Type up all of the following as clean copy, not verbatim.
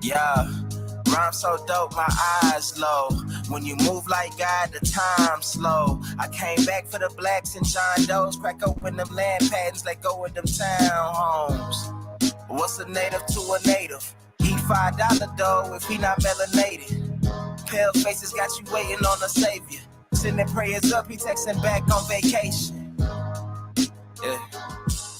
Yeah, rhyme so dope, my eyes low. When you move like God, the time slow. I came back for the blacks and John Doe's. Crack open them land patents, let go of them townhomes. What's a native to a native? Eat $5 dough if he not melanated. Pale faces got you waiting on a savior. Sending prayers up, he texting back on vacation. Yeah.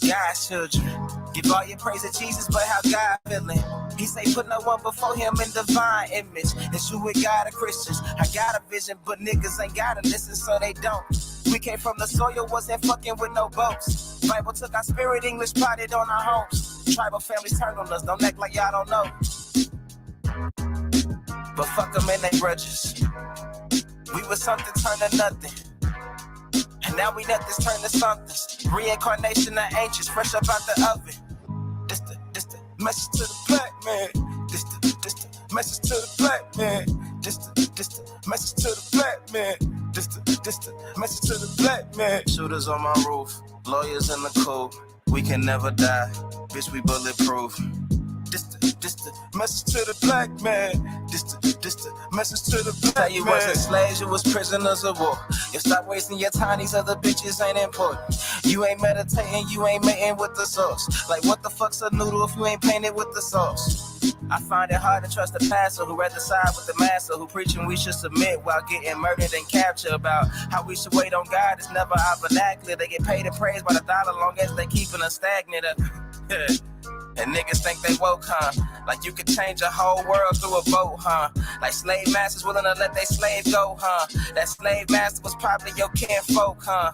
God's children, give all your praise to Jesus, but how God feeling? He say put no one before him in divine image. It's you with God and Christians. I got a vision, but niggas ain't gotta listen, so they don't. We came from the soil, wasn't fucking with no boats. Bible took our spirit, English plotted on our homes. Tribal families turned on us, don't act like y'all don't know. But fuck them and they grudges. We was something turned to nothing. And now we let this turn to something. Reincarnation of ancients, fresh up out the oven. This the message to the black man. This the message to the black man. This the message to the black man. This the message to the black man. Shooters on my roof, lawyers in the coop. We can never die, bitch, we bulletproof. This the message to the black man. This the message to the black man. You wasn't slaves, you was prisoners of war. You stop wasting your time, these other bitches ain't important. You ain't meditating, you ain't mating with the sauce. Like what the fuck's a noodle if you ain't painted with the sauce? I find it hard to trust the pastor who rather side with the master, who preaching we should submit while getting murdered and captured. About how we should wait on God, it's never our vernacular. They get paid and praised by the dollar long as they keeping us stagnant. And niggas think they woke, huh? Like you could change a whole world through a vote, huh? Like slave masters willing to let their slave go, huh? That slave master was probably your kinfolk, huh?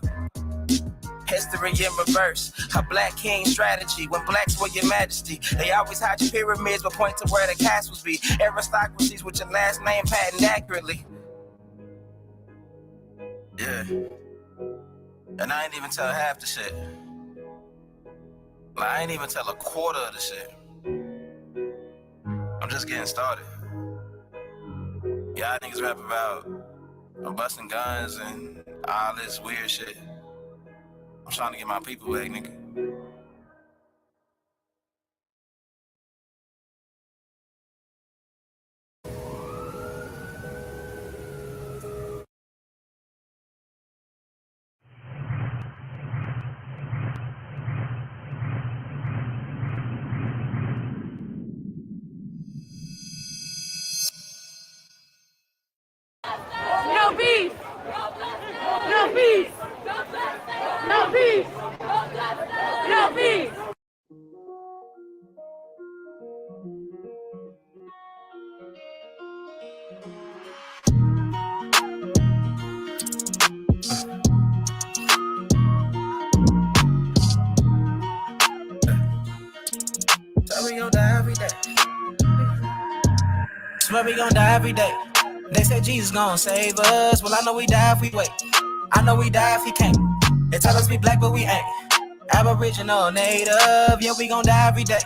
History in reverse, a black king strategy. When blacks were your majesty, they always hide your pyramids but point to where the castles be. Aristocracies with your last name patent accurately. Yeah. And I ain't even tell half the shit. Like, I ain't even tell a quarter of the shit. I'm just getting started. Y'all niggas rap about busting guns and all this weird shit. I'm trying to get my people back, nigga. No beef! No beef! No beef! No beef! So we gon' die every day. Swear we gon' die every day. They said Jesus gon' save us. Well, I know we die if we wait. I know we die if he can't. They tell us we black, but we ain't. Aboriginal, native, yeah, we gon' die every day.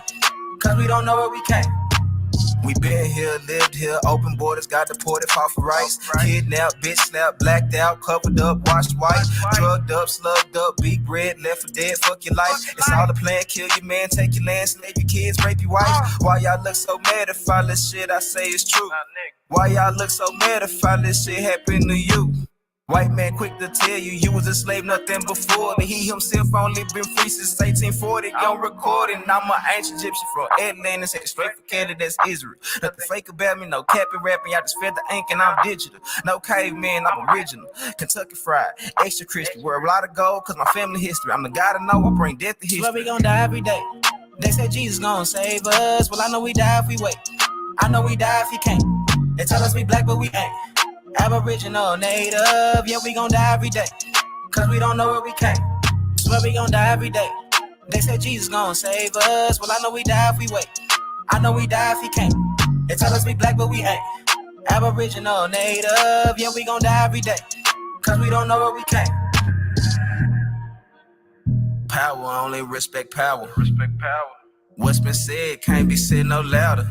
Cause we don't know where we came. We been here, lived here, open borders, got deported, fought for rights. Kidnapped, bitch slapped, blacked out, covered up, washed white. Drugged up, slugged up, beat bread, left for dead, fuck your life. It's all a plan, kill your man, take your land, slave your kids, rape your wife. Why y'all look so mad if all this shit I say is true? Why y'all look so mad if all this shit happened to you? White man quick to tell you, you was a slave, nothing before. But he himself only been free since 1840. On recording, I'm an ancient Egyptian from Atlanta, headed straight for Canada, that's Israel. Nothing fake about me, no capping rapping, y'all just fed the ink and I'm digital. No caveman, I'm original. Kentucky fried, extra crispy. Wear a lot of gold, cause my family history. I'm the guy to know, I bring death to history. Swear we gon' die every day. They said Jesus gon' save us. Well, I know we die if we wait. I know we die if he can't. They tell us we black, but we ain't. Aboriginal, native, yeah, we gon' die every day. Cause we don't know where we came. Swear we gon' die every day. They said Jesus gon' save us. Well, I know we die if we wait. I know we die if he can't. They tell us we black, but we ain't. Aboriginal, native, yeah, we gon' die every day. Cause we don't know where we came. Power, only respect power. Respect power. What's been said can't be said no louder.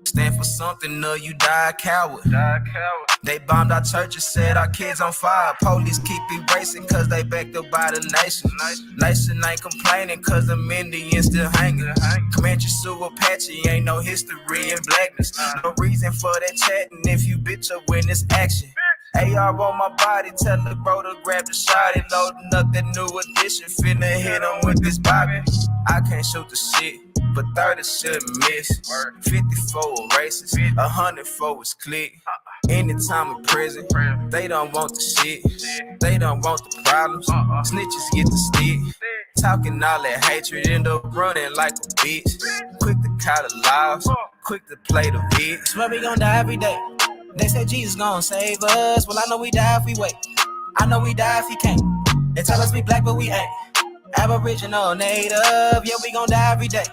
Stand for something, or you die a coward. Die a coward. They bombed our churches, set our kids on fire. Police keep erasing cause they backed up by the nation. Nation ain't complaining cause the Indians still hanging. Comanche, Sioux, Apache, ain't no history in blackness. No reason for that chatting if you bitch up when it's action. AR on my body, tell the bro to grab the shot and loading up that new edition. Finna hit him with this bobby. I can't shoot the shit, but 30 shouldn't miss. 54 races, 104 is click. Anytime in prison, they don't want the shit. They don't want the problems. Snitches get the stick. Talking all that hatred, end up running like a bitch. Quick to call the laws, quick to play the bitch. Swear we gon' die every day. They said Jesus gon' save us. Well, I know we die if we wait. I know we die if he can't. They tell us we black, but we ain't. Aboriginal, native, yeah, we gon' die every day.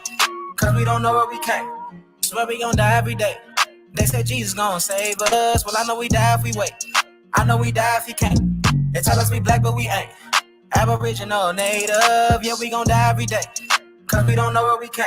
Cause we don't know where we came. Swear we gon' die every day. They said Jesus gon' save us. Well, I know we die if we wait. I know we die if he can't. They tell us we black, but we ain't. Aboriginal, native, yeah, we gon' die every day. Cause we don't know where we came.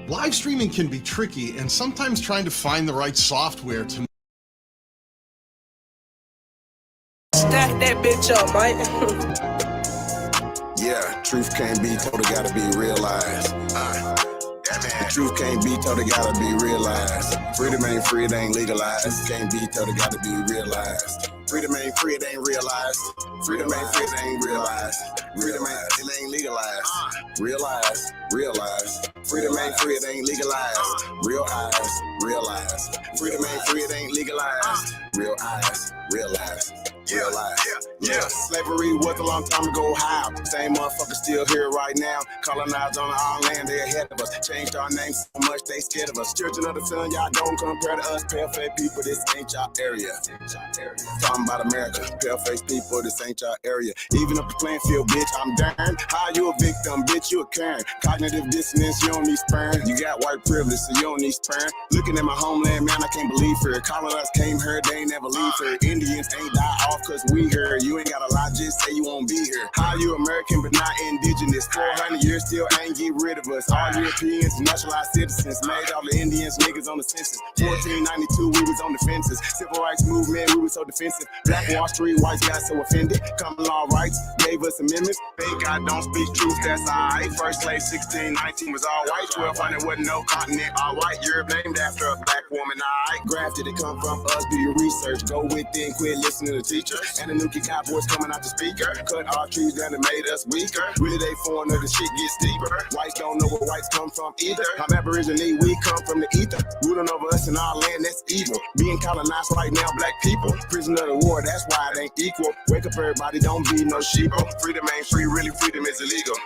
Live streaming can be tricky, and sometimes trying to find the right software to... Stack that bitch up, Mike. Yeah, truth can't be told, it gotta be realized. The truth can't be told, it gotta be realized. Freedom ain't free, it ain't legalized. Truth can't be told, it gotta be realized. Freedom ain't free, it ain't realized. Freedom ain't free, it ain't realized. Freedom ain't, it ain't legalized. Realize, realize. Freedom ain't free, it ain't legalized. Real eyes, realize. Freedom ain't free, it ain't legalized. Real eyes, realize. Realize. Yeah. Slavery was a long time ago. How? Same motherfuckers still here right now. Colonized on our land, they ahead of us. Changed our names so much they scared of us. Children of the sun, y'all don't compare to us. Pale-faced people, this ain't y'all area. Talking about America, pale-faced people, this ain't y'all area. Even up the playing field, bitch, I'm darn. How you a victim, bitch, you a Karen. Cognitive dissonance, you don't need sperm. You got white privilege, so you don't need sperm. Looking at my homeland, man, I can't believe her. Colonized came here, they ain't never leave her. Indians ain't die off cause we here. You ain't gotta lie, just say you won't be here. How you American but not indigenous? 400 years still ain't get rid of us. All Europeans, naturalized citizens, made all the Indians niggas on the census. 1492, we was on the fences. Civil rights movement, we was so defensive. Black Wall Street, whites got so offended. Common law rights, gave us amendments. Thank God don't speak truth, that's alright. First slave 1619 was all white. 1200 wasn't no continent, all white. Europe named after a black woman, alright. Grafted, it come from us, do your research. Go within, quit listening to the teacher. And the Nuki Cowboys coming out the speaker. Cut our trees down and made us weaker. Really they foreigner, the shit gets deeper. Whites don't know where whites come from either. I'm Aborigine, we come from the ether. Ruling over us in our land, that's evil. Being colonized right now, black people. Prisoner of the war, that's why it ain't equal. Wake up everybody, don't be no sheeple. Freedom ain't free, really freedom is illegal.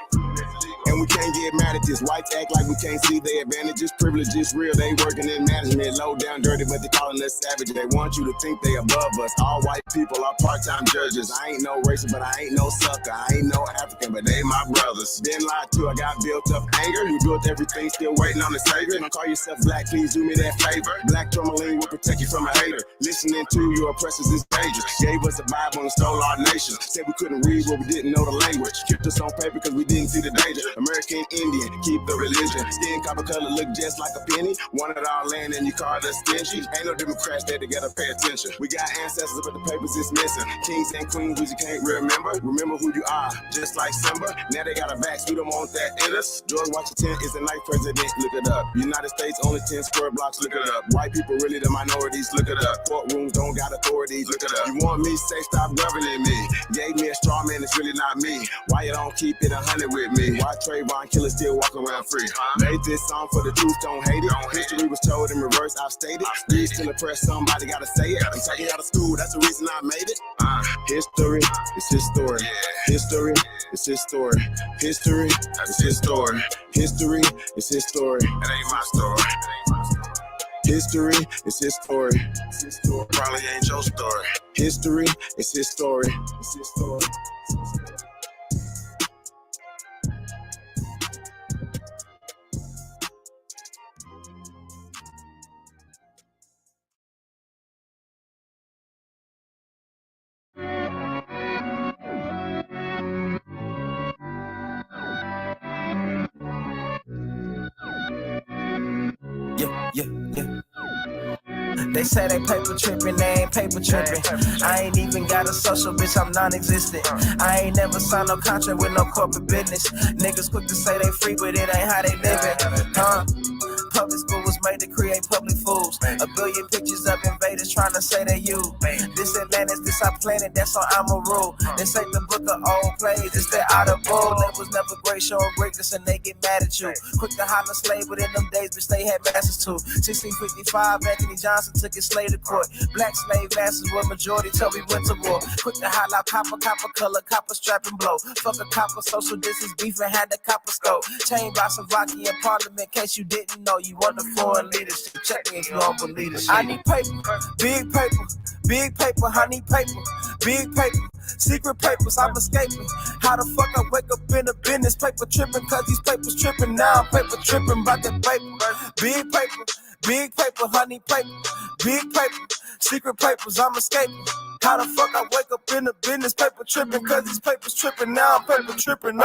And we can't get mad at this. Whites act like we can't see their advantages. Privilege is real, they working in management. Low down dirty, but they calling us savage. They want you to think they above us. All white people are part-time judges. I ain't no racist, but I ain't no sucker. I ain't no African, but they my brothers. Been lied to, I got built up anger. You built everything, still waiting on the savior. Don't call yourself black, please do me that favor. Black tourmaline will protect you from a hater. Listening to your oppressors is dangerous. Gave us a Bible and stole our nation. Said we couldn't read, but we didn't know the language. Kept us on paper because we didn't see the danger. American Indian, keep the religion. Skin copper color look just like a penny. Wanted our land and you called us stingy. Ain't no Democrats there together, pay attention. We got ancestors, but the papers is missing. Kings and queens, we just can't remember. Remember who you are, just like Simba. Now they got a vax, we don't want that in us. George Washington is the ninth president, look it up. United States, only 10 square blocks, look it up. White people really the minorities, look it up. Courtrooms don't got authorities, look it up. You want me, say stop governing me. Gave me a straw man, it's really not me. Why you don't keep it 100 with me? Why Trayvon killers still walk around free? Made this song for the truth, don't hate it. History was told in reverse, I've stated. Read still impressed, somebody gotta say it. I'm taking out of school, that's the reason I made it. History is his story. History is his story. History is his story. History is his story. It ain't my story. History is his story. Probably ain't your story. History is his story. It's his story. They say they paper tripping, they ain't paper tripping. I ain't even got a social, bitch, I'm non-existent. I ain't never signed no contract with no corporate business. Niggas quick to say they free, but it ain't how they living. Public school was made to create public fools. A billion pictures of invaders trying to say they you. This Atlantis, this our planet, that's on I'ma rule. This ain't the book of old plays, it's that out of bull. They was never great, showing greatness and they get mad at you. Quick to holler slave, but in them days, bitch, they had masters too. 1655, Anthony Johnson took his slave to court. Black slave masters were majority till we went to war. Quick to holler copper, copper color, copper strap and blow. Fuck a copper, social distance beef and had the copper scope. Chain by Slovakia parliament, in case you didn't know. You want the foreign leadership, check me if you don't believe this shit. I need paper, big paper, I need paper, big paper, secret papers, I'm escaping. How the fuck I wake up in a business, paper tripping, cause these papers tripping, now I'm paper tripping, about that paper, big paper, honey paper, big paper, secret papers, I'm escaping. How the fuck I wake up in the business, paper tripping, cause these papers tripping, now I'm paper tripping,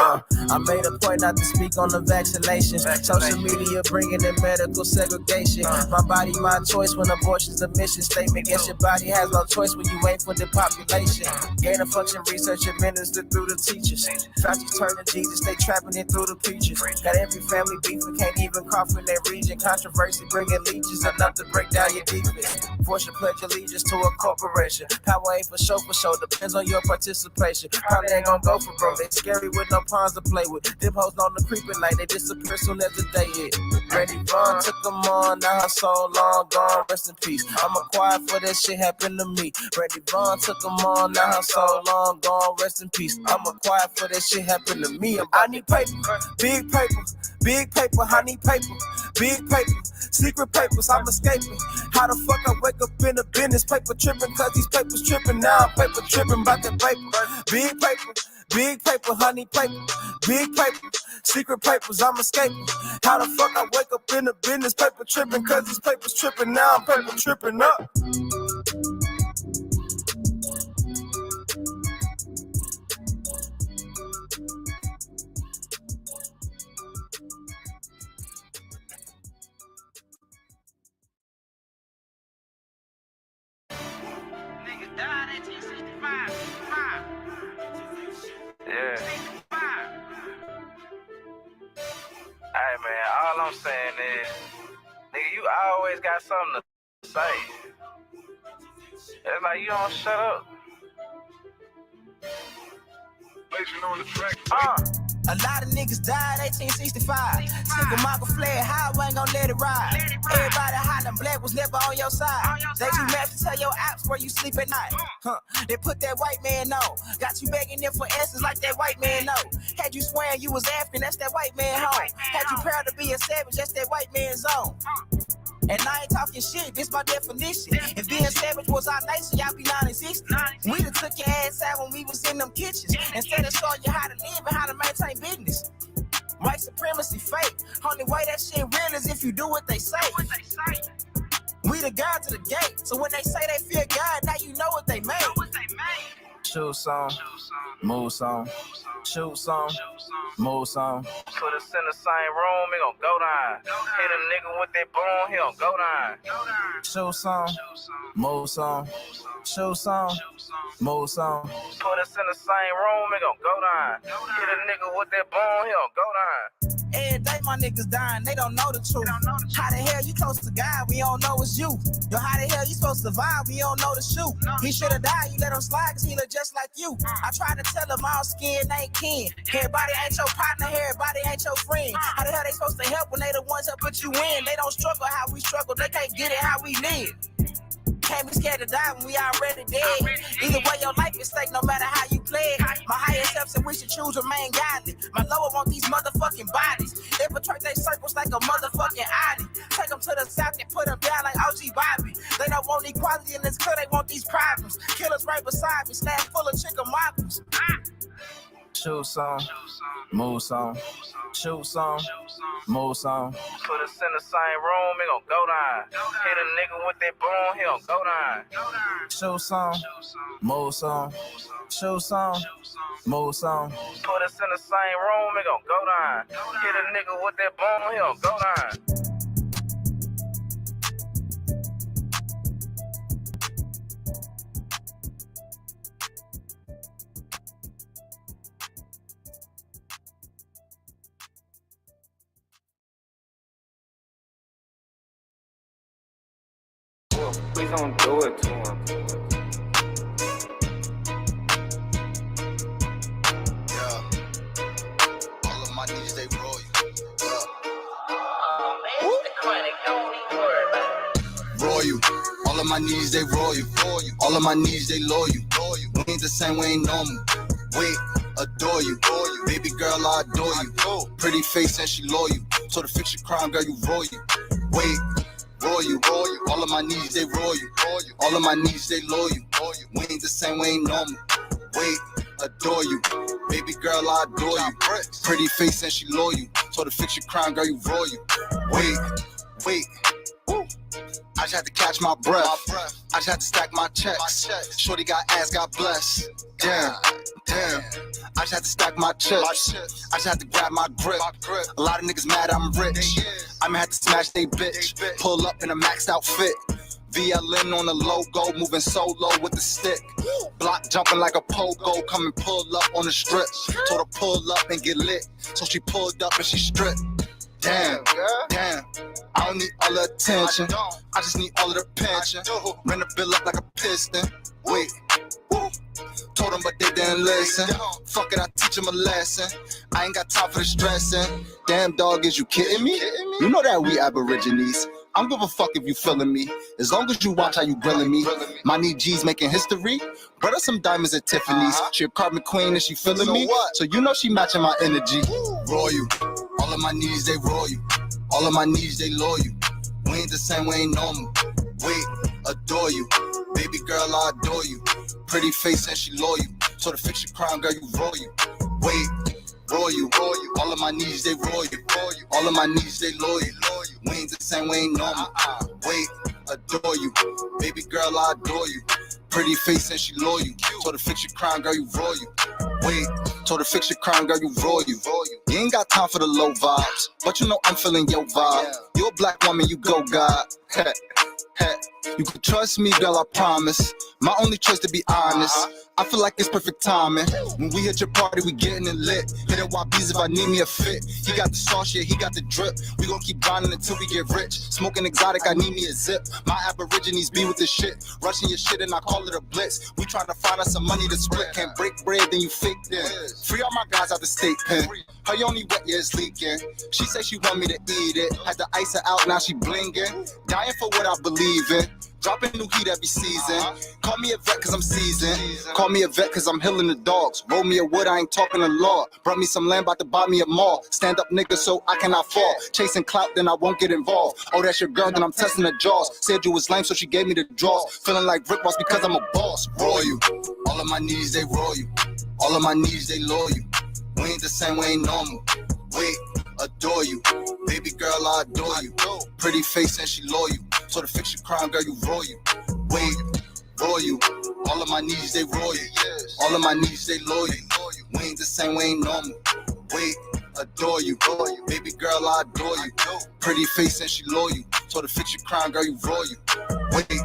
I made a point not to speak on the vaccinations. Social media bringing in medical segregation. My body, my choice when abortion's a mission statement. Guess your body has no choice when you wait for the population. Gain of function research administered through the teachers. Fauci turning Jesus, they trapping it through the preachers. Got every family beefing, can't even cough in their region. Controversy bringing leeches enough to break down your defense. Force you pledge allegiance to a corporation. Power ain't for show, depends on your participation. Probably ain't gonna go for broke. They scary with no pawns to play with. Them hoes on the creeping like they disappear soon as the day hit. Randy Vaughn took them on, now her soul long gone, rest in peace. I'm quiet for that shit happened to me. Randy Vaughn took them on, now her soul long gone, rest in peace. I'm quiet for that shit happened to me. I need paper, big paper, I need paper, big paper, secret papers, I'm escaping. How the fuck I wake up in a business, paper tripping, cause these papers tripping, now I'm paper tripping, about that paper, big paper, honey paper, big paper, secret papers, I'm escaping. How the fuck I wake up in a business, paper tripping, cause these papers tripping, now I'm paper tripping up. Yeah. Hey man, all I'm saying is, nigga, you always got something to say. It's like you don't shut up. On the track. A lot of niggas died 1865. Single Michael fled, how I ain't gon' let it ride. Everybody hollering, black was never on your side. They too mad to tell your apps where you sleep at night. They put that white man on. Got you begging them for answers like that white man know. Had you swearing you was African, that's that white man home. Had you proud to be a savage, that's that white man's zone. And I ain't talking shit, this my definition. If being savage was our nation, y'all be non-existent. We done took your ass out when we was in them kitchens. Instead of showing you how to live and how to maintain business. White supremacy fake. Only way that shit real is if you do what they say. We the God to the gate. So when they say they fear God, now you know what they made. Shoot song, move song, shoot song, move song. Put us in the same room, he gon' go down. Hit a nigga with that boom, he gon' go down. Shoot song, move song, shoot song, move song. Put us in the same room, he gon' go down. Hit a nigga with that boom, he gon' go down. Every day my niggas dying, they don't know the truth. How the hell you close to God, we don't know it's you. Yo, how the hell you supposed to survive, we don't know the shoot. He should've died, you let him slide, cause he look just like you. I tried to tell him all skin ain't kin. Everybody ain't your partner, everybody ain't your friend. How the hell they supposed to help when they the ones that put you in? They don't struggle how we struggle, they can't get it how we live. Can't be scared to die when we already dead. Either way, your life is stake no matter how you play it. My higher self said we should choose remain godly. My lower want these motherfucking bodies. They portray their circles like a motherfucking Audi. Take them to the south and put them down like OG Bobby. They don't want equality in this club, they want these problems. Killers right beside me, snap full of chicken moppers. Shoot song, move song, shoot song, move song. Put us in the same room, he gon' go down. Hit a nigga with that boom, he gon' go down. Shoot song, move song, shoot song, move song. Put us in the same room, he gon' go down. Hit a nigga with that boom, he gon' go down. Please don't do it to him. Yeah. All of my knees, they roll you. Roll you. All of my knees, they roll you. All of my knees, they low you. We ain't the same, we ain't normal. Wait, adore you. Baby girl, I adore you. Pretty face and she loyal. So to fix your crime, girl, you roll you. Wait, roll you. All of my knees, they roll you. All of my knees, they low you. We ain't the same, we ain't normal. Wait, adore you. Baby girl, I adore you. Pretty face and she loyal. So to fix your crime, girl, you roll you. Wait. I just had to catch my breath. I just had to stack my checks. Shorty got ass, God bless. Damn. I just had to stack my chips. I just had to grab my grip. A lot of niggas mad I'm rich. I'ma have to smash they bitch. Pull up in a maxed out fit. VLN on the logo, moving solo with the stick. Block jumping like a pogo, come and pull up on the strip. Told her pull up and get lit. So she pulled up and she stripped. Damn. I don't need all the attention. I just need all of the pension. Ran the bill up like a piston. Wait. Told them, but they didn't listen. Fuck it, I teach them a lesson. I ain't got time for the stressing. Damn dog, is you kidding me? You know that we aborigines. I don't give a fuck if you feeling me. As long as you watch how you grilling me. My knee G's making history. Brother some diamonds at Tiffany's. She a carbon queen and she feeling me. So you know she matching my energy. Roll you. All of my knees, they roll you. All of my knees, they low you. We ain't the same, we ain't normal. Wait, adore you. Baby girl, I adore you. Pretty face and she loyal. So to fix your crime, girl, you roll you. Wait, roll you. All of my knees, they roll you. All of my knees, they loyal. We ain't the same, we ain't normal. Wait, adore you. Baby girl, I adore you. Pretty face and she loyal. So to fix your crime, girl, you roll you. Wait, so to fix your crime, girl, you roll you. You ain't got time for the low vibes, but you know I'm feeling your vibe. You a black woman, you go God. You can trust me, girl, I promise. My only choice, to be honest. I feel like it's perfect timing. When we hit your party, we getting it lit. Hit it YBs if I need me a fit. He got the sauce, yeah, he got the drip. We gon' keep grinding until we get rich. Smoking exotic, I need me a zip. My aborigines be with the shit. Rushing your shit and I call it a blitz. We trying to find us some money to split. Can't break bread, then you fake then. Free all my guys out the state pen. Her only wet, yeah, it's leaking. She said she want me to eat it. Had to ice her out, now she blinging. Dying for what I believe in. Dropping new heat every season. Call me a vet cause I'm seasoned. Call me a vet cause I'm healing the dogs. Roll me a wood, I ain't talking the law. Brought me some land, about to buy me a mall. Stand up nigga so I cannot fall. Chasing clout, then I won't get involved. Oh, that's your girl, then I'm testing the jaws. Said you was lame, so she gave me the draws. Feeling like Rick Ross because I'm a boss. Roll you. All of my knees, they roll you. All of my knees, they low you. We ain't the same, we ain't normal. Wait, adore you. Baby girl, I adore you. Pretty face and she loyal. So to fix your crime, girl, you roll you. Wait, roll you. All of my knees, they roll you. All of my knees, they loyal. We ain't the same, we ain't normal. Wait, adore you. Baby girl, I adore you. Pretty face and she loyal. So to fix your crime, girl, you roll you. Wait.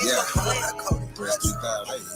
Yeah. Press 2000.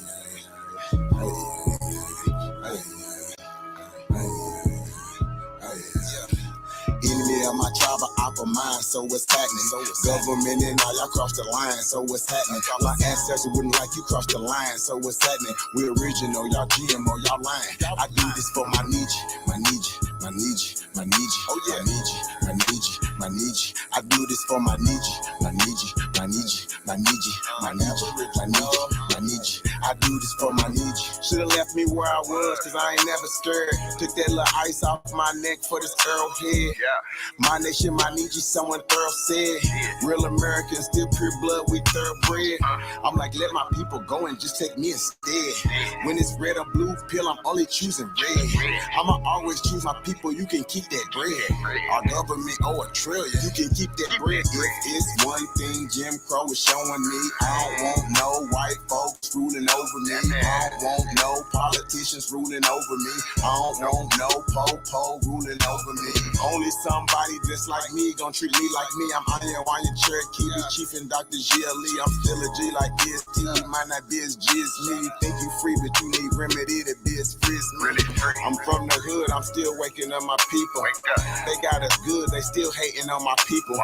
Enemy of my tribe, of mine, so what's happening? Government and all, y'all crossed the line, so what's happening? My ancestors wouldn't like you cross the line, so what's happening? We original, y'all GMO, y'all lying. I do this for my Nietzsche, my Nietzsche, my Nietzsche, my Nietzsche, oh yeah, my Nietzsche, my Nietzsche, my Nietzsche. I do this for my Nietzsche, my Nietzsche, my Nietzsche, my Nietzsche, my Nietzsche, my Nietzsche, my Nietzsche. I do this for my Nietzsche. Should've left me where I was, cause I ain't never scared. Took that little ice off my neck for this arrowhead. My nation, my Nietzsche, someone thorough said. Real Americans, still pure blood, we thoroughbred. I'm like, let my people go and just take me instead. When it's red or blue pill, I'm only choosing red. I'ma always choose my people, you can keep that bread. Our government owe $1 trillion, you can keep that bread. If it's one thing Jim Crow is showing me, I don't want no white folks ruling over me. I don't want no politicians ruling over me. I don't want no po-po ruling over me. Only somebody just like me gon' treat me like me. I'm Anya Cherokee, the chief and Dr. G.L.E. I'm still a G like EST. You might not be as G as me. You think you free, but you need remedy to be as free as me. I'm from the hood, I'm still waking up my people. They got us good, they still hating on my people.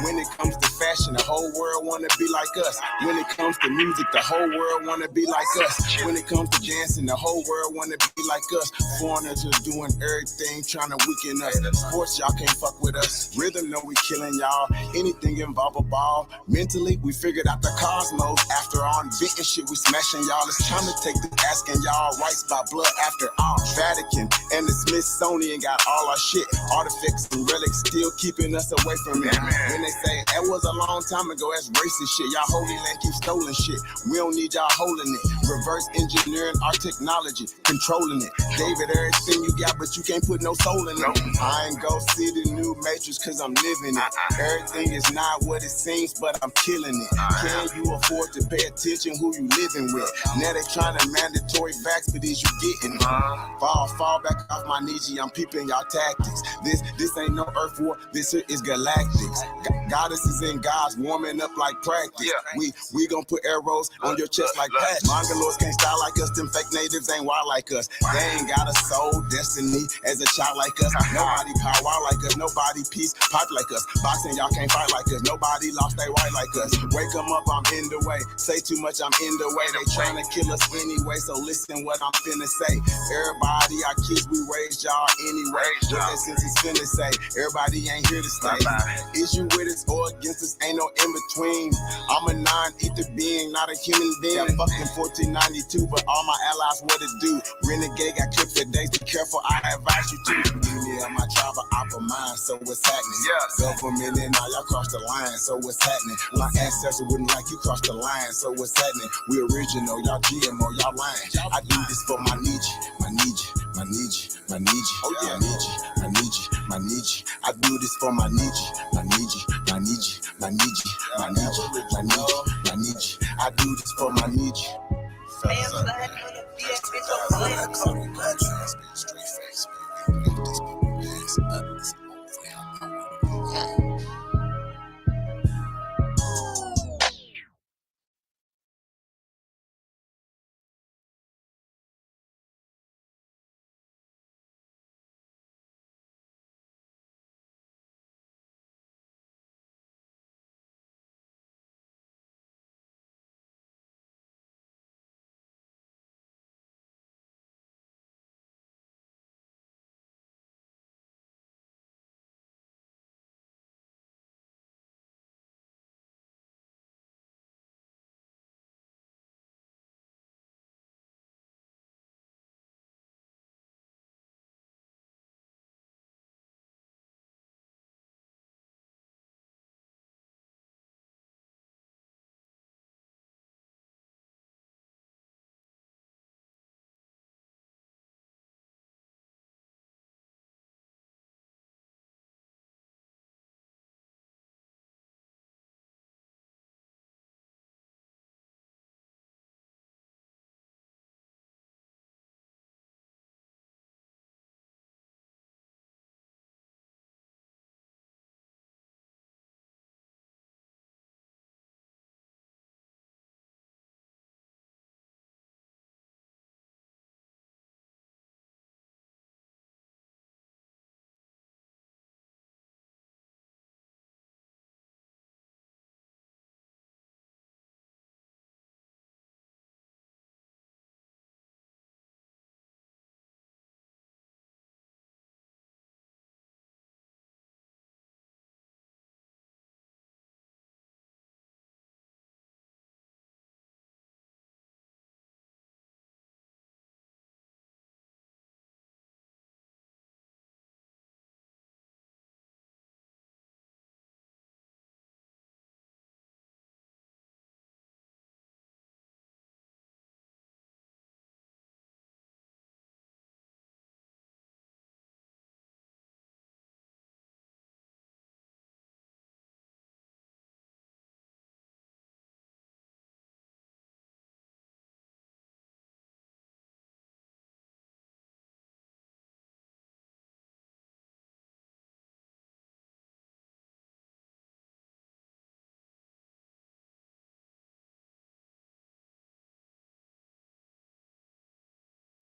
When it comes to fashion, the whole world wanna be like us. When it comes to music, the whole world wanna be like us. When it comes to dancing, the whole world wanna be like us. Foreigners are doing everything, trying to weaken us. Sports, y'all can't fuck with us. Rhythm, know we killing y'all. Anything involve a ball. Mentally, we figured out the cosmos. After all, inventing shit, we smashing y'all. It's time to take the asking y'all rights by blood after all. Vatican and the Smithsonian got all our shit. Artifacts and relics still keeping us away from it. When they say that was a long time ago, that's racist shit. Y'all holy land keep stolen shit. We don't need y'all holding it. Reverse engineering our technology, controlling it. David, everything you got, but you can't put no soul in it. I ain't go see the new Matrix cause I'm living it. Everything is not what it seems, but I'm killing it. Can you afford to pay attention who you living with? Now they trying to mandatory facts, but is you getting it? Fall back off my Nietzsche, I'm peeping y'all tactics. This ain't no earth war, this here is galactics. Goddesses and gods warming up like practice. We gon' put arrows on your chest like patches. Mongoloids can't style like us, them fake natives ain't wild like us. They ain't got a soul, destiny as a child like us. Nobody power like us, nobody peace pipe like us. Boxing, y'all can't fight like us. Nobody lost they right like us. Wake 'em up, I'm in the way. Say too much, I'm in the way. They tryna kill us anyway, so listen what I'm finna say. Everybody, our kids, we raised y'all anyway. What that sense is finna say. Everybody ain't here to stay. Is you with us or against us? Ain't no in between. I'm a non-ether being, not a human being. I'm fucking 1492, but all my allies, what it do? Renegade got clipped for days. Be careful, I advise you to. Yeah, my tribe of mine, so what's happening? Government and all, y'all cross the line, so what's happening? My ancestors wouldn't like you cross the line, so what's happening? We original, y'all GMO, y'all lying. I do this for my Nietzsche, my Nietzsche, my Nietzsche, my Nietzsche, oh yeah, my Nietzsche, my Nietzsche, my Nietzsche. I do this for my Nietzsche, my Nietzsche, my Nietzsche, my Nietzsche, my Nietzsche, my Nietzsche, my Nietzsche. I do this for my Nietzsche.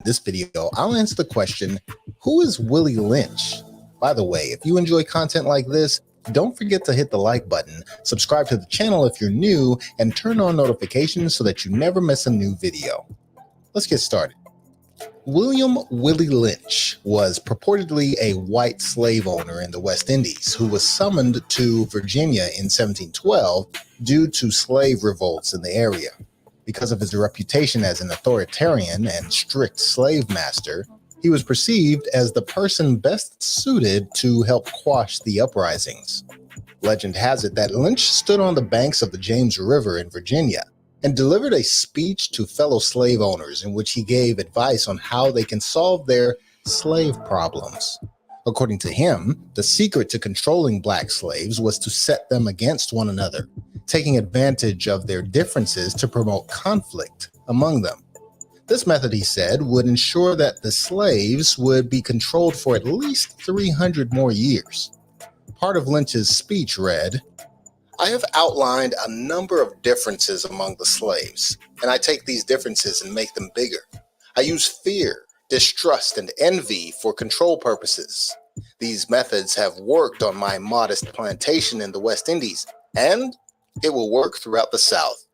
this video, I'll answer the question, who is Willie Lynch? By the way, if you enjoy content like this, don't forget to hit the like button, subscribe to the channel if you're new, and turn on notifications so that you never miss a new video. Let's get started. William Willie Lynch was purportedly a white slave owner in the West Indies who was summoned to Virginia in 1712 due to slave revolts in the area. Because of his reputation as an authoritarian and strict slave master, he was perceived as the person best suited to help quash the uprisings. Legend has it that Lynch stood on the banks of the James River in Virginia and delivered a speech to fellow slave owners in which he gave advice on how they can solve their slave problems. According to him, the secret to controlling black slaves was to set them against one another, taking advantage of their differences to promote conflict among them. This method, he said, would ensure that the slaves would be controlled for at least 300 more years. Part of Lynch's speech read, "I have outlined a number of differences among the slaves, and I take these differences and make them bigger. I use fear, distrust, and envy for control purposes. These methods have worked on my modest plantation in the West Indies, and it will work throughout the South."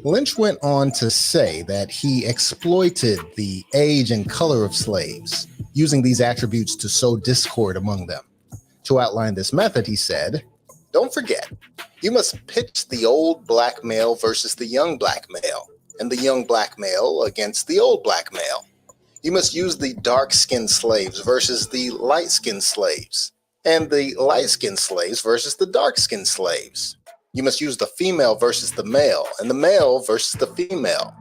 Lynch went on to say that he exploited the age and color of slaves, using these attributes to sow discord among them. To outline this method, he said, "Don't forget, you must pitch the old black male versus the young black male, and the young black male against the old black male. You must use the dark-skinned slaves versus the light-skinned slaves, and the light-skinned slaves versus the dark-skinned slaves. You must use the female versus the male, and the male versus the female.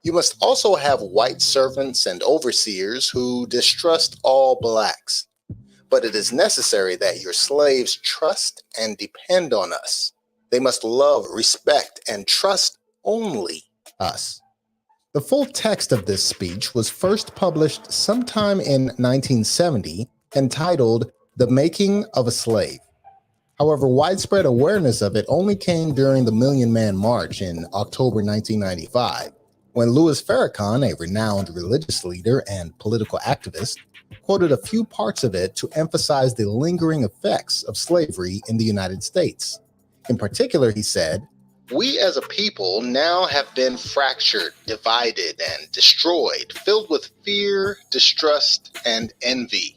You must also have white servants and overseers who distrust all blacks. But it is necessary that your slaves trust and depend on us. They must love, respect, and trust only us." The full text of this speech was first published sometime in 1970, entitled "The Making of a Slave." However, widespread awareness of it only came during the Million Man March in October 1995, when Louis Farrakhan, a renowned religious leader and political activist, quoted a few parts of it to emphasize the lingering effects of slavery in the United States. In particular, he said, "We as a people now have been fractured, divided, and destroyed, filled with fear, distrust, and envy.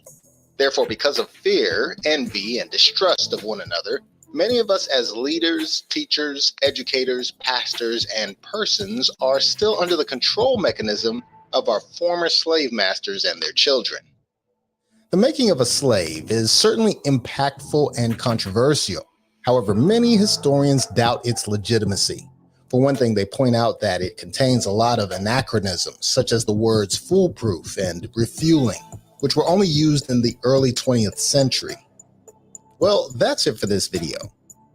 Therefore, because of fear, envy, and distrust of one another, many of us as leaders, teachers, educators, pastors, and persons are still under the control mechanism of our former slave masters and their children." The making of a slave is certainly impactful and controversial. However, many historians doubt its legitimacy. For one thing, they point out that it contains a lot of anachronisms, such as the words foolproof and refueling, which were only used in the early 20th century. Well, that's it for this video.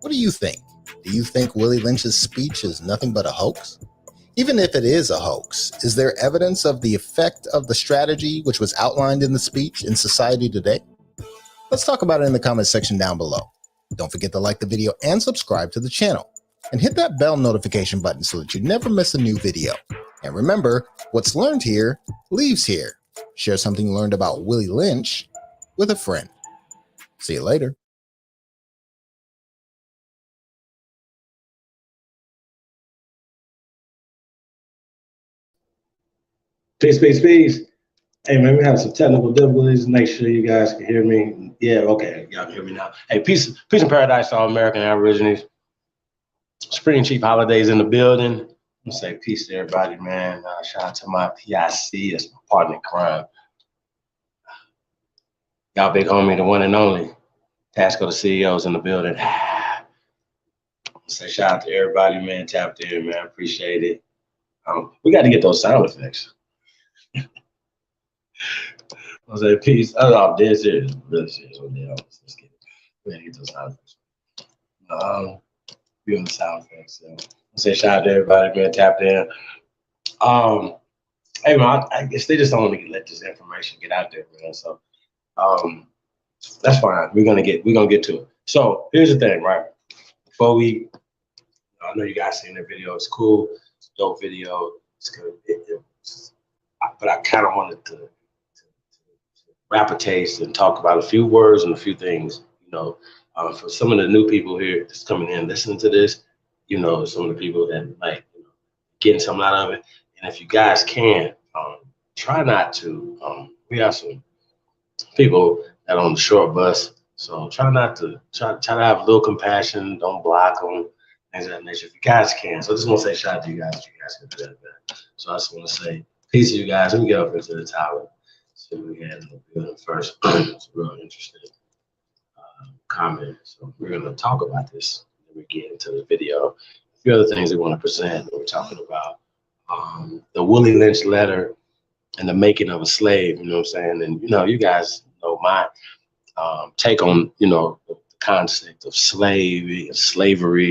What do you think? Do you think Willie Lynch's speech is nothing but a hoax? Even if it is a hoax, is there evidence of the effect of the strategy which was outlined in the speech in society today? Let's talk about it in the comment section down below. Don't forget to like the video and subscribe to the channel. And hit that bell notification button so that you never miss a new video. And remember, what's learned here leaves here. Share something you learned about Willie Lynch with a friend. See you later. Peace, peace, peace. Hey, man, we have some technical difficulties. Make sure you guys can hear me. Yeah, okay, y'all can hear me now. Hey, peace and paradise to all American Aborigines. Spring Chief holidays in the building. I'm gonna say peace to everybody, man. Shout out to my PIC, that's my partner in crime. Y'all big homie, the one and only. Tasco, the CEO's in the building. Say shout out to everybody, man. Tapped in, man. Appreciate it. We got to get those sound effects. I'll say peace. Oh, this is really serious. Let's get it. We got to get those sound effects. Be on the sound effects. So I'll say shout out to everybody, man. Tapped in. Hey, man, I guess they just don't want to let this information get out there, man. So that's fine. We're gonna get to it. So here's the thing, right? Before we, I know you guys seen the video. It's cool. It's a dope video. It's good. I kind of wanted to wrap a taste and talk about a few words and a few things, for some of the new people here that's coming in listening to this, some of the people that might getting something out of it. And if you guys can, try not to. We have some people that are on the short bus, so try not to try to have a little compassion. Don't block them, things of that nature. If you guys can, so I just want to say shout out to you guys. You guys can do that. So I just want to say peace to you guys. Let me get up into the tower. So we had in the building first. It's a real interesting comment. So we're going to talk about this. Then we get into the video. A few other things we want to present. We're talking about the Willie Lynch Letter and the making of a slave. You know what I'm saying? And you guys know my take on the concept of slavery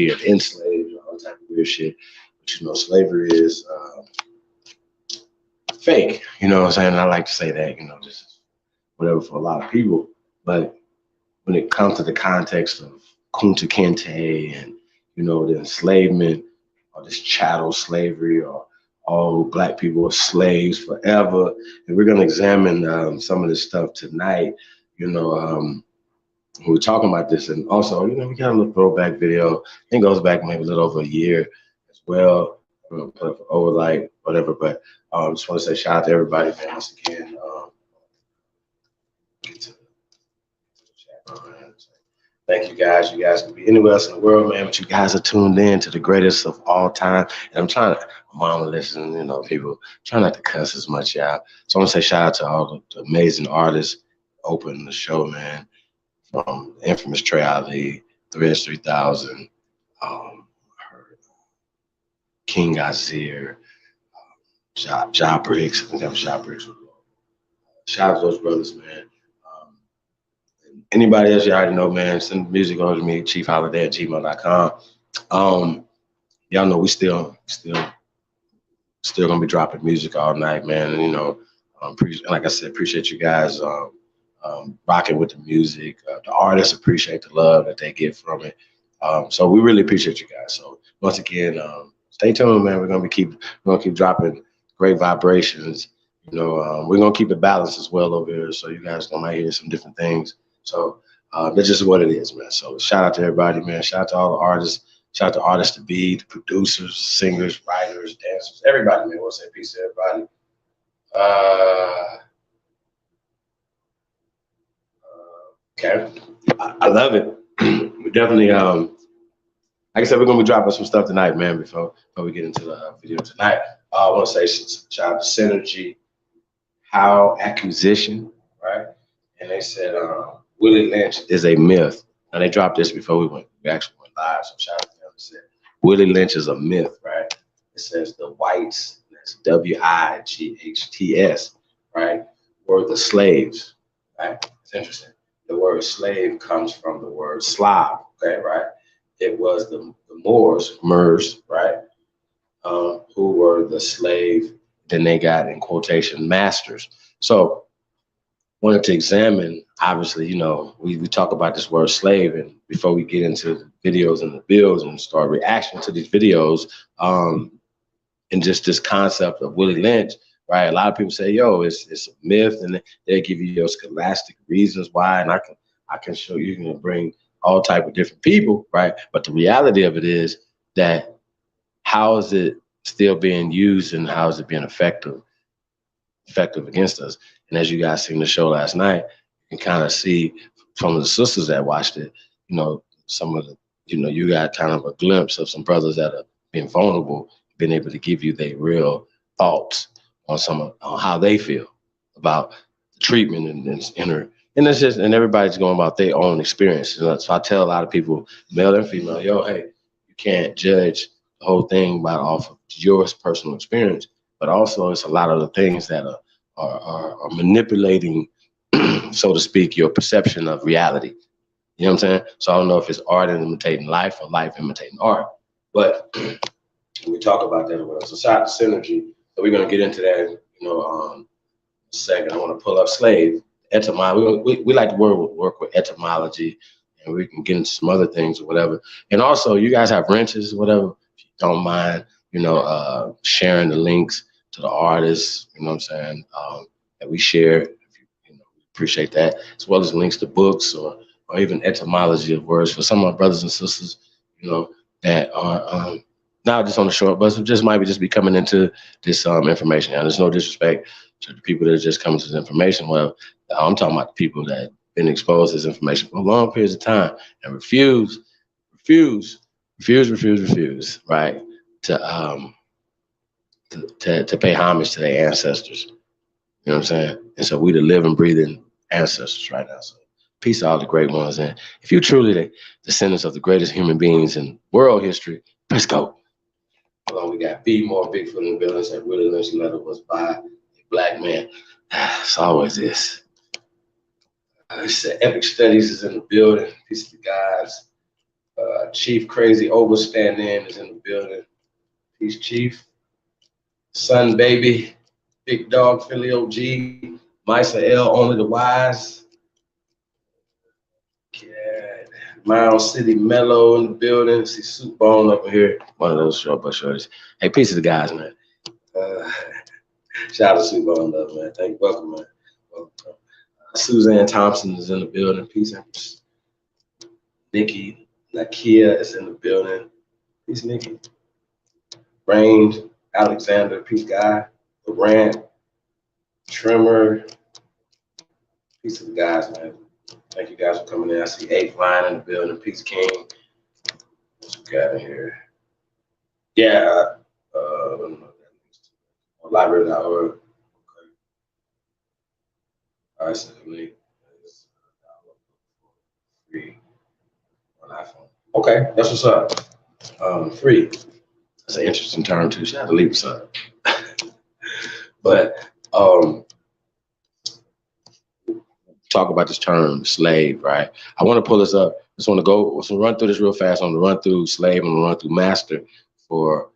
and enslaved, all that type of weird shit. But slavery is fake. You know what I'm saying? I like to say that, just whatever for a lot of people. But when it comes to the context of Kunta Kinte and the enslavement or this chattel slavery or all Black people are slaves forever, and we're gonna examine some of this stuff tonight. We're talking about this, and also we got a little throwback video. I think it goes back maybe a little over a year as well. I'm gonna put up overlay, whatever. But just want to say shout out to everybody, man. Once again, get to the chat. Thank you guys. You guys can be anywhere else in the world, man, but you guys are tuned in to the greatest of all time. And I'm trying to, mama listening, people try not to cuss as much out. So I want to say shout out to all the amazing artists opening the show, man. From the infamous Trey Ali, the Reds 3000, King Azir, Ja Briggs. I think that was Ja Briggs. Shout out to those brothers, man. Anybody else you already know, man, send music over to me, chiefholiday@gmail.com. Y'all know we still gonna be dropping music all night, man. And like I said, appreciate you guys rocking with the music. The artists appreciate the love that they get from it. So we really appreciate you guys. So once again, stay tuned, man. We're gonna keep dropping great vibrations. We're gonna keep it balanced as well over here, so you guys might hear some different things. So that's just what it is, man. So shout out to everybody, man. Shout out to all the artists. Shout out to artists to be, the producers, singers, writers, dancers, everybody, man. We'll say peace to everybody. Okay, I love it. We definitely, like I said, we're gonna be dropping some stuff tonight, man. Before we get into the video tonight, I want to say shout out to Synergy, How Acquisition, right? And they said Willie Lynch is a myth. Now they dropped this before we actually went live. So shout out to them. They said Willie Lynch is a myth, right? It says the whites, that's WIGHTS, right, were the slaves, right? It's interesting. The word slave comes from the word Slav, okay, right? It was the Moors, right, who were the slave. Then they got, in quotation, masters. So wanted to examine, obviously, we talk about this word slave, and before we get into the videos and the bills and start reacting to these videos, and just this concept of Willie Lynch, right? A lot of people say, yo, it's a myth, and they give you your scholastic reasons why, and I can show you, bring all type of different people, right? But the reality of it is that how is it still being used, and how is it being effective against us? And as you guys seen the show last night, you can kind of see from the sisters that watched it, some of the, you got kind of a glimpse of some brothers that are being vulnerable, being able to give you their real thoughts on on how they feel about the treatment and it's just, and everybody's going about their own experience. So I tell a lot of people, male and female, yo, hey, you can't judge the whole thing off of your personal experience, but also it's a lot of the things that are manipulating, so to speak, your perception of reality. You know what I'm saying? So I don't know if it's art imitating life or life imitating art, but we talk about that as well. So shout out to Synergy. So we're gonna get into that, in a second. I want to pull up slave etymology. We like to work with etymology, and we can get into some other things or whatever. And also, you guys have wrenches or whatever. If you don't mind, sharing the links to the artists, you know what I'm saying, that we share. We appreciate that, as well as links to books or even etymology of words for some of my brothers and sisters, that are not just on the short bus, but just might be coming into this information. And there's no disrespect to the people that are just coming to this information. Well, I'm talking about the people that have been exposed to this information for long periods of time and refuse, right, to pay homage to their ancestors. You know what I'm saying? And so we the living, breathing ancestors right now. So peace to all the great ones. And if you're truly the descendants of the greatest human beings in world history, let's go. Hold on, we got B more Bigfoot in the building. Said Willie Lynch Letter was by a black man. It's always this. Epic Studies is in the building. Peace to the guys. Chief Crazy Overstanding is in the building. Peace, Chief. Sun Baby. Big Dog Philly OG. Misa L, Only the Wise. Yeah. Mound City Mellow in the building. See Soup Bone up here. One of those short but shorties. Hey, peace to the guys, man. Shout out to Soup Bone, love, man. Thank you. Welcome, man. Welcome. Suzanne Thompson is in the building. Peace. Nikki Nakia is in the building. Peace, Nikki. Range Alexander. Peace, guy. Durant. Trimmer. Peace to the guys, man. Thank you guys for coming in. I see 8 Line in the building. Peace, King. What's we got in here? Yeah. Library.org. Okay. All right, so free on iPhone. Okay, that's what's up. Free. That's an interesting term too. Shout out to leave us up. But talk about this term slave, right? I want to pull this up. Just want to run through this real fast. I want to run through slave. I'm going to run through master for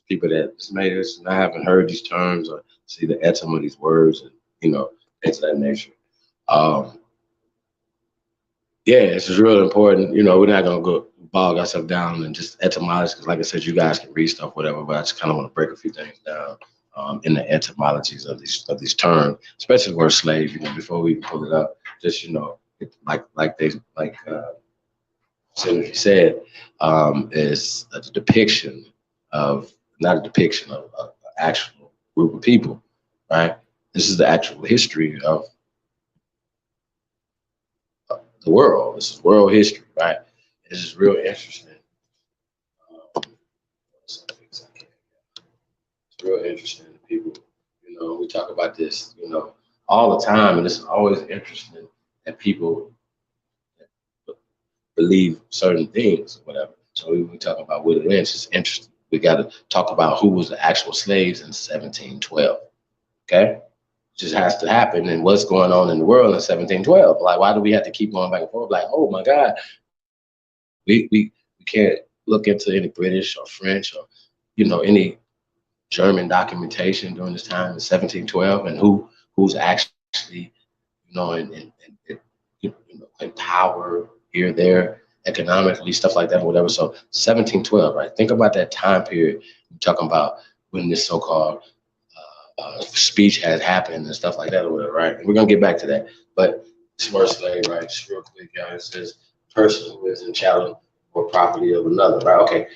people that made this and I haven't heard these terms or see the etym of these words and things of that nature. Yeah, it's just really important. We're not gonna go bog ourselves down and just etymology because, like I said, you guys can read stuff, whatever. But I just kind of want to break a few things down in the etymologies of these terms, especially the word slave. Before we pull it up, just Senator said, is a depiction of not a depiction of an actual group of people, right? This is the actual history of the world. This is world history, right? This is real interesting. It's real interesting to people. We talk about this, all the time, and it's always interesting that people believe certain things or whatever. So we talk about Willie Lynch. It's interesting. We got to talk about who was the actual slaves in 1712. Okay? Just has to happen, and what's going on in the world in 1712. Like, why do we have to keep going back and forth? Like, oh my God, we can't look into any British or French or any German documentation during this time in 1712, and who's actually in power here, there, economically, stuff like that, or whatever. So 1712, right? Think about that time period. We're talking about when this so-called speech has happened and stuff like that or whatever, right? We're gonna get back to that. But this word slave, right? Just real quick, y'all. It says person who is in chattel or property of another, right? Okay.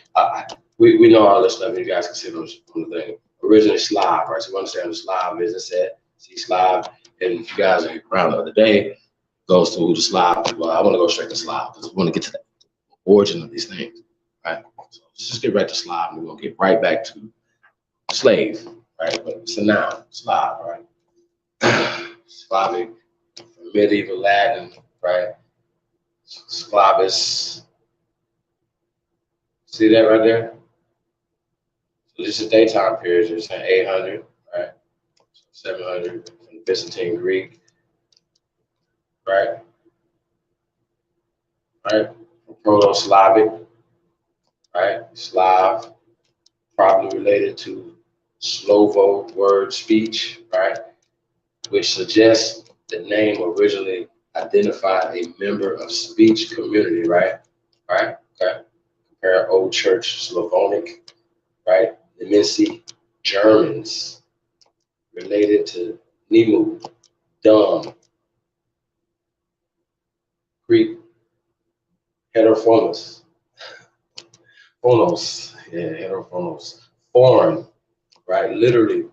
We know all this stuff. You guys can see it on the thing. Originally Slav, right? So we understand what Slav is. It said, see Slav. And if you guys are around the other day, goes to who the Slav people are. I want to go straight to Slav because we want to get to the origin of these things, right? So let's just get right to Slav and we're gonna get right back to slave. Right, but it's a noun, Slav, right? Slavic, medieval Latin, right? Sclavus. See that right there? So this is daytime period. You're saying 800, right? 700 from the Byzantine Greek, right? Right? Proto-Slavic, right? Slav, probably related to Slovo word speech, right? Which suggests the name originally identified a member of speech community, right? Right? Okay. Compare Old Church Slavonic, right? Nemensi, Germans, related to Nemu, dumb. Greek, heterophonos, heterophonos, foreign, right? Literally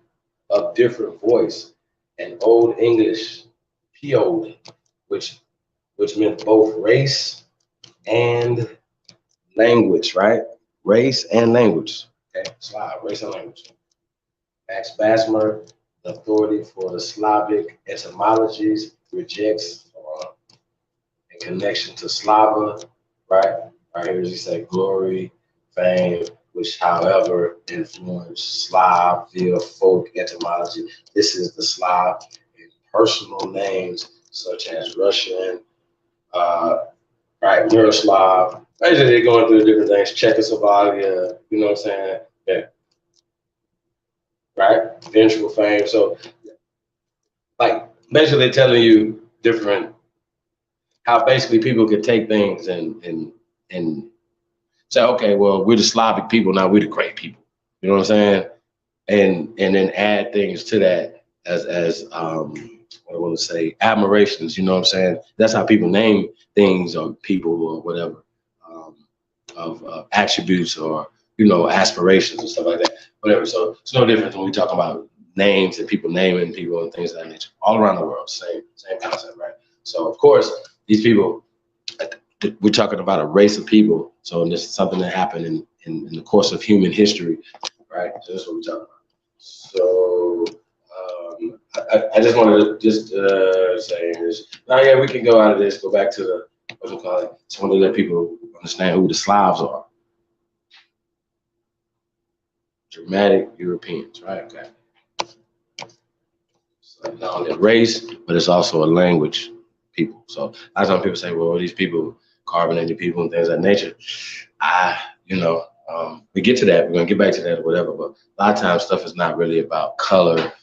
of different voice, and Old English, piod, which meant both race and language, right? Race and language. Okay, Slav, race and language. Max Basmer, the authority for the Slavic etymologies, rejects in connection to Slava, right? Right here, he said glory, fame, which, however, influenced Slav via folk etymology. This is the Slav in personal names such as Russian, right, Miroslav. Basically, they're going through different things. Czechoslovakia, you know what I'm saying? Yeah. Right? Vengeful fame. So, like, basically telling you different, how basically people could take things and say, okay, well, we're the Slavic people, now we're the great people. You know what I'm saying? And then add things to that as what I want to say, admirations. You know what I'm saying? That's how people name things or people or whatever, of attributes or, you know, aspirations and stuff like that. Whatever. So it's no different when we talk about names and people naming people and things of that nature. All around the world, same concept, right? So of course, these people, we're talking about a race of people. So this is something that happened in the course of human history, right? So that's what we're talking about. So I just wanted to say this. Now, yeah, we can go out of this, go back to the, what do you call it? Just want to let people understand who the Slavs are. Germanic Europeans, right? Okay. So not only a race, but it's also a language people. So a lot of times people say, well, these people, carbonated people and things of that nature. We get to that. We're going to get back to that or whatever. But a lot of times stuff is not really about color.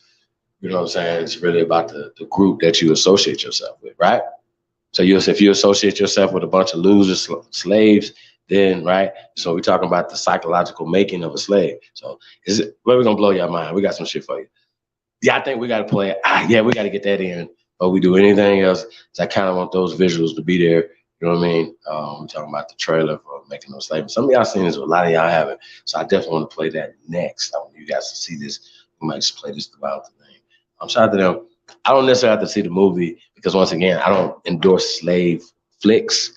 You know what I'm saying? It's really about the group that you associate yourself with, right? So if you associate yourself with a bunch of losers, slaves, then, right? So we're talking about the psychological making of a slave. So we're going to blow your mind. We got some shit for you. Yeah, I think we got to play it. Yeah, we got to get that in. But we do anything else. So I kind of want those visuals to be there. You know what I mean? We're talking about the trailer for Making Those Slaves. Some of y'all seen this, but a lot of y'all haven't. So I definitely want to play that next. I want you guys to see this. We might just play this throughout the thing. Shout out to them. I don't necessarily have to see the movie because, once again, I don't endorse slave flicks.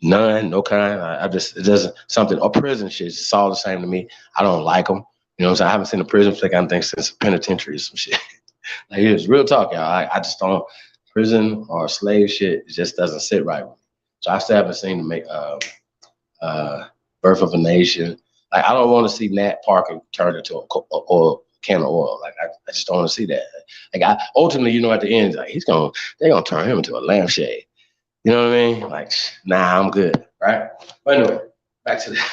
None, no kind. It doesn't, something, or prison shit. It's all the same to me. I don't like them. You know what I'm saying? I haven't seen a prison flick, I don't think, since Penitentiary or some shit. Like, it's real talk, y'all. I just don't, prison or slave shit, it just doesn't sit right with me. So I still haven't seen the Birth of a Nation. Like, I don't want to see Nat Parker turn into a can of oil. Like, I just don't want to see that. Like, ultimately, you know, at the end, like, they're gonna turn him into a lampshade. You know what I mean? Like, nah, I'm good, right? But anyway, back to that.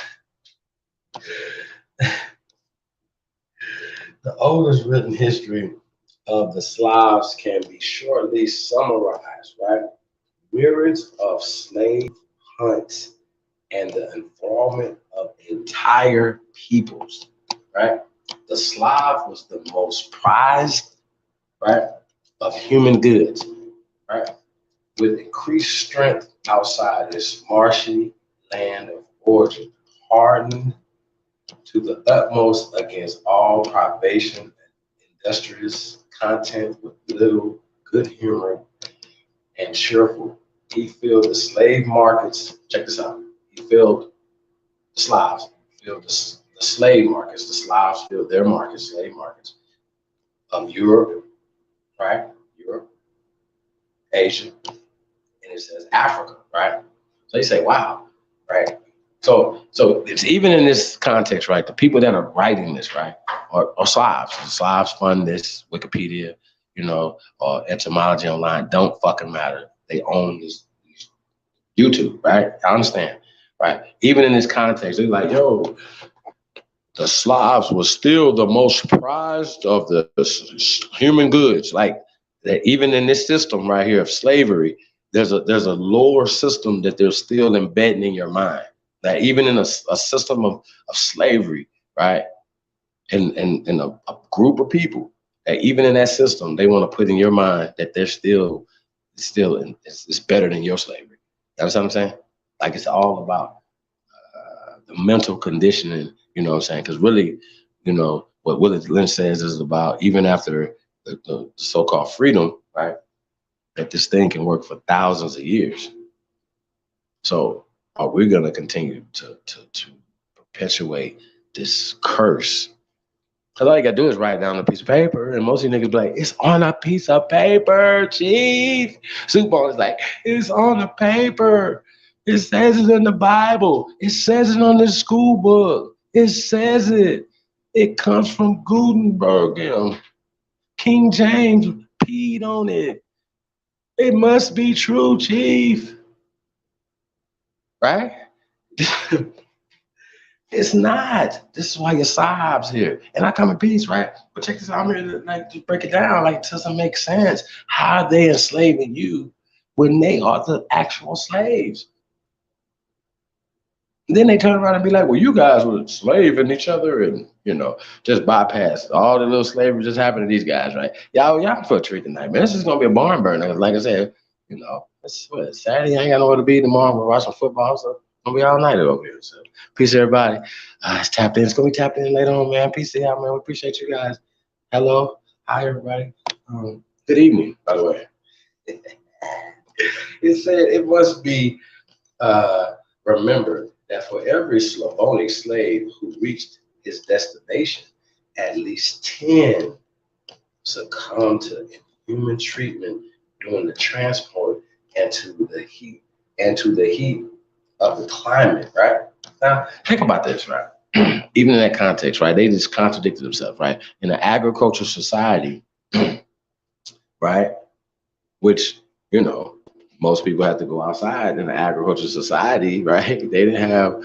The oldest written history of the Slavs can be shortly summarized, right? Myriads of slave hunts and the involvement of entire peoples, right? The Slav was the most prized, right, of human goods, right? With increased strength outside its marshy land of origin, hardened to the utmost against all privation and industrious content with little good humor and cheerful. He filled the slave markets. Check this out. He filled the Slavs, filled the slave markets. The Slavs filled their markets, slave markets of Europe, right? Europe, Asia, and it says Africa, right? So you say, wow, right? So it's even in this context, right? The people that are writing this, right, are Slavs. The Slavs fund this Wikipedia, you know, or etymology online. Don't fucking matter. They own this YouTube, right? I understand, right? Even in this context, they're like, yo, the Slavs were still the most prized of the human goods. Like, that even in this system right here of slavery, there's a lower system that they're still embedding in your mind. That even in a system of slavery, right? and a group of people that even in that system, they want to put in your mind that they're it's better than your slavery. You understand what I'm saying? Like it's all about the mental conditioning, you know what I'm saying? Because really, you know, what Willie Lynch says is about even after the so-called freedom, right? That this thing can work for thousands of years. So are we going to continue to perpetuate this curse? Because all you got to do is write down a piece of paper, and most of you niggas be like, it's on a piece of paper, chief. Super Bowl is like, it's on the paper. It says it in the Bible. It says it on the school book. It says it. It comes from Gutenberg. You know. King James peed on it. It must be true, chief. Right? It's not. This is why your sobs here. And I come in peace, right? But check this out. I'm here to like just break it down. Like it doesn't make sense. How are they enslaving you when they are the actual slaves? And then they turn around and be like, well, you guys were slaving each other and, you know, just bypass all the little slavery just happened to these guys, right? Y'all for a treat tonight, man. This is going to be a barn burner. Like I said, you know, it's Saturday. I ain't got nowhere to be tomorrow. We're watching football, so it's going to be all night over here. So peace, everybody. It's tapped in. It's going to be tapped in later on, man. Peace out, man. We appreciate you guys. Hello. Hi, everybody. Good evening, by the way. It said it must be remembered that for every Slavonic slave who reached his destination, at least 10 succumbed to inhuman treatment during the transport and to the heat of the climate, right? Now, think about this, right? Even in that context, right? They just contradicted themselves, right? In an agricultural society, right? Which, you know, most people have to go outside in an agricultural society, right? They didn't have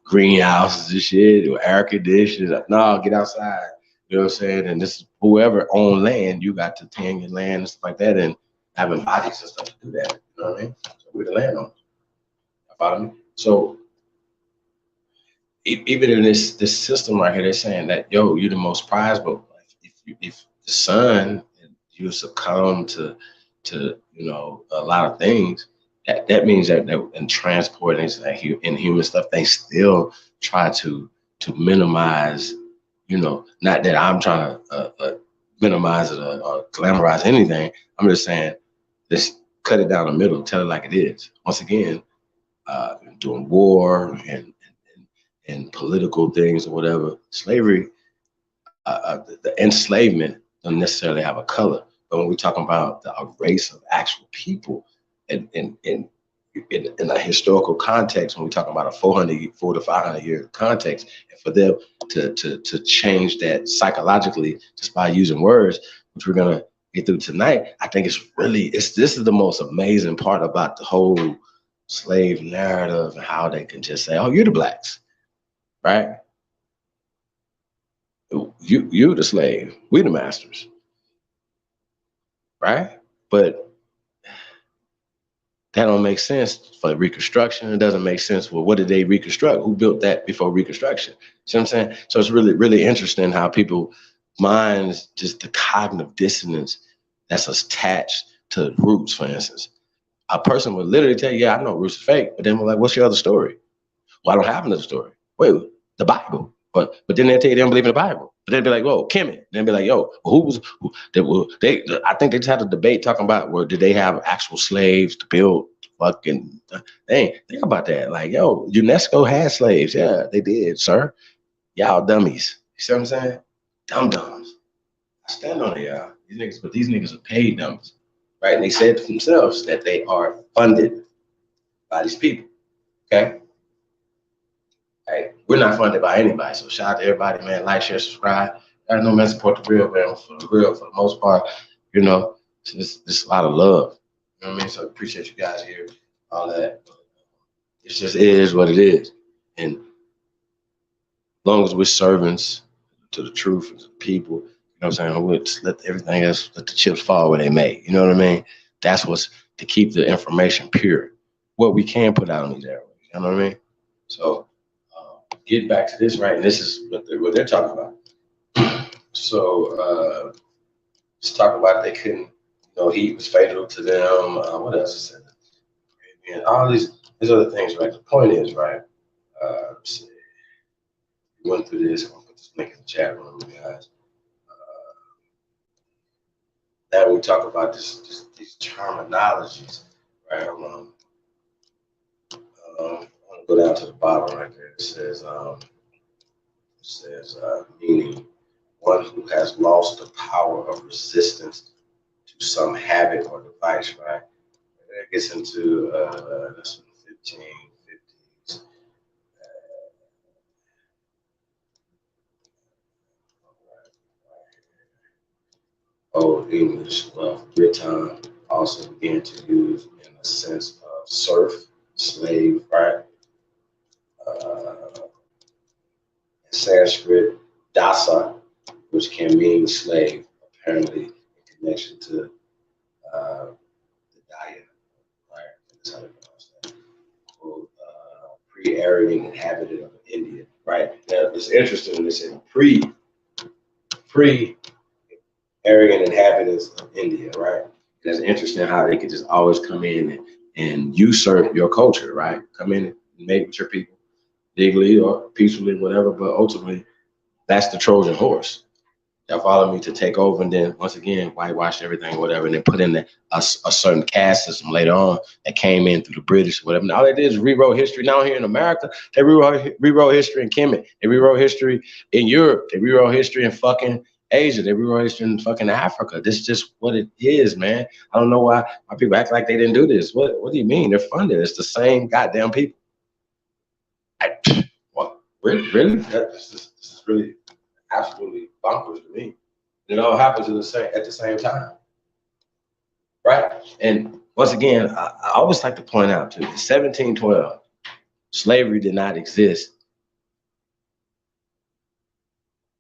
greenhouses and shit or air conditioning. No, get outside. You know what I'm saying? And this whoever owned land, you got to tend your land and stuff like that, and having bodies and stuff to do that. You know what I mean? So we're the landowners. Follow me? So even in this system right here, they're saying that you're the most prized, but if the son you succumb to you know a lot of things, that means that in transport and human stuff, they still try to minimize. You know, not that I'm trying to minimize it or glamorize anything. I'm just saying, let's cut it down the middle, tell it like it is. Once again, doing war and political things or whatever, slavery, the enslavement don't necessarily have a color. But when we're talking about a race of actual people in a historical context, when we're talking about a 400 to 500 year context, and for them to change that psychologically just by using words, which we're gonna get through tonight, I think this is the most amazing part about the whole slave narrative and how they can just say, oh, you're the blacks, right? You the slave, we the masters. Right? But that don't make sense for Reconstruction. It doesn't make sense. Well, what did they reconstruct? Who built that before Reconstruction? See what I'm saying? So it's really, really interesting how people minds, just the cognitive dissonance that's attached to roots, for instance. A person would literally tell you, yeah, I know roots are fake, but then we're like, what's your other story? Well, I don't have another story. Wait, the Bible. But then they'll tell you they don't believe in the Bible. But they'll be like, whoa, Kemet. Then be like, yo, I think they just had a debate talking about, well, did they have actual slaves to build fucking thing? Think about that. Like, yo, UNESCO had slaves. Yeah, they did, sir. Y'all dummies. You see what I'm saying? Dum-dums. I stand on it, y'all. These niggas are paid dummies. Right? And they said to themselves that they are funded by these people. Okay? Hey, we're not funded by anybody, so shout out to everybody, man. Like, share, subscribe. I know, man, support the real, man. For the most part, you know, it's a lot of love. You know what I mean? So I appreciate you guys here, all that. It just is what it is. And as long as we're servants to the truth and to the people, you know what I'm saying? We'll just let everything else, let the chips fall where they may. You know what I mean? That's what's to keep the information pure. What we can put out on these airways. You know what I mean? So get back to this, right? And this is what they're talking about. So let's talk about they couldn't, heat was fatal to them. What else is it? And all these other things, right? The point is, right? Let's see. We went through this. I'm gonna put this link in the chat room, guys. Now we talk about these terminologies, right? I'm gonna go down to the bottom right there. It says meaning one who has lost the power of resistance to some habit or device, right? That gets into that's 1550s. Old English, well, Britain also began to use in a sense of serf, slave, right? Sanskrit, dasa, which can mean slave, apparently in connection to the Daya, right? That's how they pronounce that. Quote, pre-Aryan inhabitant of India, right? Now, it's interesting they say pre-Aryan inhabitants of India, right? That's interesting how they could just always come in and usurp your culture, right? Come in and make with your people legally or peacefully, whatever, but ultimately, that's the Trojan horse. That followed me to take over, and then once again whitewash everything, whatever, and then put in a certain caste system later on that came in through the British, whatever. And all they did is rewrote history. Now here in America, they rewrote history in Kemet. They rewrote history in Europe. They rewrote history in fucking Asia. They rewrote history in fucking Africa. This is just what it is, man. I don't know why people act like they didn't do this. What do you mean? They're funded. It's the same goddamn people. What? Really? This is really absolutely bonkers to me. It all happens at the same time, right? And once again, I always like to point out too, 1712, slavery did not exist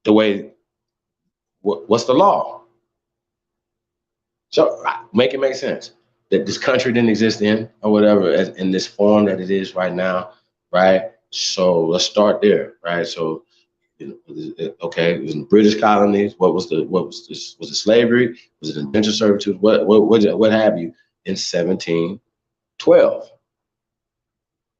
the way. What's the law? So make it make sense that this country didn't exist then, or whatever, in this form that it is right now, right? So let's start there, right? So. Okay, it was in the British colonies. Was it slavery? Was it indentured servitude? What have you in 1712?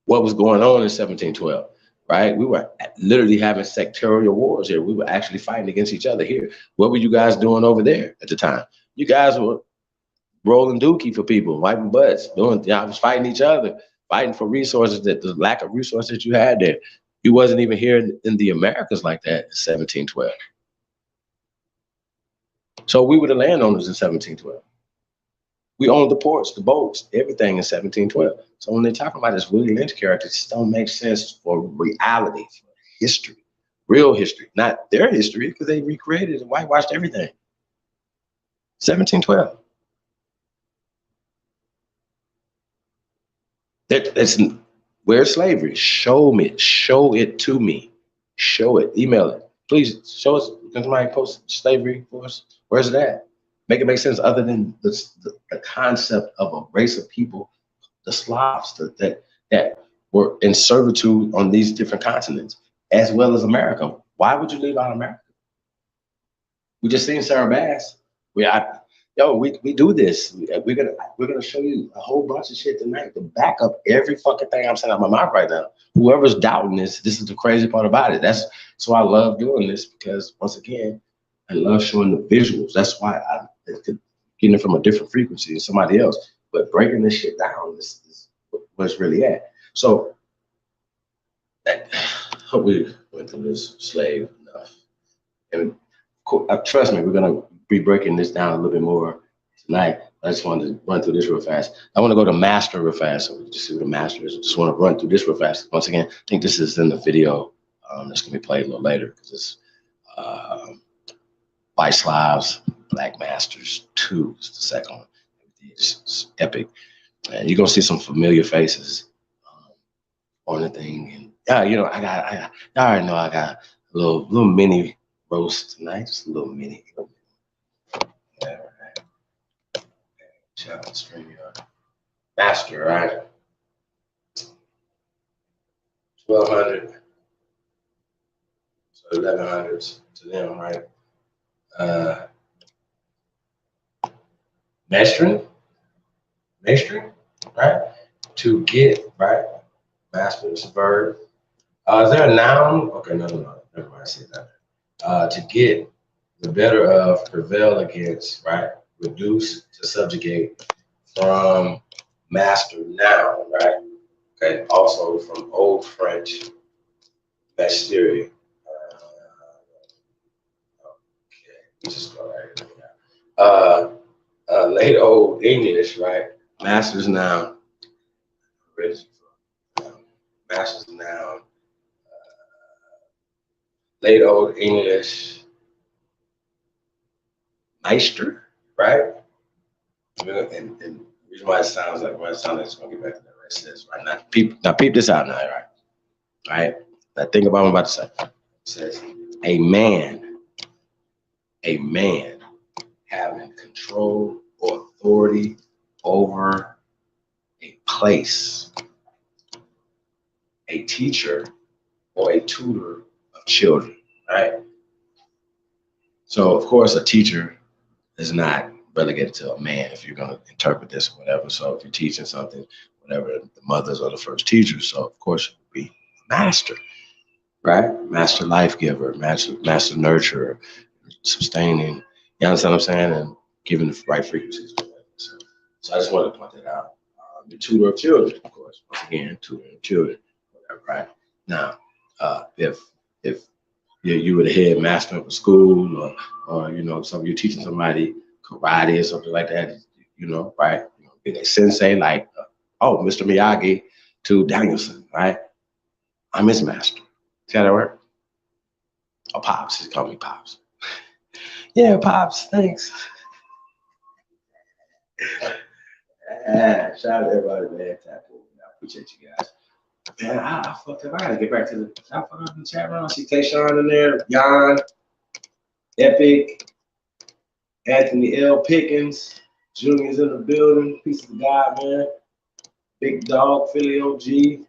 What was going on in 1712? Right? We were literally having sectarial wars here. We were actually fighting against each other here. What were you guys doing over there at the time? You guys were rolling dookie for people, wiping butts, y'all was fighting each other, fighting for resources, that the lack of resources you had there. You wasn't even here in the Americas like that in 1712. So we were the landowners in 1712. We owned the ports, the boats, everything in 1712. So when they talk about this Willie Lynch character, it just don't make sense for reality, for history, real history, not their history, because they recreated and whitewashed everything. 1712. Where's slavery? Show it to me. Show it. Email it. Please show us. Can somebody post slavery for us? Where's it at? Make it make sense other than the concept of a race of people, the Slavs that were in servitude on these different continents, as well as America. Why would you leave out America? We just seen Sarah Bass. We do this. We're gonna show you a whole bunch of shit tonight to back up every fucking thing I'm saying out my mouth right now. Whoever's doubting this is the crazy part about it. So I love doing this, because once again, I love showing the visuals. That's why I'm getting it from a different frequency than somebody else. But breaking this shit down is what it's really at. So I hope we went through this slave enough. And trust me, we're gonna be breaking this down a little bit more tonight. I just wanted to run through this real fast. I want to go to master real fast, so we can just see what a master is. I just want to run through this real fast. Once again, I think this is in the video that's gonna be played a little later, because it's by Slavs, Black Masters 2 is the second one. It's epic, and you're gonna see some familiar faces on the thing. And I already know I got a little mini roast tonight, just a little mini. Yeah, right. Child stream master, right? 1200 1100s to them, right? Mastering, right? To get, right? Master is a verb. Is there a noun? Okay, no. Never mind, I said that. To get, the better of, prevail against, right? Reduce, to subjugate, from master, noun, right? Okay, also from Old French, mastery. Okay, let's just go right here. Late Old English, right? Master's noun. Master's noun. Late Old English, Meister, right? And the reason why it sounds like it's gonna get back to that rest of this, right? Now peep this out now, right? Right? Now think about what I'm about to say. It says a man having control or authority over a place, a teacher, or a tutor of children, right? So of course a teacher is not relegated to a man if you're going to interpret this or whatever. So if you're teaching something, whatever, the mothers are the first teachers. So of course you would be master, right? Master life giver, master nurturer, sustaining, you understand what I'm saying? And giving the right frequencies. So I just wanted to point that out. The tutor of children, of course, once again, tutor of children, whatever, right? Now, if you were the headmaster of a school, or you're teaching somebody karate or something like that, right? Be a sensei like, Mr. Miyagi to Danielson, right? I'm his master. See how that work? Oh, Pops, he called me Pops. Yeah, Pops, thanks. Shout out to everybody, man. I appreciate you guys. Man, I fucked up. I gotta get back to the chat room. I see Tayshawn in there, Jan, Epic, Anthony L. Pickens, Junior's in the building. Peace of God, man. Big Dog, Philly OG,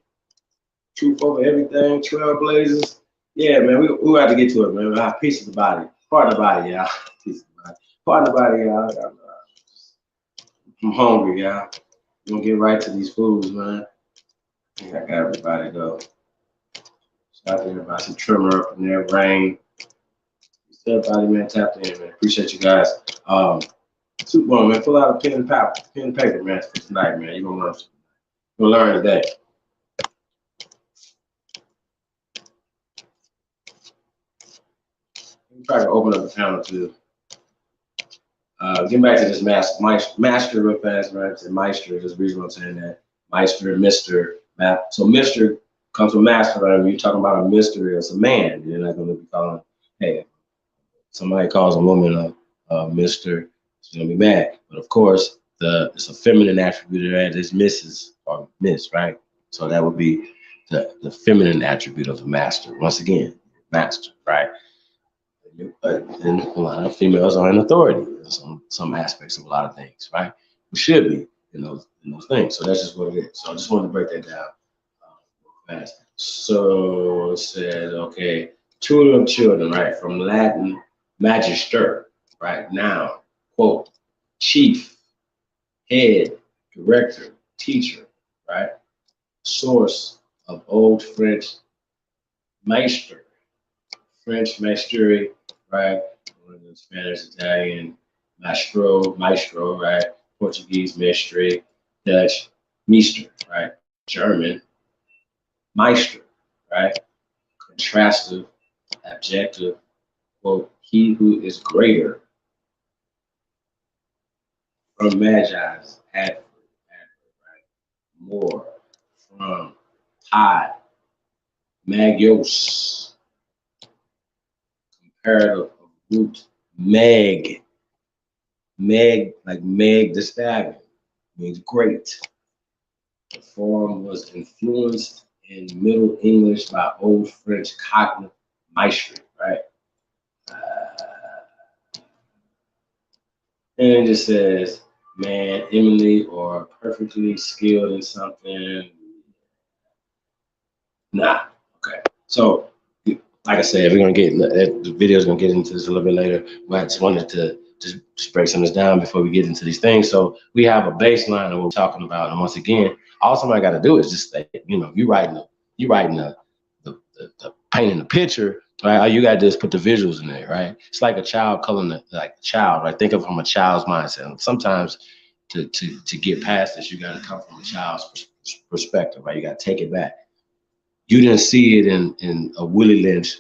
Truth Over Everything, Trailblazers. Yeah, man, we have to get to it, man. Peace of the body. Part of the body, y'all. Peace of the body. Part of the body, y'all. I'm hungry, y'all. We're gonna get right to these foods, man. I got everybody though. Shout out to everybody. Some trimmer up in there, rain. Everybody, man, tapped in, man. Appreciate you guys. Superman, man, pull out a pen and paper, man, for tonight, man. You're gonna learn today. Try to open up the panel too. Getting back to this master real fast, right? To Meister, there's a reason I'm saying that. Meister, Mr. So Mr. comes from master, right? When you're talking about a Mr. as a man, you're not going to be calling, hey, somebody calls a woman a Mr., she's going to be mad. But of course, it's a feminine attribute that is Mrs. or Miss, right? So that would be the feminine attribute of the master. Once again, master, right? And a lot of females are in authority in some aspects of a lot of things, right? We should be in those things. So that's just what it is. So I just wanted to break that down fast. So it says, okay, tutor of children, right? From Latin, magister, right? Noun, quote, chief, head, director, teacher, right? Source of Old French maester, French mastery, right? Spanish, Italian, maestro, right? Portuguese, mestre, Dutch, meester, right? German, meister, right? Contrastive, adjective, quote, he who is greater. From magi's, adverb, right? More. From pod, magios, comparative of root, meg, like Meg the Stallion, means great. The form was influenced in Middle English by Old French cognitive maestry, right? And it just says, man, eminently or perfectly skilled in something. Nah, okay. So, like like I said, we're gonna get the video's gonna get into this a little bit later. But I just wanted to just break some of this down before we get into these things. So we have a baseline of what we're talking about, and once again, all somebody got to do is just say, you know, you writing the painting the picture, right? All you got to do is put the visuals in there, right? It's like a child coloring like a child, right? Think of it from a child's mindset. And sometimes to get past this, you got to come from a child's perspective, right? You got to take it back. You didn't see it in a Willie Lynch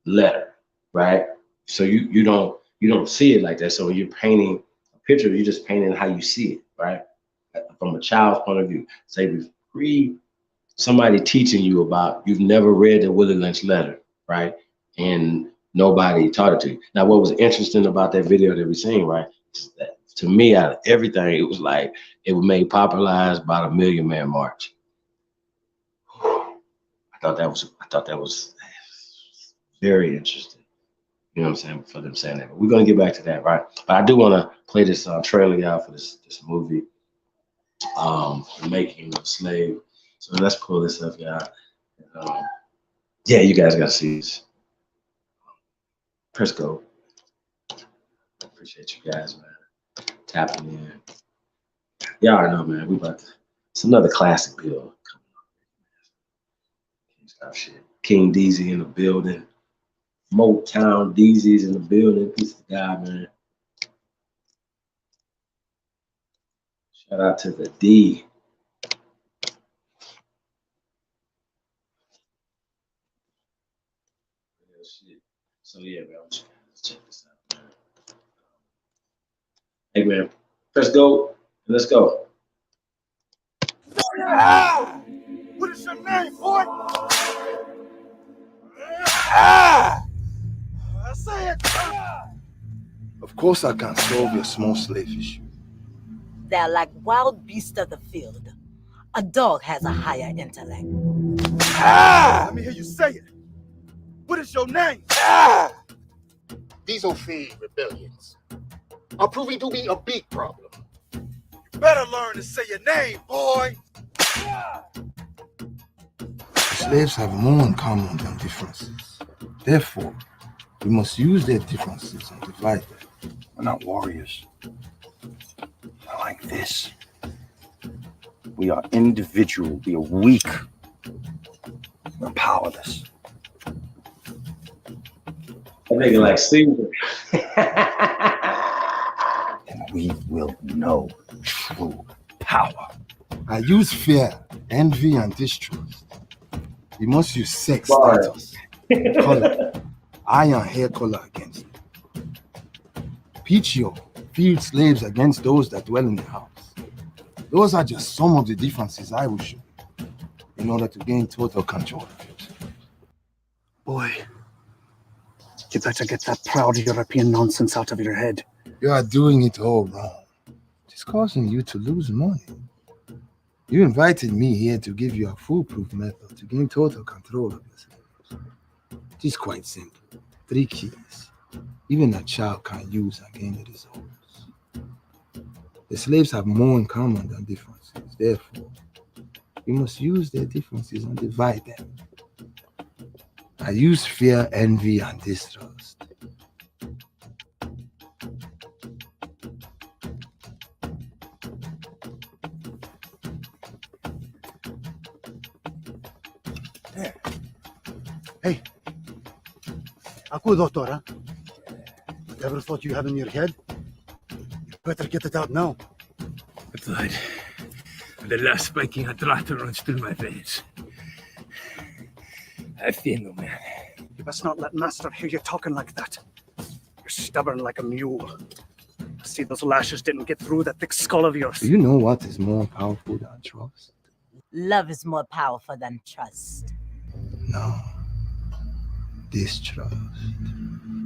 letter, right? So you don't see it like that. So when you're painting a picture, you're just painting how you see it, right? From a child's point of view. Say somebody teaching you about, you've never read the Willie Lynch letter, right? And nobody taught it to you. Now, what was interesting about that video that we seen, right? Is that to me, out of everything, it was like it was made popularized by the Million Man March. I thought that was very interesting. You know what I'm saying? For them saying that. But we're gonna get back to that, right? But I do want to play this trailer out for this movie, The Making of Slave. So let's pull this up, y'all. Yeah, you guys gotta see this. Press go. Appreciate you guys, man. Tapping in. Y'all already know, man. It's another classic bill coming up. Can't stop shit. King DZ in the building. Motown DZ's in the building. Piece of God, man. Shout out to the D. So yeah, man, let's check this out, man. Hey, man, press go. Let's go. Ah! What is your name, boy? Ah! I say it. Ah! Of course I can solve your small slave issue. They're like wild beasts of the field. A dog has a higher intellect. Ah! Let me hear you say it. What is your name? Ah! These Ophi rebellions are proving to be a big problem. You better learn to say your name, boy. Ah! Slaves have more in common than differences. Therefore, we must use their differences and divide them. We're not warriors. Not like this. We are individual. We are weak. We're powerless. I think like Caesar. And we will know true power. I use fear, envy, and distrust. We must use sex, status, color, eye and hair color against them. Pitch your field slaves against those that dwell in the house. Those are just some of the differences I will show you in order to gain total control of it. Boy, you better get that proud European nonsense out of your head. You are doing it all wrong. It's causing you to lose money. You invited me here to give you a foolproof method to gain total control of yourself. It is quite simple. 3 keys. Even a child can use and gain the results. The slaves have more in common than differences. Therefore, you must use their differences and divide them. I use fear, envy, and distrust. Hey, Aku Doctora, whatever thought you have in your head, you better get it out now. The blood of the last spiking attractor runs through my veins. I feel no man. You must not let Master hear you talking like that. You're stubborn like a mule. See, those lashes didn't get through that thick skull of yours. Do you know what is more powerful than trust? Love is more powerful than trust. No. Distrust.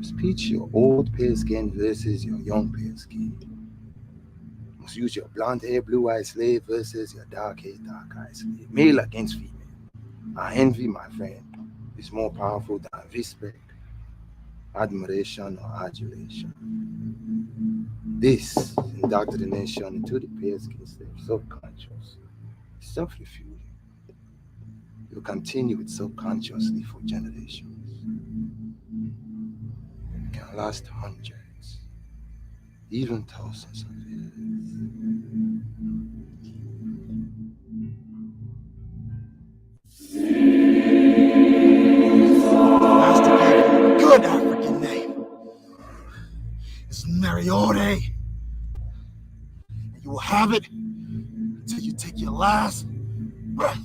Speech your old pale skin versus your young pale skin. You must use your blonde hair, blue eyed slave versus your dark hair, dark eyed slave. Male against female. I envy, my friend, is more powerful than respect, admiration, or adulation. This is indoctrination into the pale skin slave subconscious. Self-refueling. You continue it subconsciously for generations. It can last hundreds, even thousands of years. Master gave you a good African name. It's Mariote. You will have it until you take your last breath.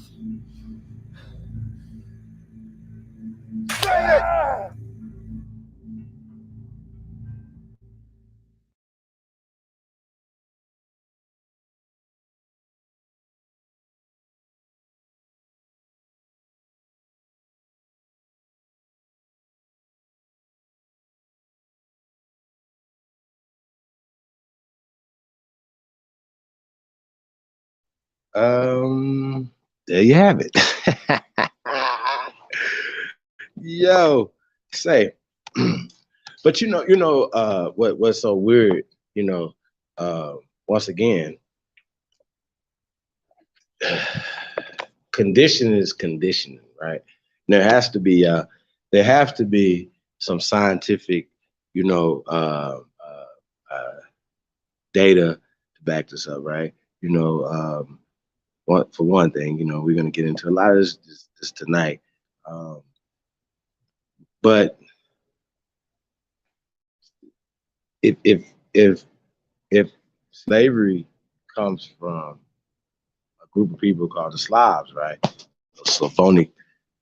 Say it! There you have it. Yo, say, but what's so weird, once again, conditioning is conditioning, right? There have to be some scientific, data to back this up, right? For one thing, we're gonna get into a lot of this tonight, but if slavery comes from a group of people called the Slavs, right? Slavonic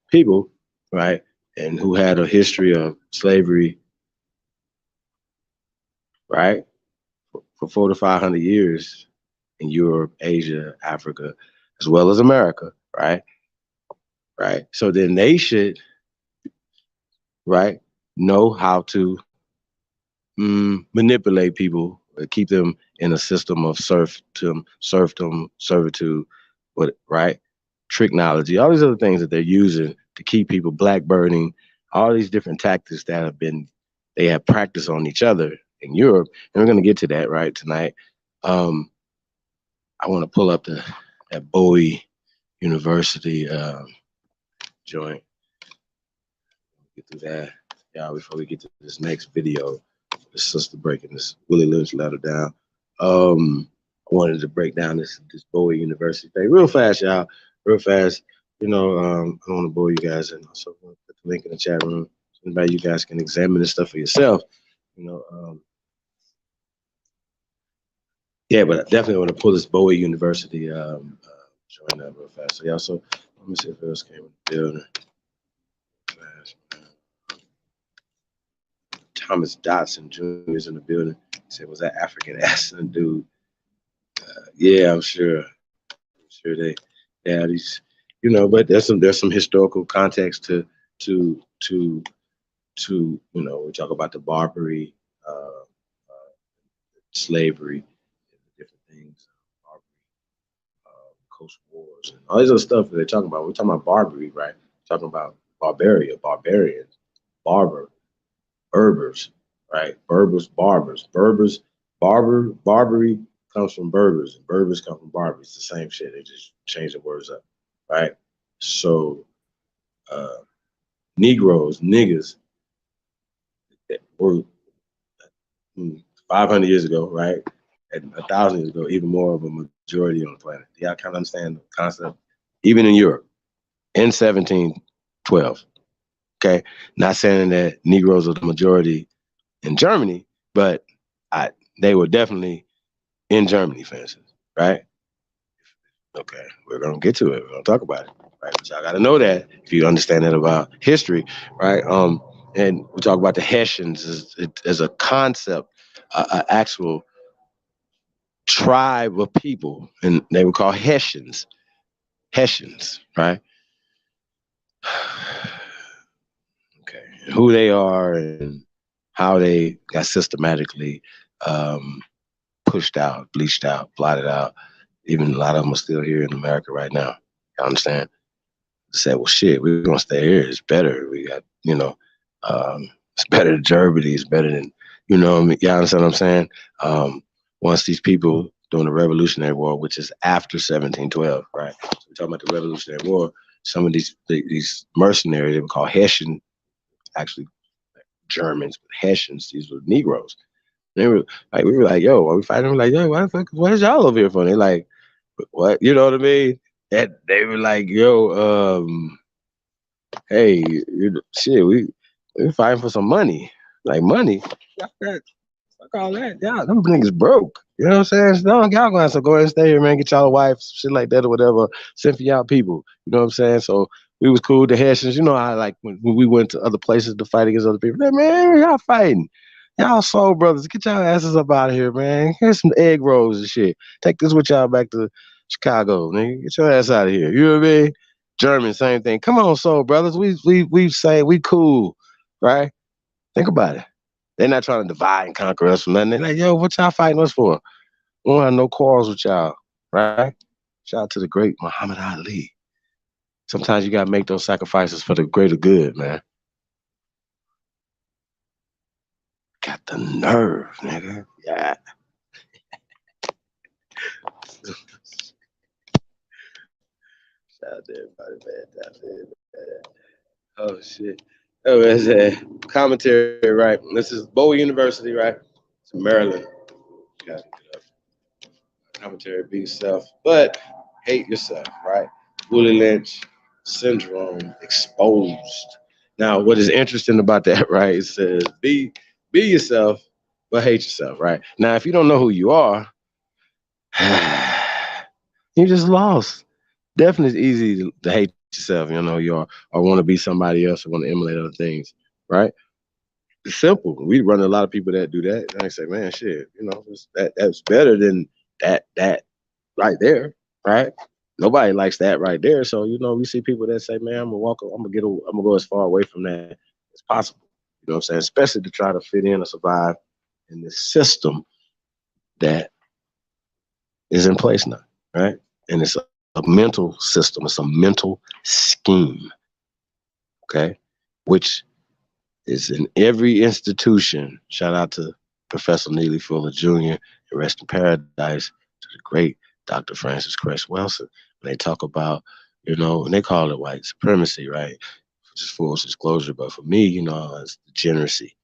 people, right? And who had a history of slavery, right? For 400 to 500 years in Europe, Asia, Africa, as well as America, right? Right. So then they should, right, know how to manipulate people, keep them in a system of serfdom, servitude, right? Tricknology, all these other things that they're using to keep people blackbirding, all these different tactics that they have practiced on each other in Europe. And we're going to get to that right tonight. I want to pull up that Bowie University joint. Get through that, y'all, before we get to this next video. The sister breaking this Willie Lynch Letter down. I wanted to break down this Bowie University thing real fast, y'all. Real fast. I don't want to bore you guys, and also put the link in the chat room so anybody you guys can examine this stuff for yourself. Yeah, but I definitely want to pull this Bowie University join up real fast. So y'all, so let me see if else came in the building. Thomas Dotson Jr. is in the building. He said, "Was that African accent, dude?" Yeah, I'm sure. They have these, but there's some historical context to we talk about the Barbary, slavery, different things, Barbary, Coast Wars, and all these other stuff that they're talking about. We're talking about Barbary, right? We're talking about barbarians, Berbers, right? Barbary comes from Berbers, and Berbers come from Barbary. It's the same shit. They just change the words up, right? So, niggas, were 500 years ago, right? And 1,000 years ago, even more of a majority on the planet. Y'all kind of understand the concept? Even in Europe, in 1712. Okay, not saying that Negroes are the majority in Germany, but they were definitely in Germany, for instance, right? Okay, we're gonna get to it. We're gonna talk about it, right? But y'all gotta know that if you understand that about history, right? And we talk about the Hessians as a concept, an actual tribe of people, and they were called Hessians, right? Okay, who they are and how they got systematically pushed out, bleached out, blotted out. Even a lot of them are still here in America right now. You understand? They said, well, shit, we're gonna stay here. It's better. We got, it's better than Germany. It's better than, you understand what I'm saying? Once these people during the Revolutionary War, which is after 1712, right? So we're talking about the Revolutionary War. Some of these mercenaries, they were called Hessian, actually Germans, Hessians. These were Negroes. They were like, we were like, yo, are we fighting? We're like, yo, what is y'all over here for? They're like, what? You know what I mean? And they were like, yo, hey, shit, we fighting for some money. Like money. Fuck all that. Y'all, them niggas broke. You know what I'm saying? So, no, y'all gonna have to go ahead and stay here, man. Get y'all a wife, shit like that or whatever. Send for y'all people. You know what I'm saying? So we was cool. The Hessians, you know how like when we went to other places to fight against other people. Man, y'all fighting. Y'all soul brothers. Get y'all asses up out of here, man. Here's some egg rolls and shit. Take this with y'all back to Chicago, nigga. Get your ass out of here. You know what I mean? German, same thing. Come on, soul brothers. We say we cool, right? Think about it. They're not trying to divide and conquer us from nothing. They're like, yo, what y'all fighting us for? We don't have no quarrels with y'all, right? Shout out to the great Muhammad Ali. Sometimes you gotta make those sacrifices for the greater good, man. Got the nerve, nigga. Yeah. Shout out to everybody, man. Shout out to everybody, man. Oh shit. Oh, that's a commentary, right? This is Bowie University, right? It's in Maryland. You gotta get up. Commentary, be yourself, but hate yourself, right? Willie Lynch syndrome exposed. Now, what is interesting about that, right? It says be yourself, but hate yourself, right? Now, if you don't know who you are, you just lost. Definitely it's easy to hate yourself, you don't know who you are, or want to be somebody else or want to emulate other things, right? It's simple. We run a lot of people that do that. And I say, man, shit, you know, that's better than that right there, right? Nobody likes that right there. So, you know, we see people that say, man, I'm gonna go as far away from that as possible. You know what I'm saying? Especially to try to fit in or survive in this system that is in place now, right? And it's a mental system, it's a mental scheme, okay? Which is in every institution. Shout out to Professor Neely Fuller Jr. and rest in paradise to the great Dr. Francis Cress Welsing. When they talk about, you know, and they call it white supremacy, right? Just full disclosure, but for me, you know, it's degeneracy,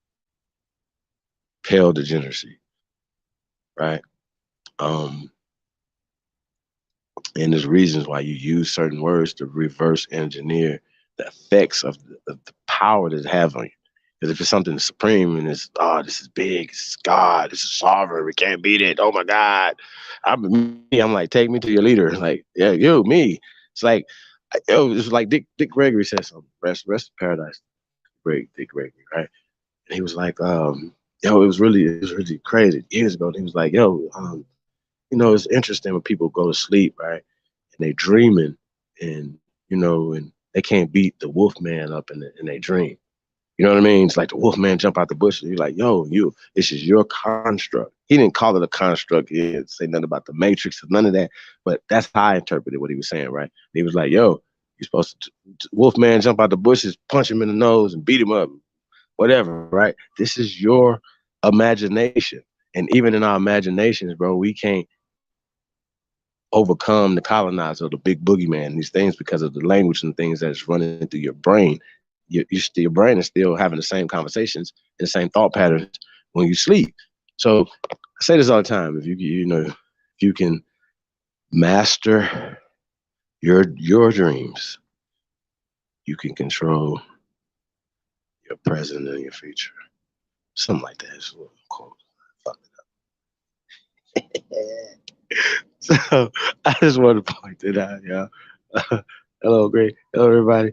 pale degeneracy, right? And there's reasons why you use certain words to reverse engineer the effects of the power that it has on you. Because if it's something supreme and it's, oh, this is big, this is God, this is sovereign, we can't beat it. Oh my God. I'm like, take me to your leader. Like, yeah, you, me. It's like, it's like Dick Gregory said something. Rest in paradise. Great Dick Gregory, right? And he was like, it was really crazy years ago. And he was like, yo, you know, it's interesting when people go to sleep, right? And they dreaming and, you know, and they can't beat the wolf man up in their dream. You know what I mean? It's like the wolf man jump out the bush and you're like, yo, this is your construct. He didn't call it a construct. He didn't say nothing about the matrix or none of that. But that's how I interpreted what he was saying, right? He was like, yo, you're supposed to wolf man jump out the bushes, punch him in the nose and beat him up, whatever, right? This is your imagination. And even in our imaginations, bro, we can't overcome the colonizer, the big boogeyman, these things because of the language and things that's running through your brain. Your brain is still having the same conversations and the same thought patterns when you sleep. So I say this all the time: if you can master your dreams, you can control your present and your future. Something like that is what I'm calling. Fuck it up. So I just wanted to point it out, y'all. Hello, great. Hello, everybody.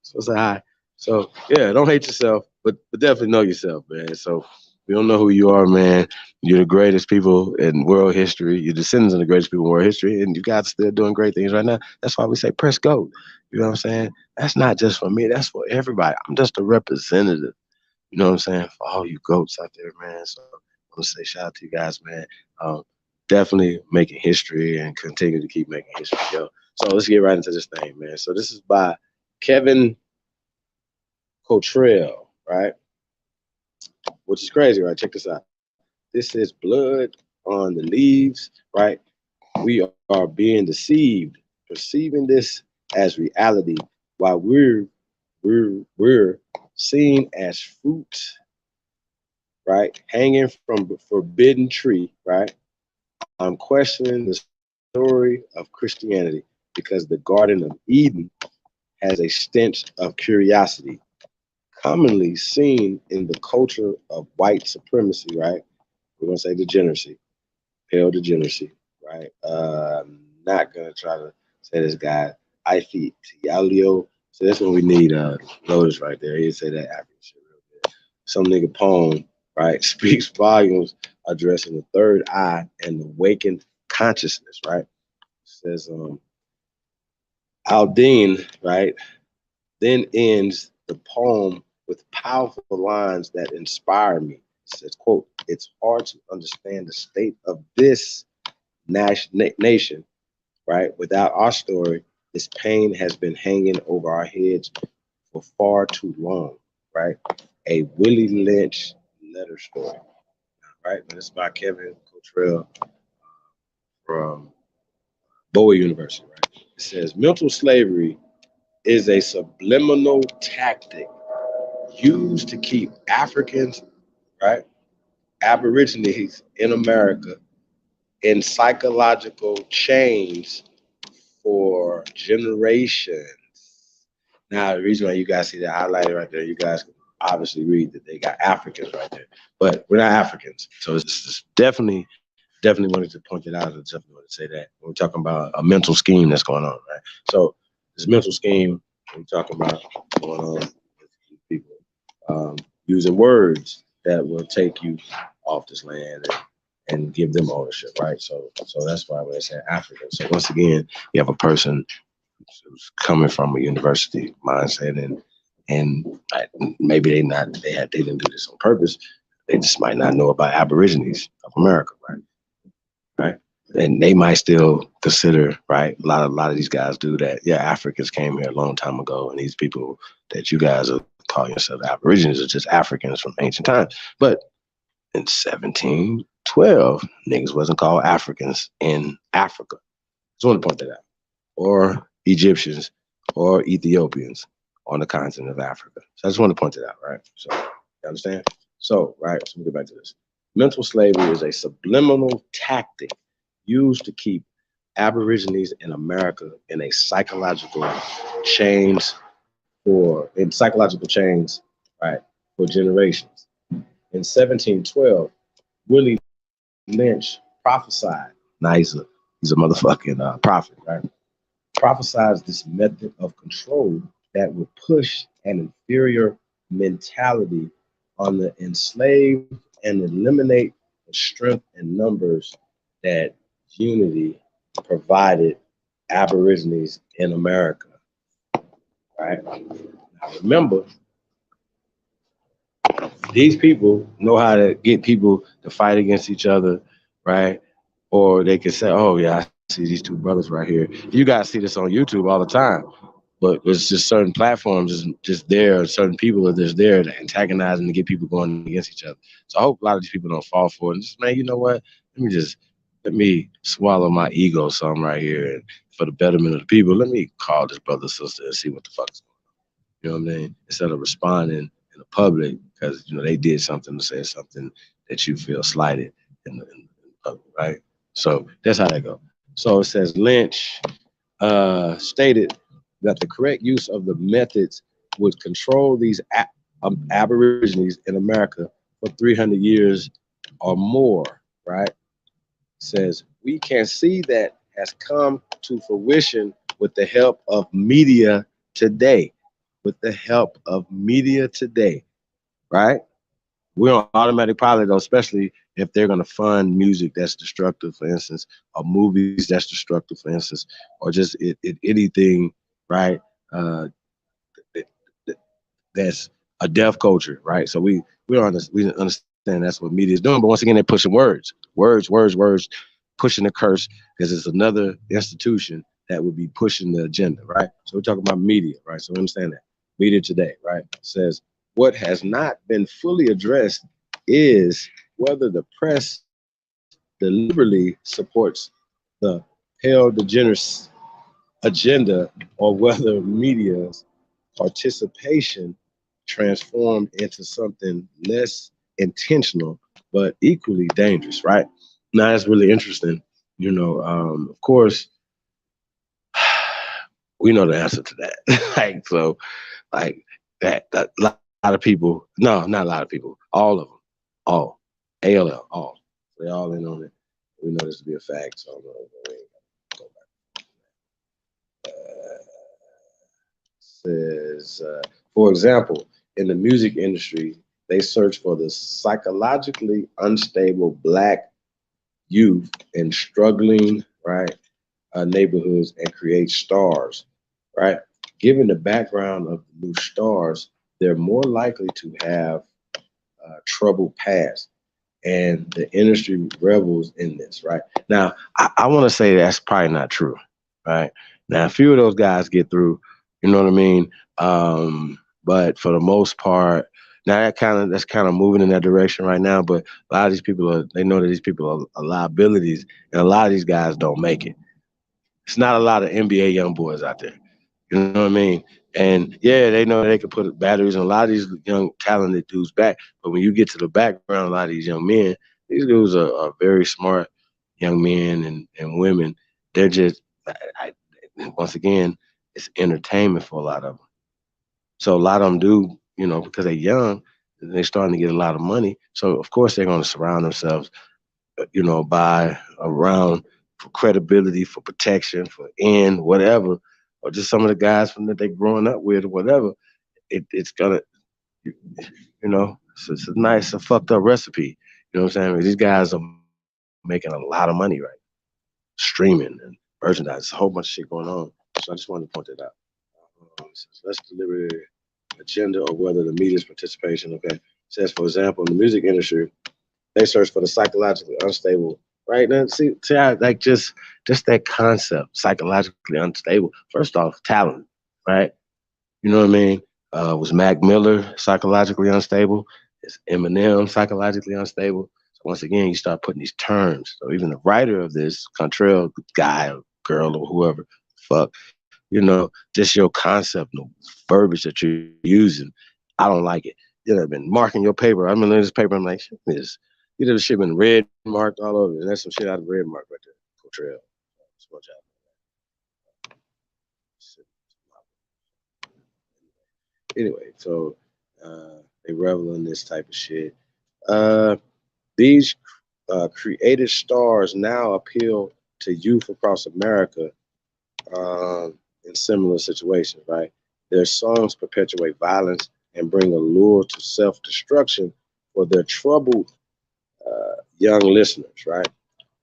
So say hi. So yeah, don't hate yourself, but definitely know yourself, man. So we don't know who you are, man. You're the greatest people in world history. You're descendants of the greatest people in world history, and you guys are still doing great things right now. That's why we say press go. You know what I'm saying? That's not just for me. That's for everybody. I'm just a representative. You know what I'm saying? For all you goats out there, man. So I want to say shout out to you guys, man. Definitely making history and continue to keep making history, yo. So let's get right into this thing, man. So this is by Kevin Cottrell, right? Which is crazy, right? Check this out. This is blood on the leaves, right? We are being deceived, perceiving this as reality while we're seen as fruit, right, hanging from the forbidden tree, right? I'm questioning the story of Christianity because the Garden of Eden has a stench of curiosity, commonly seen in the culture of white supremacy, right? We're gonna say degeneracy, pale degeneracy, right? I'm not gonna try to say this guy, Alio. So that's when we need Lotus right there. He'd say that African shit real good. Some nigga poem, right, speaks volumes addressing the third eye and the awakened consciousness, right? It says Aldine, right, then ends the poem with powerful lines that inspire me. It says, quote, it's hard to understand the state of this nation, right? Without our story, this pain has been hanging over our heads for far too long, right? A Willie Lynch Letter story, right? And it's by Kevin Cottrell from Bowie University, right? It says, mental slavery is a subliminal tactic used to keep Africans, right, Aborigines in America in psychological chains for generations. Now, the reason why you guys see that highlighted right there, you guys can obviously read that they got Africans right there, but we're not Africans. So it's definitely wanted to point it out. I definitely want to say that when we're talking about a mental scheme that's going on, right? So this mental scheme we're talking about going on with people using words that will take you off this land and give them ownership, right? So that's why when they say African. So once again, you have a person who's coming from a university mindset, and maybe they didn't do this on purpose. They just might not know about Aborigines of America, right? Right, and they might still consider, right? A lot of these guys do that. Yeah, Africans came here a long time ago, and these people that you guys are calling yourselves Aborigines are just Africans from ancient times. But in 1712, niggas wasn't called Africans in Africa. Just want to point that out. Or Egyptians or Ethiopians on the continent of Africa. So I just want to point that out, right? So you understand? So, right, so we get back to this. Mental slavery is a subliminal tactic used to keep Aborigines in America in a psychological chains right, for generations. In 1712, Willie Lynch prophesied. Now he's a motherfucking prophet, right? Prophesied this method of control that would push an inferior mentality on the enslaved and eliminate the strength and numbers that unity provided Aborigines in America, right? Now remember, these people know how to get people to fight against each other, right? Or they can say, oh yeah, I see these two brothers right here. You guys see this on YouTube all the time. But it's just certain platforms just there, certain people are just there to antagonize and to get people going against each other. So I hope a lot of these people don't fall for it. And just, man, you know what? Let me swallow my ego some right here. And for the betterment of the people, let me call this brother, sister, and see what the fuck's going on. You know what I mean? Instead of responding in the public because, you know, they did something to say something that you feel slighted in the public, right? So that's how that goes. So it says Lynch stated that the correct use of the methods would control these Aborigines in America for 300 years or more, right? Says, we can see that has come to fruition with the help of media today. With the help of media today, right? We're on automatic pilot, though, especially if they're going to fund music that's destructive, for instance, or movies that's destructive, for instance, or just anything, right? That's a deaf culture, right? So we understand that's what media is doing, but once again, they're pushing words, pushing the curse, because it's another institution that would be pushing the agenda, right? So we're talking about media, right? So we understand that media today, right, says what has not been fully addressed is whether the press deliberately supports the pale degeneracy agenda or whether media's participation transformed into something less intentional, but equally dangerous, right? Now, that's really interesting. You know, of course, we know the answer to that. Like, so, like, that a lot of people, no, not a lot of people, all of them, all, ALL, all. They all in on it. We know this to be a fact, so we ain't gotta go back. Says, for example, in the music industry, they search for the psychologically unstable Black youth in struggling, right, neighborhoods and create stars, right? Given the background of the new stars, they're more likely to have troubled past, and the industry revels in this, right? Now, I want to say that's probably not true, right? Now, a few of those guys get through, you know what I mean? But for the most part, now that's kind of moving in that direction right now. But a lot of these people they know that these people are liabilities, and a lot of these guys don't make it. It's not a lot of NBA young boys out there. You know what I mean? And yeah, they know they can put batteries on a lot of these young talented dudes back. But when you get to the background, a lot of these young men, these dudes are very smart young men and women. They're just, once again, it's entertainment for a lot of them. So a lot of them do, you know, because they're young, they're starting to get a lot of money. So of course they're going to surround themselves, you know, around for credibility, for protection, for whatever, or just some of the guys from that they growing up with or whatever. It's gonna, you know, it's a fucked up recipe. You know what I'm saying? These guys are making a lot of money, right? Streaming and merchandise, a whole bunch of shit going on. So I just wanted to point that out. Let's deliver agenda or whether the media's participation. Okay, it says, for example, in the music industry, they search for the psychologically unstable. Right now, see how, like just that concept, psychologically unstable. First off, talent, right? You know what I mean? Was Mac Miller psychologically unstable? Is Eminem psychologically unstable? So once again, you start putting these terms. So even the writer of this, Contrail guy or girl or whoever, fuck, you know, just your concept, the verbiage that you're using, I don't like it. You know, I've been marking your paper. I'm in this paper. I'm like, shit, this. You know, the shit been red marked all over. And that's some shit out of red mark right there. Contrail. Anyway, so they revel in this type of shit. These creative stars now appeal to youth across America in similar situations, right? Their songs perpetuate violence and bring a lure to self-destruction for their troubled young listeners, right?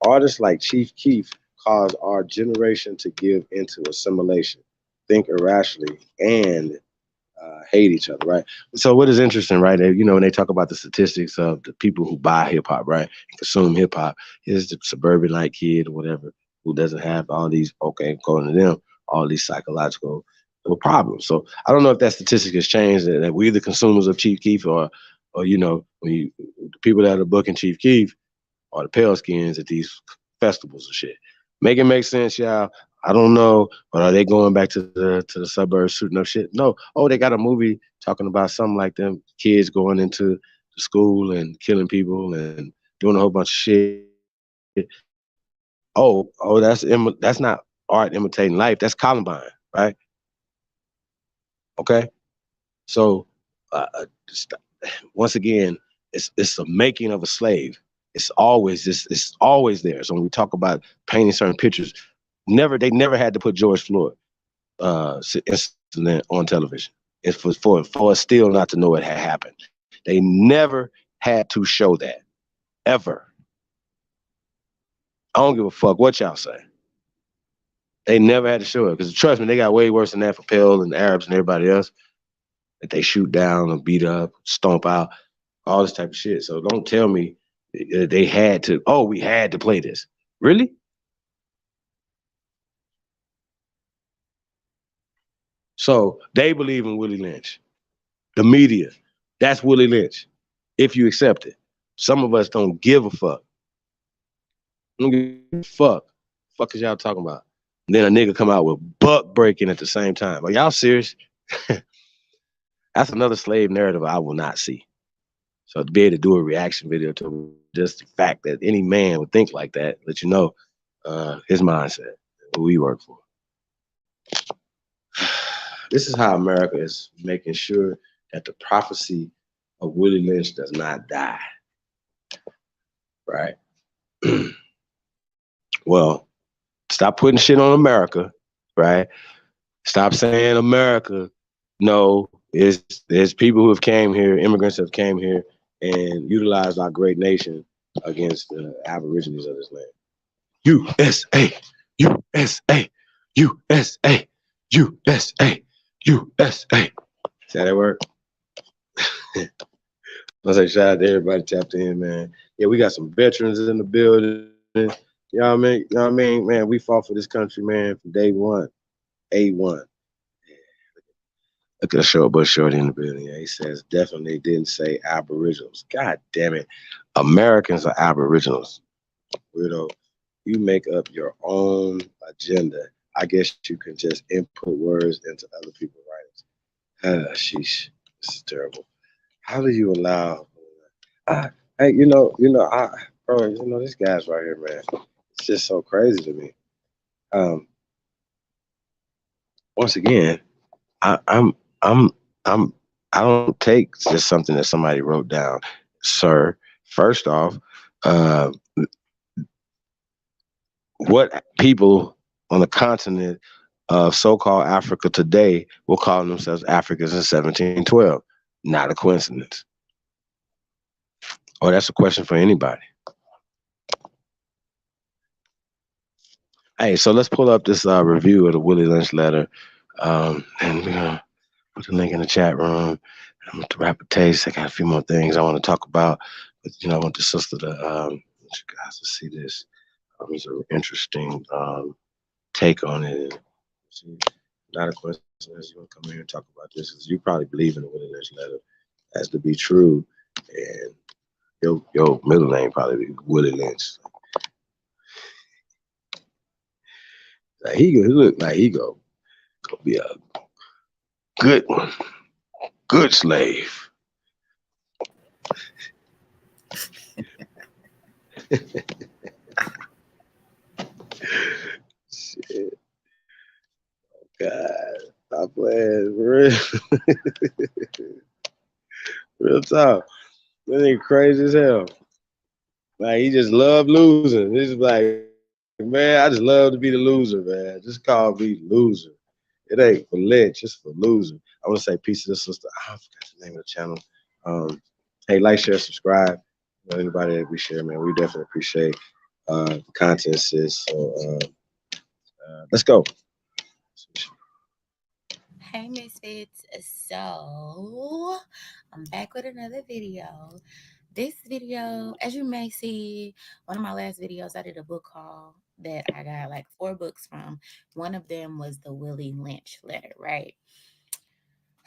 Artists like Chief Keef cause our generation to give into assimilation, think irrationally, and hate each other, right? So what is interesting, right? You know, when they talk about the statistics of the people who buy hip hop, right, and consume hip hop, is the suburban like kid or whatever who doesn't have all these, okay, according to them, all these psychological problems. So I don't know if that statistic has changed, that we're the consumers of Chief Keef or you know, the people that are booking Chief Keef are the pale skins at these festivals and shit. Make it make sense, y'all. I don't know, but are they going back to the suburbs shooting up shit? No. Oh, they got a movie talking about something like them kids going into the school and killing people and doing a whole bunch of shit. Oh, that's not art imitating life. That's Columbine, right? Okay. So once again, it's the making of a slave. It's always this. It's always there. So when we talk about painting certain pictures, they never had to put George Floyd incident on television. It's for us still not to know it had happened. They never had to show that, ever. I don't give a fuck what y'all say. They never had to show it because trust me, they got way worse than that for Pale and Arabs and everybody else that they shoot down and beat up, stomp out, all this type of shit. So don't tell me they had to. Oh, we had to play this. Really? So they believe in Willie Lynch. The media, that's Willie Lynch, if you accept it. Some of us don't give a fuck. Don't give a fuck. Fuck is y'all talking about? And then a nigga come out with buck breaking at the same time. Are y'all serious? That's another slave narrative I will not see. So to be able to do a reaction video to just the fact that any man would think like that, let you know his mindset, who we work for. This is how America is making sure that the prophecy of Willie Lynch does not die. Right? Well, stop putting shit on America, right? Stop saying America. No, there's people who have came here, immigrants have came here and utilized our great nation against the aborigines of this land. USA, USA, USA, USA, USA. See how that work? I say shout out to everybody tapped in, man. Yeah, we got some veterans in the building. You know what I mean? You know what I mean? Man, we fought for this country, man, from day one. A1. Look at a short but shorty in the building. Yeah, he says definitely didn't say aboriginals. God damn it. Americans are aboriginals. Weirdo. You make up your own agenda. I guess you can just input words into other people's writings. Sheesh. This is terrible. How do you allow hey, bro, this guy's right here, man. It's just so crazy to me. Once again, I don't take just something that somebody wrote down, sir. First off, what people on the continent of so-called Africa today will call themselves Africans in 1712? Not a coincidence. Oh, that's a question for anybody. Hey, so let's pull up this review of the Willie Lynch letter, and we're gonna put the link in the chat room. I'm going to wrap a taste. I got a few more things I want to talk about, but I want the sister to want you guys to see this. It's an interesting take on it. Not a question. You want to come here and talk about this because you probably believe in the Willie Lynch letter as to be true, and your middle name probably be Willie Lynch. Like he look like he gonna be a good one, good slave. Shit. God, stop playing. Real, real talk. That nigga crazy as hell. Like he just love losing. He's like, man, I just love to be the loser, man. Just call me loser. It ain't for Lynch, it's for loser. I want to say peace to the sister. I forgot the name of the channel. Hey, like, share, subscribe. Anybody that we share, man, we definitely appreciate the content, sis. So let's go. Hey Misfits, so I'm back with another video. This video, as you may see, one of my last videos, I did a book haul that I got like 4 books from. One of them was the Willie Lynch Letter, right?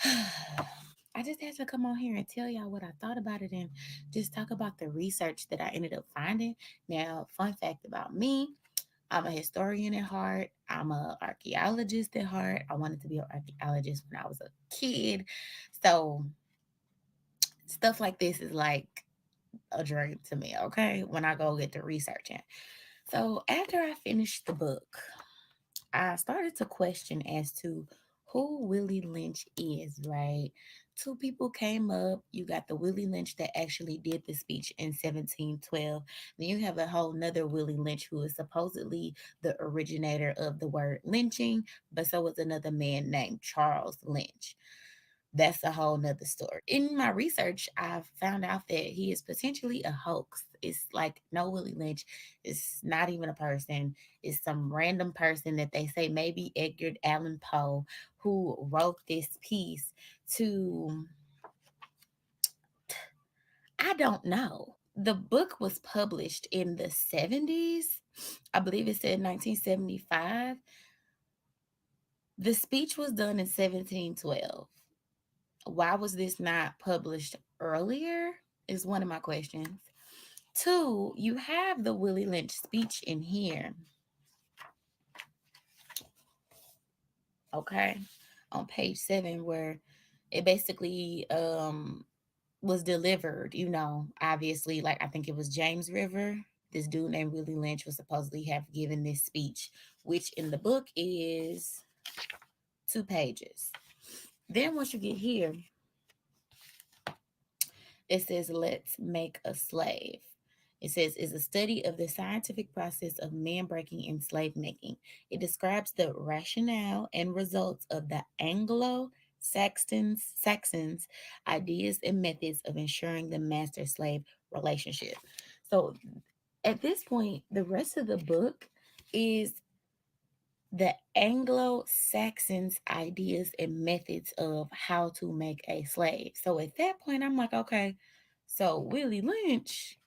I just had to come on here and tell y'all what I thought about it and just talk about the research that I ended up finding. Now, fun fact about me, I'm a historian at heart. I'm an archaeologist at heart. I wanted to be an archaeologist when I was a kid. So stuff like this is like a dream to me, okay? When I go get to researching. So after I finished the book, I started to question as to who Willie Lynch is, right? 2 people came up. You got the Willie Lynch that actually did the speech in 1712. Then you have a whole nother Willie Lynch who is supposedly the originator of the word lynching, but so was another man named Charles Lynch. That's a whole nother story. In my research, I found out that he is potentially a hoax. It's like no Willie Lynch. It's not even a person. It's some random person that they say maybe Edgar Allan Poe who wrote this piece to, I don't know. The book was published in the 70s. I believe it said 1975. The speech was done in 1712. Why was this not published earlier is one of my questions. 2, you have the Willie Lynch speech in here. Okay. On page 7 where it basically was delivered, obviously, like I think it was James River. This dude named Willie Lynch was supposedly have given this speech, which in the book is 2 pages. Then once you get here, it says, let's make a slave. It says, is a study of the scientific process of man breaking and slave making. It describes the rationale and results of the Saxons ideas and methods of ensuring the master-slave relationship. So at this point, the rest of the book is the Anglo-Saxons ideas and methods of how to make a slave. So at that point, I'm like, okay, so Willie Lynch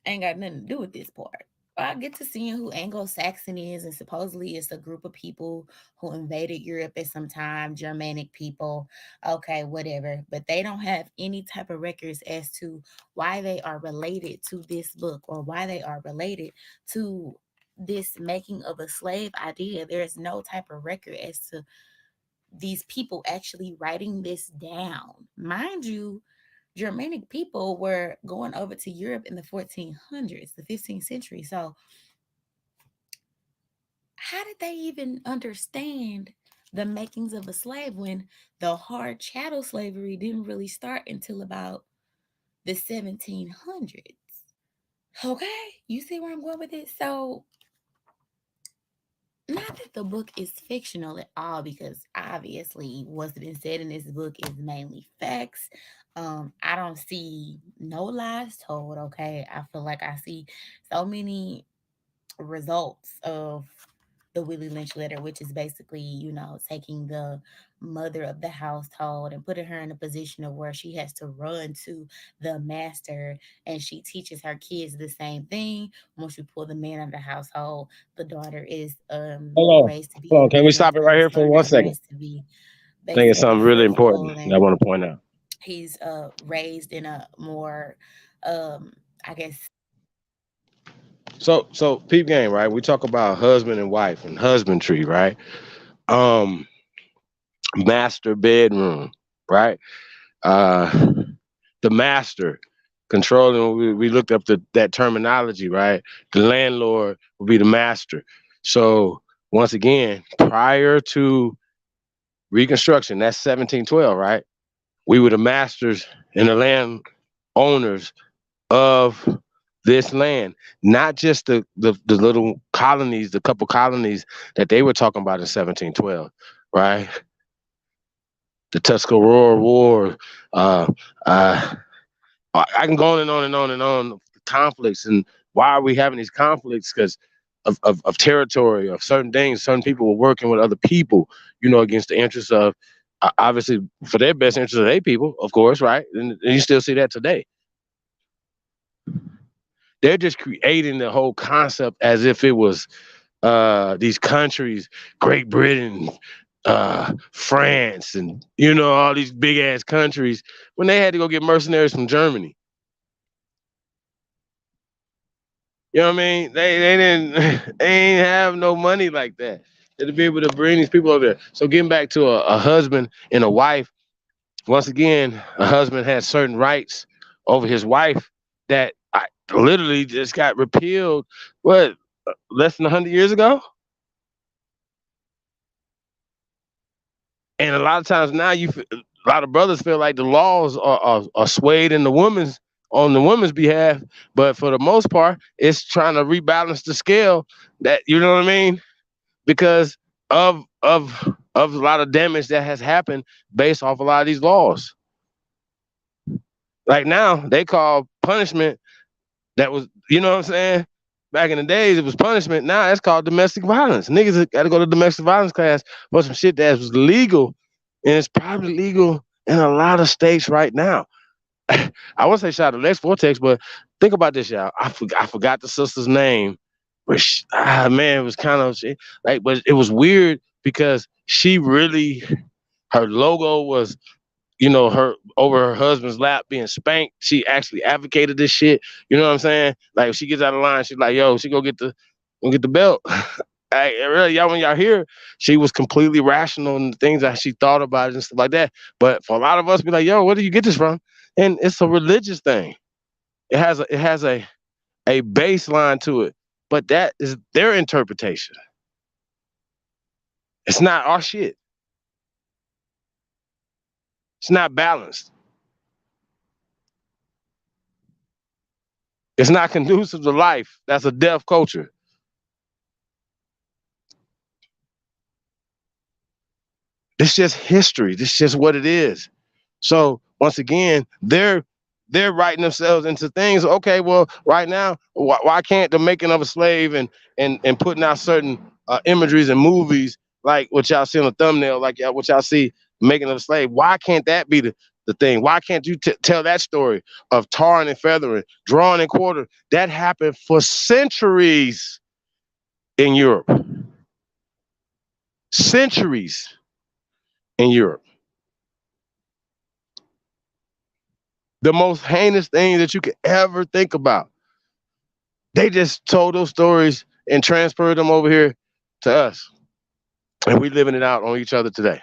ain't got nothing to do with this part. I get to seeing who Anglo-Saxon is, and supposedly it's a group of people who invaded Europe at some time, Germanic people. Okay, whatever. But they don't have any type of records as to why they are related to this book or why they are related to this making of a slave idea. There is no type of record as to these people actually writing this down. Mind you, Germanic people were going over to Europe in the 1400s, the 15th century. So how did they even understand the makings of a slave when the hard chattel slavery didn't really start until about the 1700s? Okay, you see where I'm going with it? So not that the book is fictional at all, because obviously what's been said in this book is mainly facts. I don't see no lies told. Okay, I feel like I see so many results of the Willie Lynch letter, which is basically, taking the mother of the household and putting her in a position of where she has to run to the master, and she teaches her kids the same thing. Once you pull the man out of the household, the daughter is Hold on. raised to be Hold on. Can we obedient. stop it right The here for son 1 is second? raised to be I think it's basically something really fruitful, important that I and want to point out. he's raised in a more I guess. So peep game, right? We talk about husband and wife and husbandry, right? Master bedroom, right? The master controlling. We looked up that terminology, right? The landlord will be the master. So once again, prior to Reconstruction, that's 1712, right? We were the masters and the land owners of this land, not just the little colonies, the couple colonies that they were talking about in 1712, right? The Tuscarora War. I can go on and on and on and on. Conflicts, and why are we having these conflicts? Because of territory, of certain things. Certain people were working with other people, against the interests of, obviously, for their best interest of their people, of course, right? And you still see that today. They're just creating the whole concept as if it was these countries, Great Britain, France, and all these big ass countries, when they had to go get mercenaries from Germany. You know what I mean? They didn't they ain't have no money like that to be able to bring these people over there. So getting back to a husband and a wife, once again, a husband has certain rights over his wife that literally just got repealed, less than 100 years ago? And a lot of times now, a lot of brothers feel like the laws are swayed on the woman's behalf, but for the most part, it's trying to rebalance the scale. That, you know what I mean? Because of a lot of damage that has happened based off a lot of these laws. Like now, they call punishment that was, you know what I'm saying? Back in the days, it was punishment. Now it's called domestic violence. Niggas got to go to domestic violence class for some shit that was legal, and it's probably legal in a lot of states right now. I won't say shout out to Lex Vortex, but think about this, y'all. I forgot the sister's name, but man, it was kind of like, but it was weird because she really, her logo was, her over her husband's lap being spanked. She actually advocated this shit. You know what I'm saying? Like, if she gets out of line, she's like, yo, she go get the belt. really, y'all, when y'all hear, she was completely rational in the things that she thought about it and stuff like that. But for a lot of us, be like, yo, where do you get this from? And it's a religious thing. It has a baseline to it, but that is their interpretation. It's not our shit. It's not balanced. It's not conducive to life. That's a deaf culture. It's just history. This is just what it is. So once again, they're writing themselves into things. Okay, well, right now, why can't the making of a slave and putting out certain imageries and movies like what y'all see on the thumbnail, like what y'all see making of a slave? Why can't that be the thing? Why can't you tell that story of tarring and feathering, drawing and quarter? That happened for centuries in Europe. Centuries in Europe. The most heinous thing that you could ever think about. They just told those stories and transferred them over here to us. And we living it out on each other today.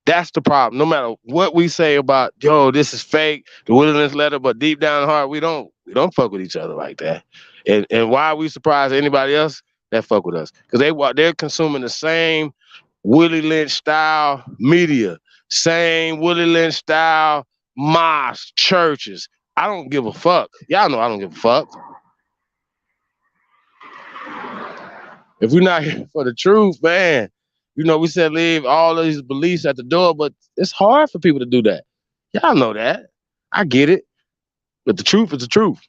That's the problem. No matter what we say about, yo, this is fake, the Willie Lynch Letter, but deep down in the heart, we don't fuck with each other like that. And why are we surprised anybody else that fuck with us? Because they're consuming the same Willie Lynch style media, same Willie Lynch style mosques, churches. I don't give a fuck. Y'all know I don't give a fuck. If we're not here for the truth, man, we said leave all of these beliefs at the door, but it's hard for people to do that. Y'all know that. I get it. But the truth is the truth.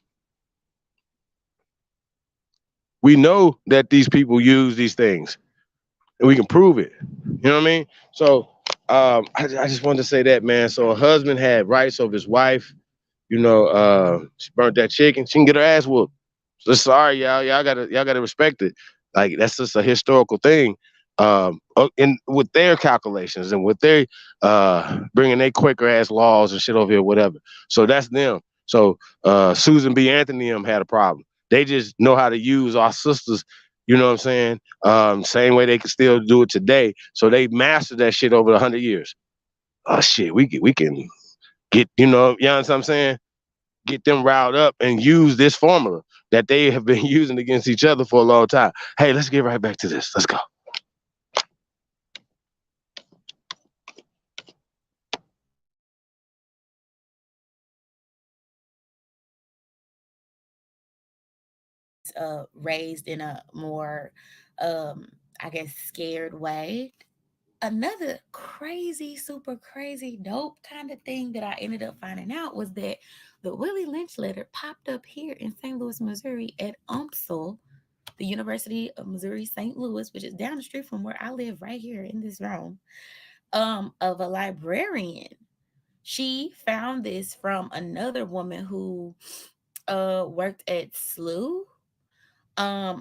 We know that these people use these things, and we can prove it. You know what I mean? So I just wanted to say that, man. So a husband had rights over his wife. She burnt that chicken. She can get her ass whooped. So sorry, y'all. Y'all gotta respect it. Like that's just a historical thing. And with their calculations and with their bringing their Quaker ass laws and shit over here, whatever. So that's them. So Susan B. Anthony had a problem. They just know how to use our sisters. You know what I'm saying? Same way they can still do it today. So they mastered that shit over 100 years. Oh shit, we can get you know what I'm saying? Get them riled up and use this formula that they have been using against each other for a long time. Hey, let's get right back to this. Let's go. Raised in a more, I guess, scared way. Another crazy, super crazy, dope kind of thing that I ended up finding out was that the Willie Lynch Letter popped up here in St. Louis, Missouri at UMSL, the University of Missouri St. Louis, which is down the street from where I live right here in this room, of a librarian. She found this from another woman who worked at SLU,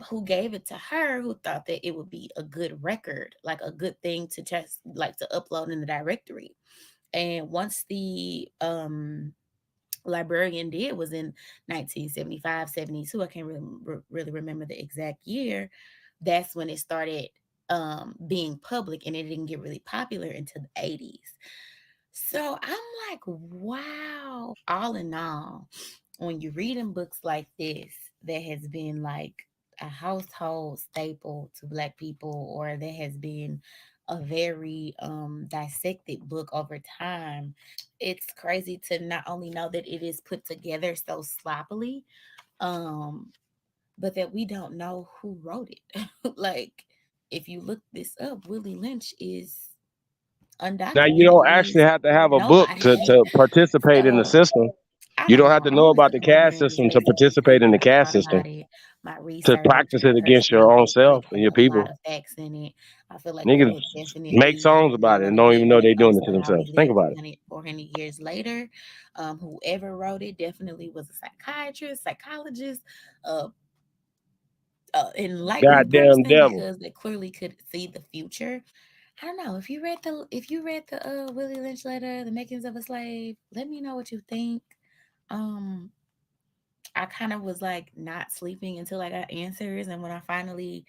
who gave it to her, who thought that it would be a good record, like a good thing to just like to upload in the directory. And once the librarian did was in 1975, 72, I can't really remember the exact year. That's when it started being public, and it didn't get really popular until the 80s. So I'm like, wow. All in all, when you're reading books like this, that has been like a household staple to Black people, or that has been a very dissected book over time, it's crazy to not only know that it is put together so sloppily, but that we don't know who wrote it. Like, if you look this up, Willie Lynch is Now you undocumented. don't He actually is have to have a book nobody. to participate in the So system. I You don't don't have know. to I'm know really about the still in the caste early system to stages because participate in the I caste thought system. about it. My To research practice it against your personally own didn't really self and have your a lot people. of facts in it. I feel like we Niggas would make definitely songs be about it and don't even limited know when it they're doing comes it to to how we themselves. Think live about it. 400 years later. Whoever wrote it definitely was a psychiatrist, psychologist, uh, enlightened Goddamn person, devil. because they clearly could see the future. I don't know. If you read the Willie Lynch Letter, The Makings of a Slave, let me know what you think. Um, I kind of was like not sleeping until I got answers. And when I finally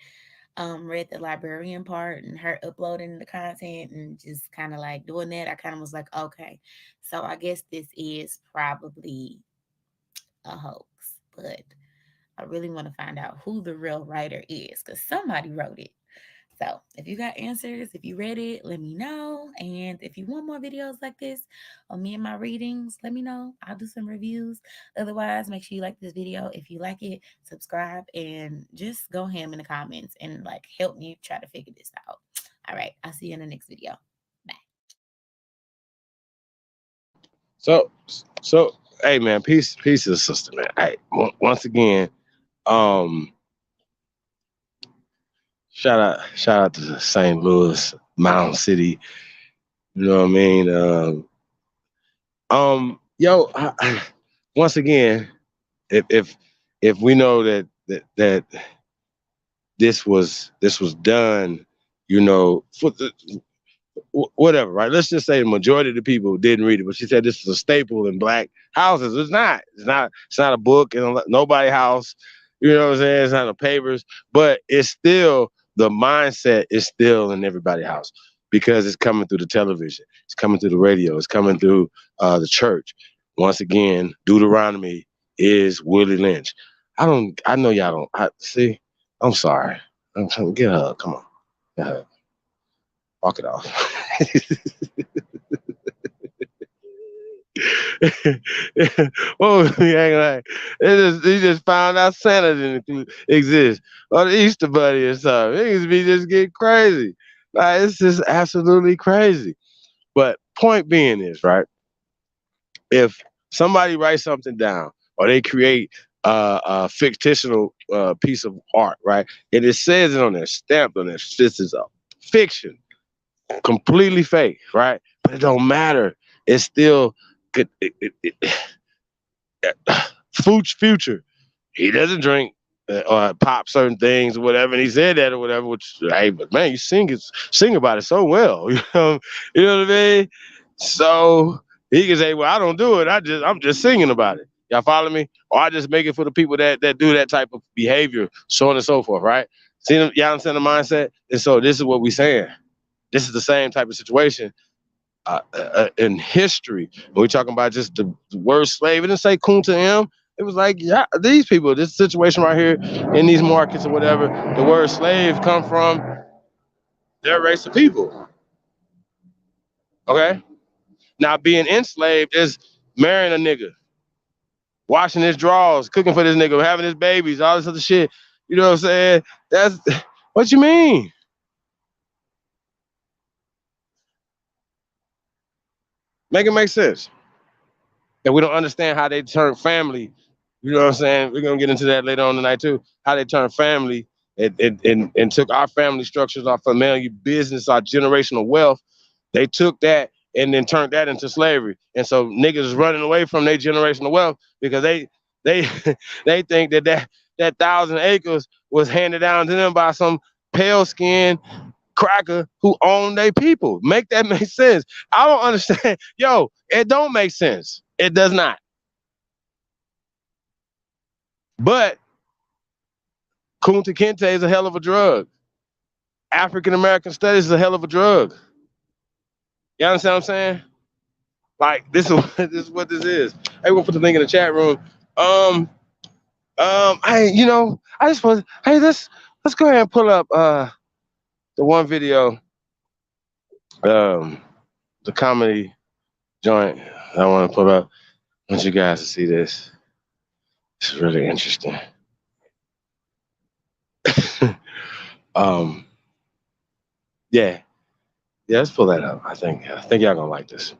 read the librarian part and her uploading the content and just kind of like doing that, I kind of was like, okay, so I guess this is probably a hoax. But I really want to find out who the real writer is because somebody wrote it. So if you got answers, if you read it, let me know. And if you want more videos like this on me and my readings, let me know. I'll do some reviews. Otherwise, make sure you like this video. If you like it, subscribe and just go ham in the comments and like help me try to figure this out. All right. I'll see you in the next video. Bye. So, hey man, peace to the sister, man. Hey, once again, shout out to St. Louis, Mountain City. You know what I mean? Yo, once again, if we know that this was done, you know, for the whatever, right? Let's just say the majority of the people didn't read it, but she said this is a staple in black houses. It's not. It's not a book in nobody's house. You know what I'm saying? It's not in the papers, but it's still the mindset is still in everybody's house because it's coming through the television, it's coming through the radio, it's coming through the church. Once again, Deuteronomy is Willie Lynch. I know y'all don't. See. I'm sorry. Get a hug. Come on. Get a hug. Walk it off. What was he acting like? He just found out Santa didn't exist. Or the Easter Bunny or something. It used to be just get crazy. Like, it's just absolutely crazy. But point being is, right, if somebody writes something down or they create a fictional piece of art, right, and it says it on there, stamped on there, this is a fiction, completely fake, right? But it don't matter. It's still good. Future. He doesn't drink or pop certain things or whatever, and he said that or whatever. Which, hey, but man, you sing about it so well. You know what I mean? So he can say, "Well, I don't do it. I'm just singing about it." Y'all follow me? Or I just make it for the people that do that type of behavior, so on and so forth, right? See, y'all understand the mindset? And so this is what we're saying. This is the same type of situation in history. When we're talking about just the word slave, it didn't say Kunta M. It was like, yeah, these people, this situation right here in these markets or whatever, the word slave come from their race of people. Okay? Now, being enslaved is marrying a nigga, washing his drawers, cooking for this nigga, having his babies, all this other shit. You know what I'm saying? That's what you mean. Make it make sense. And we don't understand how they turn family. You know what I'm saying? We're gonna get into that later on tonight too. How they turn family and took our family structures, our family business, our generational wealth. They took that and then turned that into slavery. And so niggas is running away from their generational wealth because they they think that 1,000 acres was handed down to them by some pale skinned cracker who own their people. Make that make sense. I don't understand. Yo, it don't make sense. It does not. But Kunta Kinte is a hell of a drug. African American studies is a hell of a drug. You understand what I'm saying? Like this is what this is. Hey, we'll put the link in the chat room. I just was let's go ahead and pull up the one video, the comedy joint I want to put up. I want you guys to see this. This is really interesting. Yeah, let's pull that up. I think y'all gonna like this.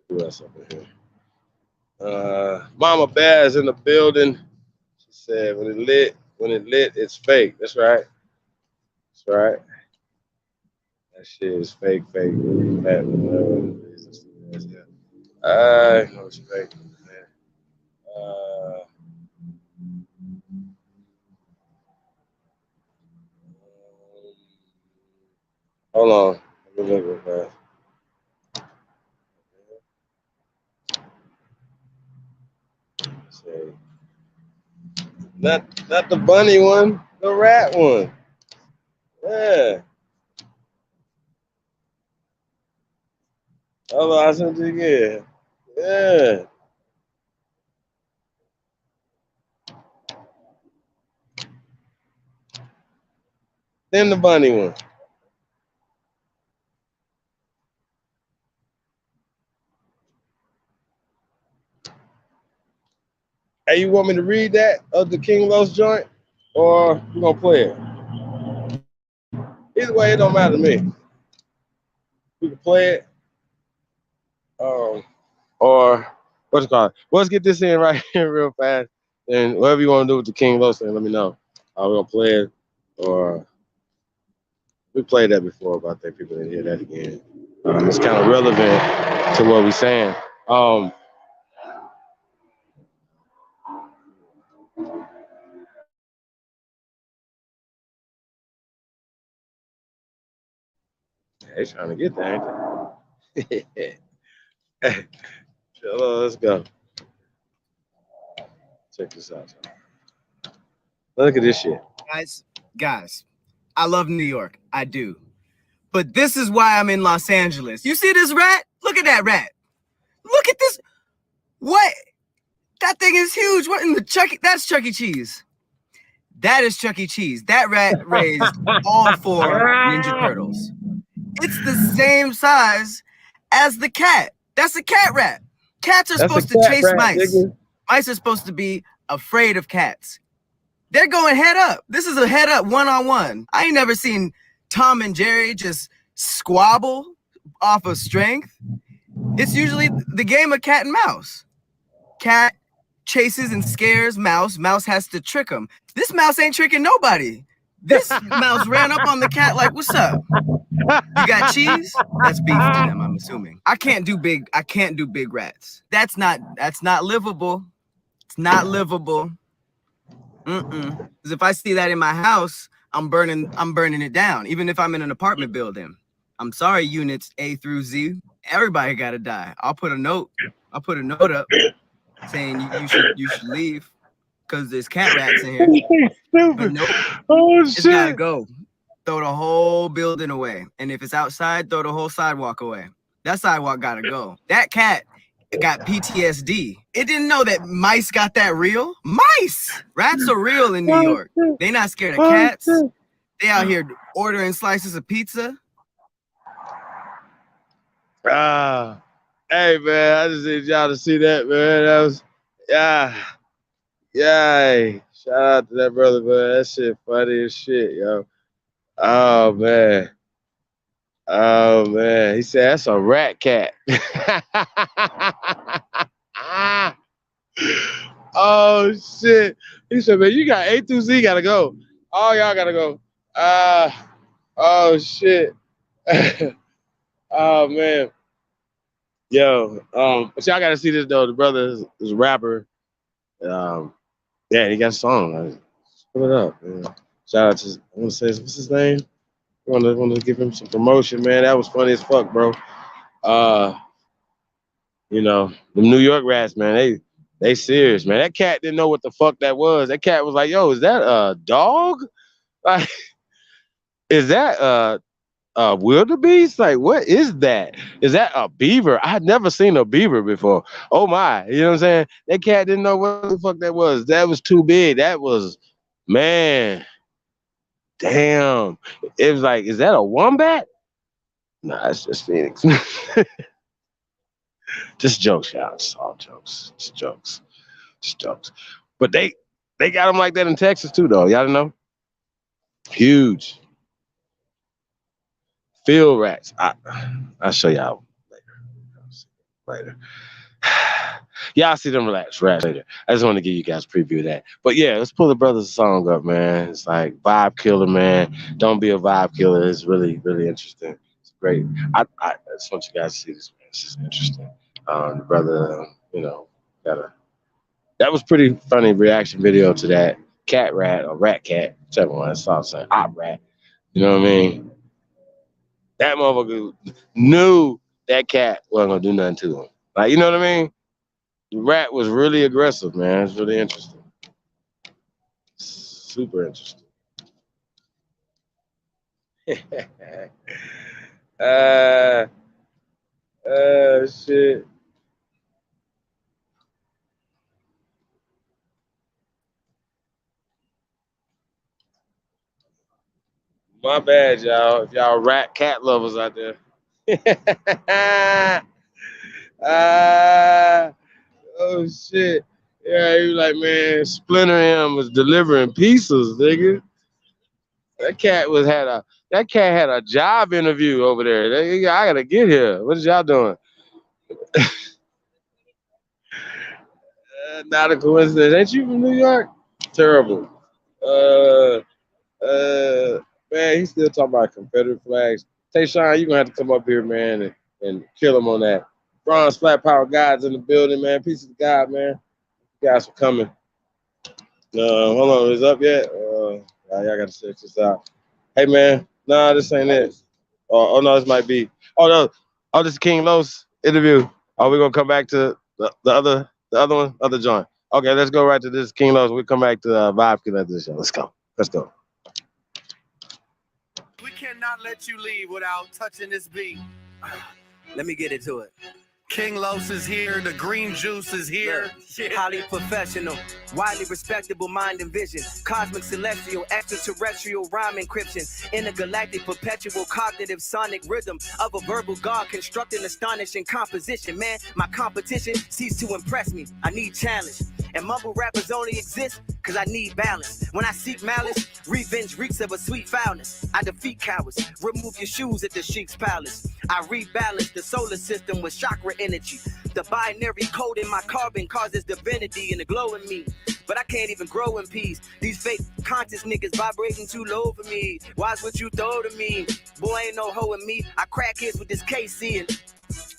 Who else up in here? Mama Bear is in the building. She said, when it lit, it's fake. That's right. That's right. That shit is fake. I know it's fake. Hold on. Let me look real fast. Not the bunny one, the rat one. Yeah. Hello, I sent it again. Yeah. Then the bunny one. Hey, you want me to read that of the King Los joint, or we gonna play it? Either way, it don't matter to me. We can play it, or what's it called? Let's get this in right here real fast, and whatever you want to do with the King Los thing, let me know. We're gonna play it, or we played that before, but I think people didn't hear that again. It's kind of relevant to what we're saying. They trying to get there, ain't they? Let's go. Check this out. Look at this shit. Guys, I love New York. I do. But this is why I'm in Los Angeles. You see this rat? Look at that rat. Look at this. What? That thing is huge. What in the Chuck? That's Chuck E. Cheese. That is Chuck E. Cheese. That rat raised all 4 Ninja Turtles. It's the same size as the cat. That's a cat rat. Cats are supposed to chase mice. Mice are supposed to be afraid of cats. They're going head up. This is a head up one-on-one. I ain't never seen Tom and Jerry just squabble off of strength. It's usually the game of cat and mouse. Cat chases and scares mouse. Mouse has to trick him. This mouse ain't tricking nobody. This mouse ran up on the cat like, what's up? You got cheese? That's beef to them, I'm assuming. I can't do big rats. That's not livable. It's not livable. Because if I see that in my house, I'm burning it down. Even if I'm in an apartment building. I'm sorry, units A through Z. Everybody gotta die. I'll put a note up saying you should leave because there's cat rats in here. But nope. Oh shit. It's gotta go. Throw the whole building away. And if it's outside, throw the whole sidewalk away. That sidewalk gotta go. That cat got PTSD. It didn't know that mice got that real. Mice! Rats are real in New York. They not scared of cats. They out here ordering slices of pizza. Hey man, I just need y'all to see that, man. That was Hey. Shout out to that brother, man. That shit funny as shit, yo. Oh man. He said that's a rat cat. Oh shit. He said, man, you got A through Z gotta go. All y'all gotta go. Oh shit. Oh man. Yo, but y'all gotta see this though. The brother is a rapper. Yeah, he got a song. Let's pull it up, man. Shout out to, I want to say, what's his name? I want to give him some promotion, man. That was funny as fuck, bro. You know, the New York rats, man, they serious, man. That cat didn't know what the fuck that was. That cat was like, yo, is that a dog? Like, is that wildebeest? Like, what is that? Is that a beaver? I had never seen a beaver before. Oh my, you know what I'm saying? That cat didn't know what the fuck that was. That was too big. That was, man, damn. It was like, is that a wombat? Nah, it's just Phoenix. Just jokes, y'all. Just all jokes. Just jokes. Just jokes. But they got them like that in Texas too, though. Y'all know? Huge. Field rats. I'll show y'all later. Y'all see them rats later. I just want to give you guys a preview of that. But yeah, let's pull the brothers' song up, man. It's like vibe killer, man. Don't be a vibe killer. It's really, really interesting. It's great. I just want you guys to see this, man. This is interesting. The brother, you know, that was pretty funny reaction video to that cat rat or rat cat, whichever one. It's all saying op rat. You know what I mean? That motherfucker knew that cat wasn't gonna do nothing to him. Like, you know what I mean? The rat was really aggressive, man. It's really interesting. Super interesting. Shit. My bad, y'all. If y'all rat cat lovers out there. Oh shit. Yeah, he was like, man, Splinter M was delivering pizzas, nigga. That cat had a job interview over there. I gotta get here. What is y'all doing? Not a coincidence. Ain't you from New York? Terrible. Man, he's still talking about Confederate flags. Tayshawn, you're gonna have to come up here, man, and kill him on that. Bronze Flat Power God's in the building, man. Peace of God, man. You guys for coming. Hold on, is it up yet? Y'all gotta search this out. Hey, man, nah, this ain't it. Oh no, this might be. Oh no, this is King Los interview. Oh, we're gonna come back to the other one, other joint. Okay, let's go right to this King Los. We'll come back to Vibe Connect this show. Let's go. We cannot let you leave without touching this beat. Let me get into it. King Los is here, the green juice is here. Highly professional, widely respectable mind and vision, cosmic celestial, extraterrestrial rhyme encryption, intergalactic perpetual cognitive sonic rhythm of a verbal god constructing astonishing composition. Man, my competition ceased to impress me. I need challenge. And mumble rappers only exist cause I need balance. When I seek malice, revenge reeks of a sweet foulness. I defeat cowards, remove your shoes at the Sheik's palace. I rebalance the solar system with chakra energy. The binary code in my carbon causes divinity and the glow in me. But I can't even grow in peace. These fake conscious niggas vibrating too low for me. Watch what you throw to me. Boy, ain't no hoe in me. I crack hits with this KC and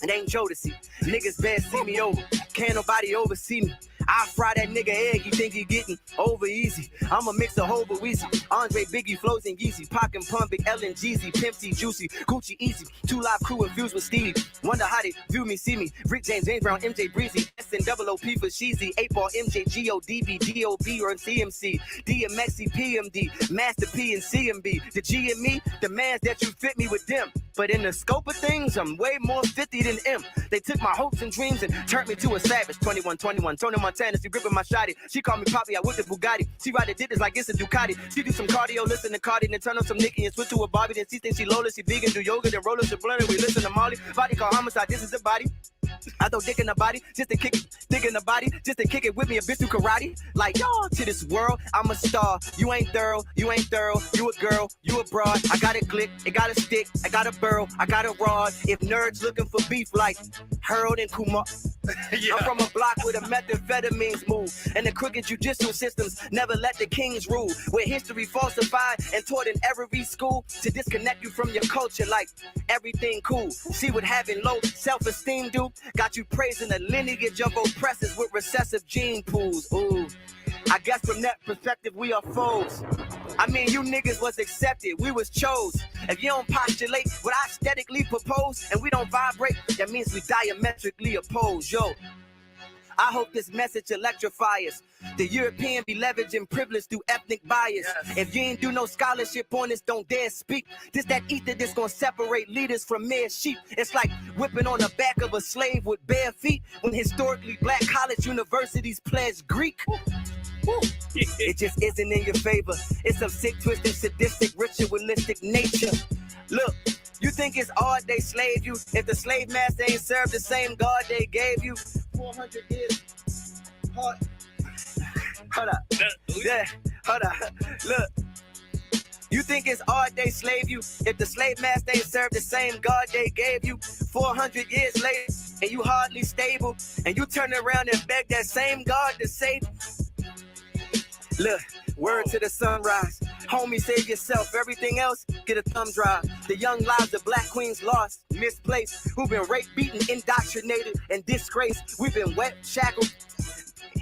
it ain't Jodeci. Niggas best see me over. Can't nobody oversee me. I fry that nigga egg, you think he getting over easy. I'm a mix of Hova Weezy, Andre, Biggie, Flows, and Yeezy. Pac and Pump, Big Ellen, Jeezy, Pimp C, Juicy, Gucci, Easy. 2 Live Crew infused with Stevie. Wonder how they view me, see me. Rick James, James Brown, MJ Breezy. SNOOP for Sheezy. 8-Ball, MJ, GODB, DOB, or CMC. DMXC, PMD. Master P and CMB. The G and me, demands that you fit me with them. But in the scope of things, I'm way more 50 than M. They took my hopes and dreams and turned me to a savage. 21, Tony Montana, she gripping my shotty. She called me Poppy, I whipped the Bugatti. She ride the ditches like it's a Ducati. She do some cardio, listen to Cardi, then turn on some Nicki and switch to a Bobby. Then she thinks she Lola, she vegan, do yoga, then roll us a blunt and we listen to Molly. Body called homicide, this is a body. I throw dick in the body, just to kick it, dick in the body, just to kick it with me, a bitch do karate. Like, y'all to this world, I'm a star. You ain't thorough, you a girl, you a broad. I got a glick, it got a stick, I got a burl, I got a rod. If nerds looking for beef like Harold and Kumar. Yeah. I'm from a block where the methamphetamines move, and the crooked judicial systems never let the kings rule. Where history falsified and taught in every school to disconnect you from your culture like everything cool. See what having low self-esteem do? Got you praising the lineage of oppressors with recessive gene pools. Ooh, I guess from that perspective we are foes. I mean, you niggas was accepted, we was chose. If you don't postulate what I aesthetically propose, and we don't vibrate, that means we diametrically oppose. Yo, I hope this message electrifies. The European be leveraging privilege through ethnic bias. Yes. If you ain't do no scholarship on this, don't dare speak. This that ether that's gonna separate leaders from mere sheep. It's like whipping on the back of a slave with bare feet when historically black college universities pledge Greek. It just isn't in your favor. It's some sick, twisted, sadistic, ritualistic nature. Look, you think it's odd they slaved you? If the slave master ain't served the same God they gave you, 400 years. Hold up. Yeah, hold up. Look. You think it's odd they slave you? If the slave master ain't served the same God they gave you, 400 years later, and you hardly stable, and you turn around and beg that same God to save you. Look, word to the sunrise. Homie, save yourself. Everything else, get a thumb drive. The young lives of black queens lost, misplaced, who've been raped, beaten, indoctrinated, and disgraced. We've been wet, shackled,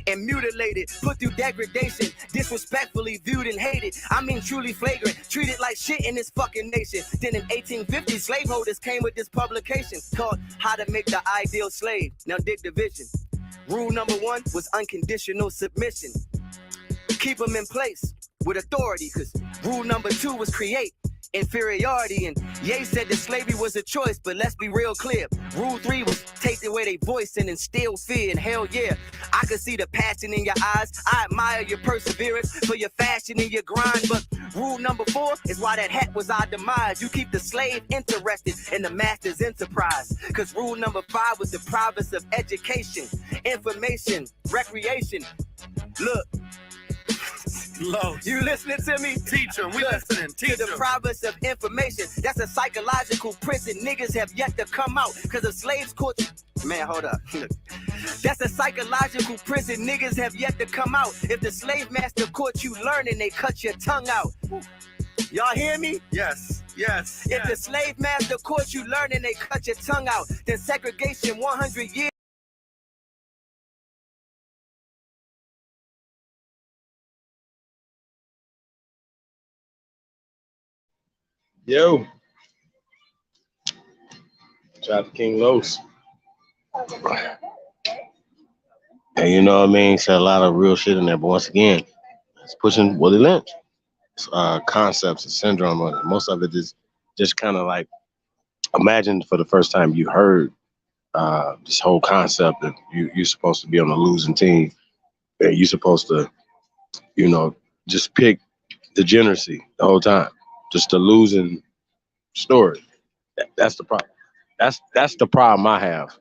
and mutilated, put through degradation, disrespectfully viewed and hated. I mean truly flagrant, treated like shit in this fucking nation. Then in 1850, slaveholders came with this publication called How to Make the Ideal Slave. Now dig the vision. Rule number 1 was unconditional submission. keep them in place with authority, because rule number 2 was create inferiority. And Ye said that slavery was a choice, but let's be real clear. Rule 3 was take away their voice and instill fear. And hell yeah, I can see the passion in your eyes. I admire your perseverance for your fashion and your grind. But rule number 4 is why that hat was our demise. You keep the slave interested in the master's enterprise. Because rule number 5 was deprive us of education, information, recreation. Look. Los. You listening to me? Teach 'em, we listening. Teach 'em. To deprive us of information. That's a psychological prison niggas have yet to come out. Cause the slaves caught. Man, hold up. That's a psychological prison niggas have yet to come out. If the slave master caught you learning, they cut your tongue out. Y'all hear me? Yes, yes. If the slave master caught you learning, they cut your tongue out. Then segregation 100 years. Yo. Shout out to King Los. And you know what I mean? Said a lot of real shit in there, but once again, it's pushing Willie Lynch concepts and syndrome on it. Most of it is just kind of like, imagine for the first time you heard this whole concept that you're supposed to be on a losing team, and you're supposed to, you know, just pick degeneracy the whole time, just a losing story. That's the problem. That's the problem I have.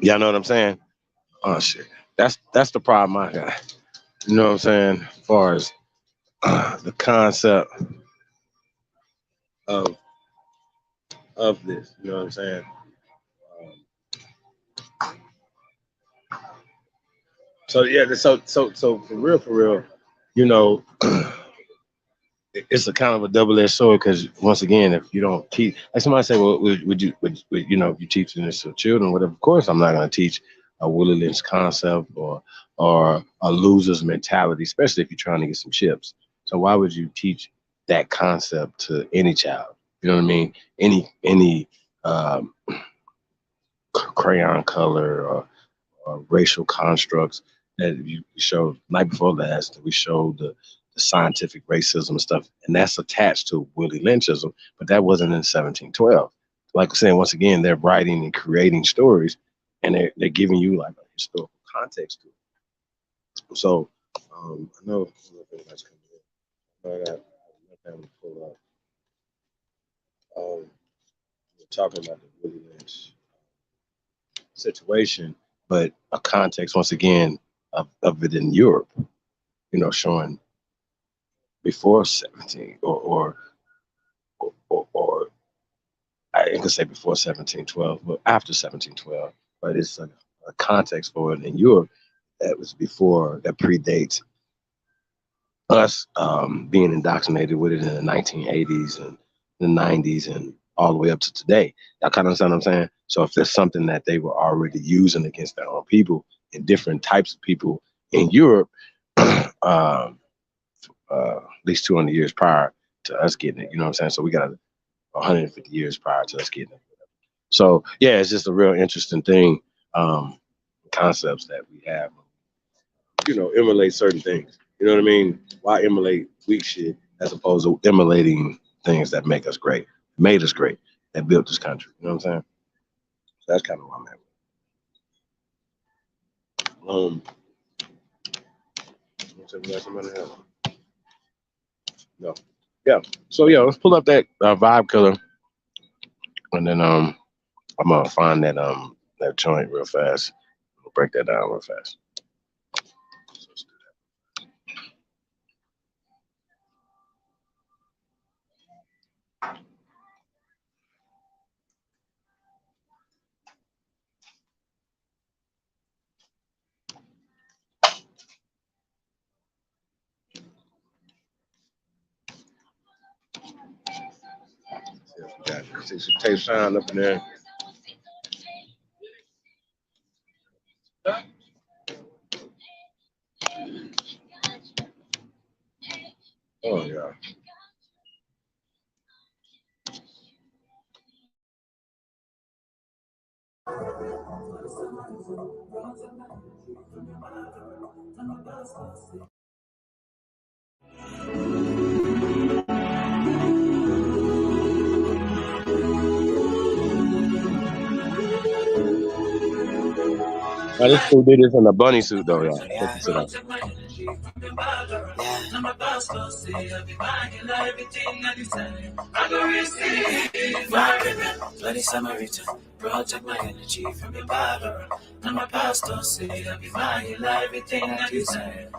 Y'all know what I'm saying? Oh shit. That's the problem I got. You know what I'm saying? As far as the concept of this, you know what I'm saying? So yeah, so for real, you know, it's a kind of a double-edged sword, because once again, if you don't teach, like somebody say, well, would you know, if you teaching this to children, whatever, of course I'm not going to teach a Willie Lynch concept or a loser's mentality, especially if you're trying to get some chips. So why would you teach that concept to any child? You know what I mean? Any crayon color or racial constructs that you showed night before last, we showed the scientific racism and stuff, and that's attached to Willie Lynchism, but that wasn't in 1712. Like I'm saying, once again, they're writing and creating stories, and they're giving you like a historical context to it. So I know anybody's coming in. I got my family to pull up. We're talking about the Willie Lynch situation, but a context once again of it in Europe, you know, showing before 17 or I ain't gonna say before 1712, but after 1712. But it's a context for it in Europe that was before, that predates us being indoctrinated with it in the 1980s and the 90s and all the way up to today. Y'all kind of understand what I'm saying? So if there's something that they were already using against their own people and different types of people in Europe, at least 200 years prior to us getting it, you know what I'm saying? So we got 150 years prior to us getting it. So yeah, it's just a real interesting thing, concepts that we have, you know, emulate certain things. You know what I mean? Why emulate weak shit as opposed to emulating things that make us great, made us great, that built this country? You know what I'm saying? So that's kind of where I'm at. No. Yeah. So yeah, let's pull up that vibe killer, and then I'm gonna find that that joint real fast. We'll break that down real fast. So let's do that. See some tape sound up in there. Oh yeah. Now this fool did this in a bunny suit though, y'all. Check this shit out. Bloody Samaritan, protect my energy from your power. And my pastor say I'll be fine, you'll have everything I desire.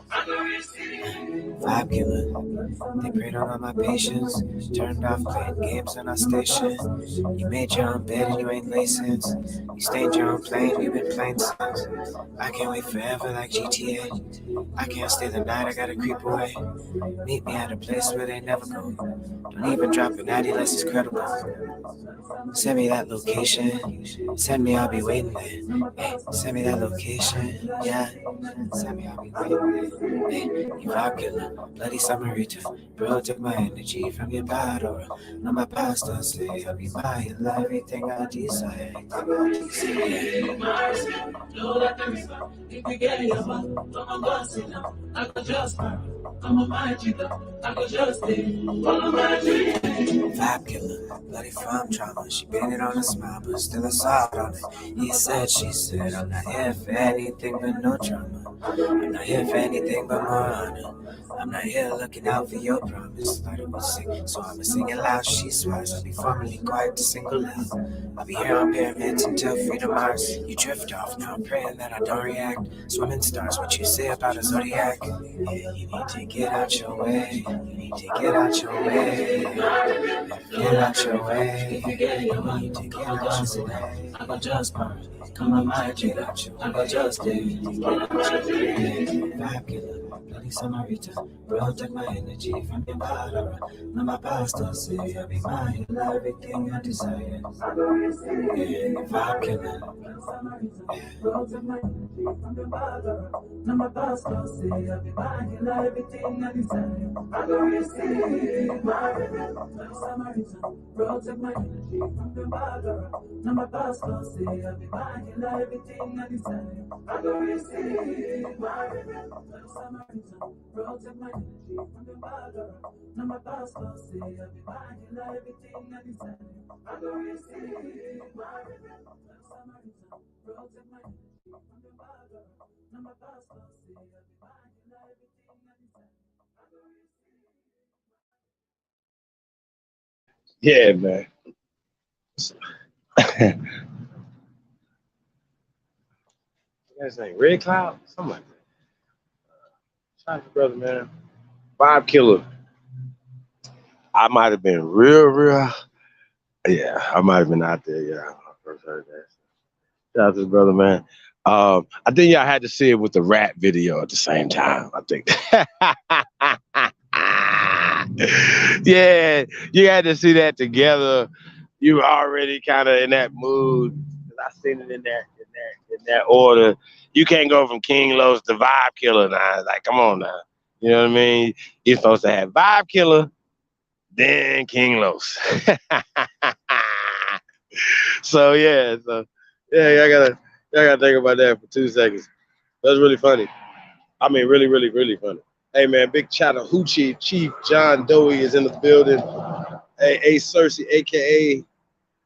Vibe killer, they preyed on all my patience. Turned off playing games on our station. You made your own bed and you ain't licensed. You stained your own plane, you've been playing since. I can't wait forever like GTA. I can't stay the night, I gotta creep away. Meet me at a place where they never go. Don't even drop an ad unless it's credible. Send me that location. Send me, I'll be waiting there. Hey, send me that location. Yeah. Send me, I'll be waiting there. Hey, you vibe killer, bloody Samaritan. Bro, took my energy from your battle. Now my pastor say I'll be mine. Love everything I desire. Know that the river, if we get it, I'm a boss now. I could just I'm a magic, I could just stay. I'm a magic. Vibe killer, bloody from trauma. She painted on a smile, but still a soft on it. He said, she said, I'm not here for anything but no drama. I'm not here for anything but more honor. I'm not here looking out for your promise. I don't sing, so I'ma sing it loud. She swears I'll be formally quiet to single out. I'll be here on pyramids until freedom Mars. You drift off, now I'm praying that I don't react. Swimming stars, what you say about a zodiac? Yeah, you need to get out your way. You need to get out your way. Get out your way. You need to get out your way. I got just burn. Come on, my get out you. I got just live. Get out your way. Vibe killer, bloody Samaritan. Bro, take my energy from your bottle. Now my pastor say I'll be mine. Love everything I desire. Yeah, vibe killer. Bro, take my energy from your bottle. Now my pastor say I'll be mine. Love everything I desire. I go receive my bloody Samaritan. Bro, take my energy from your bottle. Now my pastor say I'll be mine. Love everything I desire. I go receive my bloody Samaritan. Bro, take my energy from your bottle. Now my pastor say I'll be mine. Love everything I desire. I go receive my bloody Samaritan. Bro, take my energy from your bottle. Now my pastor say I'll be mine. Love everything I desire. I go receive. Yeah, man. That's like Red Cloud, something like that. Shout out to brother, man. Vibe killer. I might have been real. Yeah, I might have been out there. Yeah, when I first heard that. Shout out to the brother, man. I think y'all had to see it with the rap video at the same time. I think. Yeah, you had to see that together. You were already kind of in that mood. I seen it in that order. You can't go from King Los to Vibe Killer now. Like, come on now. You know what I mean? You're supposed to have Vibe Killer, then King Los. So yeah, y'all gotta think about that for 2 seconds. That's really funny. I mean, really, really, really funny. Hey man, big Chattahoochee Chief John Doe is in the building. Hey, A Cersei, aka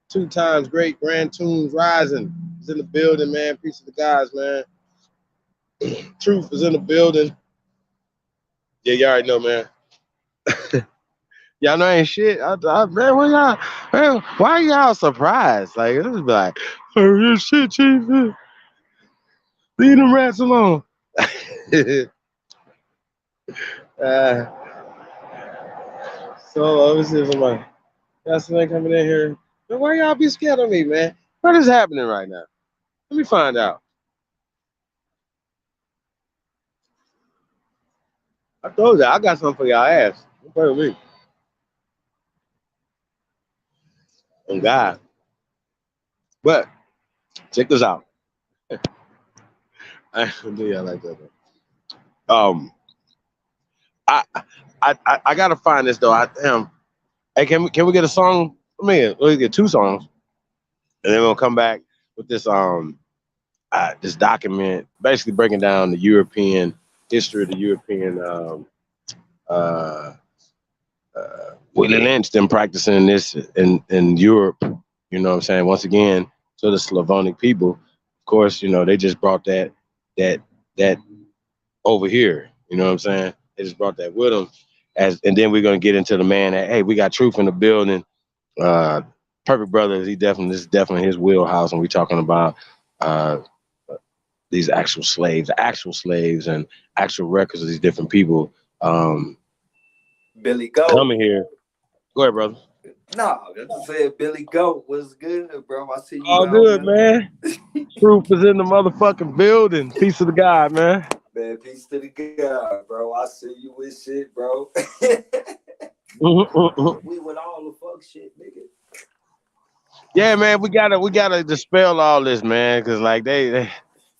2 times Great Grand Tunes Rising, is in the building, man. Peace of the guys, man. Truth is in the building. Yeah, you already know, man. Y'all know ain't shit. Man, why y'all surprised? Like, it was like, oh, yeah, shit, Chief. Leave them rats alone. So let me see if somebody got somebody coming in here. Man, why y'all be scared of me, man? What is happening right now? Let me find out. I told you I got something for y'all ass. Don't play with me. Oh God. But check this out. I don't do y'all like that though. I gotta find this though. Hey, can we get a song? Let's get 2 songs, and then we'll come back with this this document, basically breaking down the European history of the European Willie Lynch them practicing this in Europe. You know what I'm saying? Once again, to the Slavonic people, Of course, they just brought that over here. You know what I'm saying? They just brought that with them. And then we're gonna get into the man that, hey, we got Truth in the building. Perfect Brothers, this is definitely his wheelhouse, and we're talking about these actual slaves and actual records of these different people Billy Goat. coming here. Go ahead, brother. Nah, I just said Billy Goat was good, bro. I see you. All good, man. Truth is in the motherfucking building. Peace to the God, man. Man, peace to the God, bro. I see you with shit, bro. We with all the fuck shit, nigga. Yeah, man, we gotta dispel all this, man, because like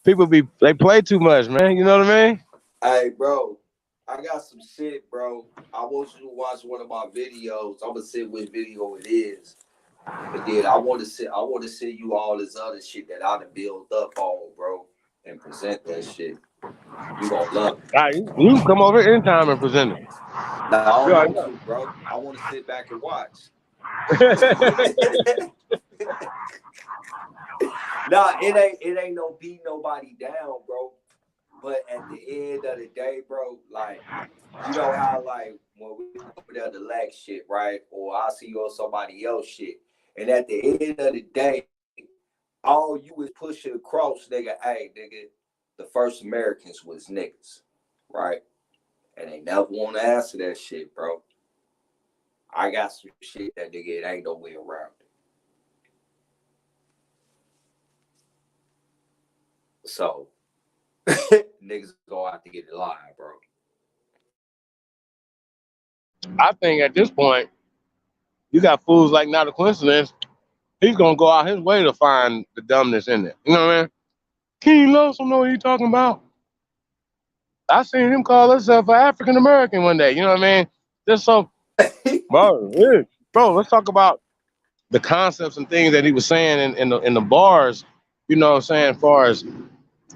people play too much, man. You know what I mean? Hey, bro, I got some shit, bro. I want you to watch one of my videos. I'm gonna see which video it is. But then I want to see you all this other shit that I done built up on, bro, and present that shit. You gonna love it. All right, you can come over anytime and present it. Nah, I don't want to, bro. I want to sit back and watch. Nah, it ain't no beat nobody down, bro. But at the end of the day, bro, like, you know how, like, when we over there to lack shit, right? Or I see you on somebody else shit. And at the end of the day, all you is pushing across, nigga, hey, nigga, the first Americans was niggas, right? And they never want to answer that shit, bro. I got some shit that, nigga, it ain't no way around it. So, niggas go out to get it live, bro. I think at this point, you got fools like Not a Coincidence. He's gonna go out his way to find the dumbness in it. You know what I mean? King Lawson know what he's talking about. I seen him call himself an African American one day. You know what I mean? Just so, bro, let's talk about the concepts and things that he was saying in the bars. You know what I'm saying? As far as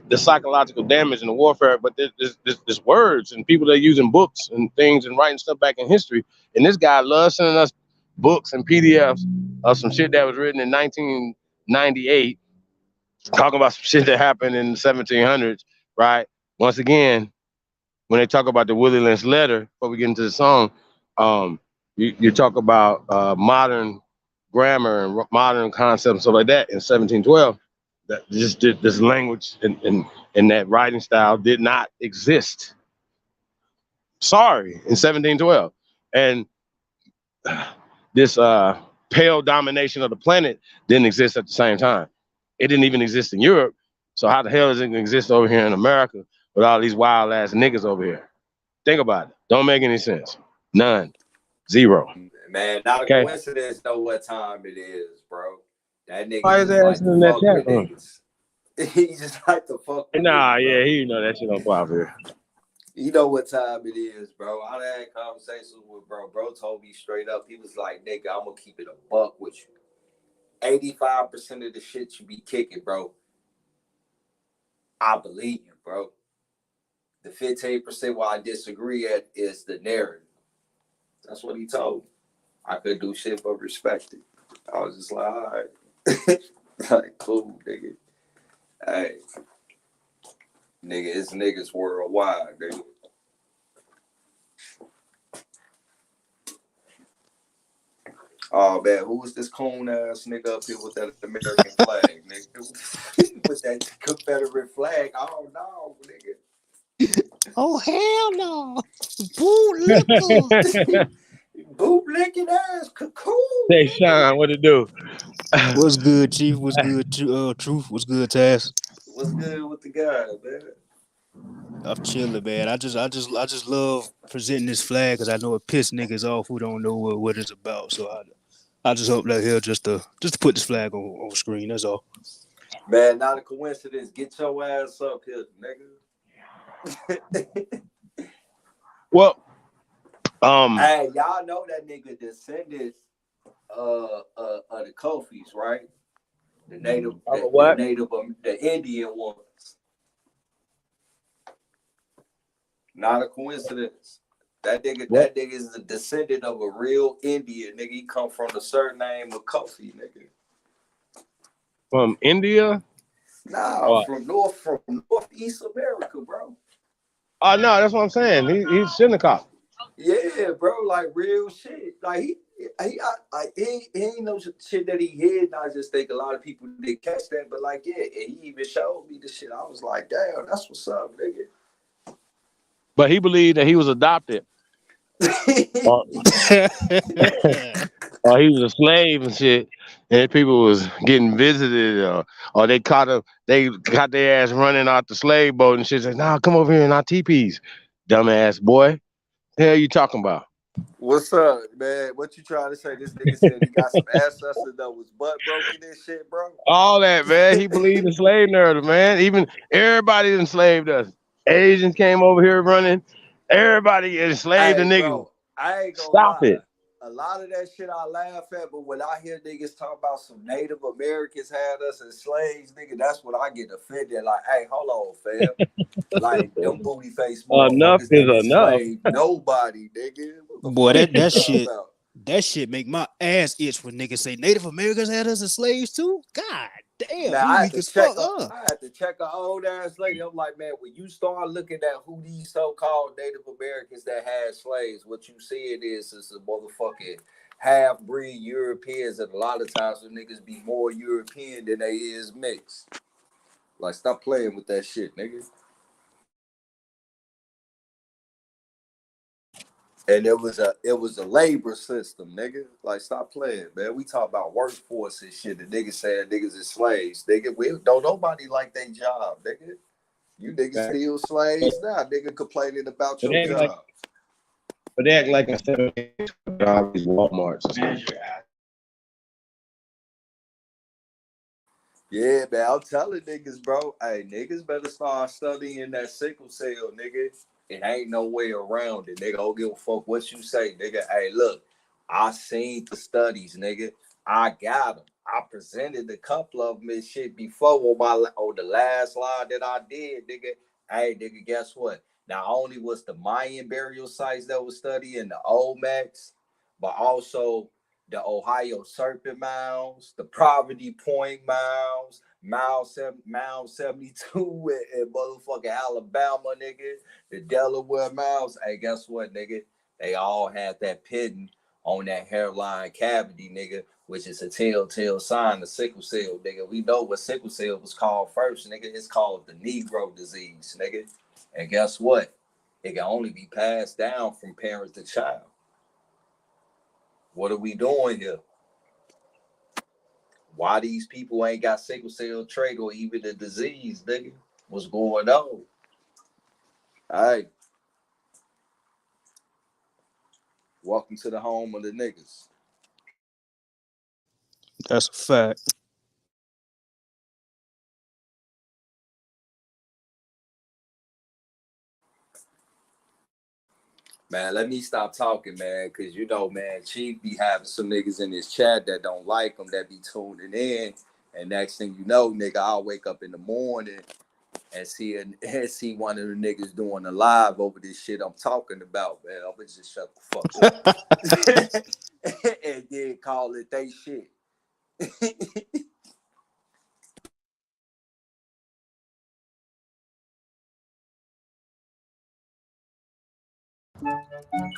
the psychological damage and the warfare, but there's words and people that are using books and things and writing stuff back in history. And this guy loves sending us books and PDFs of some shit that was written in 1998, talking about some shit that happened in the 1700s, right? Once again, when they talk about the Willie Lynch Letter, before we get into the song, you talk about modern grammar and modern concepts and stuff like that in 1712. That just this language and that writing style did not exist. Sorry, in 1712. And this pale domination of the planet didn't exist at the same time. It didn't even exist in Europe. So how the hell does it exist over here in America with all these wild ass niggas over here? Think about it. Don't make any sense. None. Zero. Man, not a coincidence know what time it is, bro. That nigga Why is just like in to that fuck chat? with niggas. He just like to fuck with Nah, niggas, yeah, he know that shit don't fly over here. You know what time it is, bro. I had conversations with bro. Bro told me straight up, he was like, nigga, I'm gonna keep it a buck with you. 85% of the shit you be kicking, bro, I believe you, bro. The 15% where I disagree at is the narrative. That's what he told me. I could do shit but respect it. I was just like, all right. Like, cool, nigga. Hey. Nigga, it's niggas worldwide, nigga. Oh man, who was this coon ass nigga up here with that American flag, nigga? With that Confederate flag? Oh no, nigga. Oh hell no! Bootlicker. Bootlicking ass cocoon. Hey Sean, what it do? What's good, Chief? What's good, Truth? What's good, Taz? What's good with the guy, man? I'm chilling, man. I just love presenting this flag because I know it piss niggas off who don't know what it's about. So I just hope that here just to put this flag on screen. That's all. Man, not a coincidence. Get your ass up here, nigga. Well, hey, y'all know that nigga descended the Kofis, right? The native, the Indian ones. Not a coincidence. That nigga is the descendant of a real Indian nigga. He come from the surname of Kofi, nigga. From India? Nah, from Northeast America, bro. Oh no, that's what I'm saying. He's Shinnecock. Yeah, bro, like real shit. Like he ain't no shit that he hid. I just think a lot of people did catch that, but like, yeah, and he even showed me the shit. I was like, damn, that's what's up, nigga. But he believed that he was adopted. or he was a slave and shit. And people was getting visited, or they caught him. They got their ass running out the slave boat and shit. Said, "Nah, come over here in our teepees, dumbass boy. The hell you talking about?" What's up, man? What you trying to say? This nigga said he got some ancestors that was butt broken and shit, bro. All that, man. He believed in slave narrative, man. Even everybody enslaved us. Asians came over here running. Everybody enslaved the niggas. Bro, I ain't gonna Stop lie. it. A lot of that shit I laugh at, but when I hear niggas talk about some Native Americans had us as slaves, nigga, that's when I get offended. Like, hey, hold on, fam. Like, them booty face Enough motherfuckers is that enough. enslaved nobody, nigga. Boy, that shit make my ass itch when niggas say Native Americans had us as slaves too. God damn, Now, I we had weak to as check. fuck. I had to check an old ass lady. I'm like, man, when you start looking at who these so-called Native Americans that had slaves, what you see it is a motherfucking half-breed Europeans, and a lot of times the niggas be more European than they is mixed. Like, stop playing with that shit, nigga. And it was a labor system, nigga. Like, stop playing, man. We talk about workforce and shit. The niggas saying niggas is slaves, nigga. We don't nobody like their job, nigga. You niggas still slaves now, nigga, complaining about But your job. But they act like instead of all these Walmarts. Yeah, man, I'm telling niggas, bro. Hey, niggas better start studying that sickle cell, nigga. It ain't no way around it, nigga. Don't give a fuck what you say, nigga. Hey, look, I seen the studies, nigga. I got them. I presented a couple of them and shit before on the last line that I did, nigga. Hey, nigga, guess what? Not only was the Mayan burial sites that was studying the Olmecs, but also the Ohio Serpent Mounds, the Poverty Point Mounds, Mound 72 in motherfucking Alabama, nigga. The Delaware Mounds. Hey, guess what, nigga? They all had that pitting on that hairline cavity, nigga, which is a telltale sign of sickle cell, nigga. We know what sickle cell was called first, nigga. It's called the Negro disease, nigga. And guess what? It can only be passed down from parent to child. What are we doing here? Why these people ain't got sickle cell trait or even the disease, nigga? What's going on? All right. Welcome to the home of the niggas. That's a fact. Man, let me stop talking, man, because you know, man, Chief be having some niggas in his chat that don't like him, that be tuning in. And next thing you know, nigga, I'll wake up in the morning and see one of the niggas doing a live over this shit I'm talking about, man. I'm gonna just shut the fuck up. And then call it they shit.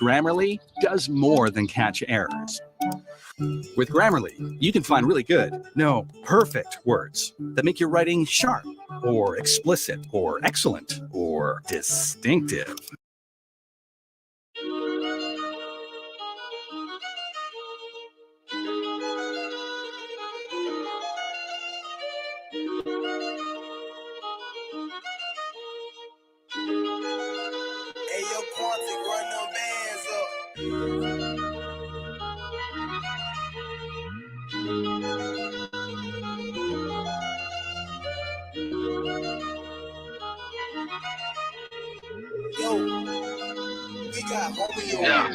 Grammarly does more than catch errors. With Grammarly, you can find really good, no, perfect words that make your writing sharp, or explicit, or excellent, or distinctive. Hey, yo, Quantic, run them bands up. Yo, we got homie on.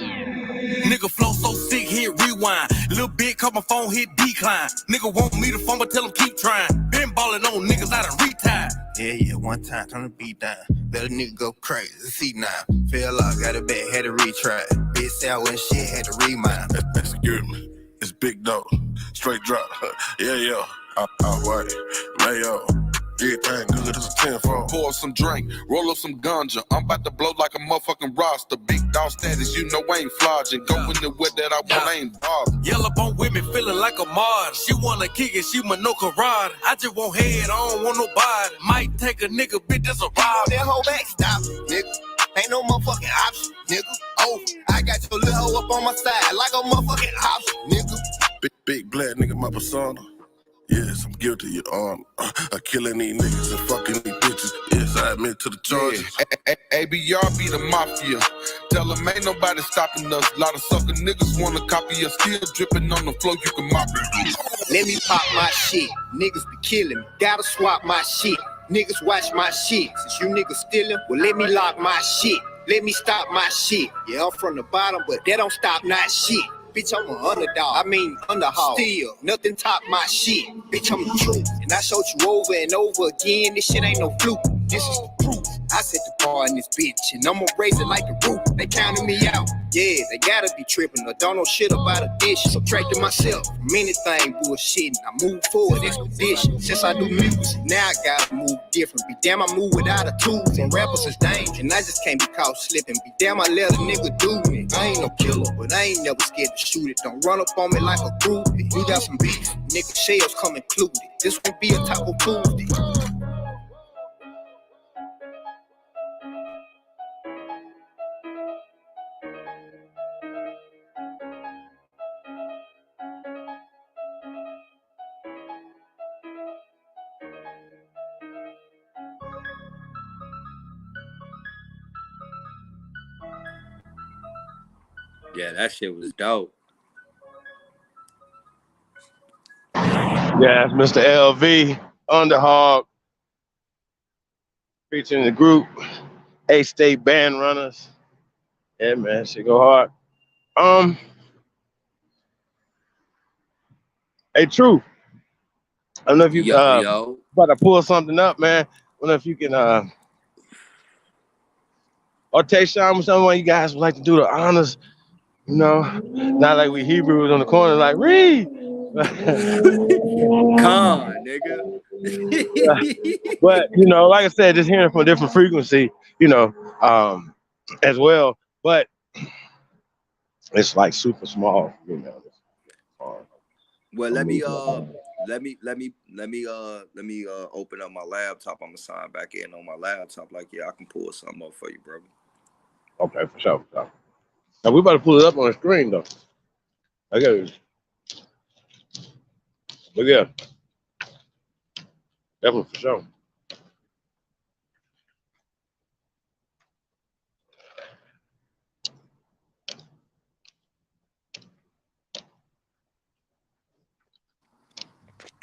Nigga flow so sick, hit rewind. Little bit, caught my phone, hit decline. Nigga want me to phone, but tell him keep trying. Been ballin' on niggas, I done retired. Yeah, one time, turn the beat down. Let a nigga go crazy, see now. Fell off, got it back, had to retry. Bitch sour and shit, had to remind. Excuse me, it's Big Doe, straight drop. Yeah, all white, mayo, Everything good as a 10 for. Pour some drink, roll up some ganja. I'm about to blow like a motherfucking roster. Big dog status, you know I ain't flogging. Go in the way that I want, I ain't bothered. Yellow bone women feeling like a martyr. She wanna kick it, she no karate. I just want head, I don't want nobody. Might take a nigga, bitch, that's a ride. That whole back stop, nigga. Ain't no motherfucking option, nigga. Oh, I got your little hoe up on my side like a motherfucking option, nigga. Big black nigga, my persona. Yes, I'm guilty, your honor. Of killing these niggas and fucking these bitches. Yes, I admit to the charges. ABR be the mafia. Tell them ain't nobody stopping us. Lot of sucker niggas wanna copy us. Still dripping on the floor, you can mop it. Let me pop my shit. Niggas be killing me. Gotta swap my shit. Niggas watch my shit. Since you niggas stealing, well, let me lock my shit. Let me stop my shit. Yeah, I'm from the bottom, but that don't stop not shit. Bitch, I'm an underdog. I mean, underhog. Still, nothing top my shit. Bitch, I'm the truth. And I showed you over and over again. This shit ain't no fluke. This is the proof. I set the bar in this bitch, and I'ma raise it like a roof. They counting me out. Yeah, they gotta be tripping or don't know shit about a dish. Subtracting myself from anything bullshitting. I move forward expedition. Since I do music, now I gotta move different. Be damn, I move without a tools. And rappers is dangerous, and I just can't be caught slipping. Be damn, I let a nigga do me. I ain't no killer, but I ain't never scared to shoot it. Don't run up on me like a groupie. You got some beef, nigga, shells come included. This won't be a Taco Tuesday. Yeah, that shit was dope. Yeah, that's Mr. LV, Underhog, featuring the group, A-State Band Runners. Yeah, man, shit go hard. Hey, True. I don't know if you about to pull something up, man. I don't know if you can or Tayshawn, some of you guys would like to do the honors, you know, not like we Hebrews on the corner, like read. Con, nigga. But you know, like I said, just hearing from a different frequency, you know, as well. But it's like super small, you know. Well, let me open up my laptop. I'm gonna sign back in on my laptop. Like, yeah, I can pull something up for you, brother. Okay, for sure. Now we about to pull it up on the screen though. I got it. But yeah, definitely for sure.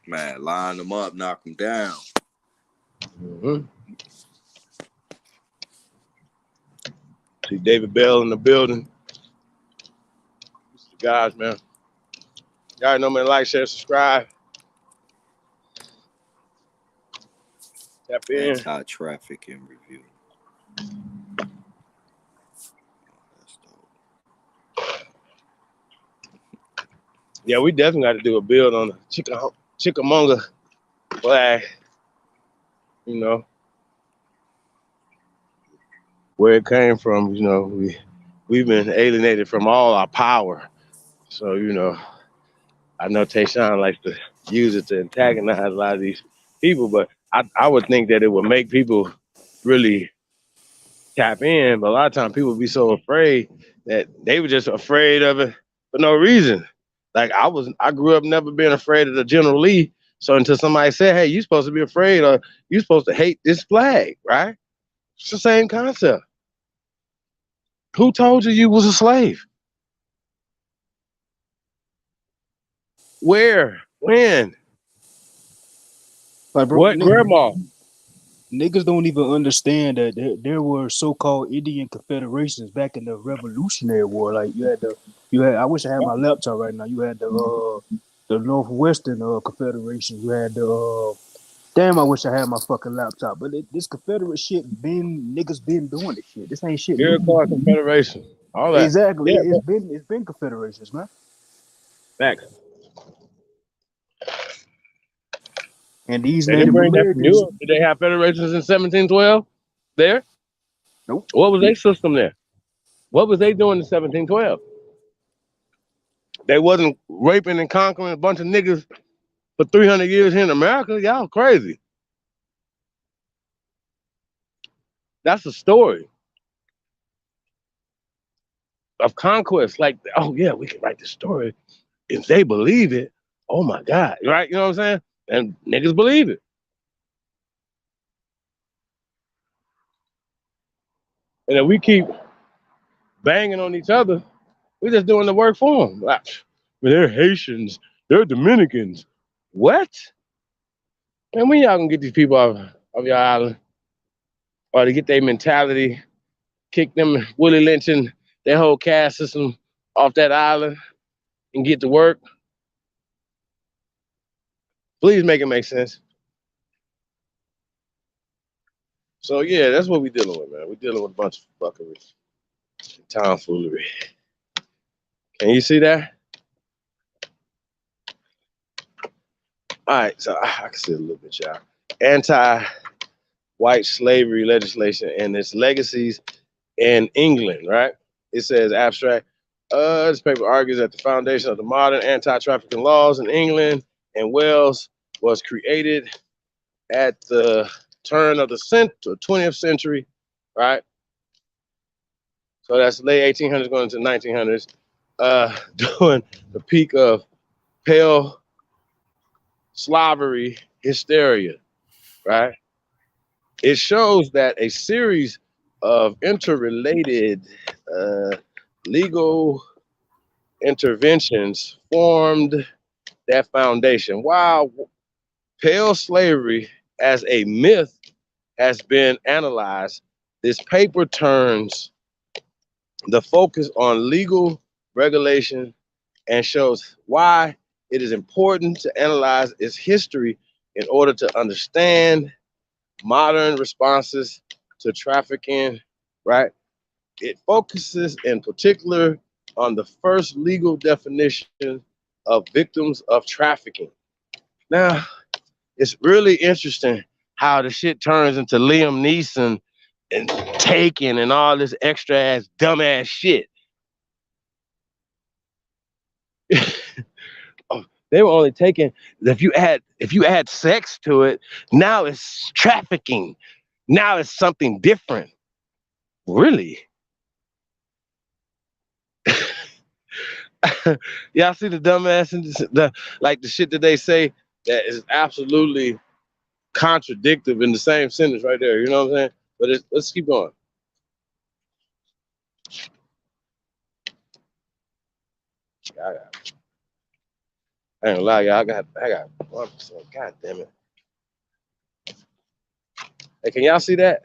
Man, line them up, knock them down. Mm-hmm. See David Bell in the building. Guys, man. Y'all know me, like, share, subscribe. Tap in. Anti-traffic and review. Yeah, we definitely got to do a build on the Chickamauga flag. You know, where it came from. You know, we've been alienated from all our power. So, you know, I know Tayshawn likes to use it to antagonize a lot of these people, but I would think that it would make people really tap in. But a lot of times people be so afraid that they were just afraid of it for no reason. Like I grew up never being afraid of the General Lee. So until somebody said, hey, you're supposed to be afraid or you're supposed to hate this flag, right? It's the same concept. Who told you was a slave? Where? When? Like, bro, What grandma? Niggas don't even understand that there were so-called Indian confederations back in the Revolutionary War. Like you had. I wish I had my laptop right now. You had the Northwestern Confederation. You had the damn. I wish I had my fucking laptop. But this Confederate shit niggas been doing this shit. This ain't shit. Iroquois Confederation. All that. Exactly. Yeah, It's been confederations, man. Facts. And these They didn't Native bring that from Americans, Europe. Did they have federations in 1712 there? Nope. What was their system there? What was they doing in 1712? They wasn't raping and conquering a bunch of niggas for 300 years here in America. Y'all crazy. That's a story of conquest. Like, oh yeah, we can write the story if they believe it. Oh my God, right? You know what I'm saying? And niggas believe it. And if we keep banging on each other, we're just doing the work for them. Like, they're Haitians, they're Dominicans. What? And when y'all gonna get these people off your island? Or to get their mentality, kick them, Willie Lynch and their whole caste system off that island and get to work? Please make it make sense. So yeah, that's what we're dealing with, man. We're dealing with a bunch of fuckery, tomfoolery. Can you see that? All right, so I can see it a little bit, y'all. Anti-white slavery legislation and its legacies in England, right? It says abstract. This paper argues that the foundation of the modern anti-trafficking laws in England and Wales was created at the turn of the 20th century, right? So that's late 1800s going into 1900s, during the peak of pale slavery hysteria, right? It shows that a series of interrelated legal interventions formed that foundation. While pale slavery as a myth has been analyzed, this paper turns the focus on legal regulation and shows why it is important to analyze its history in order to understand modern responses to trafficking, right? It focuses in particular on the first legal definition of victims of trafficking. Now, it's really interesting how the shit turns into Liam Neeson and Taken and all this extra ass dumbass shit. They were only taking, if you add sex to it, now it's trafficking. Now it's something different. Really? Y'all see the dumbass and the shit that they say that is absolutely contradictory in the same sentence right there. You know what I'm saying? But let's keep going. I ain't gonna lie, y'all. I got 1%. God damn it. Hey, can y'all see that?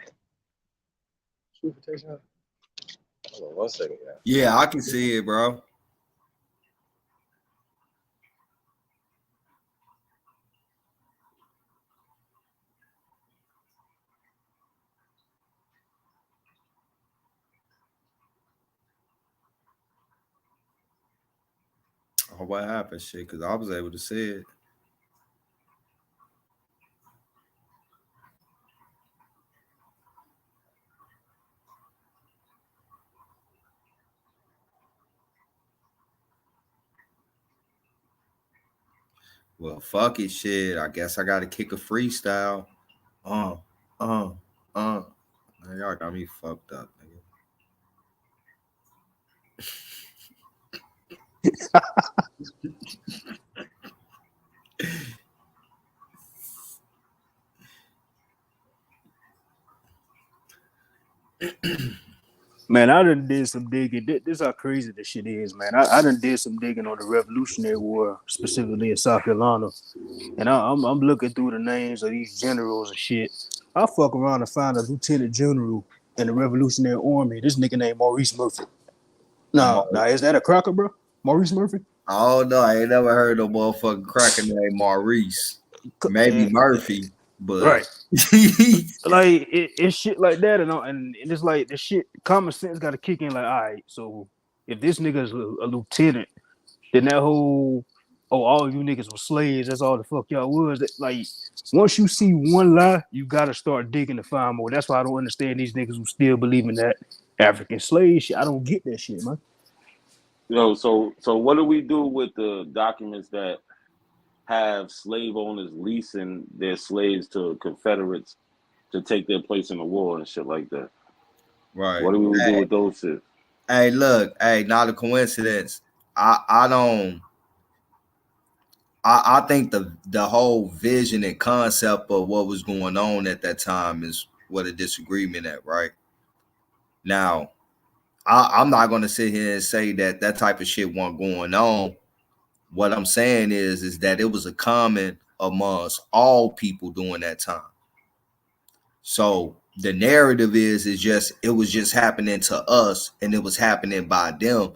Hold on 1 second, y'all. Yeah, I can see it, bro. Oh, what happened, shit? Because I was able to see it. Well, fuck it, shit. I guess I got to kick a freestyle. Man, y'all got me fucked up, nigga. man, I done did some digging. This how crazy this shit is, man. I done did some digging on the Revolutionary War, specifically in South Carolina, and I'm looking through the names of these generals and shit. I fuck around and find a lieutenant general in the Revolutionary Army. This nigga named Maurice Murphy. Nah, is that a cracker, bro? Maurice Murphy? Oh no, I ain't never heard no motherfucking cracker named Maurice. Maybe Murphy, but right. Like it's shit like that, and it's like the shit. Common sense got to kick in. Like, all right, so if this nigga's a lieutenant, then that whole oh, all you niggas were slaves. That's all the fuck y'all was. Like, once you see one lie, you gotta start digging to find more. That's why I don't understand these niggas who still believe in that African slave shit. I don't get that shit, man. Yo, so what do we do with the documents that have slave owners leasing their slaves to Confederates to take their place in the war and shit like that? Right. What do we do with those shit? Hey, look, hey, not a coincidence. I think the whole vision and concept of what was going on at that time is what a disagreement at, right? Now, I'm not going to sit here and say that type of shit wasn't going on. What I'm saying is that it was a common amongst all people during that time. So the narrative is it was just happening to us and it was happening by them.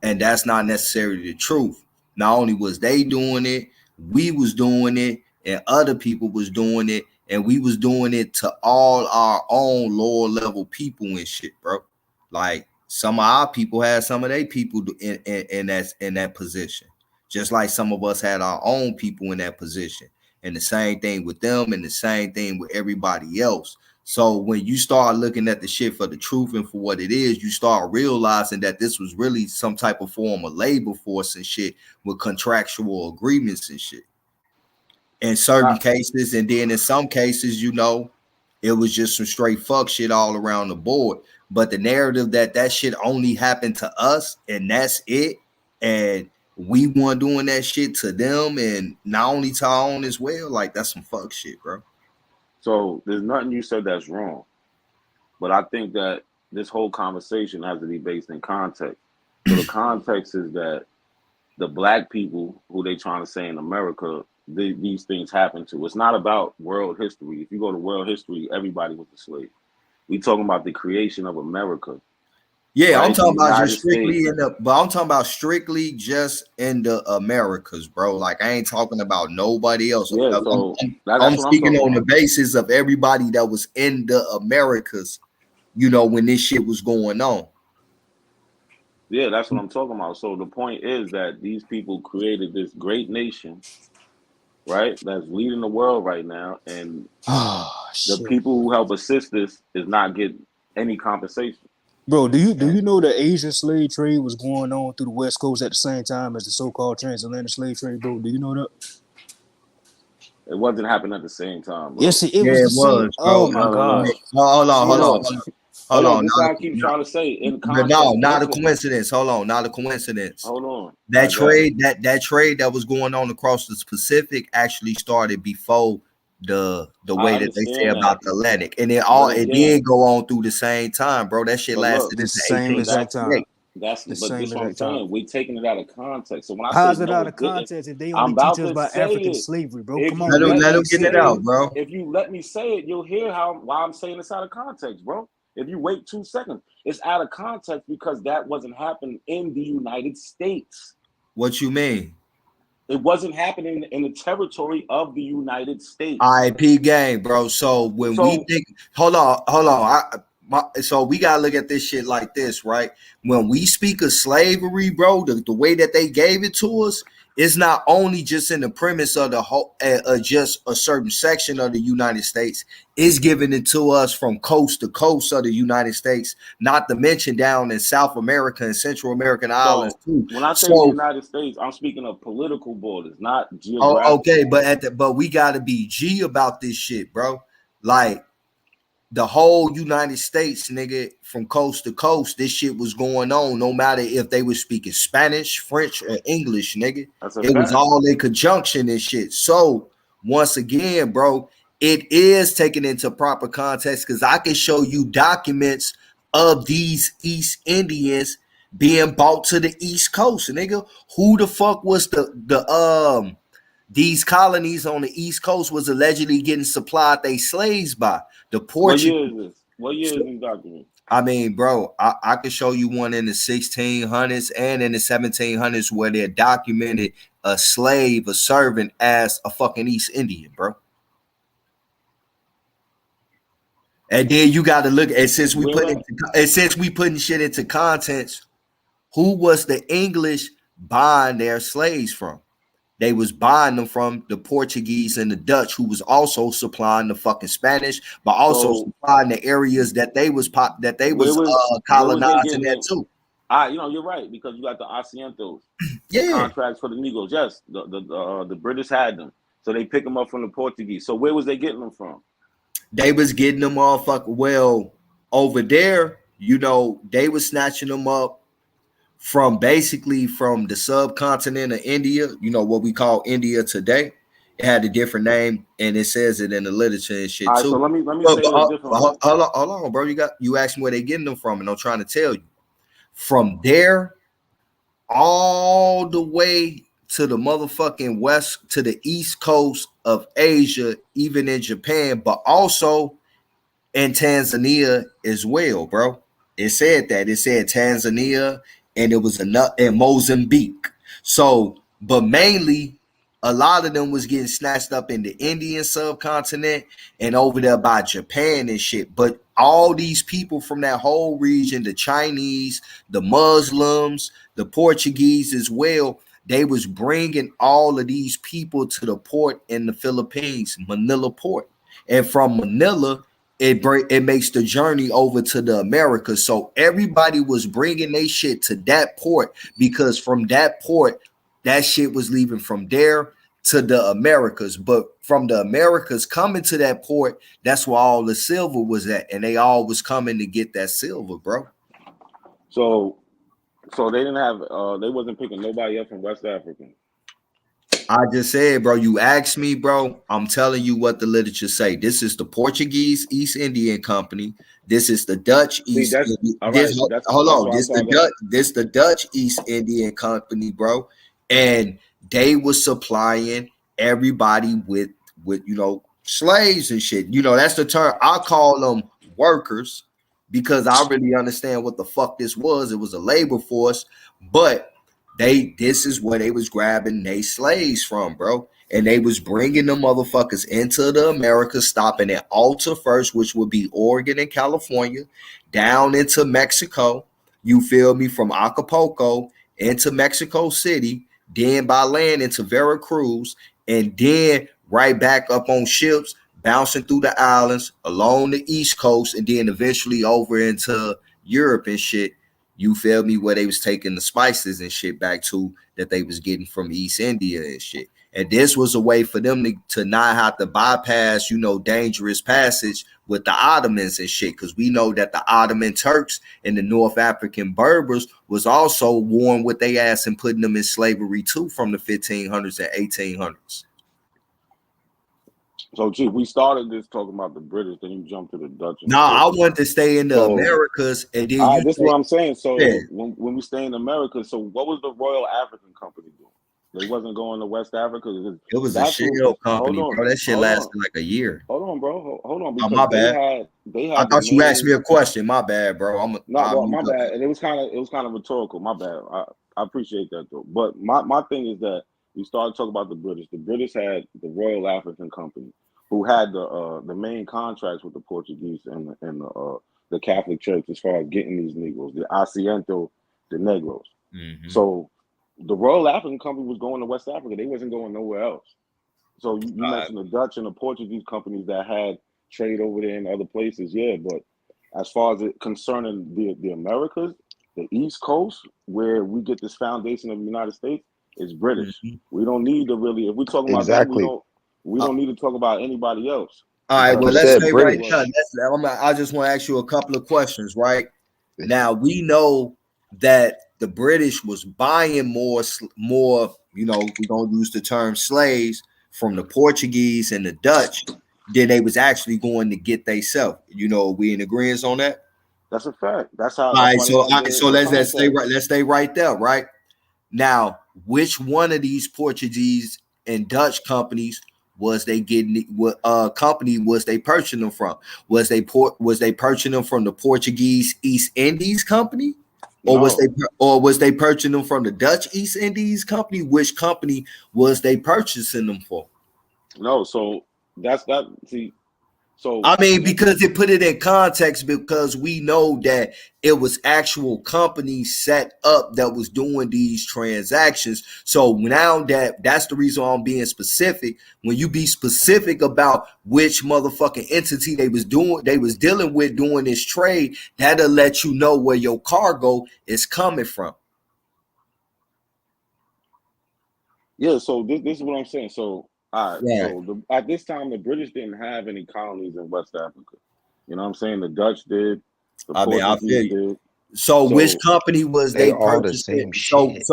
And that's not necessarily the truth. Not only was they doing it, we was doing it, and other people was doing it, and we was doing it to all our own lower level people and shit, bro. Like some of our people had some of their people in that position. Just like some of us had our own people in that position. And the same thing with them and the same thing with everybody else. So when you start looking at the shit for the truth and for what it is, you start realizing that this was really some type of form of labor force and shit with contractual agreements and shit. In certain cases, and then in some cases, you know, it was just some straight fuck shit all around the board. But the narrative that shit only happened to us and that's it, and we weren't doing that shit to them and not only to our own as well, like that's some fuck shit, bro. So there's nothing you said that's wrong, but I think that this whole conversation has to be based in context. So the context is that the black people who they trying to say in America, these things happen to. It's not about world history. If you go to world history, everybody was a slave. We talking about the creation of America. Yeah, right? I'm talking about United just strictly States. I'm talking about strictly just in the Americas, bro. Like I ain't talking about nobody else. Yeah, so that's I'm what speaking talking on the about. basis of everybody that was in the Americas, you know, when this shit was going on. Yeah, that's what I'm talking about. So the point is that these people created this great nation, right? That's leading the world right now, and the people who help assist this is not getting any compensation. Bro, do you know the Asian slave trade was going on through the West Coast at the same time as the so-called transatlantic slave trade, bro? Do you know that? It wasn't happening at the same time, bro. Yes, it was the same. Oh my God. Hold on. This is what I keep trying to say. In But context, no, not a listen. coincidence. Hold on, not a coincidence. Hold on. That trade, that trade that was going on across the Pacific actually started before the way that they say about the Atlantic, and it did go on through the same time, bro. That shit lasted the into same exact time. That's The but same this is what I'm exact time. saying. We're taking it out of context. So when I How's say it no, out it of didn't, context if they I'm only teach about us to about say African it. slavery, bro? If Come you on, let let me him get say it out, bro. If you let me say it, you'll hear why I'm saying it's out of context, bro. If you wait 2 seconds, it's out of context because that wasn't happening in the United States. What you mean? It wasn't happening in the territory of the United States. IP game, bro. So when we think, hold on. So we gotta look at this shit like this, right? When we speak of slavery, bro, the way that they gave it to us is not only just in the premise of the whole, just a certain section of the United States. It's giving it to us from coast to coast of the United States, not to mention down in South America and Central American islands too. When I say the So United States, I'm speaking of political borders, not oh, geographical. okay, but we gotta be G about this shit, bro. Like the whole United States, nigga, from coast to coast, this shit was going on. No matter if they were speaking Spanish, French, or English, nigga, it was all in conjunction and shit. So once again, bro, it is taken into proper context because I can show you documents of these East Indians being brought to the East Coast, nigga. Who the fuck was these colonies on the East Coast was allegedly getting supplied they slaves by the Portuguese. What year is this? What year is this document? I mean, bro, I could show you one in the 1600s and in the 1700s where they documented a slave, a servant as a fucking East Indian, bro. And then you got to look at since we putting shit into context, who was the English buying their slaves from? they was buying them from the Portuguese and the Dutch, who was also supplying the fucking Spanish, but also supplying the areas that they was colonizing that too. You know, you're right, because you got the asientos, Yeah, contracts for the Negroes. Yes, the British had them, so they pick them up from the Portuguese. So where was they getting them from? They was getting them over there. You know, they was snatching them up from basically from the subcontinent of India. You know what we call India today. It had a different name, and it says it in the literature and shit All right, too. so let me say it a different way. Hold on, bro. You asked me where they getting them from, and I'm trying to tell you. From there all the way to the motherfucking west, to the east coast of Asia, even in Japan, but also in Tanzania as well, bro. It said Tanzania, and it was in Mozambique. So, but mainly a lot of them was getting snatched up in the Indian subcontinent and over there by Japan and shit. But all these people from that whole region, the Chinese, the Muslims, the Portuguese as well, they was bringing all of these people to the port in the Philippines, Manila port. And from Manila, it makes the journey over to the Americas. So everybody was bringing their shit to that port, because from that port, that shit was leaving from there to the Americas. But from the Americas coming to that port, that's where all the silver was at, and they all was coming to get that silver, bro. So they didn't have they wasn't picking nobody up from West Africa. I just said, bro, you asked me, bro. I'm telling you what the literature say. This is the Portuguese East Indian Company. This is the Dutch East. This the Dutch East Indian Company, bro. And they was supplying everybody with slaves and shit. You know, that's the term. I call them workers because I really understand what the fuck this was. It was a labor force, but this is where they was grabbing they slaves from, bro. And they was bringing them motherfuckers into the Americas, stopping at Alta first, which would be Oregon and California, down into Mexico. You feel me? From Acapulco into Mexico City, then by land into Veracruz, and then right back up on ships, bouncing through the islands along the East Coast, and then eventually over into Europe and shit. You feel me? Where they was taking the spices and shit back to that they was getting from East India and shit. And this was a way for them to not have to bypass, dangerous passage with the Ottomans and shit. Because we know that the Ottoman Turks and the North African Berbers was also warring with their ass and putting them in slavery too from the 1500s and 1800s. So, Chief, we started this talking about the British, then you jumped to the Dutch. I wanted to stay in the Americas, and then this is what I'm saying. So, when we stay in America, so what was the Royal African Company doing? They wasn't going to West Africa. It was a shell company, bro. That shit lasted like a year. Hold on, bro. Hold on. Oh, my bad. They had I thought you asked me a question. My bad, bro. My bad. And it was kind of rhetorical. My bad. I appreciate that though. But my thing is that we started talking about the British. The British had the Royal African Company, who had the main contracts with the Portuguese and the Catholic Church as far as getting these Negroes, the Asiento, the Negroes. Mm-hmm. So the Royal African Company was going to West Africa. They wasn't going nowhere else. So you mentioned the Dutch and the Portuguese companies that had trade over there in other places, yeah. But as far as it concerning the Americas, the East Coast, where we get this foundation of the United States, is British. Mm-hmm. We don't need to really, if we're talking about that, we don't need to talk about anybody else. All right, well, let's stay right now. I just want to ask you a couple of questions, right? Now, we know that the British was buying more, we're going to use the term slaves from the Portuguese and the Dutch than they was actually going to get themselves. We in agreement on that? That's a fact. That's how. All right, so let's stay right there, right? Now, which one of these Portuguese and Dutch companies was they getting? What company was they purchasing them from? Was they purchasing them from the Portuguese East Indies Company? Or was they purchasing them from the Dutch East Indies Company? Which company was they purchasing them for? No, so that's that. See, So I mean, because it put it in context, because we know that it was actual companies set up that was doing these transactions. So now that's the reason why I'm being specific. When you be specific about which motherfucking entity they was dealing with doing this trade, that'll let you know where your cargo is coming from. yeah, so this is what I'm saying. So all right, Right. so at this time the British didn't have any colonies in West Africa. You know what I'm saying? The Dutch did, the I mean, I feel Portuguese you. did. So which company was They they all the purchasing? same shit.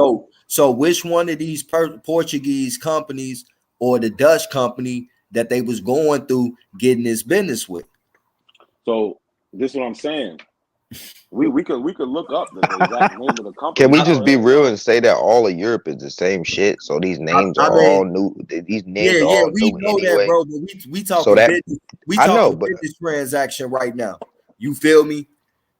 So which one of these Portuguese companies or the Dutch company that they was going through getting this business with? So this is what I'm saying. We could look up the exact name of the company. Can we You know, just be it ain't real no. and say that all of Europe is the same shit? So these names I are all mean, new. These names are yeah, all we new know that, anyway. bro. But we So talking that business. We I know, talking but business transaction right now. You feel me?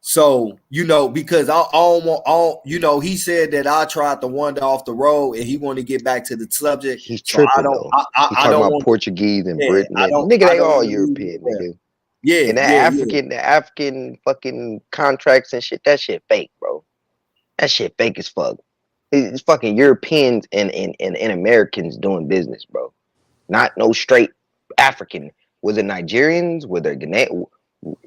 So because I don't want, he said that I tried to wander off the road and he want to get back to the subject. he's So I tripping don't, though. I, He I talking don't about want, Portuguese and yeah, Britain and nigga, I they don't all want to leave it European, there. nigga. Yeah, And that the African fucking contracts and shit, that shit fake, bro. That shit fake as fuck. It's fucking Europeans and Americans doing business, bro. Not no straight African. Was it Nigerians? Were there Ghanaian?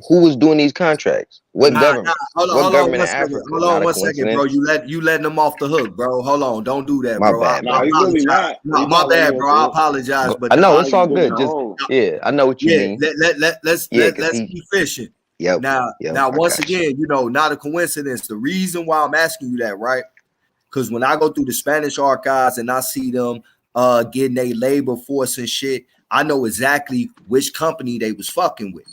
Who was doing these contracts? What Nah. government? Hold What on government one in second. Africa? Hold Not on a 1 second, bro. coincidence. You letting them off the hook, bro. Hold on. Don't do that, My bro. I bad, bro. He's really apologize. not. No, He's my not letting bad, you off bro. the I hook. apologize, but I know Nah, it's you all good, good. Just yeah, I know what you mean. let's Yeah, cause be efficient. yep, Now, I once got you. again, not a coincidence. The reason why I'm asking you that, right? Because when I go through the Spanish archives and I see them getting a labor force and shit, I know exactly which company they was fucking with.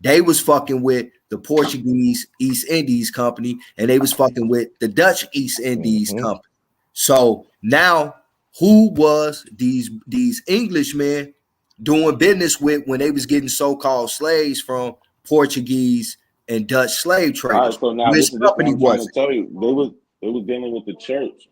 They was fucking with the Portuguese East Indies company, and they was fucking with the Dutch East Indies company. So now, who was these Englishmen doing business with when they was getting so-called slaves from Portuguese and Dutch slave All right, traders? so now Which this is what company I'm trying was to it? tell you. They was dealing with the church.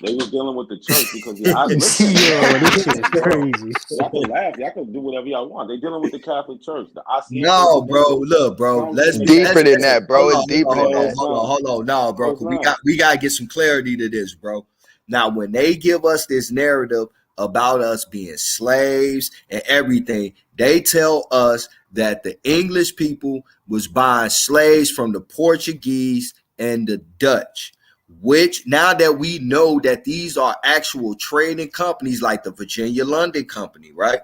They was dealing with the church because listen, Yo, this shit is hold on. crazy. Y'all can laugh. Y'all can do whatever y'all want. They dealing with the Catholic Church, the Asiento No, de bro. Negros. Look, bro. It's deeper than that, bro. Hold It's on, deeper than that. hold on. No, bro. No, it's not. We gotta get some clarity to this, bro. Now, when they give us this narrative about us being slaves and everything, they tell us that the English people was buying slaves from the Portuguese and the Dutch. Which now that we know that these are actual trading companies like the Virginia London Company, right?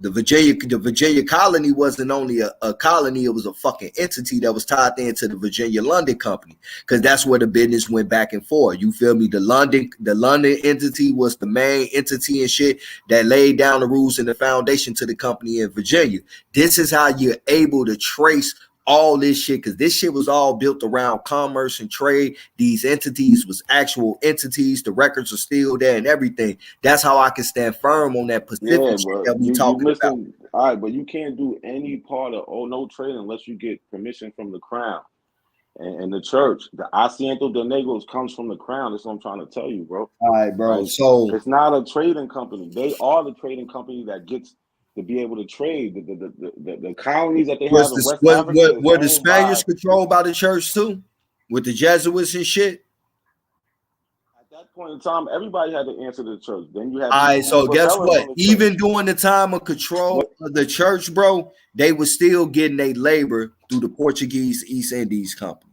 The Virginia colony wasn't only a colony, it was a fucking entity that was tied into the Virginia London Company, because that's where the business went back and forth. You feel me? The London entity was the main entity and shit that laid down the rules and the foundation to the company in Virginia. This is how you're able to trace all this shit, because this shit was all built around commerce and trade. These entities was actual entities. The records are still there and everything. That's how I can stand firm on that Pacific Yeah, shit but that we you talking about. missing. All right, but you can't do any part of no trade unless you get permission from the crown and the church. The Asiento de Negros comes from the crown. That's what I'm trying to tell you, bro. All right, bro. Like, So it's not a trading company. They are the trading company that gets to be able to trade. The colonies that they have in West Africa is were the owned by. Spaniards controlled by the church too, with the Jesuits and shit? At that point in time, everybody had to answer to the church. Then you had All right, people so who were guess rebelling what? from the Even church. during the time of control of the church, bro, they were still getting their labor through the Portuguese East Indies Company.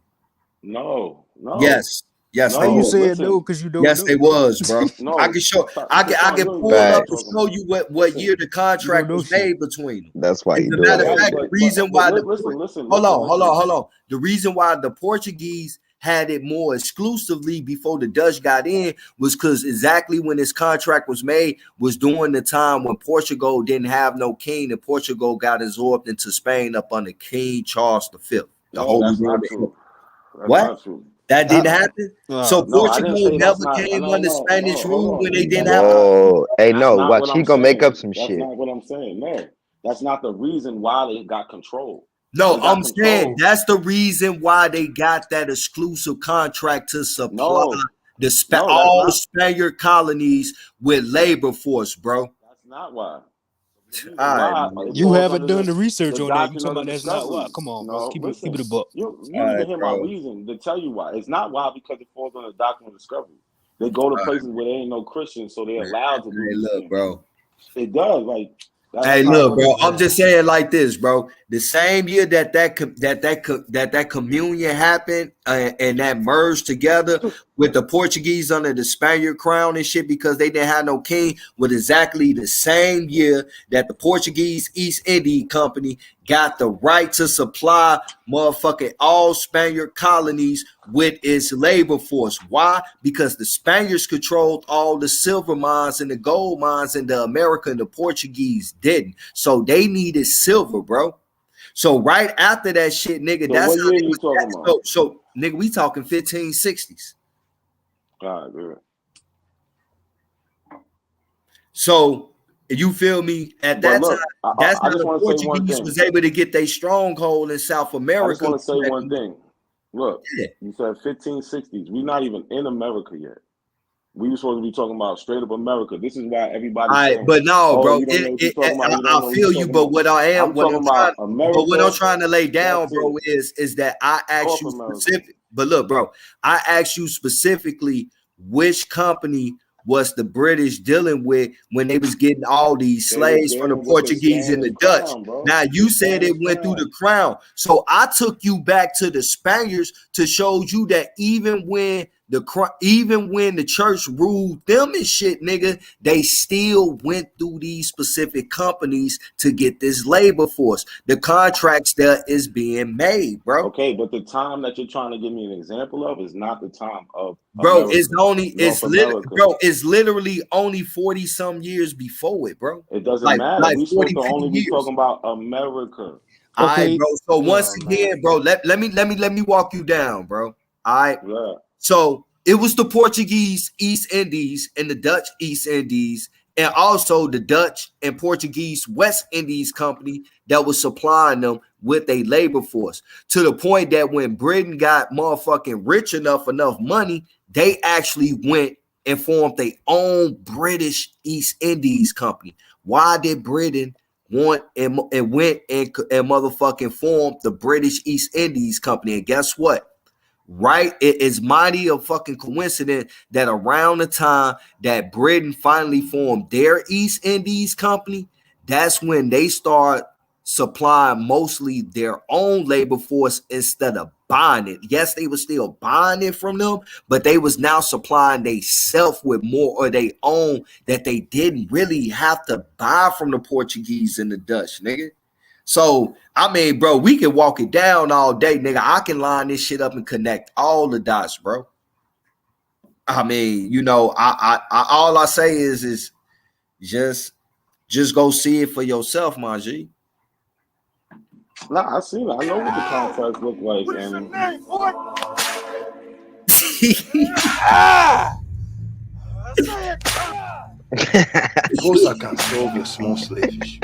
No. Yes, they How you was. saying no because you don't Yes, know? they was, bro. No, I can show. stop, I Krishan, can you don't pull know what up you're and talking show about. you what Listen, year the contract was made between them. That's why As you a doing matter of that fact, shit. the reason why listen. hold on. The reason why the Portuguese had it more exclusively before the Dutch got in was because exactly when this contract was made was during the time when Portugal didn't have no king and Portugal got absorbed into Spain up under King Charles V, the No, Holy that's not Roman true. That's What? not true. That didn't happen. So No, I didn't Portugal say that's never not. came No, under Spanish hold rule when they on. didn't That's have a not. Whoa, hey, That's no, not watch what he I'm gonna make saying. up some That's shit. not what I'm saying. No, that's not the reason why they got control. No, They got I'm control. saying that's the reason why they got that exclusive contract to supply all not. Spaniard colonies with labor force, bro. That's not why. You haven't done the research on that. You doctrine talking of the about that's not why? discovery. Come on, bro. No, Keep listen, it a buck. you need to hear my reason to tell you why. It's not why because it falls on the doctrine of discovery. They go to places where there ain't no Christians, so they're allowed to do Hey, these look, things. bro. It does, like. Hey, look, bro. I'm just saying like this, bro. The same year that communion happened and that merged together with the Portuguese under the Spaniard crown and shit because they didn't have no king was exactly the same year that the Portuguese East India Company got the right to supply motherfucking all Spaniard colonies with its labor force. Why? Because the Spaniards controlled all the silver mines and the gold mines in the America and the Portuguese didn't. So they needed silver, bro. So right after that shit, nigga, So that's what how year they you was. talking about? So nigga, we talking 1560s. All right, good. So you feel me? At that look, time, that's I how just the want to say one Portuguese thing. was able to get their stronghold in South America. I just want to say one thing. Look, you said 1560s. We're not even in America yet. We were supposed to be talking about straight up America. This is why everybody's saying, but no, bro. you don't know what you're talking about. I feel you, but what I'm trying to lay down, bro, is that I asked you specific. But look, bro, I asked you specifically which company was the British dealing with when they was getting all these slaves from the Portuguese and the Dutch. Now you said it went through the crown, so I took you back to the Spaniards to show you that even when the church ruled them and shit, nigga, they still went through these specific companies to get this labor force. The contracts that is being made, bro. Okay, but the time that you're trying to give me an example of is not the time of bro. America, It's literally only 40 some years before it, bro. It doesn't matter. Like We supposed to only be years. talking about America. All right, bro. So once again, bro, let me walk you down, bro. All right. Yeah. So it was the Portuguese East Indies and the Dutch East Indies, and also the Dutch and Portuguese West Indies Company that was supplying them with a labor force, to the point that when Britain got motherfucking rich enough money, they actually went and formed their own British East Indies Company. Why did Britain went and motherfucking formed the British East Indies Company? And guess what? Right, it is mighty a fucking coincidence that around the time that Britain finally formed their East Indies Company, that's when they start supplying mostly their own labor force instead of buying it. Yes, they were still buying it from them, but they was now supplying themselves with more of their own that they didn't really have to buy from the Portuguese and the Dutch, nigga. So, I mean, bro, we can walk it down all day, nigga. I can line this shit up and connect all the dots, bro. I mean, you know, I all I say is just go see it for yourself, my G. Nah, I see it. I know what the contracts look like. What is your name, boy? Of course I can solve your small slave issue.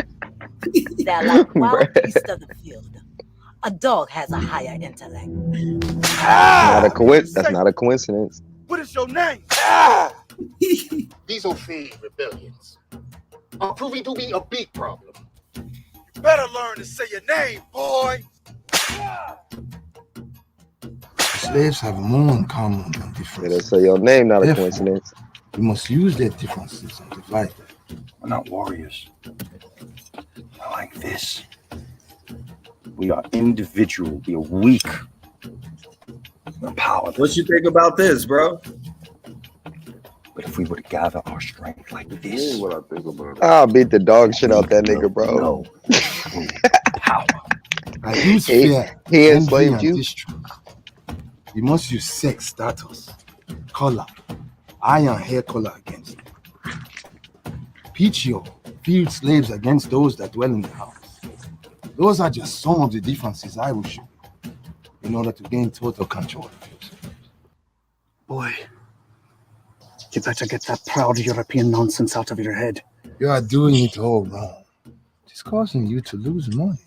They're like wild beasts of the field. A dog has a higher intellect. That's not a coincidence. What is your name? These will feed rebellions. Are proving to be a big problem. You better learn to say your name, boy. Slaves have more in common than differences. So your name, not a Therefore, coincidence. We must use their differences and divide them. We're not warriors. Not like this. We are individual. We are weak. We're powerless. What you think about this, bro? But if we were to gather our strength like this, what I think about it. I'll beat the dog shit out that nigga, bro. I use He- fear, he envy, enslaved and you? distrust. You must use sex, status, color, eye and hair color against them. Pitch your field slaves against those that dwell in the house. Those are just some of the differences I will show you in order to gain total control of yourself. boy, you better get that proud European nonsense out of your head. You are doing it all wrong. It's causing you to lose money.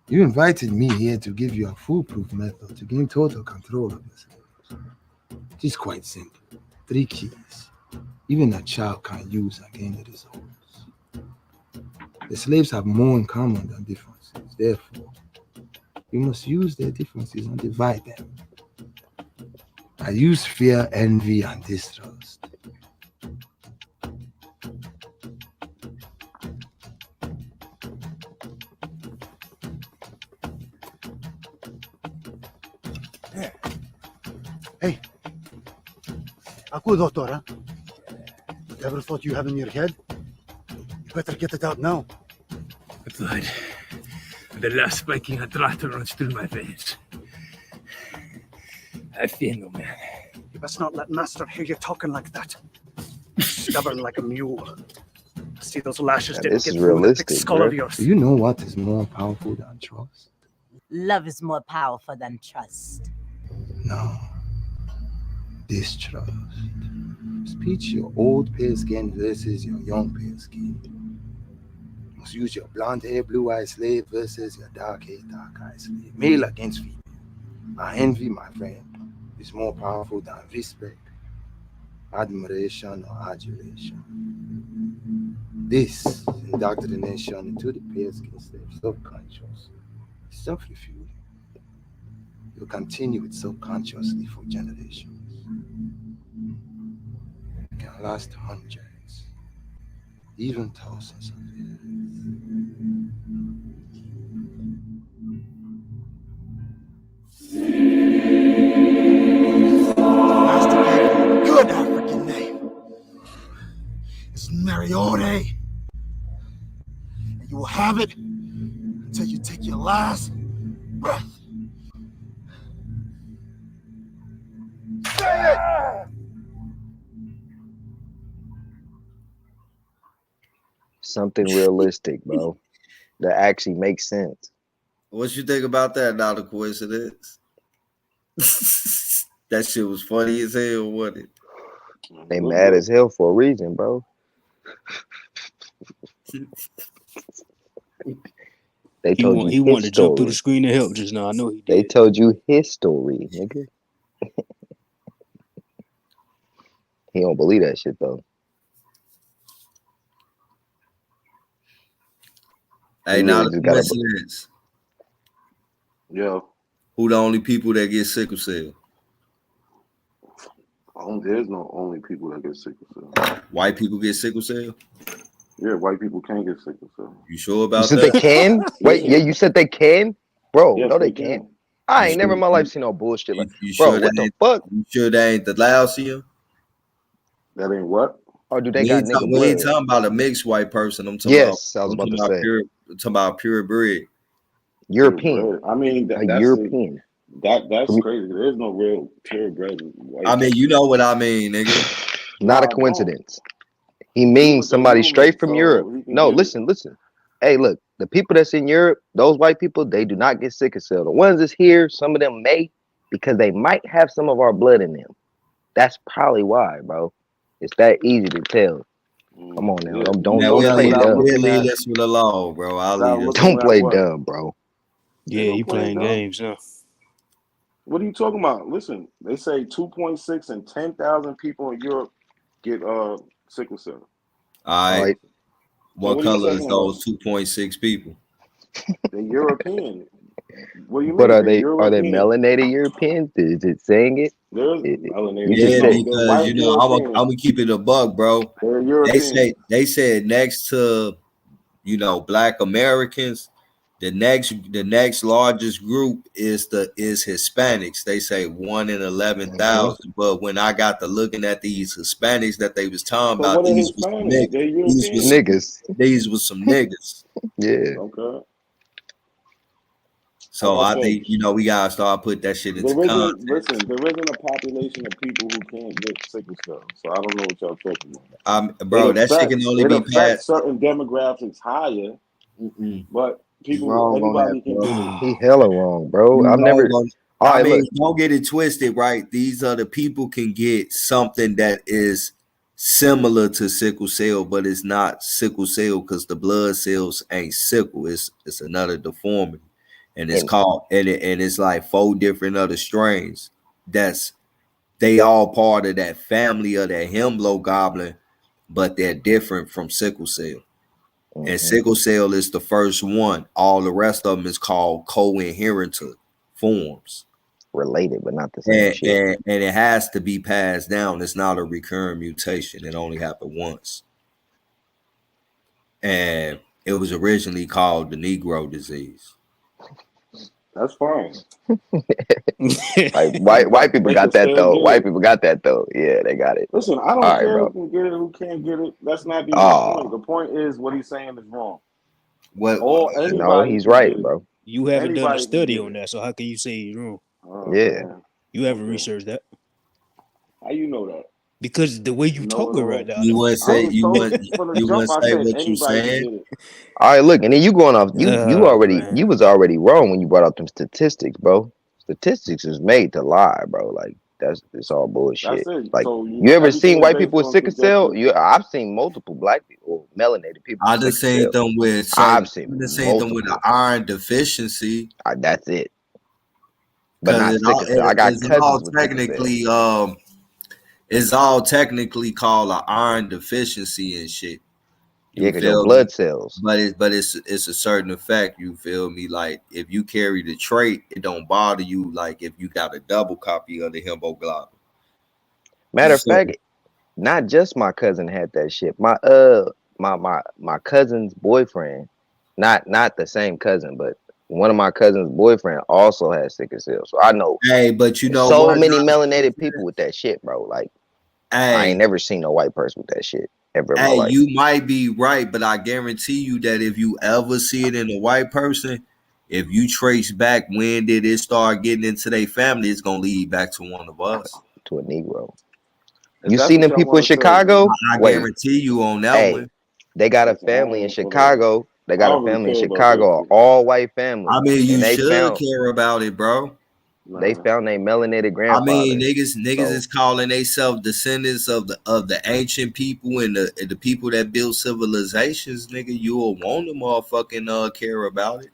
You invited me here to give you a foolproof method to gain total control of yourself. It is quite simple. 3 keys. Even a child can use and gain the results. The slaves have more in common than differences. Therefore, you must use their differences and divide them. I use fear, envy, and distrust. Hey, Aku doctor, huh? Whatever thought you have in your head, you better get it out now. The blood. The last spiking adrenaline runs through my veins. I feel no man. You best not let Master hear you talking like that. Stubborn like a mule. See those lashes didn't This get is through the thick realistic, skull bro. of yours. Do you know what is more powerful than trust? Love is more powerful than trust. No. Distrust. Speech your old pale skin versus your young pale skin. You must use your blonde hair, blue eyed slave versus your dark hair, dark eyed slave. Male against female. My envy, my friend, is more powerful than respect, admiration, or adulation. This indoctrination into the pale skin slave subconscious is self-refueling. You'll continue it subconsciously for generations. It can last hundreds, even thousands of years. Master gave you a good African name. It's Marione. And you will have it until you take your last breath. Say it! Something realistic, bro. That actually makes sense. What you think about that? Not a coincidence. That shit was funny as hell, wasn't it? They mad as hell for a reason, bro. They He told want you to his jump through the story. screen to help just now. I know he did. They told you his story, nigga. He don't believe that shit though. Hey, He now really the just gotta. coincidence. Yeah. Who the only people that get sickle cell? There's no only people that get sickle cell. White people get sickle cell? Yeah, white people can get sickle cell. You sure You about said that? they can? Wait, yeah, you said they can? Bro, Yes, no, they they can't. can. I You ain't never in sure, my life seen no bullshit like, you bro, sure what that the ain't? fuck? You sure that ain't the lousy? That ain't what? Or do they got nigga We ain't blood? talking about a mixed white person. I'm talking Yes, I was about to say. pure. I'm talking about purebred. European. I mean, A that's European. that's crazy. There's no real purebred white. I mean, you know what I mean, nigga. Not a Nah, I don't. coincidence. He Yeah, means but they're somebody human, straight from Europe. so he can No, get it. listen. Hey, look, the people that's in Europe, those white people, they do not get sickle cell. The ones that's here, some of them may, because they might have some of our blood in them. That's probably why, bro. It's that easy to tell. Come on now, Yeah, don't you know that play without dumb. looking Leave at this with the law, bro. I'll leave this. Don't play what? dumb, bro. Yeah, Ain't no you playing dumb. games, huh? What are you talking about? Listen, they say 2.6 and 10,000 people in Europe get sickle cell. All right. So What what are you color is talking about? those 2.6 people? They're European. What do you But mean? are They're they European. melanated Europeans? Is it saying it? There's You melanated. just Yeah, said They're because white you know I'm European. gonna keep it a buck, bro. They're European. They said next to Black Americans, the next largest group is Hispanics. They say 1 in 11,000. But when I got to looking at these Hispanics that they was talking So about, what are these was some Hispanics? niggas. They're European. These was some niggas. Yeah. Okay. So Like I I said, think we gotta start put that shit into context. there isn't a population of people who can't get sickle cell. So I don't know what y'all talking about. Bro, that shit can only It be affects passed. certain demographics higher, but Wrong on that, anybody can bro. get it. he hella wrong, bro. You I've never. wrong on- All I right, mean, look. don't get it twisted, right? These other people can get something that is similar to sickle cell, but it's not sickle cell because the blood cells ain't sickle. It's another deformity, and it's called and it's like 4 different other strains. They all part of that family of that hemlogoblin, but they're different from sickle cell. And sickle cell is the first one. All the rest of them is called co-inherited forms. Related, but not the same shit. And it has to be passed down. It's not a recurring mutation. It only happened once. And it was originally called the Negro disease. That's fine. Like white people got that though. White people got that though. Yeah, they got it. Listen, I don't All care right, who can get it, who can't get it. That's not the point. The point is what he's saying is wrong. No, he's right, bro. You haven't done a study on that, so how can you say he's wrong? Yeah. You haven't researched that. How you know that? Because the way you talking right now. You wouldn't say what you saying. All right, look, and then you going off. You was already wrong when you brought up them statistics, bro. Statistics is made to lie, bro. Like it's all bullshit. That's it. Like So you ever seen white people with sickle cell? subjective. I've seen multiple black people, melanated people. I with just sickle seen cell. them with I've seen them with an iron deficiency. That's it. But not sickle cell. I got cousins with sickle cell. It's all technically called an iron deficiency and shit. Yeah, because your blood cells. But it's a certain effect. You feel me? Like if you carry the trait, it don't bother you. Like if you got a double copy of the hemoglobin. Matter of fact, not just my cousin had that shit. My my cousin's boyfriend, not the same cousin, but one of my cousin's boyfriend also has sickle cell. So I know. Hey, but you know so what? many melanated people with that shit, bro. Like I ain't never seen no white person with that shit ever in my life. You might be right, but I guarantee you that if you ever see it in a white person, if you trace back when did it start getting into their family, it's gonna lead back to one of us, to a Negro. You seen them people in Chicago? I guarantee you on that one. They got a family in Chicago. They got a family in Chicago, an all white family. I mean, you should care about it, bro. They found their melanated grandfather. I mean, niggas is calling themselves descendants of the ancient people and the people that built civilizations. Nigga, you will want to motherfucking care about it.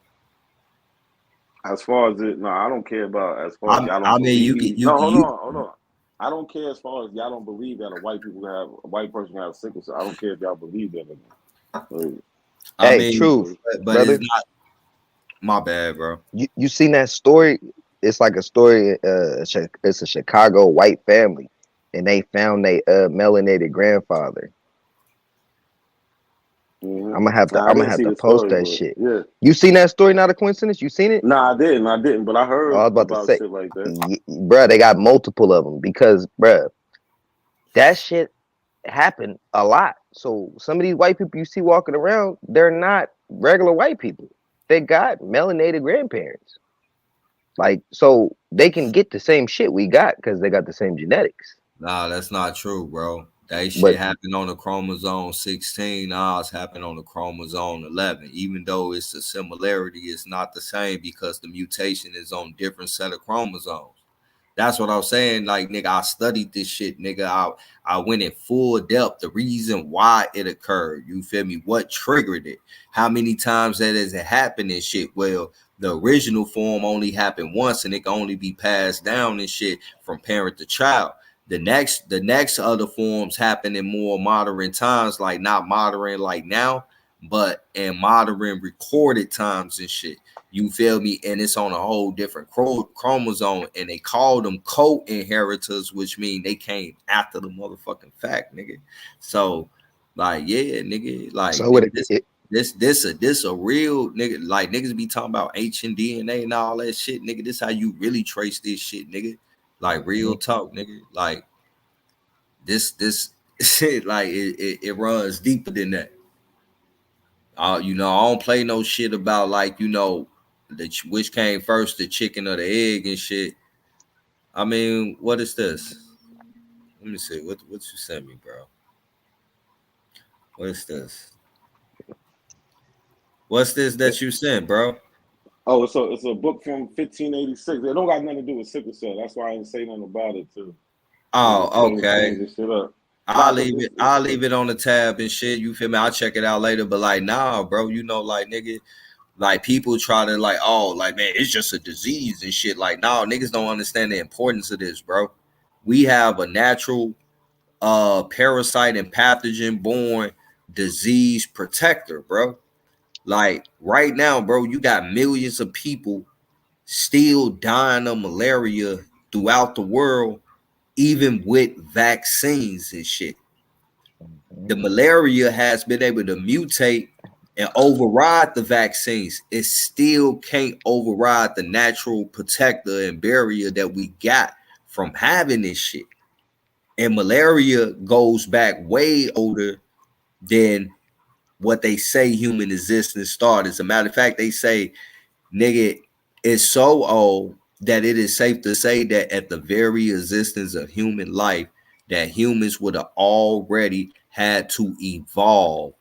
As far as it, no, I don't care about. As far as y'all don't I mean, believe, hold on. I don't care as far as y'all don't believe that a white person have sickle cell. I don't care if y'all believe that or not. I mean, true, but brother. it's not. My bad, bro. You seen that story? It's like a story. It's a Chicago white family, and they found their melanated grandfather. Mm-hmm. I'm gonna have to post that shit. Yeah. You seen that story? Not a coincidence. You seen it? Nah, I didn't. But I heard I was about to say, shit like that. Bruh, they got multiple of them because, bruh, that shit happened a lot. So some of these white people you see walking around, they're not regular white people. They got melanated grandparents. Like, so they can get the same shit we got because they got the same genetics. Nah, that's not true, bro. That shit happened on the chromosome 16. Nah, it's happened on the chromosome 11. Even though it's a similarity, it's not the same because the mutation is on different set of chromosomes. That's what I'm saying. Like, nigga, I studied this shit, nigga. I went in full depth. The reason why it occurred. You feel me? What triggered it? How many times that has it happened and shit? Well, the original form only happened once, and it can only be passed down and shit from parent to child. The next other forms happen in more modern times, like not modern like now, but in modern recorded times and shit. You feel me? And it's on a whole different chromosome, and they call them co-inheritors, which mean they came after the motherfucking fact, nigga. So, like, yeah, nigga, like, so nigga, this a real nigga. Like, niggas be talking about ancient DNA and all that shit, nigga. This how you really trace this shit, nigga. Like, real talk, nigga. Like, this shit, like, it runs deeper than that. You know, I don't play no shit about, like, you know, which came first, the chicken or the egg and shit. I mean, what is this? Let me see. What you sent me, bro? What is this? What's this that you sent, bro? Oh, it's a book from 1586. It don't got nothing to do with sickle cell. That's why I didn't say nothing about it too. Oh, okay. I'll leave it on the tab and shit. You feel me? I'll check it out later. But like, nah, bro, you know, like, nigga, like, people try to, like, oh, like, man, it's just a disease and shit. Like, nah, niggas don't understand the importance of this, bro. We have a natural parasite and pathogen born disease protector, bro. Like right now, bro, you got millions of people still dying of malaria throughout the world, even with vaccines and shit. The malaria has been able to mutate and override the vaccines. It still can't override the natural protector and barrier that we got from having this shit. And malaria goes back way older than what they say human existence started. As a matter of fact, they say, nigga, it's so old that it is safe to say that at the very existence of human life, that humans would have already had to evolve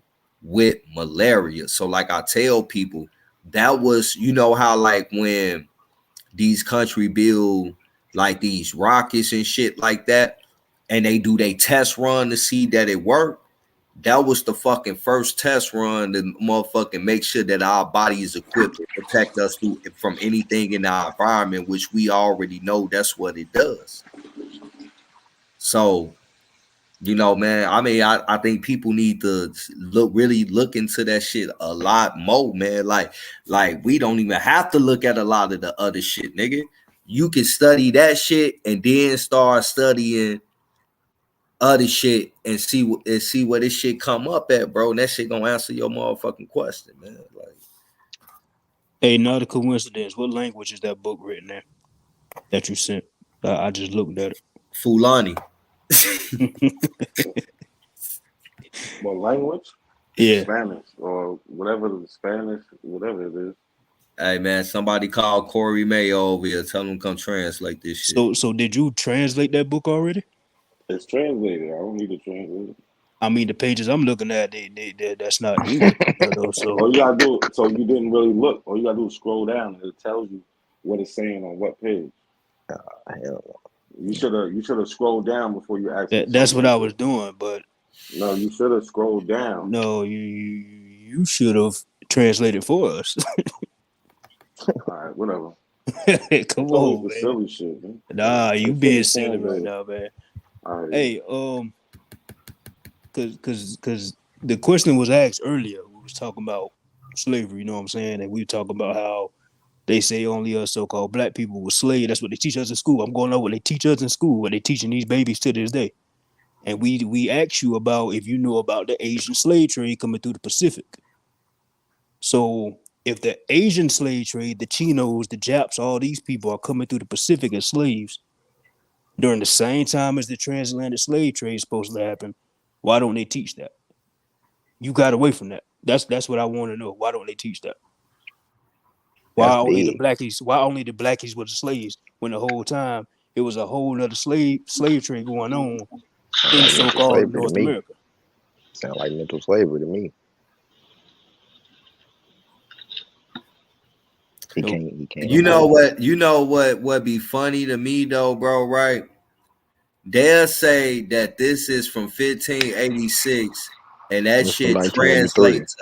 with malaria. So like I tell people, that was, you know how like when these country build like these rockets and shit like that, and they do they test run to see that it worked. That was the fucking first test run to motherfucking make sure that our body is equipped to protect us from anything in our environment, which we already know that's what it does. So, you know, man, I mean, I think people need to really look into that shit a lot more, man. Like we don't even have to look at a lot of the other shit, nigga. You can study that shit and then start studying other shit and see where this shit come up at, bro. And that shit gonna answer your motherfucking question, man. Like, Hey, not a coincidence. What language is that book written in that you sent? I just looked at it. Fulani. What language? Yeah. Spanish or whatever the Spanish, whatever it is. Hey man, somebody call Corey Mayo over here. Tell him come translate this shit. So did you translate that book already? It's translated. I don't need to translate it. I mean, the pages I'm looking at, they that's not English. So all you gotta do, so you didn't really look. All you gotta do is scroll down, and it tells you what it's saying on what page. You should have scrolled down before you asked. That's what I was doing, but no, you should have scrolled down. No, you should have translated for us. All right, whatever. Come on, the silly shit, man. Nah, you It's being silly silly right shit. now, man. All right. Hey, cause the question was asked earlier. We was talking about slavery, you know what I'm saying? And we were talking about how they say only us so-called black people were slaves. That's what they teach us in school. I'm going over what they teach us in school, what they teaching these babies to this day. And we asked you about if you know about the Asian slave trade coming through the Pacific. So if the Asian slave trade, the Chinos, the Japs, all these people are coming through the Pacific as slaves during the same time as the transatlantic slave trade is supposed to happen, why don't they teach that? You got away from that. That's what I want to know. Why don't they teach that? Why only the blackies were the slaves when the whole time it was a whole other slave trade going on in so-called North America? Sound like mental slavery to me. He can't. You know what be funny to me though, bro, right? They'll say that this is from 1586 and that It's shit from translates.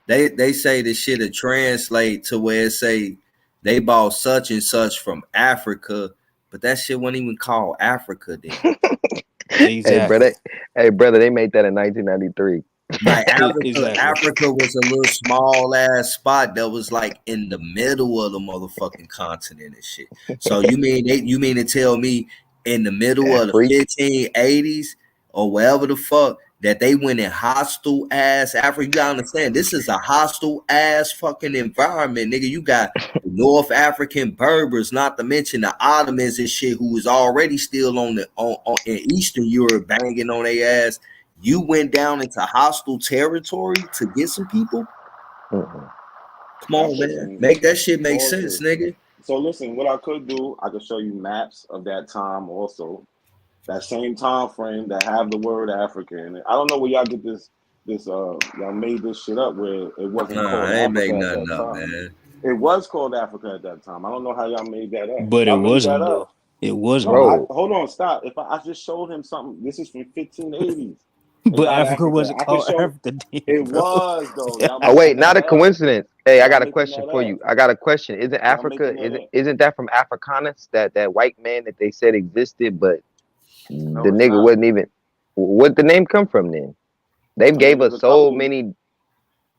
They say the shit will translate to where it say they bought such and such from Africa, but that shit wasn't even called Africa then. Exactly. Hey brother, they made that in 1993. Like Africa was a little small ass spot that was like in the middle of the motherfucking continent and shit. So you mean to tell me in the middle of the 1580s or wherever the fuck that they went in hostile ass Africa? You gotta understand, this is a hostile ass fucking environment, nigga. You got North African Berbers, not to mention the Ottomans and shit, who was already still on in Eastern Europe banging on their ass. You went down into hostile territory to get some people? Come on, man. Make that shit make sense, nigga. So listen, what I could do, I could show you maps of that time also. That same time frame that have the word Africa in it. I don't know where y'all get this y'all made this shit up where it wasn't called I ain't Africa make at nothing that up, time. man. It was called Africa at that time. I don't know how y'all made that up. But y'all it wasn't though. It wasn't. No, hold on, stop. I just showed him something. This is from 1580s. But Africa wasn't called Africa then, it bro. was though. Oh wait, not a coincidence. Hey, I got a question for you. I got a question. Isn't Africa isn't that from Africanus? That white man that they said existed, but the nigga wasn't even. What the name come from then? They've I gave mean, there's us a so couple. many.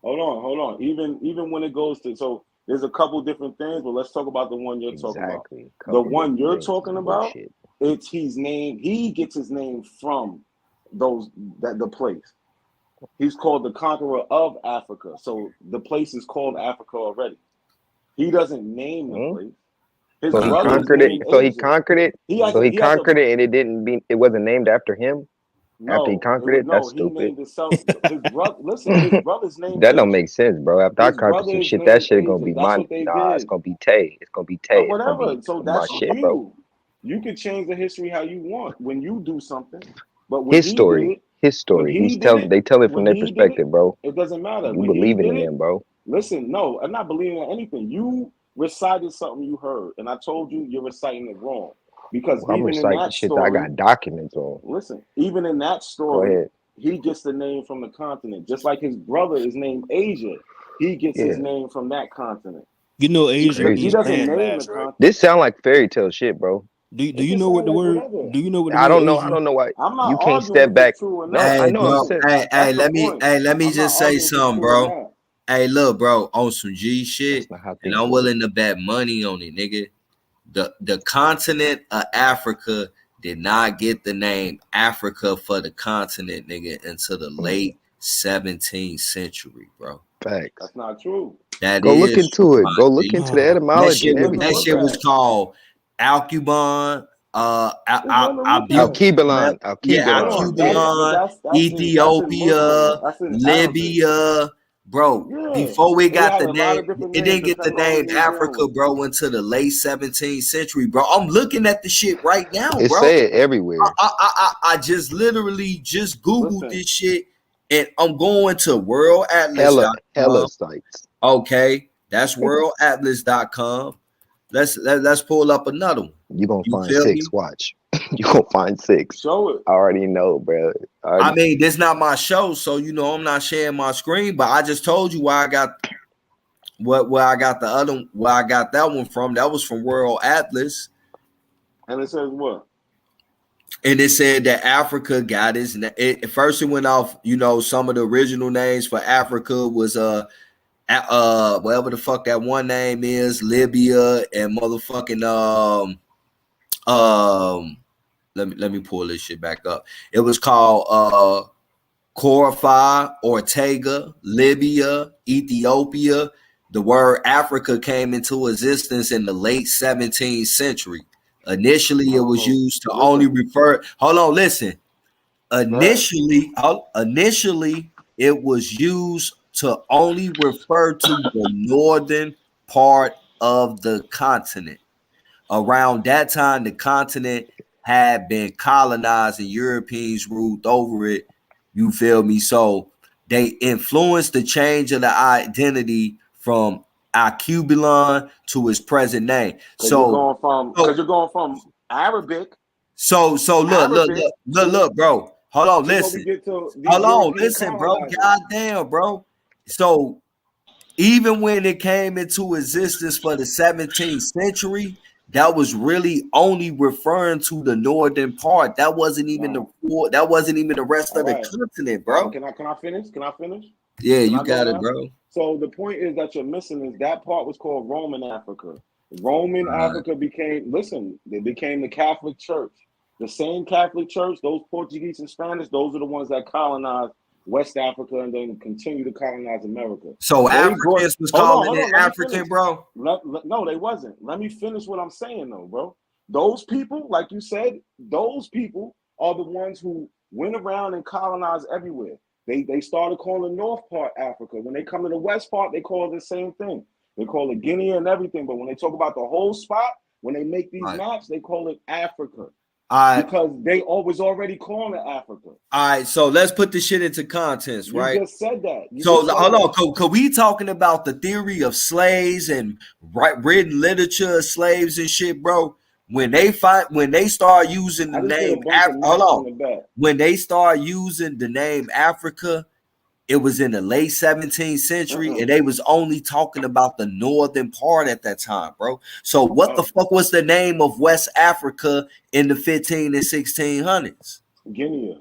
Hold on. Even when it goes to, so there's a couple different things, but let's talk about the one you're talking about. Exactly. The Couple one different you're things. talking about, Bullshit. it's he's named. He gets his name from the place. He's called the conqueror of Africa, so the place is called Africa already. He doesn't name the place. His So he brother is conquered it. named So he Asia. conquered it. He has So a, he he has a conquered it, and it wasn't named after him. After he no. conquered it, that's He stupid. named himself. His brother. Listen, his brother's named That don't Asia. make sense, bro. After I His conquer brother some is shit, that named shit gonna Asia. be That's mine. what they Nah, it's did. gonna be Tay. It's gonna be Tay. It's gonna Whatever. be So my that's shit, bro. you. You can change the history how you want when you do something. But His story. His story. They tell it from their perspective, bro. it doesn't matter. You When he believing did in it, them, bro. listen, no, I'm not believing in anything. You recited something you heard, and I told you you're reciting it wrong. Because I'm even in reciting that shit that I story, got documents on. listen, even in that Go story, ahead. he gets the name from the continent. Just like his brother is named Asia, he gets his Yeah. name from that continent. You know, Asia He means doesn't name the landmass, right? continent. This sound like fairy tale shit, bro. Do It you can know what sound the like word? whatever. Do you know what the I word don't know. I Asia? don't know why I'm not you can't arguing step if back. it's true or No, not. I Hey, know. I'm bro. saying. Hey, That's the let me. point. Hey, let me I'm not just say arguing if it's something, true or bro. not. Hey, look, bro. On some G That's shit, not how and things I'm work. willing to bet money on it, nigga. The continent of Africa did not get the name Africa for the continent, nigga, until the late 17th century, bro. Facts. That's not true. That Go look is into true, it. my Go look G. into the That etymology shit and was Nothing to that everything. look shit was at. called Alcubon, There's nothing to look at. Alkebulan. yeah, Hold on. But Alcubon, that's in Muslim. Ethiopia, That's in Arabic. Libya, bro. Yeah. Before we It got had the a lot name, of different it names didn't get the depending on who name you was dealing Africa, with. bro, until the late 17th century, bro. I'm looking at the shit right now, It bro. say it everywhere. I just literally just Googled Listen, this shit, and I'm going to Hella worldatlas.com. sites. Okay, that's worldatlas.com. Let's pull up another one. You gonna You find feel 6. me? Watch. You gonna find 6. show it. I already know, bro. I mean, this not my show, so you know I'm not sharing my screen. But I just told you where I got where I got the other where I got that one from. That was from World Atlas, And it says what? and it said that Africa got its. At first, it went off. You know, some of the original names for Africa was whatever the fuck that one name is, Libya, and motherfucking let me pull this shit back up. It was called Corfa, Ortega, Libya, Ethiopia. The word Africa came into existence in the late 17th century. Initially, it was used to only refer. Hold on, listen. Initially, it was used to only refer to the northern part of the continent. Around that time, the continent had been colonized and Europeans ruled over it. You feel me? So they influenced the change of the identity from Alkebulan to its present name. Because you're going from Arabic. So look, bro. Hold on, Before we listen. get to these Hold on, European listen, bro. colonizers. Goddamn, bro. So even when it came into existence for the 17th century, that was really only referring to the northern part. That wasn't even the rest of the continent, bro. Can I finish? Can I finish? Yeah, Can you I go got it, now? bro. So the point is that you're missing is that part was called Roman Africa. Roman Africa became they became the Catholic Church. The same Catholic Church, those Portuguese and Spanish, those are the ones that colonized West Africa and then continue to colonize America. So They Africans was calling it African, bro. No, they wasn't. Let me finish what I'm saying, though, bro. Those people, like you said, those people are the ones who went around and colonized everywhere. They started calling the North part Africa. When they come to the West part, they call it the same thing. They call it Guinea and everything. But when they talk about the whole spot, when they make these maps, they call it Africa. Because they was already calling it Africa. All right, so let's put this shit into context, right? You just said that. Hold on, cause we talking about the theory of slaves and written literature of slaves and shit, bro. When they start using the name when they start using the name Africa, it was in the late 17th century, and they was only talking about the northern part at that time, bro. So what the fuck was the name of West Africa in the 15 and 1600s? Guinea.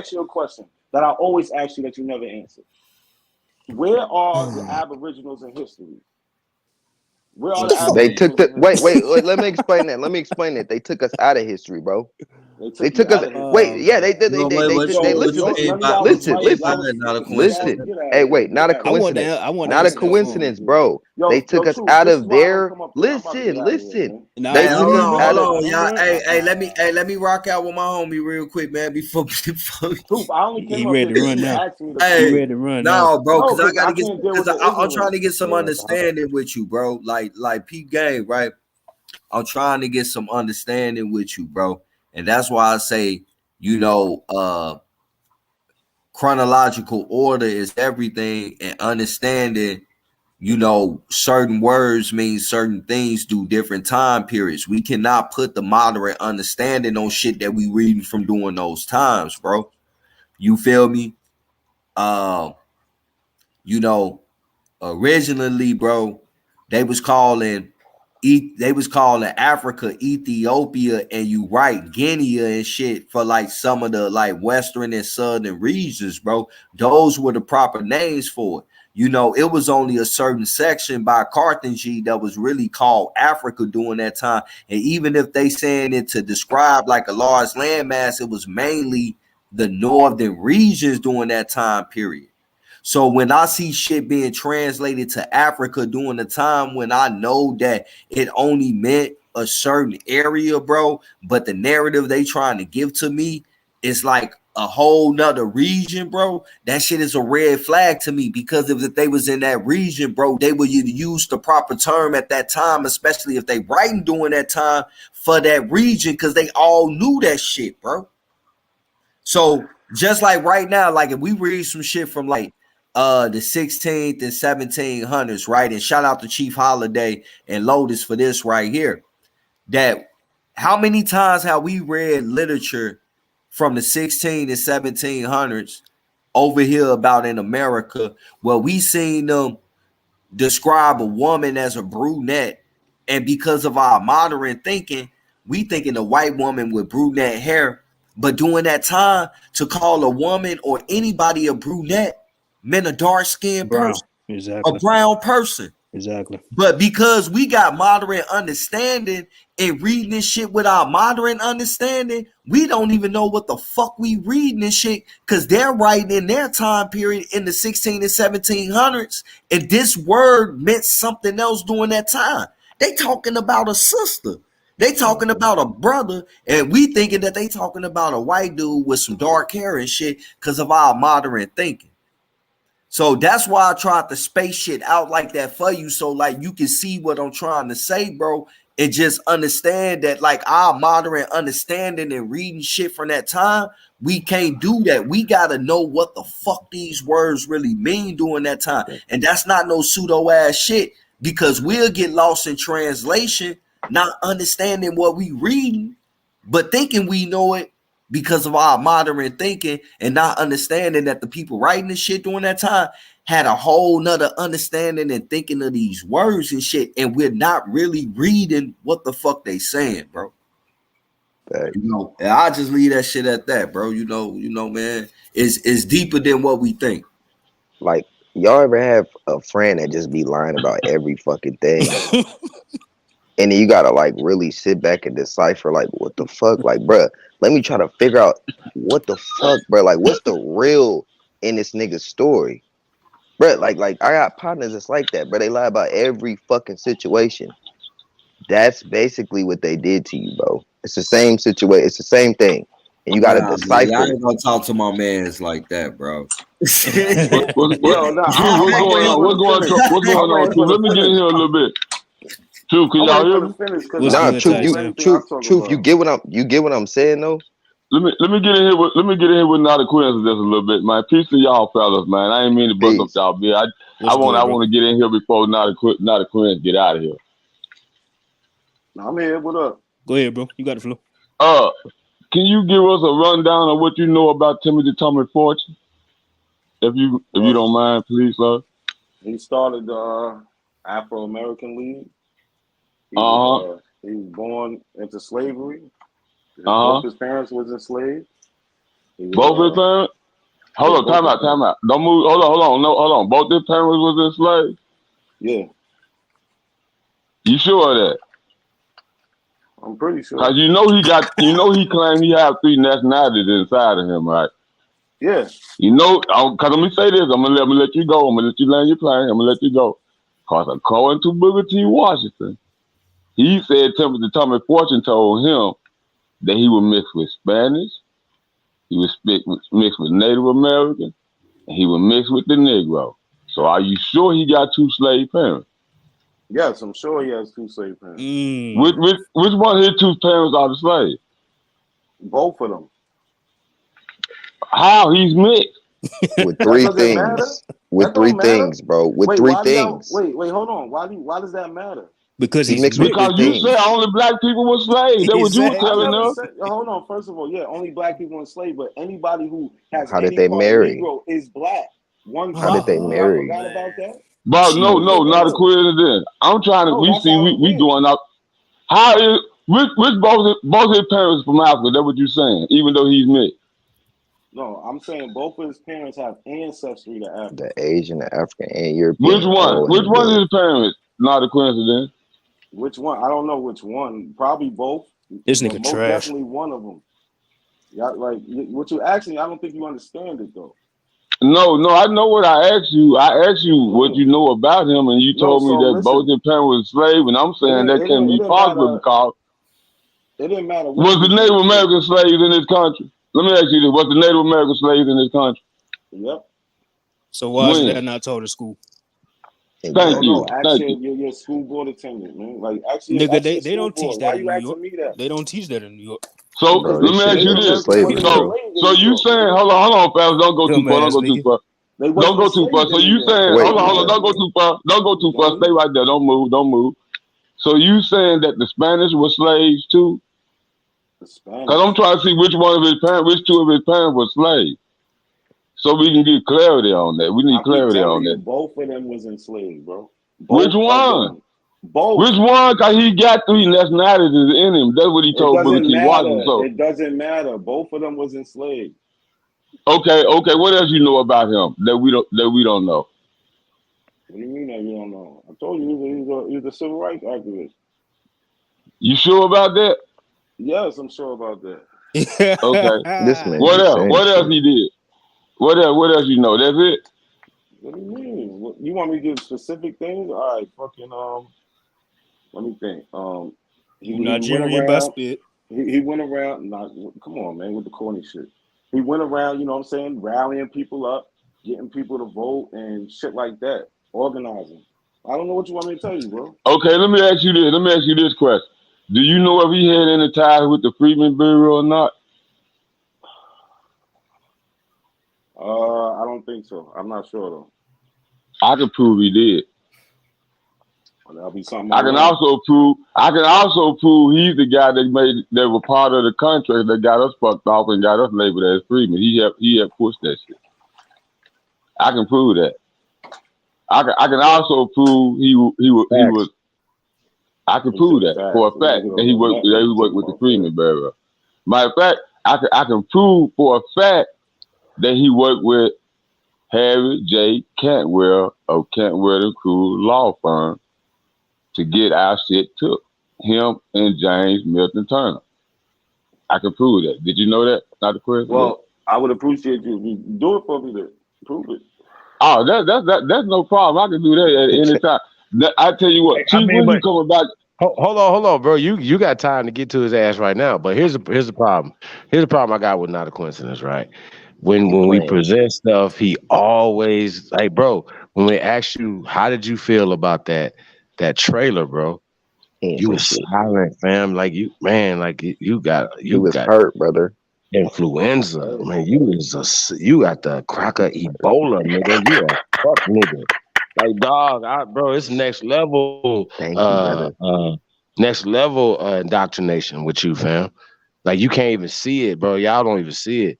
ask you a question that I always ask you that you never answer. Where are the Aboriginals in history? Where are What the the fuck? They took Aboriginals the in history? wait. Let me explain that. Let me explain it. They took us out of history, bro. They They took you took us. out of history. Wait, yeah, they did. No, wait, what They you listen. mean None of by y'all was right. Y'all was not a stupid. Get out, coincidence? Listen. get out Hey, of here. wait, not a Get out of here. coincidence. I want Not to a answer that for him. coincidence, bro. They took us Truth, out this is of why I don't their. come up here. I'm about to get Listen, out of here, listen. man. Nah, They Hey, took hold us on, out hold of. on, y'all. Let me rock out with my homie real quick, man. Before Truth, I only came He up ready here to because run you now. asked me to He come. hey, ready to run now. no, bro, No, because I because I gotta get, can't deal because with the I'm trying ignorance. to get some understanding with you, bro. Like peep game, right? I'm trying to get some understanding with you, bro, and that's why I say, chronological order is everything, and understanding, certain words mean certain things do different time periods. We cannot put the moderate understanding on shit that we reading from during those times, bro. You feel me? Um, originally, bro, they was calling Africa Ethiopia, and you right, Guinea and shit for like some of the like western and southern regions, bro. Those were the proper names for it. It was only a certain section by Carthage that was really called Africa during that time. And even if they saying it to describe like a large landmass, it was mainly the northern regions during that time period. So when I see shit being translated to Africa during the time when I know that it only meant a certain area, bro, but the narrative they trying to give to me is like a whole nother region, bro, that shit is a red flag to me, because if they was in that region, bro, they would use the proper term at that time, especially if they writing during that time for that region, because they all knew that shit, bro. So just like right now, like if we read some shit from like the 16th and 1700s, right? And shout out to Chief Holiday and Lotus for this right here. That how many times have we read literature from the 16 and 1700s over here about in America where we seen them describe a woman as a brunette, and because of our modern thinking, we thinking a white woman with brunette hair, but during that time, to call a woman or anybody a brunette meant a dark-skinned Brown. person, a Exactly. brown person. Exactly. But because we got modern understanding and reading this shit with our modern understanding, we don't even know what the fuck we reading this shit, because they're writing in their time period in the 16 and 1700s, and this word meant something else during that time. They talking about a sister. They talking about a brother, and we thinking that they talking about a white dude with some dark hair and shit because of our modern thinking. So that's why I tried to space shit out like that for you, so like you can see what I'm trying to say, bro, and just understand that like our modern understanding and reading shit from that time, we can't do that. We gotta know what the fuck these words really mean during that time, and that's not no pseudo ass shit, because we'll get lost in translation, not understanding what we reading, but thinking we know it because of our modern thinking, and not understanding that the people writing this shit during that time had a whole nother understanding and thinking of these words and shit, and we're not really reading what the fuck they saying, bro. And I just leave that shit at that, bro. Man, it's deeper than what we think. Like, y'all ever have a friend that just be lying about every fucking thing? And then you gotta like really sit back and decipher like what the fuck, like, bruh, let me try to figure out what the fuck, bruh, like what's the real in this nigga's story, bruh. Like I got partners that's like that, bruh. They lie about every fucking situation. That's basically what they did to you, bro. It's the same situation. It's the same thing, and you gotta Nah, man, y'all decipher. ain't gonna talk to my mans like that, bro. Yo, nah, Truth, what's going on? What's going on? Truth, let me get in here a little bit. Truth, can y'all hear me? What's Nah, good, truth, Tyson? truth. You get what I'm saying though. Let me get in here with not a coincidence just a little bit, man. Peace to y'all fellas, man. I ain't mean to bust up y'all beer. I want to get in here before not a coincidence get out of here. I'm here. What up? Go ahead, bro. You got the floor. Can you give us a rundown of what you know about Timothy Thomas Fortune? If you don't mind, please, sir. He started the Afro American League. He was born into slavery. Both his parents was enslaved. Both his parents? Hold on, time out. Don't move. Hold on. No, hold on. Both their parents was enslaved? Yeah. You sure of that? I'm pretty sure. Cause he claimed he have 3 nationalities inside of him, right? Yeah. Cause let me say this. I'm gonna let you go. I'm gonna let you land your plane. I'm gonna let you go. Cause according to Booker T. Washington, he said Timothy Thomas Fortune told him that he would mix with Spanish, he would mix with Native American, and he would mix with the Negro. So are you sure he got 2 slave parents? Yes, I'm sure he has 2 slave parents. Which one of his 2 parents are the slaves? Both of them. How? He's mixed. With 3 things. Matter? With 3 things, bro. With 3 things. Wait, hold on. Why does that matter? Because he's mixed with 3 because you things. said only black people were slaves. That's what you were telling us. Hold on. First of all, yeah, only black people enslaved, but anybody who has How did any they part marry? Negro is black. How did they marry? I forgot about that. But no, not a coincidence. I'm trying to. We going out. How is which both his parents from Africa? That's what you're saying. Even though he's mixed. No, I'm saying both of his parents have ancestry to Africa. The Asian, the African, and European. Which one? Which one of his parents? Not a coincidence. Which one? I don't know which one. Probably both. This nigga most trash. Definitely one of them. Yeah, like what you asking, I don't think you understand it though. No, I know what I asked you. I asked you what you know about him, and you told me that both his parents were slaves, and I'm saying that can't be possible because it didn't matter. Was the Native American slaves in this country? Let me ask you this: was the Native American slaves in this country? Yep. So why is that not taught at school? Thank you. Actually, you're a school board attendant, man. Like actually, Nigga, they don't teach that in Why New you York. asking me that? They don't teach that in New York. So let me ask you this: so you saying, hold on, fellas, don't go too far, don't go too far. Don't go too far. So you saying, hold on, don't go too far, don't go too far. Stay right there, don't move. So you saying that the Spanish were slaves too? Because I'm trying to see which 2 of his parents were slaves. So we can get clarity on that. We need clarity on that. Both of them was enslaved, bro. Which one? Both. Which one? Because he got 3 nationalities in him. That's what he told Booker T. Washington. So it doesn't matter. Both of them was enslaved. Okay. What else you know about him that we don't know? What do you mean that you don't know? I told you he's a civil rights activist. You sure about that? Yes, I'm sure about that. Okay. This man. What else? What else he did? What else you know? That's it? What do you mean? You want me to give specific things? All right, fucking let me think. Nigerian by spit. He went around. Come on, man, with the corny shit. He went around, you know what I'm saying, rallying people up, getting people to vote and shit like that, organizing. I don't know what you want me to tell you, bro. Okay, let me ask you this. Let me ask you this question. Do you know if he had any ties with the Freedmen Bureau or not? I don't think so. I'm not sure though. I can prove he did. Well, that'll be something. I can also prove he's the guy that was part of the contract that got us fucked off and got us labeled as freedmen. He had pushed that shit. I can prove that. I can also prove he was. I can prove that for a fact that he worked with the Freedmen Bureau. Matter of fact, I can prove for a fact that he worked with Harry J. Cantwell of Cantwell and Crew Law Firm to get our shit took. Him and James Milton Turner. I can prove that. Did you know that? Not the question. Well, I would appreciate you if you do it for me to prove it. Oh, that's no problem. I can do that at any time. I tell you what, Chief, when you coming back? Hold on, bro. You got time to get to his ass right now. But here's the problem. Here's the problem I got with Not a Coincidence, right? When we present stuff, he always like, bro. When we ask you, how did you feel about that trailer, bro? You was silent, fam. Like you was hurt, brother. Influenza, man. You got the cracker Ebola, nigga. You a fuck nigga. Like dog, bro, it's next level. Thank you, brother. Next level indoctrination with you, fam. Like you can't even see it, bro. Y'all don't even see it.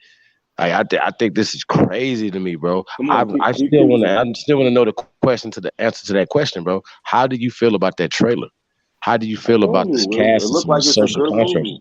Like I think this is crazy to me, bro. I still want to know the answer to that question, bro. How do you feel about that trailer? How do you feel about this cast and some social contrast?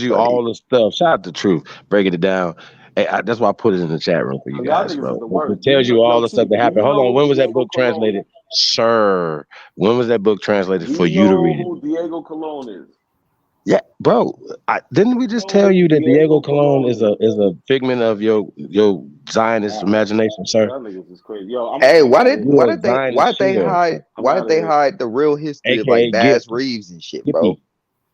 tells you all the stuff. Shout out to Truth, breaking it down. Hey, that's why I put it in the chat room for you Y'all guys, niggas bro. is the worst. It tells you all the stuff that Do happened. you Hold know on, when who was that Diego book Colon translated, is? sir? When was that book translated Do for you you to know read it? who Diego Colon is? Yeah, bro. Didn't we just know tell who you that Diego Diego Colon is Colon a figment of your Zionist imagination, sir? Y'all niggas is crazy. Yo, I'm Hey, why out of did here. why You're a did they Zionist shill. hide I'm why out did of they here. hide the real history of like AKA Bass Reeves and shit, bro?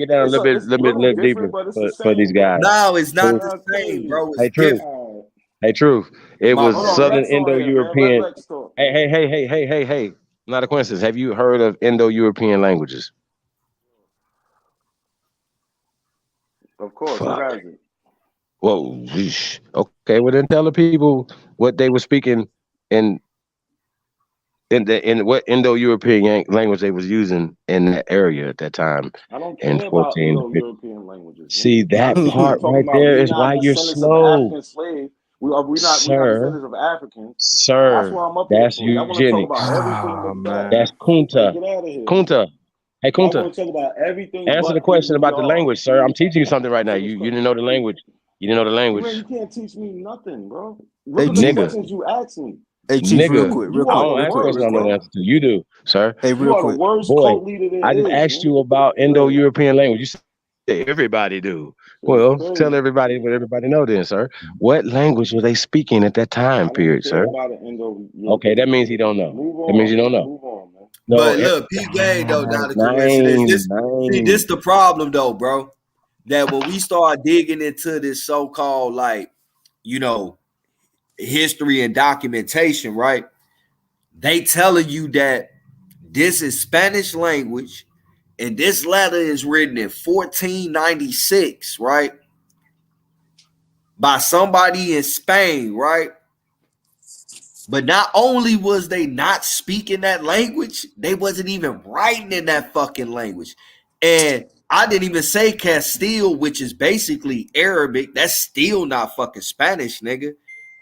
break it down a little bit, little deeper but it's the for these same, bro. guys. No, it's not Truth. the same, bro. It's Hey, Truth. different. Hey, Truth. It was Hold on, Southern Lex on here, man. Indo-European. Let Lex talk. Hey. Not a coincidence. Have you heard of Indo-European languages? Of course, who Fuck. hasn't? Whoa. Yeesh. Okay, well then tell the people what they were speaking in what Indo-European language they was using in that area at that time I don't in care about 14 to 15. Indo-European languages. See, that I'm part talking right about there we is not why you're descendants of slow. African slave. Are we not Sir, descendants of Africans? That's sir, what I'm up here that's for. Y'all want to talk eugenics. about everything Oh but that. man. That's Like, Kunta. get out of here. Kunta. Hey, Y'all Kunta. want to talk about everything Answer the but who question we about the are. language, sir. I'm teaching you something right now. Finish You didn't know the language. You didn't know the You language. can't teach me nothing, bro. Hey, Look at the Chief. Nigga. questions you asked me. Hey, Chief, real Nigga. quick, real You I are quick, the don't real ask quick, worst, questions real I know quick. the bro. answer to. You do, sir. Hey, You real are the quick. worst Boy, cult leader there I just is, asked man. you about Indo-European language. You said everybody do. Shit is Well, crazy. tell everybody what everybody know then, sir. What language were they speaking at that time I don't period, care sir? about the Indo-European. Okay, that means he don't know. Move That means you don't on. know. Move on, man. No, But look, P Game though, not a coincidence. This the problem though, bro. That when we start digging into this so-called like, history and documentation, right? They telling you that this is Spanish language, and this letter is written in 1496, right? By somebody in Spain, right? But not only was they not speaking that language, they wasn't even writing in that fucking language. And I didn't even say Castile, which is basically Arabic. That's still not fucking Spanish, nigga.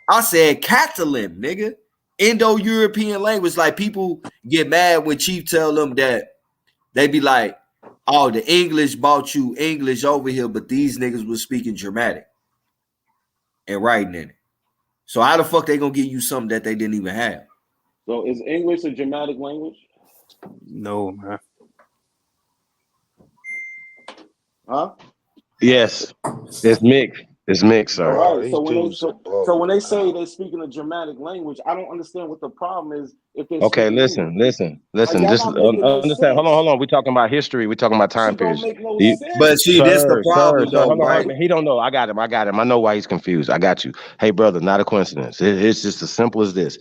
I said Catalan, nigga. Indo-European language. Like, people get mad when Chief tell them that they be like, oh, the English bought you English over here, but these niggas was speaking Germanic and writing in it. So how the fuck they gonna give you something that they didn't even have? So is English a Germanic language? No, man. Huh? yes, it's mixed. It's mixed, sir. All right. These So when they dudes are so when they say bugging. they're speaking a Germanic language, I don't understand what the problem is if they're Okay, speaking English. listen. Like, y'all Just not making no understand. sense. Hold on. We're talking about history. We're talking about time Shit don't periods. make no But sense. see, this the problem though, Hold right? on. He don't know. I got him. I know why he's confused. I got you. Hey, brother, not a coincidence. It's just as simple as this.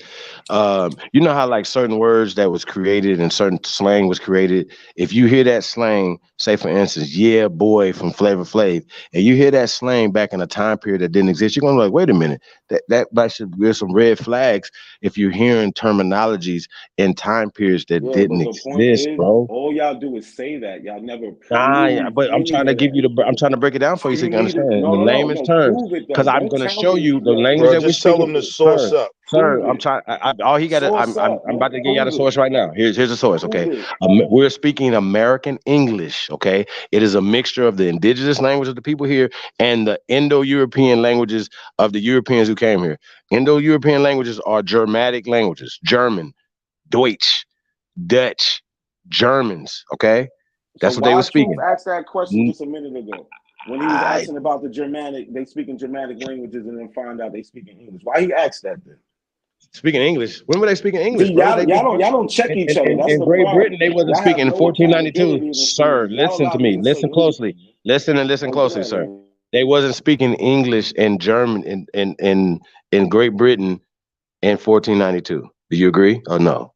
You know how like certain words that was created and certain slang was created. If you hear that slang, say for instance, yeah, boy from Flavor Flav, and you hear that slang back in a time period that didn't exist, you're gonna be like, wait a minute, that should there's some red flags if you're hearing terminologies in time periods that Yeah, didn't but the point exist, is, bro. all y'all do is say that. Y'all never Yeah, prove but I'm any trying to of give you that. I'm trying to break it down for you so You you can need understand it. it in the layman's No. terms. Prove it though. Because I'm Don't going to tell show me you the your language Bro, that we're just tell speaking. them to source Sir, up. sir, Prove I'm it. trying. All he got to. Source up, I'm about man. to give you the Prove source it. right now. Here's the source. Prove Okay, it. we're speaking American English. Okay, it is a mixture of the indigenous language of the people here and the Indo-European languages of the Europeans who came here. Indo-European languages are Germanic languages: German, Deutsch, Dutch, Germans. Okay, So that's what they were why Truth speaking. asked that question just a minute ago when he was asking about the Germanic, they speaking Germanic languages and then find out they speaking English. Why he asked that then? Speaking English. When were they speaking English, See, bro? They just y'all don't check each other. That's in the Great Britain, problem. they wasn't Y'all have speaking in no 1492. accountability in this Sir, community. Y'all listen allow to me me. to say Listen closely. anything. Listen and listen So get closely, out of sir. here. They wasn't speaking English and German in Great Britain in 1492. Do you agree or no?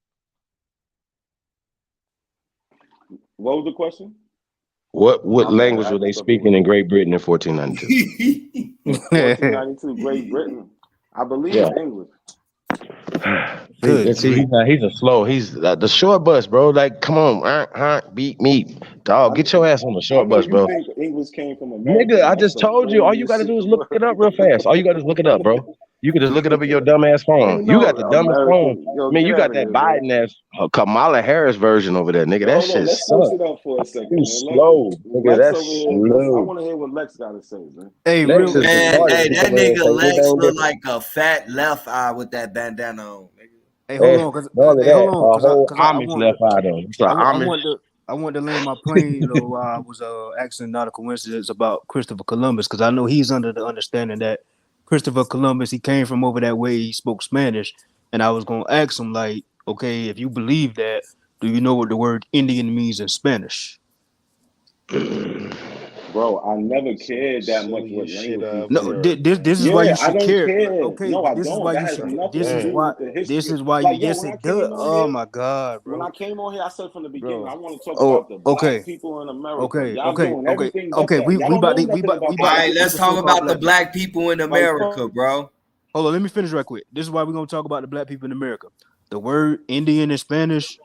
What was the question? What My bad. language I were had to they step away. speaking in Great Britain in 1492? 1492, Great Britain. I believe Yeah. English. Good grief. He's a slow. He's the short bus, bro. Like, come on, beat me, dog. Get your ass on the I short know bus, you bro. think English came from America. Nigga, I That's just the told you. All you craziest gotta shit do in is the look world. it up real fast. All you gotta do is look it up, bro. You can just look it up in your dumb ass phone. Ain't You no got the dumbest phone. American. Yo, I mean, get you out got of that here, man. Biden ass Kamala Harris version over there, nigga. Yo, That hold on. shit Let's switch sucks. it up for a second, You man. slow, nigga. Lex That's over here. I slow. want to hear what Lex got to say, man. Hey, Lex real. is Man, retarded. hey, He that come in here and nigga say Lex anything look different. like a fat left eye with that bandana on. Hey, hold on, Not only hold that, on, a whole I Amish want, left eye though. It's like Amish. I want to land my plane. You know, I was asking, not a coincidence, about Christopher Columbus, because I know he's under the understanding that Christopher Columbus, he came from over that way. He spoke Spanish, and I was gonna ask him, like, okay, if you believe that, do you know what the word Indian means in Spanish? Bro, I never cared that much Silly what as shit, language you No, bro. said. this is why Yeah, you I should don't care. care. Okay, No, but I this is don't. why That you has should. nothing This to is do why. with the This history. is why. Like, yo, Yes, when I it does. came on Oh here, my God, when bro, I came on here, I said from the beginning, bro. I want to talk Oh, about the black okay, people in America. okay, Y'all okay, doing okay, everything but okay. that. Y'all don't know nothing We about the about All to right, get black to let's the people. talk so-called about the black people. black people in Like, America, bro. Hold on, let me finish right quick. This is why we're gonna talk about the black people in America. The word Indian in Spanish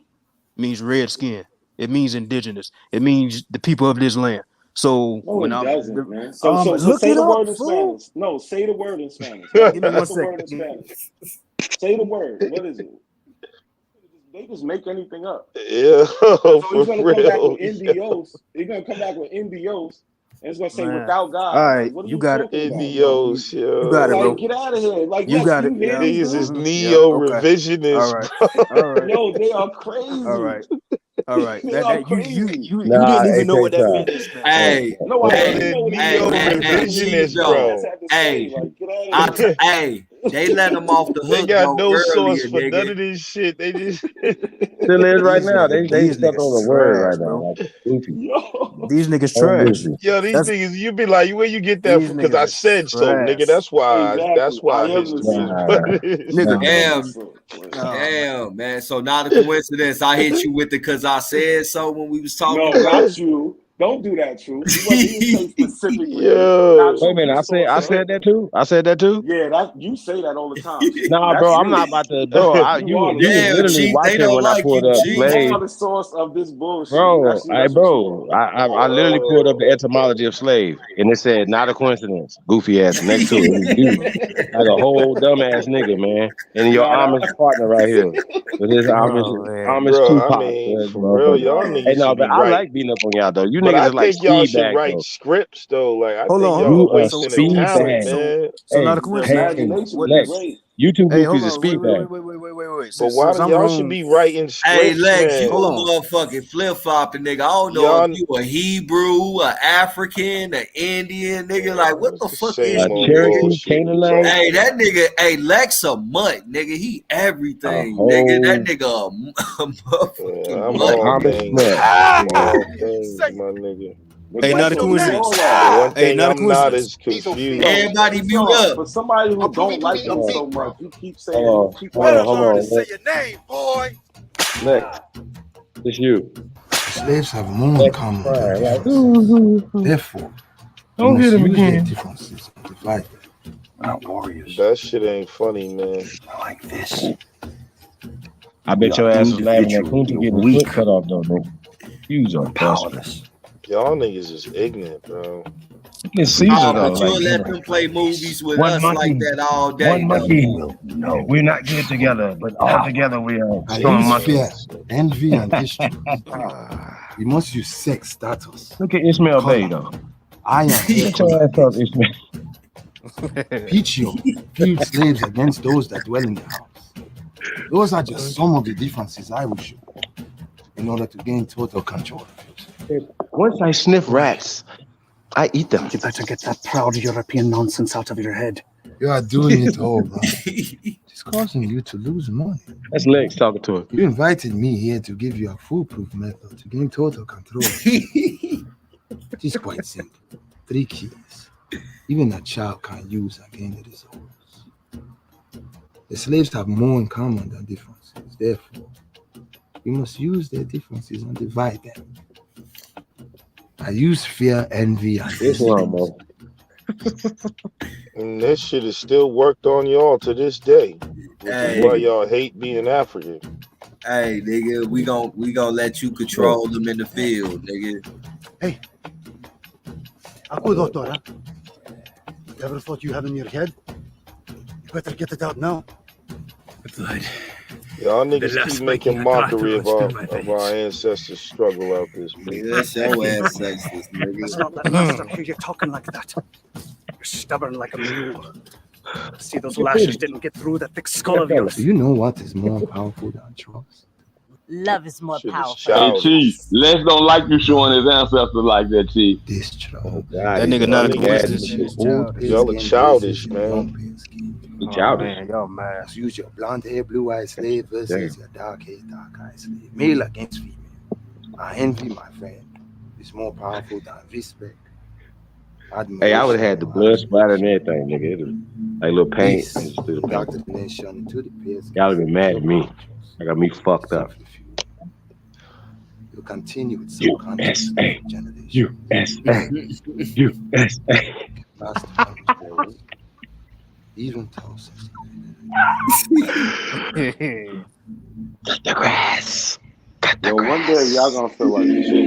means red skin. It means indigenous. It means the people of this land. So No, when it I'm doesn't, man. So look say it the up, word in fool. Spanish. No, say the word in Spanish. Give me What's one the word in second. Spanish? Say the word. What is it? They just make anything up. Yeah, So for he's gonna come back real. with NDOs. He's gonna come back with NDOs, and it's gonna say Man. without God. All Like, right, what are you you got it. talking about? NDOs, You got it, yo. Like, bro. get out of here. Like, You Lex, got do it. you hear Yeah. these Niggas is dudes? Yeah. neo Okay. revisionists, All right. bro. All right. Yo, they are crazy. All right. All right. They are You crazy. didn't even know what that meant in Spanish. Hey, No, I Bro, do they're know what it neo means. please revisionists, though. That's bro. have to Hey, say. Like, get out of here. hey, they let them off the They hook got though no source earlier, for none nigga. of this shit. They just Still is right now. They These stuck on niggas the word trash, right now. bro. Like goofy. Yo. These niggas Oh, trash. goofy. yo, these That's niggas, you be like, where you get that these from? Because I niggas is said so, nigga. trash. That's Exactly. I why am the history is same. what it is. Nigga. I am the Damn, same. damn, man. So not a coincidence. I hit you with it because I said so when we was talking No, about not you. Don't do that, Truth. He didn't say specifically you. Yo. Not Wait a Truth. minute. You saw I something. said that too. I said that too. Yeah, that you say that all the time, Chief. Nah, That's bro. I'm you. not about to, bro. You are the You was source. damn, literally Chief. They watching don't when I like pulled you, up You Chief. slave, are the source of this bullshit. bro. That's Hey, what you bro. are. I literally pulled up the etymology of slave, and it said not a coincidence. Goofy ass next to it. It was you, like a whole dumbass nigga, man. And your Nah, Amish partner right here with his Oh man. Amish Bro, I Tupac. mean, for real, Motherfucker. y'all Hey, niggas no, should but be I right. like beating up on y'all though. You But niggas I is like think y'all speed should bags write though. scripts though. Like I Hold think on, y'all hold You on. a So wasting the so speed so talent, bag. so man. so Hey, not a the coincidence. hey, imagination What? is Lex. great. You two Hey, hold goofies a on. Wait, speed wait, bag. wait, wait, wait, wait, wait, wait. But why Since do I'm y'all should wrong, be writing Hey, scripts, Lex, you man? hold a on. motherfucking flip flopping nigga. I don't know if Y'all, you a Hebrew, a African, a Indian nigga. Like, what it's the the fuck is same you, old nigga? Cherokee, bullshit. We Canaanite, talking Hey, about. that nigga, hey, Lex a mutt, nigga. He a everything, nigga. That whole nigga a motherfucking I'm mutt. all Amish things. nut, I'm nigga. all things, my nigga. But Hey, that's not a what we coincidence. all The are. one Hey, thing not a I'm not coincidence. is No, confused. Everybody check this mute out. up. For somebody who don't like them so much, you keep saying Hold you keep on, wanting to hold on. Lex, your name, boy. Lex, it's you. Slaves have more in Lex is common than crying. Like, differences. Therefore, we don't hit must him use their again. differences and divide them. We're not warriors. That shit ain't funny, man. Not like this. I We bet are your ass was laughing at individual. Kunta We are getting his weak. foot cut off though, nigga. Use a bastard. Powerless. Y'all niggas is ignorant, bro. Look at Caesar Oh, though. but Like, you'll let them play movies with us like that all day, one though. monkey. We're not good together, but all together we are I strong use monkeys. fear, envy, and distrust. We must use sex status, Look at Ismail Bey color, though. eye and hair Get your color ass up, against Ismail. Pitio, field slaves against those that dwell in the house. Those are just some of the differences I will show in order to gain total control. Once I sniff rats, I eat them. You better get that proud European nonsense out of your head. You are doing it all wrong. It's causing you to lose money. That's Lex talking to him. You invited me here to give you a foolproof method to gain total control. It is quite simple. 3 keys. Even a child can use and gain the results. The slaves have more in common than differences. Therefore, we must use their differences and divide them. I use fear, envy, and This one, bro. And that shit is still worked on y'all to this day. Which Hey. is why y'all hate being African. Hey, nigga, we gon' let you control them in the field, nigga. Hey, Aku Doctora. Whatever thought you have in your head, you better get it out now. Good. Y'all The niggas last keep making Viking mockery of attract runs through my our ancestors' struggle out this Nigga, that's your ancestors, nigga. Let's not let Master hear you talking like that. You're stubborn like a mule. See, those lashes didn't get through that thick skull of yours. Do you know what is more powerful than trust? Love is more powerful. Hey, Chief, Les don't like you showing his ancestors like that, Chief. Distrust. That nigga not a coincidence. Y'all are childish, man. You childish. Man, y'all mad. Use your blonde hair, blue eyed slave versus your dark hair, dark eyed slave. Male against female. I envy my friend. It's more powerful than respect. Hey, I would have had the blood splatter and everything, nigga. It was like little paint. Peace. And just do the paint. Indoctrination into the peers. Y'all would be mad at me. I got me fucked up. You continue with subconscious generation. USA. USA. Even toss. Cut the grass. Yo, one day y'all gonna feel like shit.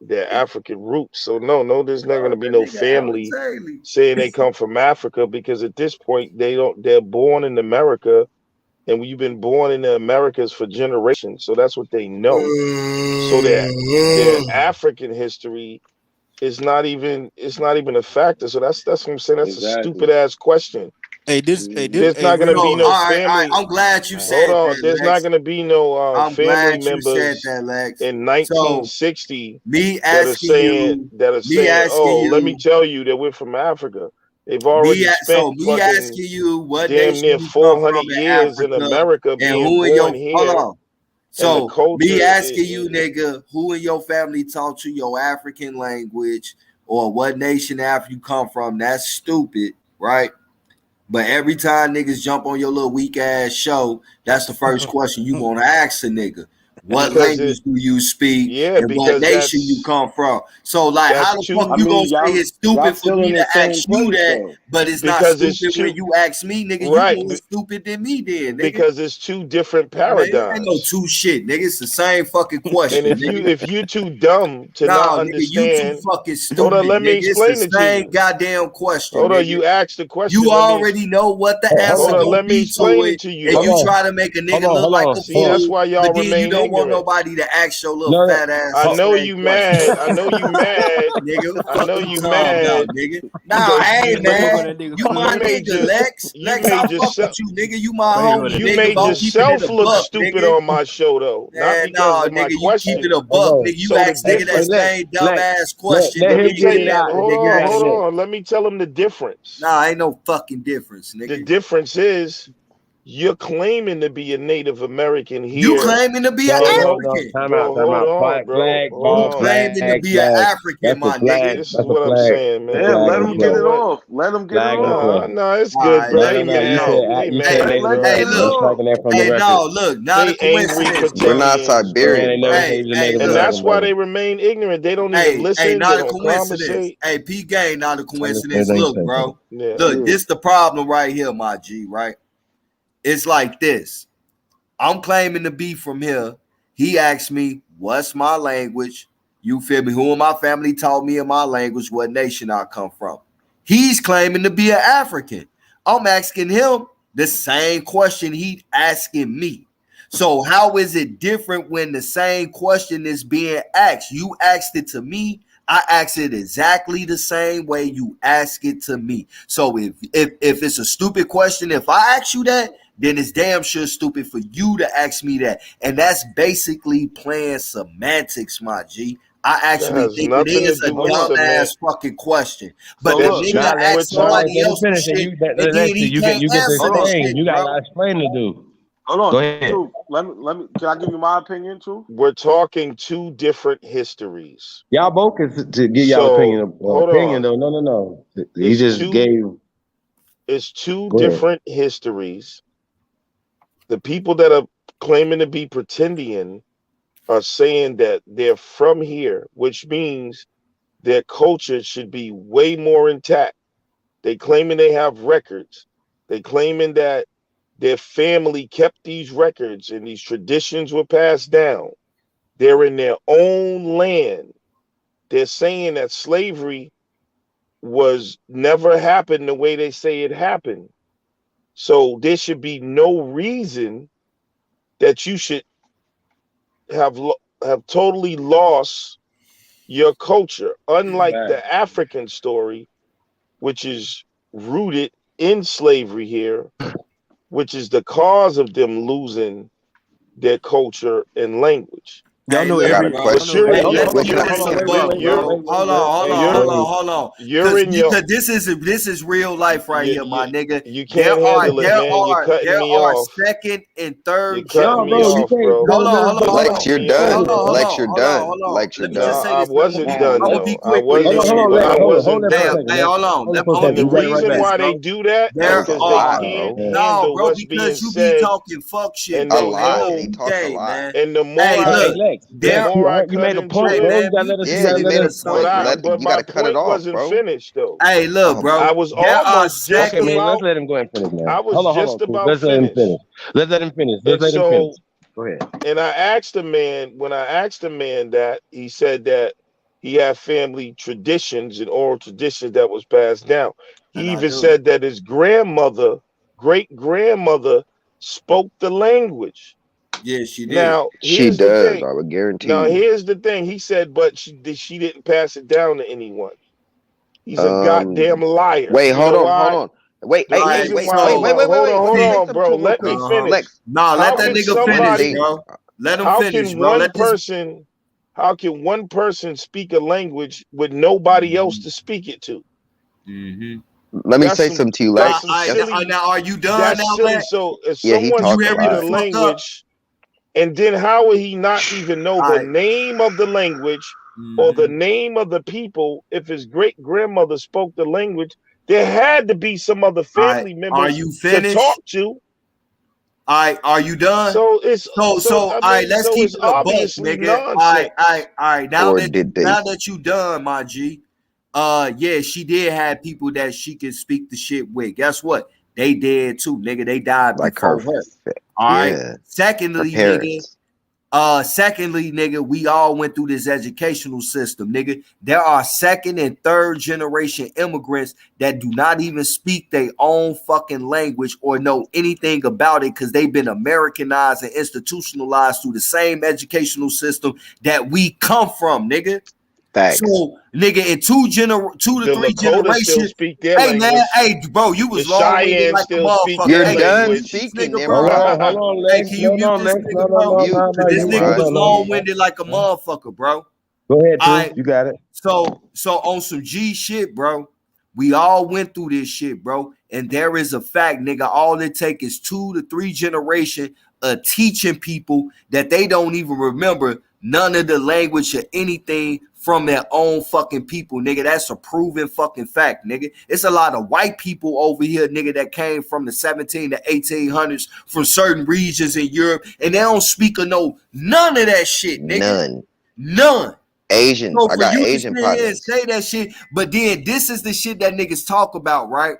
their African roots. So no, there's not going to be no family saying they come from Africa, because at this point they're born in America, and we've been born in the Americas for generations. So that's what they know. So their African history is not even a factor. So that's what I'm saying. That's a stupid ass question. There's not going to be no family. I'm glad you said Hold on. that, There's Lex. not going to be no I'm family glad you said members that, Lex. in So 1960 me that are asking saying you, oh, let me tell you that we're from Africa. They've already spent me asking you what damn nation near you come 400 from in years in Africa America and being who in born your hold here. on. And the So culture me asking you, nigga, who in your family taught you your African language or what nation after you come from? That's stupid, right? But every time niggas jump on your little weak ass show, that's the first question you want to ask a nigga. What language do you speak? And what nation you come from? So, like, how the fuck you gonna say it's stupid for me to ask you that, but it's not stupid when you ask me, nigga? You more stupid than me, then, nigga. Because it's two different Man, paradigms. ain't no two shit, nigga. It's the same fucking question. And if you're too dumb to not nigga, you too understand, fucking stupid. hold on, let me nigga. explain it's it the to same you. goddamn question. Hold on, nigga. you asked the question. You already know what the answer Hold on, gonna let me be explain to it to you. and you Hold on. try to make a nigga look like a See, fool. that's why y'all but then remain you don't want ignorant. nobody to ask your little fat ass. I know the same you question. mad. I know you mad. Nigga, what the I fuck know you you talking mad. about, nigga? Nah, because I ain't mad. You my made nigga, Lex. Lex, I fuck with you, nigga. You my homie, You nigga. made But I'm keeping it yourself a look buck, stupid nigga. on my show, though. Not And because no, of my nigga, you question. keep it a buck, nigga. You So the ask nigga that difference. same dumb ass question. Let me tell nigga, you. out, Hold nigga. on. Let me tell him the difference. Nah, ain't no fucking difference, nigga. The difference is you're claiming to be a Native American here. You claiming to be an African. Time out. Flag, You claiming to be an African, my nigga. This is what I'm saying, man. Damn, let him get it off. Let him get it off. No, it's good, bro. They mad. Hey, look. Hey, no, look. Not a coincidence. We're not Siberian, bro. And that's why they remain ignorant. They don't even listen. Hey, not they a don't coincidence. conversate. Hey, P Gang, not a coincidence. Look, bro. Look, this the problem right here, my G, right? It's like this. I'm claiming to be from here. He asked me, what's my language? You feel me? Who in my family taught me in my language, what nation I come from? He's claiming to be an African. I'm asking him the same question he's asking me. So how is it different when the same question is being asked? You asked it to me. I asked it exactly the same way you ask it to me. So if it's a stupid question, if I ask you that, then it's damn sure stupid for you to ask me that. And that's basically playing semantics, my G. I actually think it is a dumbass fucking question. But the nigga asked somebody else some shit, and then he can't answer that shit, You got a bro. lot of explaining to do. Hold on. Go ahead. Too. Let me. Can I give you my opinion too? We're talking two different histories. Y'all both can to give y'all opinion. Hold Opinion on. though. No. He just gave. It's two different histories. The people that are claiming to be pretendian are saying that they're from here, which means their culture should be way more intact. They claiming they have records. They claiming that their family kept these records and these traditions were passed down. They're in their own land. They're saying that slavery was never happened the way they say it happened. So there should be no reason that you should have totally lost your culture, unlike the African story, which is rooted in slavery here, which is the cause of them losing their culture and language. Y'all know I got a Bro, question. let's Which keep this a buck, bro. Hold on. You're in your. Because this is real life right here, my nigga. You can't handle it, man. You're cutting me off. Second and third. You're cutting me off, bro. Hold on. Lex, you're done. Lex, you're done. Lex, you're Let me just done. say I this. wasn't done I'm gonna though. be I quick with wasn't. this shit, But I bro. wasn't done. Hey, hold on. And the reason why they do that is That's a because lie, they can't bro. handle bro, what's being because you be said. talking fuck shit. And A they lie. know. He talks a lot. And the more Hey, look, the more I cut into it, man, Yeah, you made a point. but You my gotta cut it point off, wasn't bro. finished though. Hey, look, bro. I was There are almost just Okay, man. about. Let's let him go ahead and finish, man. I was Hold on. just Cool. about Let's let him finished. finish. Let's let him finish. And so, Go ahead. and I asked the man, when I asked the man that, he said that He had family traditions and oral traditions that was passed down. He And I even do. said that his grandmother, great grandmother, spoke the language. Yeah, she did. Now, She here's the does, thing. I would guarantee Now, you. here's the thing. He said, but she didn't pass it down to anyone. He's a goddamn liar. Wait, You hold know on, why? hold on. Wait, The hey, Alright, hey, reason wait, why, wait, wait, wait, wait, hold wait. on, Let hold me say on, something to bro. him real Let quick. me finish. Lex, Nah, let How that can nigga somebody? finish, bro. Let him How finish, can bro. one Let this. person? How can one person speak a language with nobody else to speak it to? let me That's say some. something to you, That's Lex. some silly. Now, are you done That's now, silly. Lex? So if Yeah, he someone's You talk a hurry speaking the a lot. fuck up. language, and then how would he not even know the name of the language or the name of the people? If his great grandmother spoke the language, there had to be some other family Are members you to talk finished? to. Are you done? So it's So I all right, mean, let's so keep it's it a buck, obviously nigga. All nonsense. right. Or did they? Now that you done, my G. Yeah, she did have people that she could speak the shit with. Guess what? They dead too, nigga. They died Like her, before her. All right. yeah, her Secondly, parents. nigga, we all went through this educational system, nigga. There are second and third generation immigrants that do not even speak their own fucking language or know anything about it because they've been Americanized and institutionalized through the same educational system that we come from, nigga. Facts. So, nigga, in two to The three Lakota still generations. speak their Hey man, language. hey bro, you The was long-winded Cheyenne like a still speak motherfucker. their You're Hey, can you done mute language. this speaking, nigga, then, bro? bro. Hold on, Hey, Lex. can you No, mute no, this Lex. nigga, No, no, bro? no, Mute, no, no. This You mute, nigga hold was Rodney, on, Lex. mute. long-winded like a motherfucker, bro. Go ahead, All True. right. You got it. So on some G shit, bro. We all went through this shit, bro. And there is a fact, nigga. All it take is 2 to 3 generation of teaching people that they don't even remember none of the language or anything from their own fucking people, nigga. That's a proven fucking fact, nigga. It's a lot of white people over here, nigga, that came from the 17 to 1800s from certain regions in Europe, and they don't speak of none of that shit, nigga. None. Asians. So I for got you to Asian sit here and partners. say that shit, but then this is the shit that niggas talk about, right?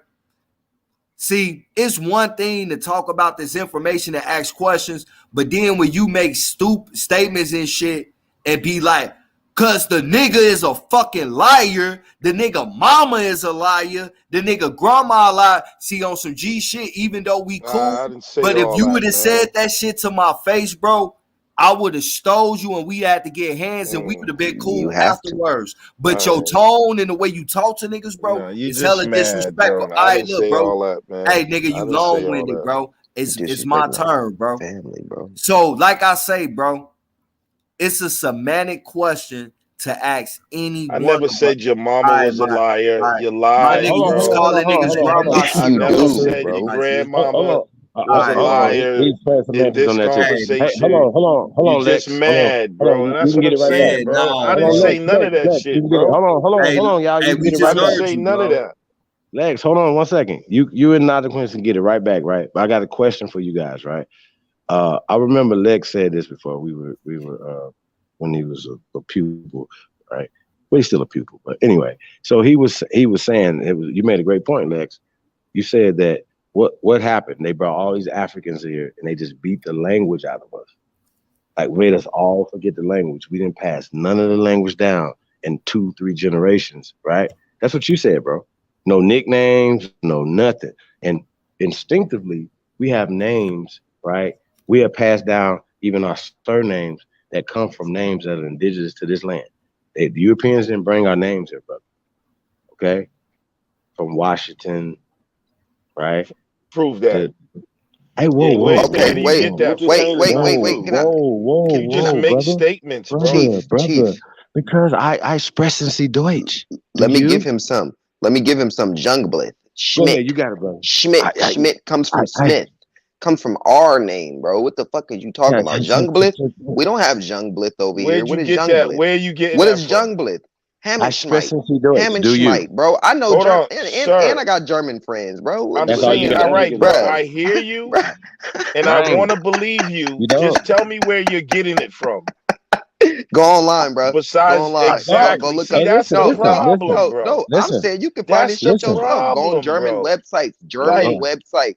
See, it's one thing to talk about this information and ask questions, but then when you make stupid statements and shit and be like, cause the nigga is a fucking liar, the nigga mama is a liar, the nigga grandma a liar. See, on some G shit, even though we cool, I didn't say but if all you would that, have man. said that shit to my face, bro, I would have stole you and we had to get hands and we would have been You cool have to. afterwards. But your tone and the way you talk to niggas, bro, No, you is just hella mad, disrespectful. bro. All I right, didn't look, say bro. all that, man. Hey, nigga, I you didn't say all long-winded, that. bro. It's my Disrespect my turn, bro. family, bro. So, like I say, bro, it's a semantic question to ask any I one never of us. said your mama All right, was a liar. You lied, nigga, you was bro. calling niggas grandma I shit the never whole said day, your my G. grandmama All right, was a bro. liar He's playing in semantics this on that too. Hey, conversation. hold You on, just Lex. Hold mad, on. bro. And We that's can what get I'm it right back. saying, bro. Man, I no, didn't Hold on, say Lex, none of that Lex. We shit, can get it. bro. Hey, Hold on, y'all. You can we get it just I right didn't back. heard say you, none of bro. that. Lex, hold on 1 second. You and Nada Quincy can get it right back, right? But I got a question for you guys, right? I remember Lex said this before. We were when he was a pupil, right? Well, he's still a pupil, but anyway. So he was saying you made a great point, Lex. You said that what happened? They brought all these Africans here and they just beat the language out of us. Like made us all forget the language. We didn't pass none of the language down in 2-3 generations, right? That's what you said, bro. No nicknames, no nothing. And instinctively, we have names, right? We have passed down even our surnames that come from names that are indigenous to this land. The Europeans didn't bring our names here, brother. Okay? From Washington, right? Prove that. Hey, Yeah, whoa. where do you get that from? Wait. Can you just make Brother. statements, bro? Chief. Because I sprechen Sie Deutsch. Let me give him some. Let me give him some Jungblit. Go Schmidt. ahead, you got it, brother. Schmidt comes from Smith. Comes from our name, bro. What the fuck is you talking about? Jungblit? We don't have Jungblit over here. Where'd What you is get that? Jungblit? Where are you getting What that is from? Jungblit? I Hammenschmidt. sprechen Sie Deutsch. Do you? Hammenschmidt, bro. I know Hold German, on, sir. and I got German friends, bro. I'm That's all you saying, got. all right, bro. Bruh. I hear you, and I Right. want to believe you. You don't. Just tell me where you're getting it from. Go online, bro. Besides, Go online. exactly. Go look See, up. that's the problem, bro. No. I'm saying you can find this That's the shit yourself. Go on problem, German bro. websites. Like, German websites.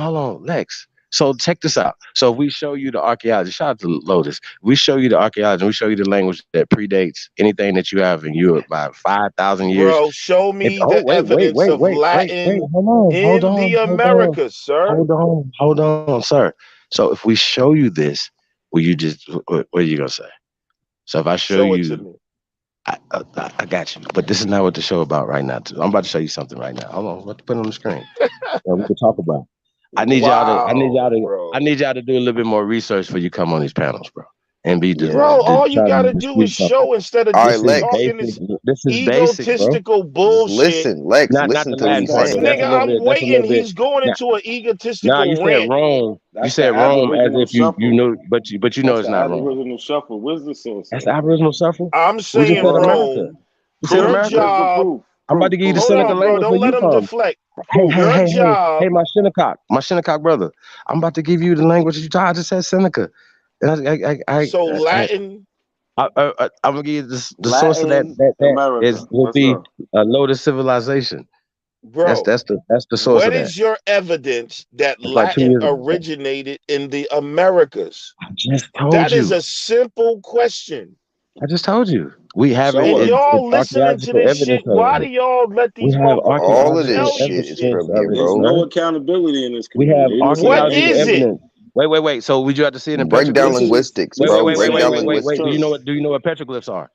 hold on, Lex. So check this out. So if we show you the archaeology, shout out to Lotus. We show you the archaeology, and we show you the language that predates anything that you have in Europe by 5,000 years. Bro, show And, me the evidence of Latin in the Americas, sir. hold on, sir. So if we show you this, will you just what are you gonna say? So if I show it to you, me. I got you. But this is not what the show about right now. I'm about to show you something right now. Hold on, I'm about to put it on the screen. We can talk about it. I need y'all to do a little bit more research before you come on these panels, bro. And be Bro, all you gotta do is show instead of just talking this egotistical bullshit. Lex, not listen the to what last he's part. saying. Nigga, I'm waiting. He's going into an Nah, egotistical you said rant. Rome. You That's said the Rome as Aboriginal if you shuffle. know, but you know That's it's the not Rome. Aboriginal shuffle. Where's the source? That's the Aboriginal shuffle. I'm We just saying said America. Rome. We said Your America. job. I'm about to give you the Hold Seneca on, bro. language Don't where let you him from. deflect. Hey, job. my Shinnecock brother. I'm about to give you the language that you tried. I just said Seneca. And So Latin. I'm gonna give you the source of that America. will be a Lotus civilization. Bro, That's the source what of that. is your evidence that That's like 2 Latin years ago. originated in the Americas? I just told That you. is a simple question. I just told you. We have And it's y'all listening to archaeological this evidence shit. Why of do it. y'all let We these have motherfuckers All of this archaeological tell shit you is shit? from here, There's bro. no accountability in this We community. have archaeological is it? evidence. Wait. So would you have to see it in Break down petroglyphs? linguistics, Wait. bro. Break down Wait. linguistics. Do you know what petroglyphs are?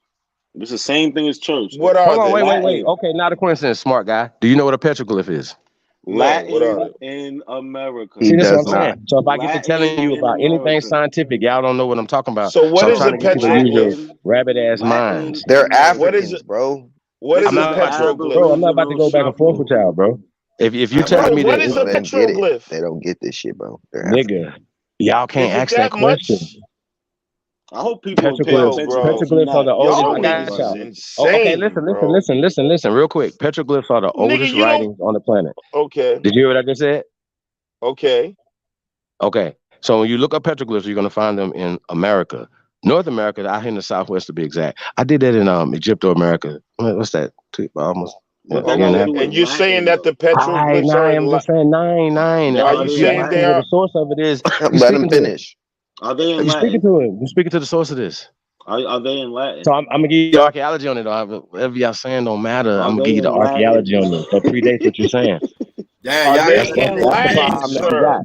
It's the same thing as church. What Hold are on, they? wait. Okay, not a coincidence, smart guy. Do you know what a petroglyph is? Latin what are in America. He See, that's what I'm does saying. not. So if I get to telling you in about anything America. scientific, y'all don't know what I'm talking about. So what I'm is a trying to get you to use your petroglyph? rabbit ass Latin minds. They're America. What is Africans, bro. What is I'm a not about to, petroglyph? bro. I'm not about to go back and forth with y'all, bro. If you're telling me what that, is a They don't get it. petroglyph? They don't get this shit, bro. They're Africans. nigga, y'all can't Is it ask that that question. much? I hope people are paying Petroglyphs, attention. bro. petroglyphs are the oldest. Y'all I got niggas is y'all. Oh, okay, insane, bro. listen, real quick. Petroglyphs are the Nigga, oldest you don't. writings on the planet. Okay. Did you hear what I just said? Okay. Okay. So when you look up petroglyphs, you're gonna find them in America, North America, out here in the Southwest to be exact. I did that in Egypto America. What's that? Almost. What Okay. that got to do with And you're Latin, saying that the petroglyphs are in I'm just saying nine. Yeah, Are are you they If you saying ask they me what are? the source of it is, you're Let him speaking to it. finish. Are they in You're speaking Latin? to him. You're speaking to the source of this. Are they in Latin? So I'm gonna give you archaeology on it. Whatever y'all saying don't matter. Are I'm gonna they give you the in Latin? archaeology on it that predates what you're saying. Damn, Are y'all they got that in nigga That's the Latin, problem that we sir? got.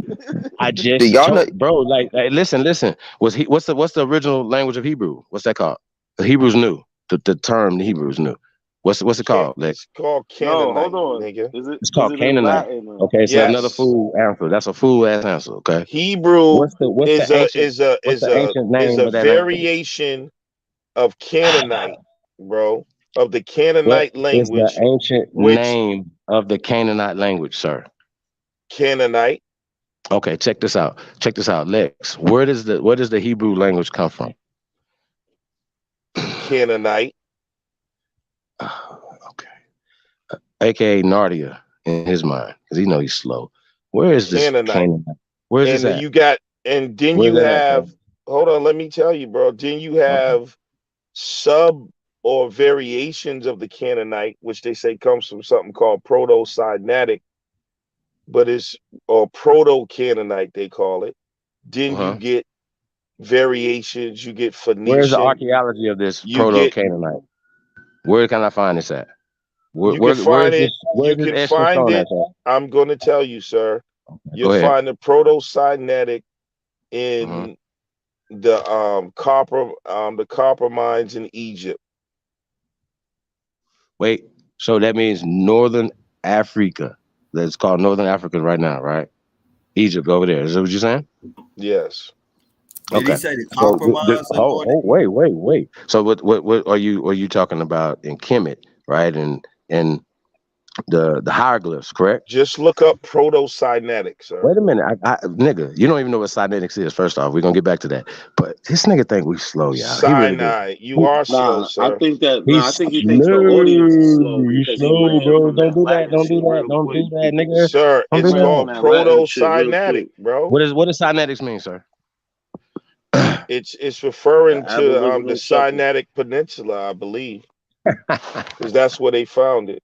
I Do just y'all know? told, bro. Like, listen. What's the original language of Hebrew? What's that called? The Hebrews knew the term. The Hebrews knew. What's it called? Like, It's called No, Canaanite, hold on. nigga. it's called in Canaanite. Latin? Okay, so another Yes. fool answer. That's a fool ass answer. Okay. Hebrew What's the ancient name a of that language? variation of Canaanite, bro, of the What Canaanite is the language, ancient which name of the Canaanite language, sir? Canaanite, Okay, check this out. Lex, where does the Hebrew language come from? Canaanite, Okay. AKA Nardia in his mind, because he know he's slow. Where is this Canaanite. Canaanite? Where's And this at? you got, and then Where's you that at, have, sir? hold on, let me tell you, bro. Then you have sub or variations of the Canaanite, which they say comes from something called Proto-Sinaitic, but it's or Proto-Canaanite, they call it. Then you get variations, you get Where's the Phoenician, archaeology of this you get, Proto-Canaanite? Where can I find this at? you can find it, Where's this extra stone at, sir? I'm going to tell you, sir. You'll Go ahead. find the Proto-Sinaitic in the copper mines in Egypt. Wait, so that means Northern Africa. That's called Northern Africa right now, right? Egypt over there. Is that what you're saying? Yes. Did he say the copper mines? Wait. So what are you talking about in Kemet, right? And the hieroglyphs, correct? Just look up Proto-Sinaitic, sir. Wait a minute, nigga, you don't even know what Sinaitic is. First off, we're gonna get back to that. But this nigga think we slow, y'all. He really do. Sinai, you are slow, sir. I think he thinks the audience is slow You because slow, he ran bro. from Don't that do that. Latin Don't do shit that. real Don't quick. do that, nigga. Sir, Don't it's do that. called Proto-Sinaitic, bro. What does Sinaitic mean, sir? It's referring The to the Aboriginal shuffle. Sinaitic Peninsula, I believe, because that's where they found it.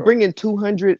bringing 200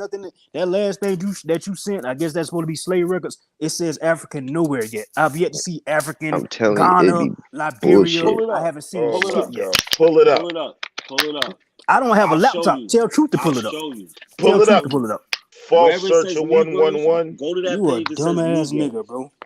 nothing. That last thing that you sent, I guess that's supposed to be slave records. It says African nowhere yet. I've yet to see African, I'm telling you, Ghana, it'd be Liberia. bullshit. I haven't seen Oh shit my yet. God. Pull it up. Pull it up. Pull it up. I don't have a I'll show laptop. you. Tell Truth to I'll pull it up. show you. Pull Tell it Truth up. to pull it up. False Wherever it says searcher Negroes, 111. go to that You a page that says dumbass Negroes. nigga, bro.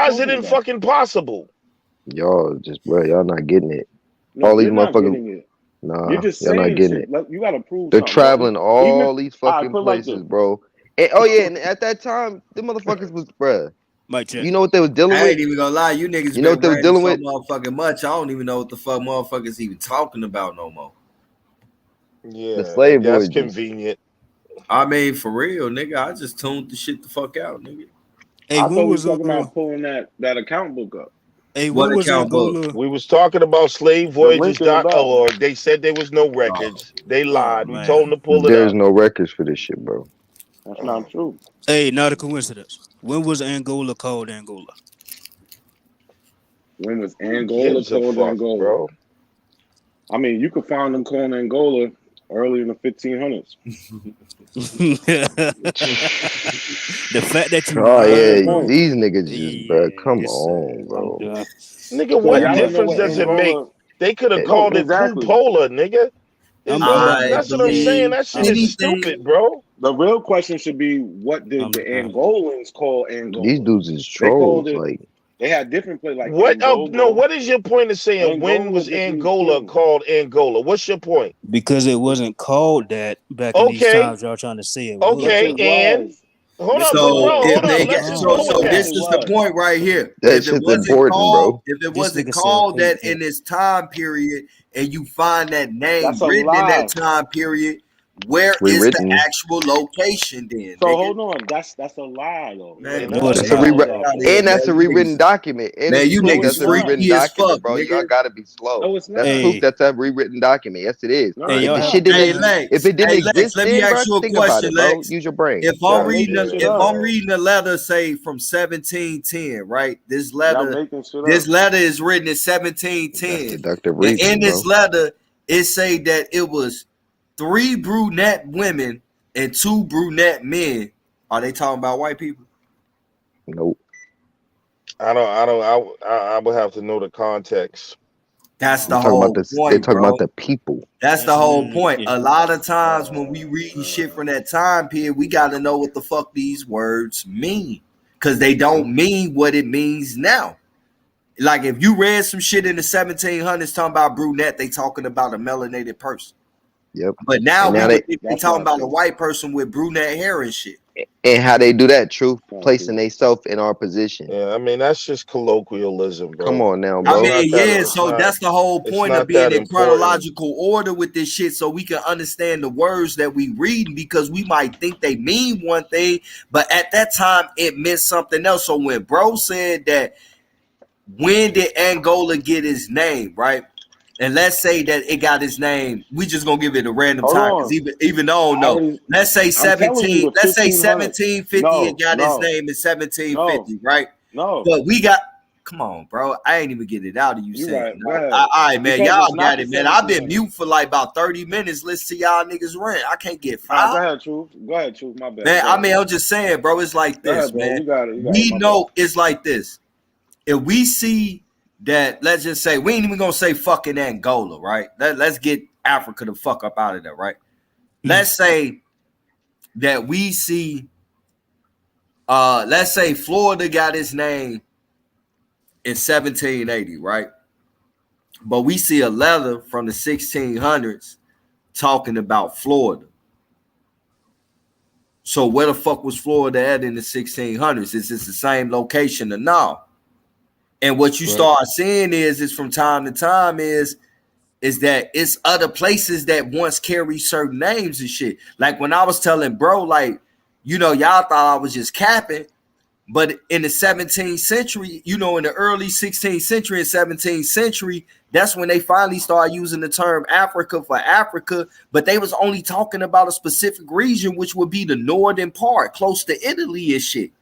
Why is it fucking possible? Y'all just, bro, y'all not getting it. No, All these you're not motherfuckers. getting it. Nah, You're just y'all not saying getting shit. it. Like, you gotta prove They're something, bro. traveling Even if all these I fucking put it like this. places, bro. And, oh yeah, and at that time, the motherfuckers was, bruh. Mic check. You know what they was dealing I with? ain't even gonna lie, you niggas You know been what they was ranting dealing so with? motherfucking much. I don't even know what the fuck motherfuckers even talking about no more. The Yeah, slave that's voyages. convenient. I mean, for real, nigga, I just tuned the shit the fuck out, nigga. Hey, I when thought we was was talking about pulling that account book up. Hey, What when was account book? Angola? We was talking about slave The link in the back. voyages.org. They said there was no records. They lied. We man. told them to pull it There's up. no records for this shit, bro. That's not true. Hey, not a coincidence. When was Angola called Angola? When was Who Angola gives a called fuck, Angola? bro? I mean, you could find them calling Angola early in the 1500s. The fact that you Oh lying, yeah, bro. these niggas just, bro. Come Yes, on, I'm bro. done. Nigga, So what y'all don't know difference what does it make? Angola. They could have Eh, called it Exactly. Pupola, nigga. I'm done. That's what I'm saying. That shit is anything. stupid, bro. The real question should be, what did I'm the done. Angolans call Angola? These dudes is They called trolls. it. Like, They had different places like What? Oh Angola. no. What is your point of saying when Angola was just means Angola king. called Angola? What's your point? Because it wasn't called that back in these Okay, times. Y'all trying to say it okay, was. Yes, it and was. hold Yes, up, it but So bro, was. if hold up. they Let's got just go with so that. this Yes, it is the was. point right here. that If it shit's wasn't important, called, bro. if it This wasn't nigga said called that paper. in this time period, and you find that name That's a written in that lie. time period, where is the Rewritten. actual location then, So nigga? hold on. That's a lie though. Man, There's get no No, the it's That's a fuck not. emails rewrite, out out of there. here, and man. that's a You rewritten niggas, document. And if man, you you prove No, niggas it's that's a not. rewritten freaky as document, fuck, bro, y'all nigga. gotta be slow. No, it's That's not. proof Hey, that's a rewritten document. Yes, it is. No, hey, it's If y'all the have shit not. didn't, Hey been. if Lex, it didn't Lex, exist let me then, bro, ask you a think about question, it, bro. Lex. Use your brain. If Go I'm Y'all ahead. reading making a, shit if up. I'm reading a letter, say from 1710, right? This Y'all letter, making shit up. this letter is written in That's 1710, deductive and in reasoning, this bro. letter, it say that it was 3 brunette women and 2 brunette men. Are they talking about white people? Nope. I would have to know the context. That's They the talking about whole this. They point, talking about bro. the people. That's the whole point. Yeah. A lot of times when we reading shit from that time period, we got to know what the fuck these words mean, because they don't mean what it means now. Like if you read some shit in the 1700s talking about brunette, they talking about a melanated person. Yep. But now And we now would they, be talking about a white person with brunette hair and shit. and how they do that, truth, placing themselves in our position. Yeah, I mean that's just colloquialism, bro. Come on now, I bro. mean, yeah, so that's the whole It's point of not being that in important. chronological order with this shit, so we can understand the words that we reading, because we might think they mean one thing, but at that time it meant something else. So when bro said that, when did Angola get his name, right? And let's say that it got his name, we just gonna give it a random Hold time, because on. even though no, let's say I'm telling you, 17, the let's say 1500s. 1750, it got his No. name in 1750, right? No. But we got, come on, bro. I ain't even get it out of you You saying. right. Go No. ahead. All right, man. Because Y'all it's not got the it, man. I've been 1700s. mute for like about 30 minutes. Listen to y'all niggas rant. I can't get All right, fired. go ahead, Truth. Go ahead, Truth. My bad. Man, Go I ahead, mean, bro. I'm just saying, bro. It's like Go this, ahead, bro. man. You got it. We My know it's like this. If we see that, let's just say, we ain't even gonna say fucking Angola, right? Let's get Africa the fuck up out of there, right? Let's say that we see, let's say Florida got its name in 1780, right? But we see a letter from the 1600s talking about Florida. So where the fuck was Florida at in the 1600s? Is this the same location or no? And what you start seeing is from time to time is that it's other places that once carry certain names and shit. Like when I was telling bro, like, you know, y'all thought I was just capping. But in the 17th century, you know, in the early 16th century and 17th century, that's when they finally started using the term Africa for Africa. But they was only talking about a specific region, which would be the northern part, close to Italy and shit.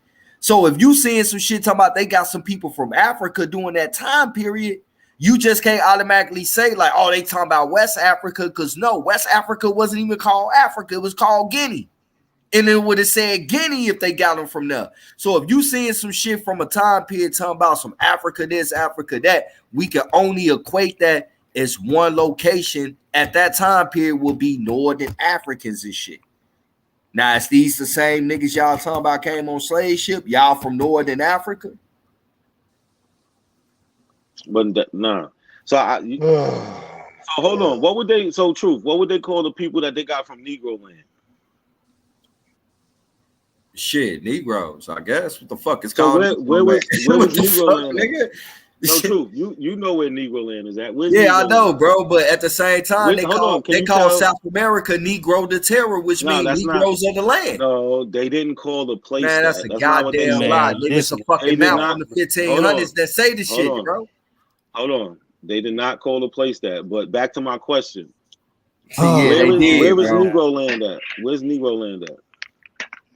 So if you seeing some shit talking about they got some people from Africa during that time period, you just can't automatically say like, oh, they talking about West Africa, because no, West Africa wasn't even called Africa. It was called Guinea. And it would have said Guinea if they got them from there. So if you seeing some shit from a time period talking about some Africa this, Africa that, we can only equate that as one location at that time period will be Northern Africans and shit. Now, is these the same niggas y'all talking about came on slave ship? Y'all from Northern Africa? But nah. So So hold on. What would they? So truth. What would they call the people that they got from Negro land? Shit, Negroes, I guess. What the fuck is So called? where was What the Negro fuck, land? nigga? No, truth. You know where Negro land is at. Where's Yeah, I Negro know, land? bro. But at the same time, they Hold on. Can you call tell? South America Negro de Terra, which No, means that's not. Negroes of the land. No, they didn't call the place Man, that's that. a That's not what they goddamn said. lie, Man, nigga. It's a listen. They fucking did map not. from the Hold 1500s on. that say the Hold shit, on. bro. Hold on. They did not call the place that. But back to my question. Yeah, they did, Where is bro. Negro land at? Where's Negro land at?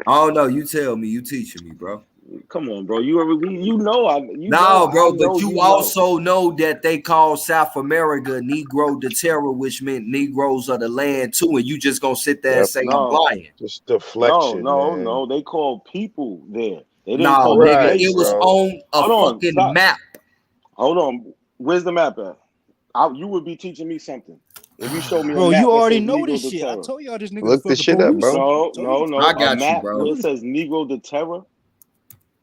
I don't know. You tell me. You teaching me, bro. Come on, bro. You know I No, bro, but know you also know that they call South America Negro de Terra, which meant Negroes of the land too, and you just gonna sit there and say I'm lying. Just deflection, man. No. They called people there. They didn't No, call the nigga, place. it was on a fucking map. Hold on. Where's the map at? You would be teaching me something. If you show me a Bro, map you that already says know Negro this de shit. I Terra. told y'all this nigga Look the this fucking shit up, police. bro. No. I got A map you, bro. where it says Negro de Terra.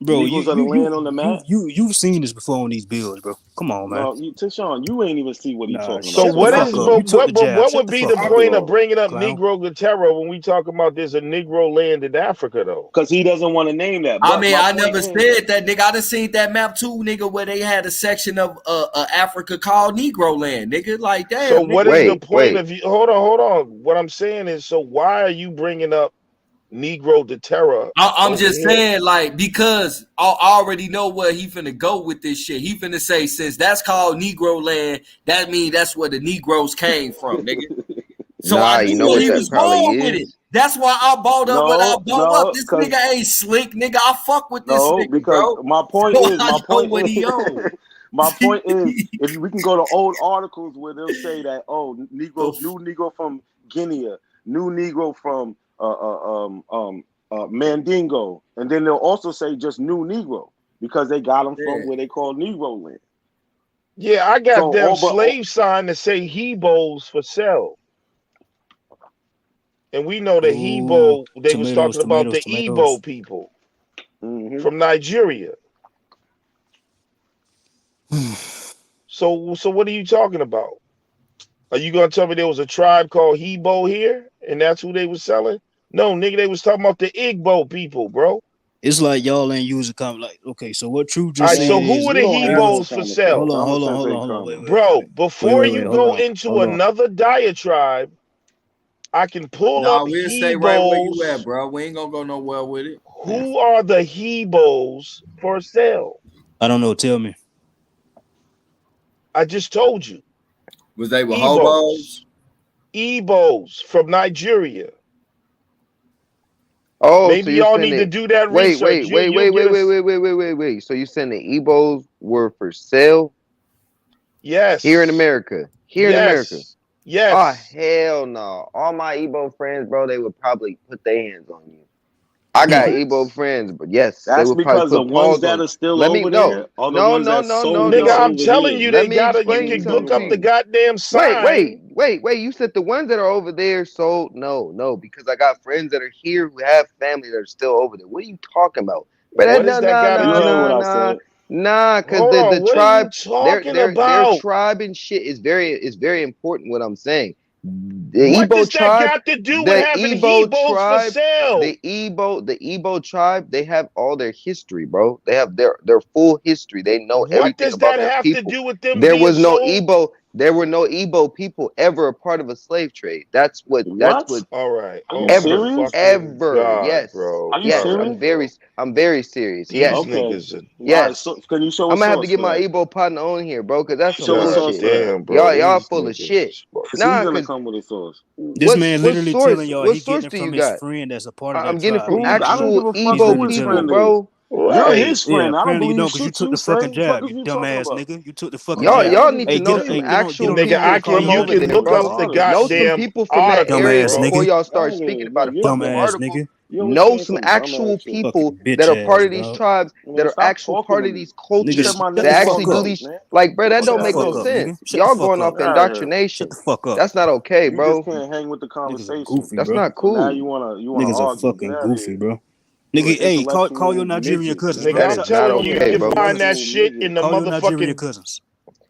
Bro, Negroes of the land on the map. you've seen this before on these bills, bro. Come on, man. No, Tashawn, you ain't even see what he talking So about. what is what would be the point of bringing up clown. Negro de Terra when we talking about there's a Negro land in Africa though? Because he doesn't want to name that. I mean, I never said that, nigga. I done seen that map too, nigga, where they had a section of Africa called Negro land, nigga. Like, damn. So what nigga. is the point of you? Hold on. What I'm saying is, so why are you bringing up Negro de Terra? I'm just saying, like, because I already know where he finna go with this shit. He finna say, since that's called Negro land, that means that's where the Negroes came from, nigga. So Nah, I knew you know where what he that was probably going with it. is? That's why I bought up what I bought up. This 'cause- nigga ain't slick, nigga. I fuck with this nigga, because bro. my point So is, I know what he on. my point is, if we can go to old articles where they'll say that, new Negro from Guinea, new Negro from Mandingo, and then they'll also say just new Negro because they got them from where they call Negro land. Yeah, I got So, them slave sign to say Hebos for sale. And we know the Hebo, they was talking about the Igbo people from Nigeria. So what are you talking about? Are you gonna tell me there was a tribe called Hebo here, and that's who they was selling? No, nigga, they was talking about the Igbo people, bro. It's like y'all ain't using comment. Like, okay, so what True All just right, said so who is, are the Hebos for sale? Hold on. Wait, bro, before you hold go on, into hold on. another diatribe, I can pull Nah, up we'll stay right where you Hebos. at, bro. We ain't gonna go nowhere with it. Who are the Hebos for sale? I don't know. Tell me. I just told you. Was they with hobos? Ebos from Nigeria. Oh, Maybe so you're y'all saying need to do that wait, research. wait. So you're saying the Ebos were for sale? Yes. Here in America. Here in America. Yes. Oh, hell no. All my Igbo friends, bro, they would probably put their hands on you. I got Igbo friends, but yes, they That's would probably because the put ones paws that on. are still Let me over there are the ones that sold us Nigga, I'm over telling here. you, Let they me got it. You explain can something look up to the you. goddamn sign. Wait. You said the ones that are over there sold? No, because I got friends that are here who have family that are still over there. What are you talking about? But What does that got to do? Nah, because Hold on, the what tribe, are you talking their about? tribe and shit is very important. What I'm saying, the What Igbo does that tribe, got to do with the having Igbo Hebos for tribe, sale? the Igbo tribe, they have all their history, bro. They have their full history. They know What everything does about that their have to people. do with them There being was no sold? Igbo. There were no Igbo people ever a part of a slave trade. That's what. All right. Are you Ever, serious? ever. God, Yes. bro. Are you Yes. serious? I'm very serious. These Yes. niggas are All right, Yes. so can you show a I'm gonna have to source get for my that? Igbo partner on here, bro, because that's some Show a God source bullshit. for that. damn, bro. Y'all These full of niggas shit. is fucking- He's Nah, gonna because come with a source. This man literally telling y'all what he source getting it do from you his got? friend that's a part of I'm that getting it tribe. from Who? I don't give actual a fuck He's Igbo who literally his telling people, friend you. is. bro. You're Right. his Yeah, friend. I don't apparently you believe don't, because you shit took you the fucking say. Fuck jab, is you you talking dumbass about? nigga. You took the fucking jab. Y'all need to Hey, know get some hey, get on actual mute Nigga, before people they call from you you over nigga. can there, look bro. up the Know some goddamn people from that articles, area Dumbass bro. before nigga. y'all start speaking Bro, about you're fucking Dumbass dumb. articles. nigga. You always Know saying some some actual dumbass shit. people Fucking bitch that are part ass, of these dog. tribes that Man, are stop actual talking part to of me. these Nigga, You said cultures my shut that the name fuck actually fucked do up. up, these. man. Like, bro, that Fuck Shut don't the out make of no fuck here. up, nigga. sense. Shut the Y'all fuck going up. off Get out of here. Shut indoctrination. the fuck up. That's not okay, You just bro. can't hang with the Niggas are conversation. goofy, That's bro. not So now cool. you wanna Niggas are argue. Get fucking out of goofy, here. bro. You're an Nigga, hey, call intellectual your Nigerian midget, cousins, man. Nigga, bro. That I'm is not telling you, you okay, can bro. find that Intellectual shit midget. in the Call your Nigerian motherfucking. cousins.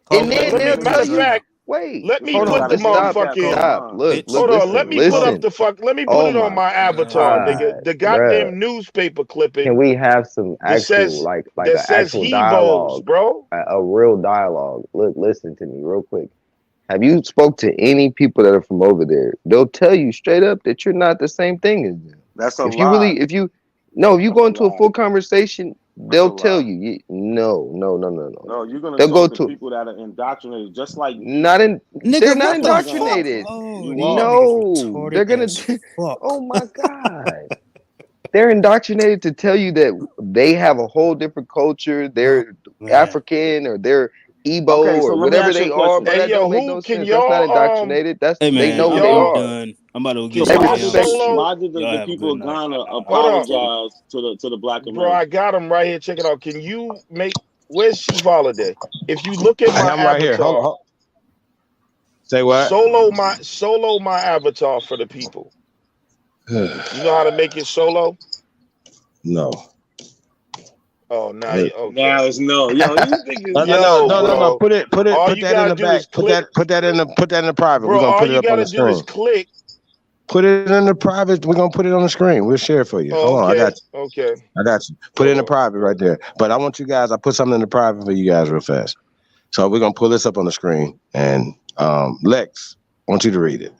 Call And them then up. Let Let me, me they'll let me tell matter of ask you, them. fact, Wait. Let me You put gotta the go with that motherfucking. Stop. Look, Hold on. Let listen, me put up listen. the Let me put Oh it on my my avatar, nigga. God, The bruh. goddamn newspaper Can clipping we have some that actual, says like that an says actual Hebos, dialogue, bro. a real dialogue? Look, listen to me real quick. Have you spoke to any people that are from over there? They'll tell you straight up that you're not the same thing as them. That's a If you lie. really, if you go into a full conversation, That's a they'll tell lie. you, no. No, you're gonna They'll go talk to to people that are indoctrinated, just like me. not in. They're Nigga, not what That's what the you're gonna fuck? do. indoctrinated. Oh, You these are. niggas No, retarded they're gonna. as fuck. Oh my God. They're indoctrinated to tell you that they have a whole different culture. Oh, They're man. African or they're Igbo Okay, so or let me whatever ask you they a are, question. bro. Hey That yo, don't make who no can sense. That's not y'all indoctrinated. That's Hey, they man, know who I'm they y'all done. I'm about to go can get They some y'all damn respect sleep. you. solo? Why did Y'all the have a people good of night. Ghana Hold on, apologize to the black bro. I American? got him right here. Check it out. Can you make where's Chief Holiday? If you look at my I'm right here. avatar, Say what? solo my avatar for the people. You know how to make it solo? No. Oh, now Look. you okay? Now it's no. Yo, you think it's No. Put it All that you in gotta the do back. is click, Put that in the private. We're bro. gonna All put it you up on gotta the do is screen. click. Put it in the private. We're gonna put it on the screen. We'll share it for you. Oh, Hold on, I got you. okay. Put it in the Hold on. private right there. But I want you guys, I put something in the private for you guys real fast. So we're gonna pull this up on the screen. And Lex, I want you to read it.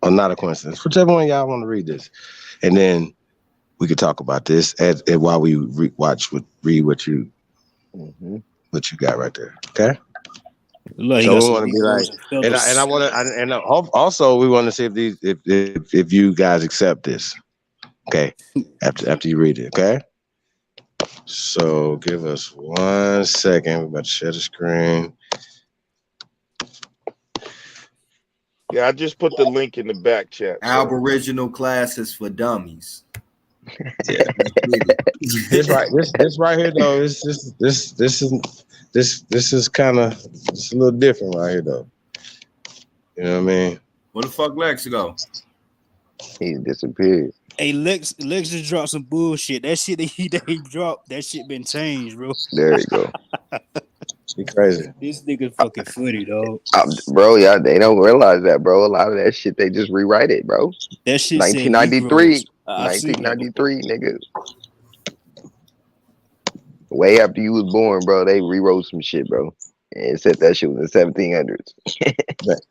Or not a coincidence. Whichever one y'all want to read this. And then we could talk about this while we read what you got right there. Okay. Look, he So got we some want to be like, Hebrews and and I want to, also we want to see if you guys accept this. Okay. After you read it. Okay. So give us 1 second. We're about to share the screen. Yeah, I just put the link in the back chat. Aboriginal classes for dummies. Yeah. This right here though. This is kind of it's a little different right here though. You know what I mean? Where the fuck Lex go? He disappeared. Hey, Lex just dropped some bullshit. That shit that he dropped, that shit been changed, bro. There you go. She crazy. This nigga fucking funny, dog. Bro, yeah, they don't realize that, bro. A lot of that shit they just rewrite it, bro. That shit 1993, said Negroes. I seen that 1993, nigga. Way after you was born, bro, they rewrote some shit, bro. And it said that shit was in the 1700s.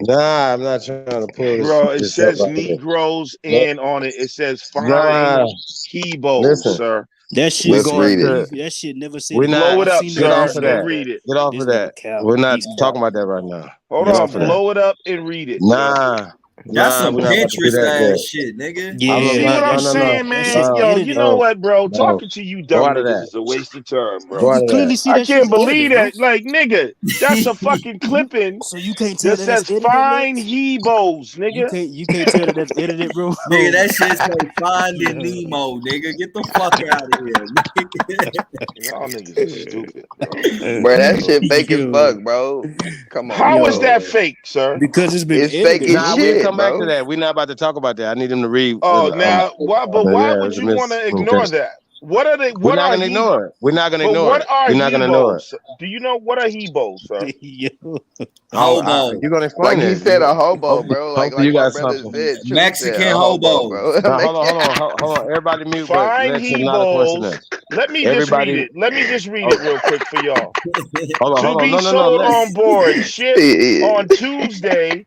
Nah, I'm not trying to pull Bro, it this up says right here. Negroes, and on it says Nah, find Hebos, listen. sir. That shit Let's read it. that shit never said. We're not. Blow it up, seen Get sir, off of and that. read it. Get off of that. We're not talking about that right now. Hold Get on, off of that. blow it up and read it. Nah. That's some we're not about to do Pinterest that ass yet. shit, nigga. You see what I'm saying, man? Yo, you know what, bro? Talking to you Go dumb out of niggas that. is a waste of time, Go bro. out of that. I can't believe that. Like, nigga, that's a fucking clipping So you can't tell that that that's says edited, find Lex? Hebos, nigga. You can't tell that that's edited, bro. Nigga, that shit say Finding Nemo, nigga. Get the fuck out of here, nigga. Y'all niggas is stupid, bro. Bro, that shit fake as Yo. fuck, bro. Come on. How is bro. that fake, sir? Because it's been It's fake edited, as Nah, bro. we'll shit, come back to bro. that. We're not about to talk about that. I need him to read. Oh, now why? But why yeah, would it's a you want to ignore that? What are they? We're What not are gonna ignore it. We're not gonna ignore what it. are We're not gonna ignore it. Hebos? Do you know what are Hebos, sir? Hobo. You're gonna Like explain he it. said a hobo, bro. Hopefully Like you my got brother something. said, Truth said Mexican a hobo, hobo. bro. Now, hold on. Everybody mute, but Find Lex is not a Hebos. coincidence. Let me just Everybody, read it. Let me just read it real quick for y'all. hold To on. be No, sold Lex. on board ship on Tuesday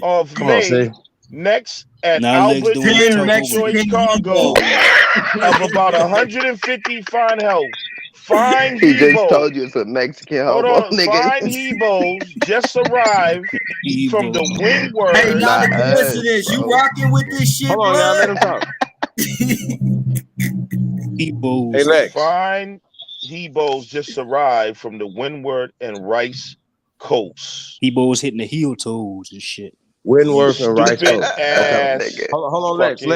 of Come on, May see. next at Now Lex Albert doing his 10 talk Choice Mexican Cargo Hebos. of about 150 fine help. Find He just Hebos. told you it's a Mexican Hold hobo, on. nigga. Fine Hebos just arrived from the Hebrews. Hey, Windward. not a Not us, coincidence. You bro. rocking with this shit, Hold on, y'all. Let blood? him talk. Hey, Hebrews. Lex. Fine Hebos just arrived from the Windward and Rice coast. Hebrews hitting the heel toes and shit. You Winworth and Rice stupid Coast. Okay. ass Hold on, Lex. fucking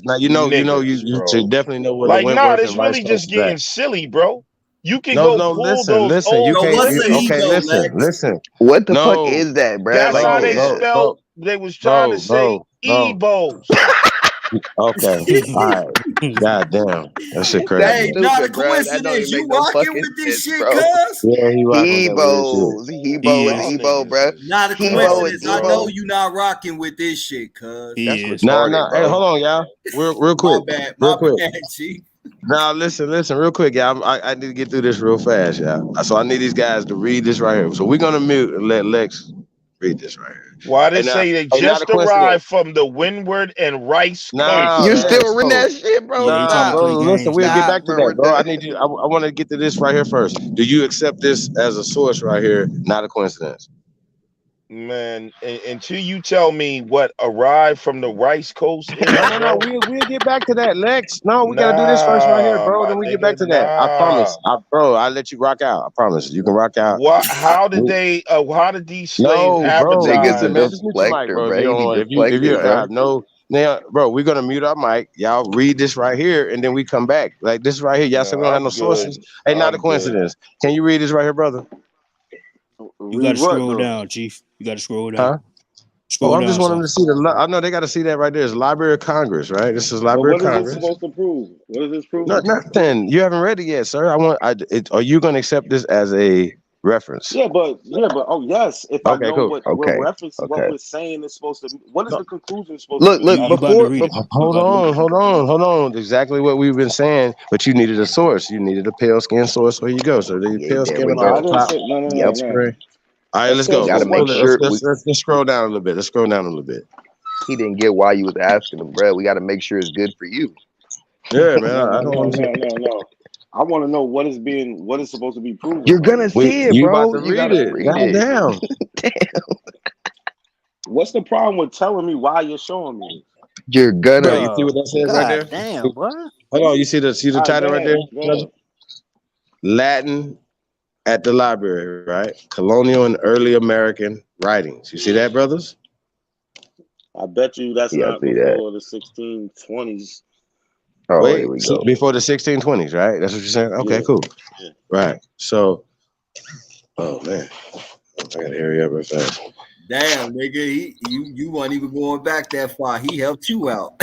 Now you niggas, bro. should definitely know where the Like, nah, Wentworth this and Rice really Coast just is at. getting silly, bro. You can No, go pull those listen. You old So can't. what's a clippings. Hebo, Lex? Listen. What the fuck No, is that, bro? That's Like, how they no, spelled. They was trying to say Ebos. Okay. All right. God damn. That shit crazy. That's Hey, not a stupid, bro. That don't coincidence. even You make no rocking fucking with this sense, shit, bro. cuz? Yeah, he rocking with that weird shit. Hebo is He is. Ebo, bro. Not a Hebo is coincidence. I know Ebo. you not rocking with this shit, cuz. That's He is. retarded, Hey, bro. hold on, y'all. Real quick. Real My quick. bad, Chief. Now listen, real quick, y'all. I need to get through this real fast, y'all. So I need these guys to read this right here. So we're gonna mute and let Lex read this right here. Why they And now, say they hey, not a just coincidence. arrived from the Windward and Rice Nah, You coast. still reading bro. that shit, bro? Yeah, he trying to Stop. play Bro, listen, games we'll now. get Stop, back to bro. that, bro. I need you. I want to get to this right here first. Do you accept this as a source right here? Not a coincidence. Man, until you tell me what arrived from the Rice coast is, No. bro. We'll get back to that, Lex. No, we gotta do this first right here, Nah, bro. my Then we get back nigga, to that. I nah. promise. Bro, I'll let you rock out. I promise. You can rock out. What? How did they? How did these slaves No, bro. Nigga's a Listen, man. advertise? Just mute your mic, deflector, bro. If bro. you He be don't, if you deflecting, bro. have no. Now, bro, we're gonna mute our mic. Y'all read this right here, and then we come back. Like this right here. Y'all No, say we don't have no I'm good. sources. Hey, not a I'm good. coincidence. Can you read this right here, brother? You got Read to what scroll though? down, Chief. You got to scroll down. Huh? Oh, Scroll I'm just down, wanting son. to see I know they got to see that right there. It's Library of Congress, right? This is But Library of what is this Congress. supposed to prove? What is this No, proving? nothing. You haven't read it yet, sir. Are you going to accept this as a reference? Yeah, but oh yes, if I Okay, know cool. what Okay. reference what Okay. we're saying is supposed to. What is No, the conclusion supposed to Look, be? look, You about to before read it. You hold about to read it. on. Exactly what we've been saying, but you needed a source. You needed a pale skin source. Where you go? So the yeah, pale there skin we was at No, I the go. didn't top say Yep. of the no. screen. All right, It let's go. says Gotta the make white. sure Let's scroll down a little bit. Let's scroll down a little bit. he didn't get why you was asking him, bro. We gotta make sure it's good for you. Yeah, man. No, I no, don't no, understand. no, no, no. I want to know what is supposed to be proven You're from gonna this. see it, You about bro. to You read gotta it? read God it. damn. Damn. What's the problem with telling me why you're showing me? You're Bro, gonna you see Bro, what that says right god there? damn, boy. Hold on. You see the All right, go title right there, ahead. Go brother? ahead. Latin at the library, right? Colonial and early American writings. You see that, brothers? I bet you that's Yeah, I not see that. before the 1620s. Oh, here Wait, we go. before the 1620s, right? That's what you're saying? Okay, Yeah. cool. Yeah. Right. So, oh man, I gotta hurry up real fast. Damn, nigga, you weren't even going back that far. He helped you out.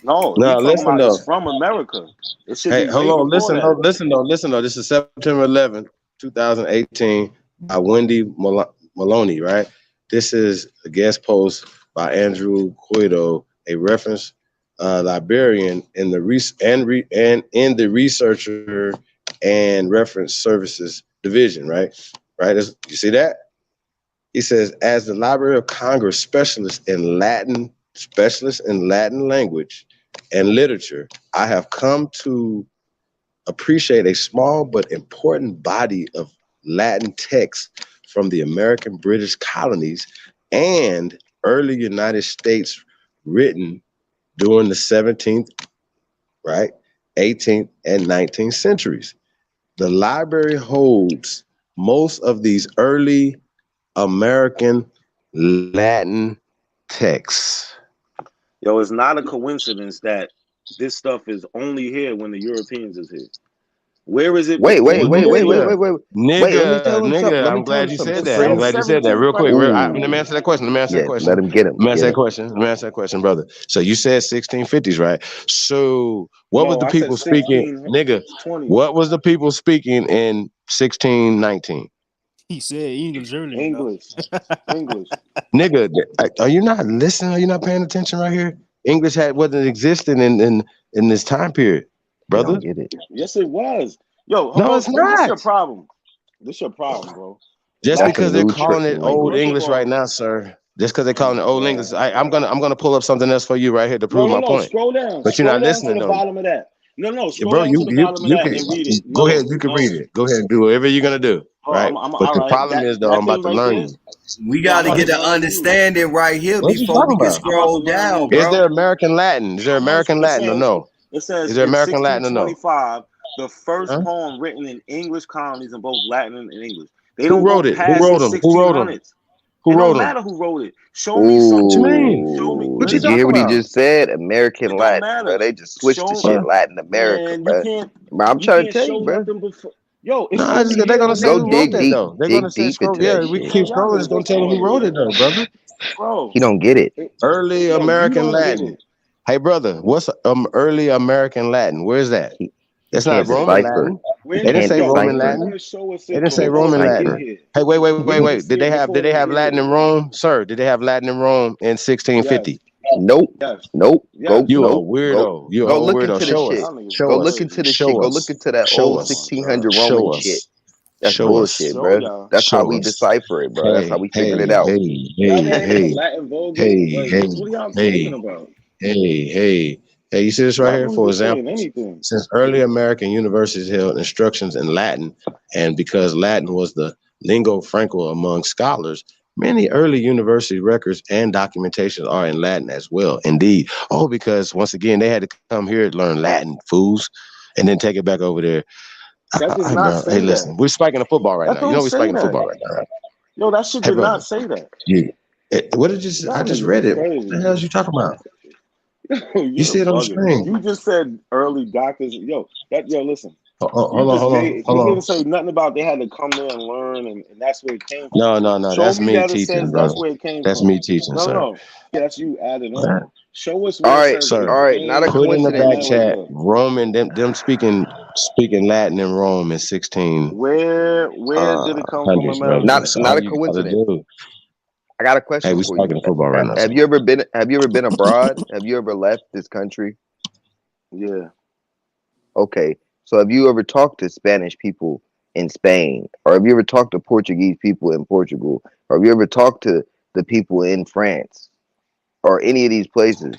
No, he No, talking listen about though. it's from America. It should Hey, be hold way on. before that. Listen though. This is September 11th, 2018 by Wendy Maloney, right? This is a guest post by Andrew Cueto, a reference librarian in the in the researcher and reference services division, right? Right? You see that? He says, as the Library of Congress specialist in Latin language and literature, I have come to appreciate a small but important body of Latin texts from the American British colonies and early United States written during the 17th, right, 18th, and 19th centuries. The library holds most of these early American Latin texts. Yo, it's not a coincidence that this stuff is only here when the Europeans is here. Where is it Wait. before? Nigga, Wait, let me tell him something. Let me I'm tell glad him you something said It that. I'm says crazy. glad you said that. 17th Real quick. Let Ooh. me answer that question. Let Let him get him. me answer that question, brother. So you said 1650s, right? So what was No, the I said people speaking, nigga? 1620s. What was the people speaking in 1619? He said English earlier, English. English. Nigga, are you not listening? Are you not paying attention right here? English wasn't existing in this time period, He brother. don't get it. Yes, it was. Yo, No, it's this not. your problem. This your problem, bro. Just That's a because they're new calling it old First of English right all, now, sir. Just because they're calling it oh old English, God. I'm gonna pull up something else for you right here to prove my No. point. Scroll down. But you're Scroll not down to listening the though. bottom of that. No. Yeah, Scroll bro, down to the bottom of you that can and read it. go No, ahead. You can read no. it. Go ahead and do whatever you're gonna do, Oh, right? I'm But all the right. problem is though, That I'm about thing to right learn there. you. We No, got I'm to about to get an learn you. understanding right here What you before we talking can about? I'm about to scroll learn down, you. Is there bro. American Latin? Is there No, American it Latin or says no? Is there in American Latin or no? 1625, the first Huh? poem written in English colonies in both Latin and English. They Who don't go wrote it? Who past the wrote them? Who wrote them? 1600s. Who It wrote don't them? matter who wrote it. Show me What you something. mean? Show me. Ooh. What you Did you talking hear what he about? just said? American It don't Latin, bro. matter. They just switched the Show shit. Huh? Latin America, man. bro. Bro, I'm You trying to can't tell you, show bro. nothing before. Yo, it's No, only they're here gonna when say Go who wrote dig that deep. though. They're gonna Dig say deep scroll. into Yeah, that we can shit. keep man. Y'all scrolling. It's niggas gonna just tell you who corny, wrote it man. though, brother. Bro, He don't get it. Early yo, you American don't get Latin. it. Hey, brother, what's early American Latin? Where's that? He That's not can't Roman decipher. Latin. Where He They didn't can't say Roman you're decipher. Latin. gonna show us They it didn't say Can't before Roman they get decipher. Latin. here. Hey, wait. We're gonna see Did they it have before they get Latin here. in Rome, sir? Did they have Latin in Rome in Yes, 1650? Nope. yes, Nope. yes. You a Nope. weirdo. You a Go whole look weirdo. into the Show shit. us. Y'all niggas Show Go is look us. into crazy. the shit. Show Go look us. into that Show old Oh my us. 1600 god. Roman Show shit. us. That's Show us. bullshit, Show bro. y'all. That's how Show we us. decipher it, bro. That's how Hey, we figured it hey, out. hey, Y'all hey, don't have hey, Latin Vulgate? hey, Like, hey, what are y'all talking hey, about? hey. You see this right Y'all here? really For just saying example, anything. since early American universities held instructions in Latin, and because Latin was the lingua franca among scholars, many early university records and documentations are in Latin as well. Indeed. Oh, because once again, they had to come here to learn Latin, fools, and then take it back over there. That does Hey, not bro. Hey, say listen, that. we're spiking the football right That now. You don't know we're say spiking the that. football right now, right? Yo, that shit Hey, did brother. not say that. What did you? I Y'all just niggas read is it. What crazy, the hell is man. you talking about? You You're see it on the bugging. screen. You just said early doctors. Yo, listen. You Hold just on. gave, he didn't say nothing about they had to come there and learn, and that's where it came from. No. Show That's me me that it teaching, says bro. that's where it came That's from. me teaching, sir. No. Yeah, that's you adding What? on. Show us All where it right. says Sir, All it right. Not a came put in the from back coincidence. chat America. Roman them speaking Latin in Rome in 16 Where did it come from hundreds, brother. America? That's Not all a you gotta coincidence. do. I got a Hey, question we for you. spiking the football right now, sir. Have you ever been abroad? Have you ever left this country? Yeah. Okay. So have you ever talked to Spanish people in Spain? Or have you ever talked to Portuguese people in Portugal? Or have you ever talked to the people in France or any of these places?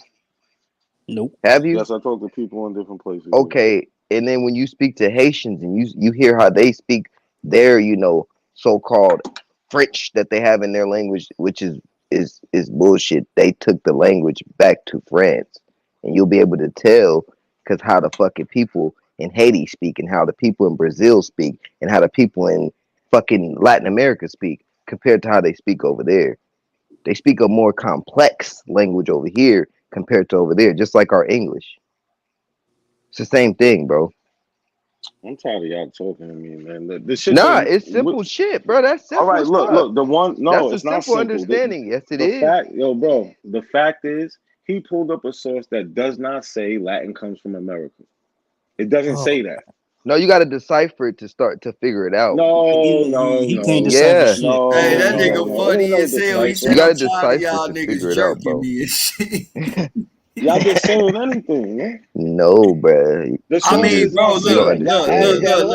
Nope. Have you? Yes, I talk to people in different places. Yeah. Okay. And then when you speak to Haitians and you hear how they speak their, so-called French that they have in their language, which is bullshit. They took the language back to France. And you'll be able to tell because how the fucking people in Haiti speak and how the people in Brazil speak and how the people in fucking Latin America speak compared to how they speak over there. They speak a more complex language over here compared to over there, just like our English. It's the same thing, bro. I'm tired of y'all talking to me, man. This shit Nah, that it's simple shit, bro. That's all simple right, as fuck. look. The one, no, That's a it's not simple simple. understanding. Yes, it The is. fact, yo, bro. The fact is, he pulled up a source that does not say Latin comes from America. It doesn't Oh, say that. No, you got to decipher it to start to figure it out. he can't decipher Yeah, shit. Hey, He that can't. nigga It ain't funny no as hell. He you said, decipher. got I'm to tired of decipher y'all to niggas figure it out, jerking bro. me and shit. Y'all just saying anything, man. No, bro. The I source mean, does bro, not You say don't look. that. Y'all added that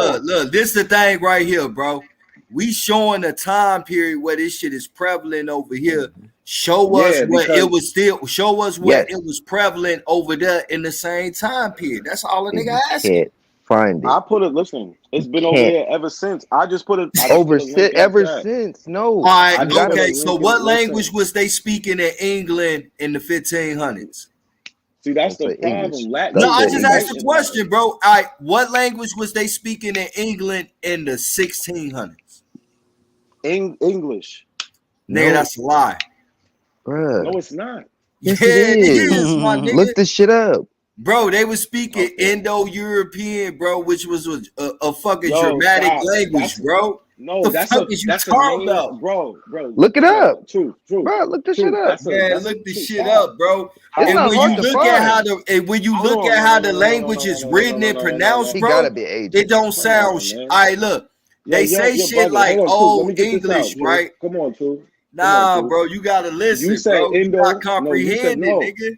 on. This the thing right here, bro. We showing a time period where this shit is prevalent over here. Show us Yeah, where it because was still. Show us where Yes, it was prevalent over there in the same time period. That's all a and nigga you asking. can't find it. I put it. Listen, it's You been over can't there ever since. I just put a link in the ever chat. since. No, All right, I you just put gotta a okay. So, link in. what Listen. language was they speaking in England in the 1500s? See, that's don't the say English. problem. Latin No, Don't was I say just asked English. a rewriting that. question, bro. All right, what language was they speaking in England in the 1600s? English. Nigga, No, that's a lie. bruh. No, it's not. Yeah, Yes, it it is. is, my nigga. Look this shit up. Bro, they was speaking Okay. Indo-European, bro, which was a fucking Yo, dramatic stop. language, bro. No, The fuck is you that's a talking name, about? bro. Look it up, Truth. bro. Look this shit up. Man, That's a look this truth. shit Stop. up, bro. It's And not when hard you to look at how find. the language is written and pronounced, He gotta bro, be it Asian. don't Come sound. on, man. All right, look, Yo, they say you're shit bugging. like Hold on, Truth. Let old me get this English, out, Truth. right? Come on, Truth. Nah, bro, you gotta You listen, said bro. You not Indo. No, you said comprehending, no. nigga.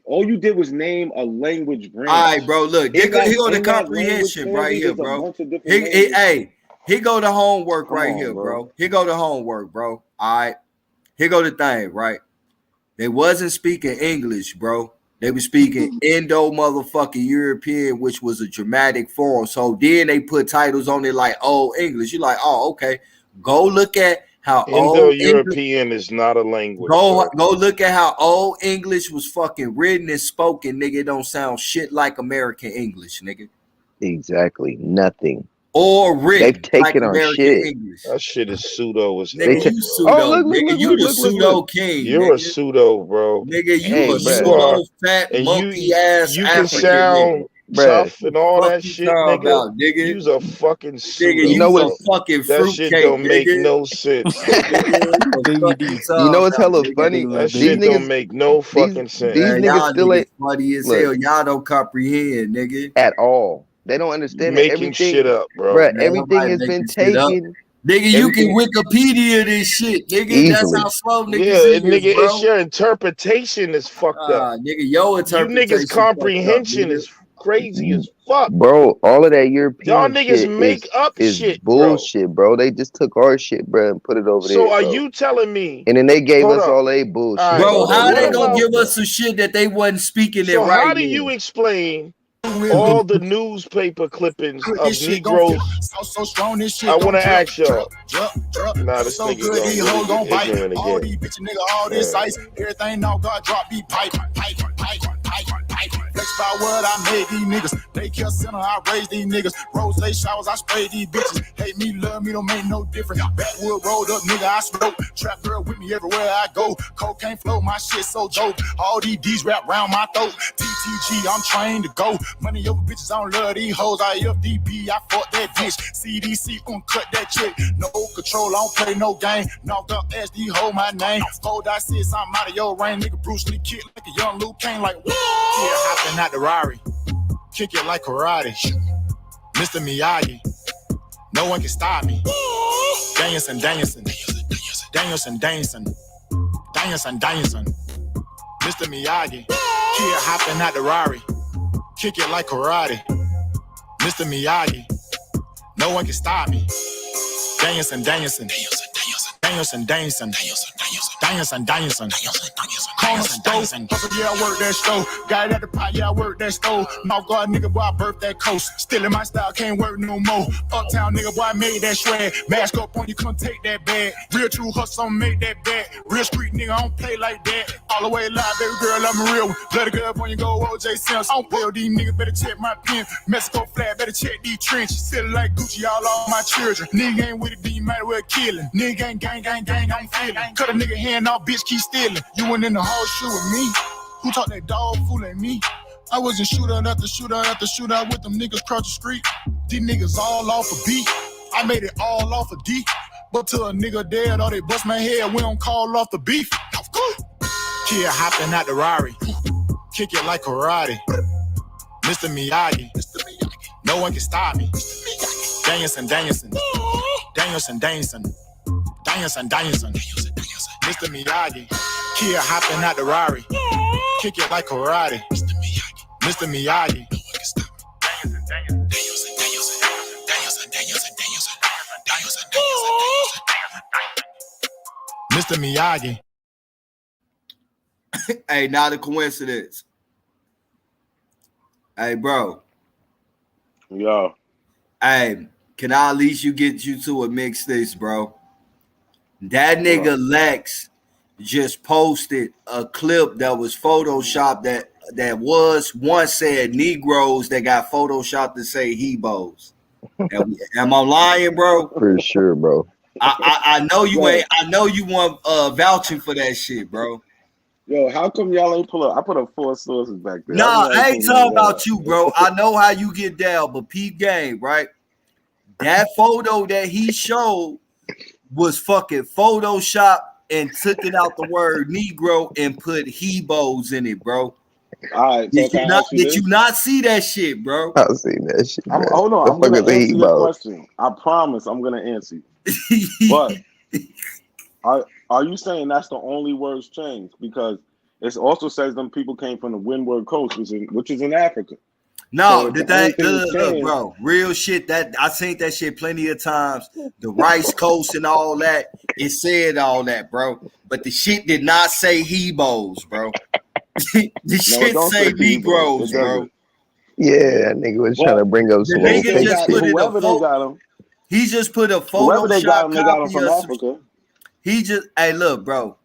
All you did was name a language All branch. right, bro. Look, here In go the that language comprehension right family here, is a bro. bunch of different languages. Hey, here go the homework Come right on, here, bro. bro. Here go the homework, bro. All right, here go the thing, right? They wasn't speaking English, bro. They were speaking Indo motherfucking European, which was a dramatic form. So then they put titles on it like Old English. You're like, oh, okay. Go look at how Old English. Indo-European is not a language, Go sir. look at how old English was fucking written and spoken, nigga. It don't sound shit like American English, nigga. Exactly. Nothing. Or written They've like taken our American shit. English. That shit is pseudo as Nigga, hell, you bro. Oh, pseudo. look, Nigga, you the pseudo look. king, You're a nigga. pseudo, bro. Nigga, you Hey, a And you bruh. are, pseudo fat and monkey ass you can African nigga. sound bruh. tough and all Fuck that you shit, talking nigga. about, nigga? You's a fucking Nigga, pseudo, You know you's a what's bro. fucking That shit fruitcake, don't make nigga. no sense. Nigga, what the fuck you you know talking what's about, hella nigga? funny? That These shit don't niggas, make no these fucking sense. these Man, niggas y'all still niggas ain't funny as look hell. Y'all don't comprehend, nigga. at all. They don't You understand that making shit everything, up, bro. bruh. Man, Everything nobody has been making shit up. taken. Nigga, you can Everything Wikipedia this shit, nigga. That's how easily. slow Yeah, niggas is, nigga, it's bro. your interpretation is fucked up. Nigga, your You niggas interpretation fucked up, comprehension nigga. is crazy as fuck. Bro, all of that Y'all European niggas shit make up is shit, bro. bullshit, bro. They just took our shit, bro, and put it over So there, are bro. you telling me? And then they gave Hold us up. all a All bullshit, right. Bro, bro, that how we they What don't gonna know, about? give bro. us some shit that they wasn't speaking it So right how do you then? explain all the newspaper clippings of This shit gon' fit. Negroes? So strong, this I shit want gon' to drip, ask drip, y'all. drip, drip. Nah, this So nigga good, gonna these really hoes get gon' bite. ignorant All again. these bitches, nigga, all this ice. Everything now God drop, be pipe, pipe, pipe, pipe, pipe. Flex by what I made these niggas. Daycare center, I raised these niggas. Rose showers, I spray these bitches. Hate me, love me, don't make no difference. Backwood rolled up, nigga, I smoke. Trap girl with me everywhere I go. Cocaine flow, my shit so dope. All these D's wrap round my throat. TTG, I'm trained to go. Money over bitches, I don't love these hoes. I FDB, I fuck that bitch. CDC, cut that chick. No control, I don't play no game. Knocked up SD, hold my name. Hold I said I'm out of your range. Nigga Bruce Lee kick like a young Luke Kane, like, whoa. Yeah, hopping out the Rari. Kick it like karate. Mr. Miyagi. No one can stop me. Danielson, Danielson. Danielson, Danielson. Danielson, Danielson. Mr. Miyagi. Kid hopping out the Rari. Kick it like karate. Mr. Miyagi. No one can stop me. Danielson, Danielson. Danielson, Danielson. Danielson, Danielson. Corner stove. Hustle, yeah, I work that stove. Got it at the pot, yeah, I work that stove. Mouth guard, nigga, boy, I birthed that coast. Still in my style, can't work no more. Uptown, nigga, boy, I made that shred. Mask up on you, couldn't take that bag. Real true hustle, I'ma make that bag. Real street, nigga, I don't play like that. All the way live, baby girl, I'm a real one. Bloody girl, when you go OJ Sims. I don't play with these niggas, better check my pen. Mexico flag, better check these trenches. Silly like Gucci, all on my children. Nigga ain't with it, then you might well kill him. Nigga ain't gang, I'm feeling. Cut a nigga hand off, bitch, keep stealing. You went in the horseshoe with me. Who taught that dog fooling me? I wasn't shooter after shooter with them niggas across the street. These niggas all off a beat. I made it all off a D. But till a nigga dead or they bust my head, we don't call off the beef. Kid hopping out the Rari. Kick it like karate. Mr. Miyagi. No one can stop me. Danielson, Danielson. Danielson, Danielson. Danielson, Danielson. Mr. Miyagi. Kid hopping out the Rari. Kick it like karate. Mr. Miyagi. No one can stop me. Danielson, Danielson. Danielson, Danielson. Danielson, Danielson. Mr. Miyagi. Hey, not a coincidence. Hey, bro. Yo. Hey, can I at least get you to a mix this, bro? That nigga Lex just posted a clip that was photoshopped that was once said Negroes that got photoshopped to say Hebos. Am I lying, bro? For sure, bro. I know you ain't. I know you want vouching for that shit, bro. Yo, how come y'all ain't pull up? I put up 4 sources back there. Nah, I ain't talking about you, bro. I know how you get down, but Pete Game, right? That photo that he showed was fucking Photoshop and took it out the word Negro and put Hebos in it, bro. All right, so Did you not see that shit, bro? I've seen that shit, bro. Hold on, I'm gonna answer your question. I promise I'm gonna answer you. But are you saying that's the only words changed? Because it also says them people came from the Windward Coast, which is in Africa. No, So the thing, look, bro, real shit. That I seen that shit plenty of times. The Rice Coast and all that. It said all that, bro. But the shit did not say Hebos, bro. The shit say Negroes, bro. Yeah, that nigga was trying to bring up some old fake shit. Whoever they got him, he just put a whoever they got him, they got him Photoshop from copy Africa. He just, hey, look, bro.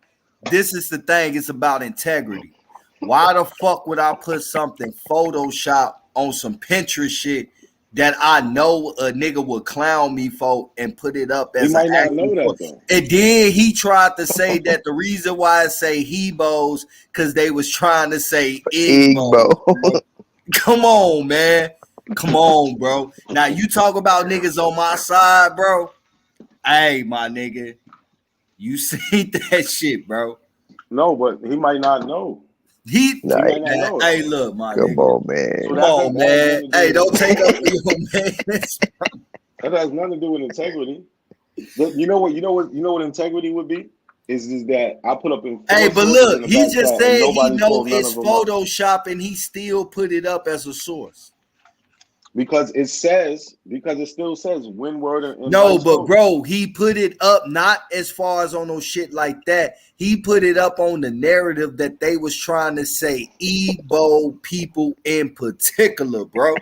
This is the thing. It's about integrity. Why the fuck would I put something Photoshop on some Pinterest shit that I know a nigga would clown me for and put it up as He might not know that though. And then he tried to say that the reason why I say Hebos because they was trying to say Igbo. Come on, man. Come on, bro. Now you talk about niggas on my side, bro. Hey, my nigga, you seen that shit, bro. No, but he might not know. He might not know it. hey, look, my Come nigga. on, man. So Come that on, has man. nothing to do Hey, with don't take up for integrity. your man. That has nothing to do with integrity. You know what integrity would be? Is that I put up in 4 Hey, but sources in look, the he back just chat and said he nobody know pulled none it's of them up. Photoshop and he still put it up as a source. Because it still says windward and No, vice but versa. bro, he put it up not as far as on no shit like that. He put it up on the narrative that they was trying to say Igbo people in particular, bro.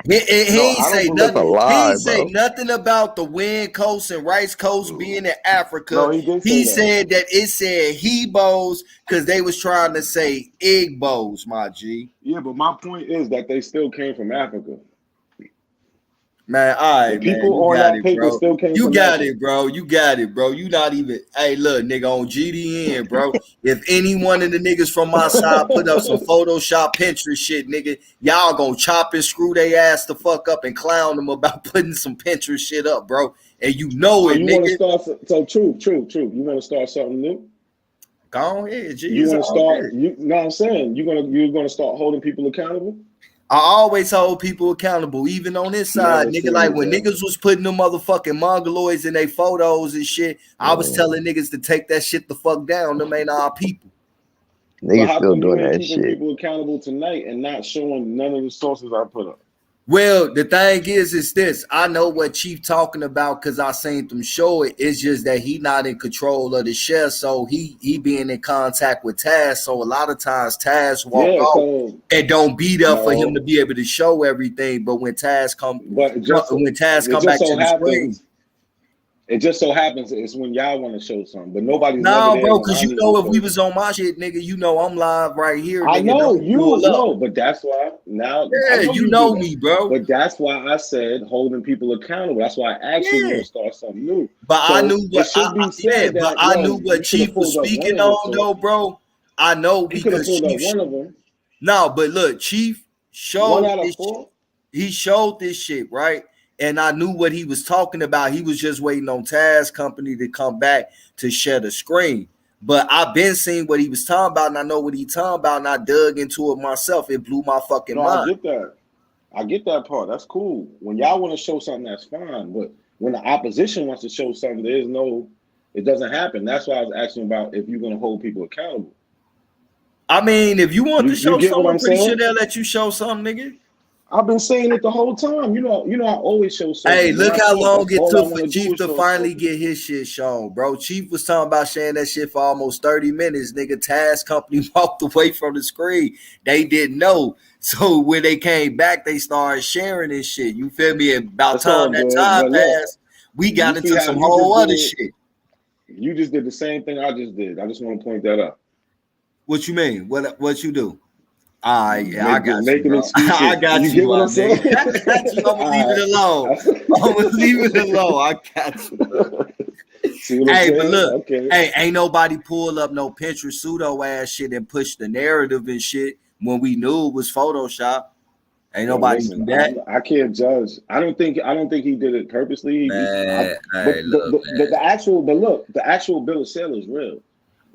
He ain't I don't say believe nothing. That's a it. He lie, ain't say bro. nothing about the Wind Coast and Rice Coast being in Africa. No, he did say He that. said that it said Hebos because they was trying to say Igbos, my G. Yeah, but my point is that they still came from Africa. Man, all The right, man. people You on got that it, paper bro. still came You from got Africa. it, bro. You got it, bro. You not even. Hey, look, nigga, on GDN, bro. If any one of the niggas from my side put up some Photoshop Pinterest shit, nigga, y'all gonna chop and screw they ass the fuck up and clown them about putting some Pinterest shit up, bro. And you know So it, you want to nigga. start? So true. You want to start something new? Go ahead, G. You It's want to all start? good. You know what I'm saying? You're gonna start holding people accountable. I always hold people accountable, even on this side, Never nigga. seen Like it, when bro. niggas was putting them motherfucking mongoloids in their photos and shit, I was telling niggas to take that shit the fuck down. Them ain't our people. But Niggas how still come you doing ain't that keeping shit. people accountable tonight and not showing none of the sources I put up? Well, the thing is this. I know what Chief talking about because I seen them show it. It's just that he not in control of the share, so he being in contact with Taz. So a lot of times Taz walk Yeah, off so and don't be there for him to no, be able to show everything. But when Taz come but it just back to the screen. so happens it's when y'all want to show something, but nobody's never No, there bro, when because I you need to know if show we was something. on my shit, nigga, you know I'm live right here, I nigga. And I'm know gonna you pull up. know, but that's why now I Yeah, know you you do know that. me, bro. But that's why I said holding people accountable. That's why I asked you Yeah. to start something new. But I So knew it what should be said but that I knew what you could have Chief was pulled up one speaking of the on though, sources. bro. I know You could have because pulled up Chief one of them. no, but look, Chief One showed out of this shit. 4. He showed this shit, right? And I knew what he was talking about. He was just waiting on Taz Company to come back to share the screen. But I've been seeing what he was talking about, and I know what he talking about, and I dug into it myself. It blew my fucking No, I mind. get that. I get that part. That's cool. When y'all want to show something, that's fine. But when the opposition wants to show something, it doesn't happen. That's why I was asking about if you're going to hold people accountable. I mean, if you want to You show get what something, I'm I'm pretty sure saying? they'll let you show something, nigga. I've been saying it the whole time. You know, I always show sources. Hey, When look I how talk, long that's it all I took for want to do Chief is to show finally sources. get his shit shown, bro. Chief was talking about sharing that shit for almost 30 minutes. Nigga, Taz Company walked away from the screen. They didn't know. So when they came back, they started sharing this shit. You feel me? About That's time all that good. time But look, passed, we you got see into how some you just whole did other it? shit. You just did the same thing I just did. I just want to point that out. What you mean? What you do? All right, yeah, I got Just you, making bro. I excuses. got You you, get what my I'm saying? nigga. I got you. I'm gonna leave it alone. I'm gonna leave it alone. I got you, bro. See what I'm Hey, but saying? look, Okay. hey, ain't nobody pull up no Pinterest pseudo ass shit and push the narrative and shit when we knew it was Photoshop. Ain't Yo, nobody listen, do that. I can't judge. I don't think he did it purposely. Man, But hey, look, man. the actual bill of sale is real.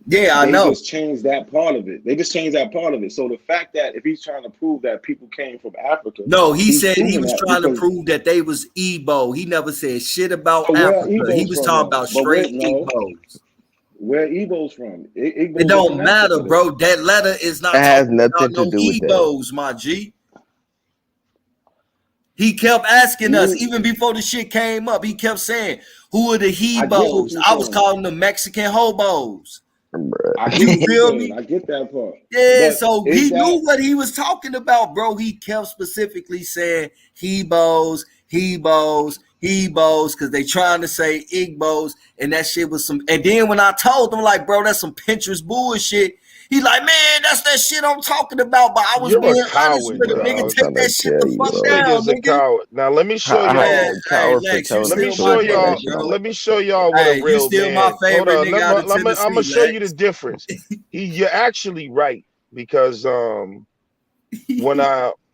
Yeah, I They know. just changed that part of it. So the fact that if he's trying to prove that people came from Africa, No, he he's said he proving was that trying to because prove that they was Igbo. He never said shit about but where are Africa. He Ebos was from talking though? about But where straight no, Igbos. where Ebos from? It Igbos are don't from matter, Africa though. bro. That letter is not That has talking about nothing to no do with that. Igbos, my G. He kept asking us, You, even before the shit came up, he kept saying, who are the I get what Hebos? you're I was saying. calling them Mexican hobos. I get You what you're feel saying. me? I get that part. Yeah, But so is he that knew what he was talking about, bro. He kept specifically saying Hebos, Hebos, Hebos, because they trying to say Igbos, and that shit was some. And then when I told him, like, bro, that's some Pinterest bullshit. He like, man, that's that shit I'm talking about. But I was You're a being honest coward, with him, Bro, nigga. I'm dog. Take trying that to shit tell the you, fuck This bro. nigga's down, a nigga. coward. Now let me show How Man, y'all. you a hey, coward for Lex, you telling Let me some still full my show nigga, y'all. information on bro. it? Let me show y'all what a Hey, you real still my man. Hold favorite on. nigga out of I'm Tennessee, gonna show you the Lex. difference. You're actually right because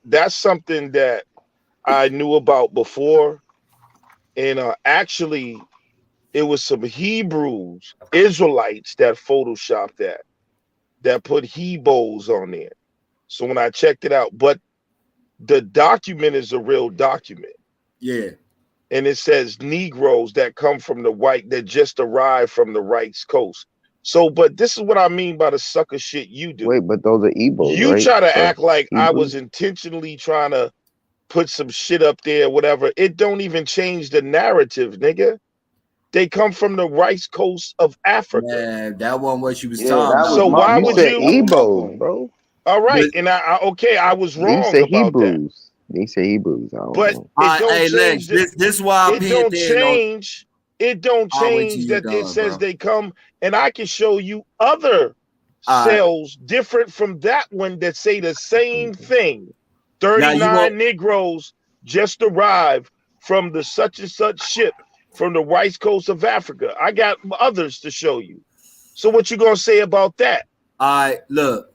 That's something that I knew about before, and actually, it was some Hebrews, Israelites that photoshopped that put Hebos on there. So when I checked it out, but the document is a real document. Yeah. And it says Negroes that come from the white, that just arrived from the right coast. So, but this is what I mean by the sucker shit you do. Wait, but those are Ebos, You right? try to So act like I Hebrews? was intentionally trying to put some shit up there, whatever. It don't even change the narrative, nigga. They come from the right coast of Africa. Man, that wasn't what you was Yeah, talking that about. was So why you would said you? Ebos, bro. All right, But- and I was They wrong say about that. Hebrews. They say Hebrews. I don't But know. it don't hey, Lex, change. this is why I It pinned don't in on. change. It don't I'll wait till change you're that it done, says bro. they come, and I can show you other All right. cells different from that one that say the same thing. Now you 39 want Negroes just arrived from the such and such ship from the west coast of Africa. I got others to show you. So what you gonna say about that? all right, look.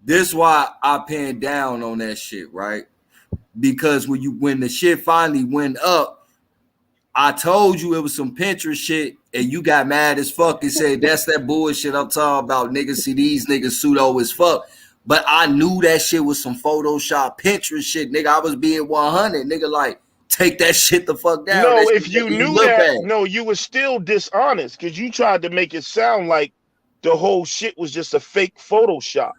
This is why I pinned down on that shit, right? Because when the shit finally went up, I told you it was some Pinterest shit, and you got mad as fuck and said that's that bullshit I'm talking about. Niggas, see these niggas pseudo as fuck. But I knew that shit was some Photoshop Pinterest shit, nigga. I was being 100, nigga. Like, take that shit the fuck down. No, That if shit you making knew look that, bad. no, you were still dishonest because you tried to make it sound like the whole shit was just a fake Photoshop.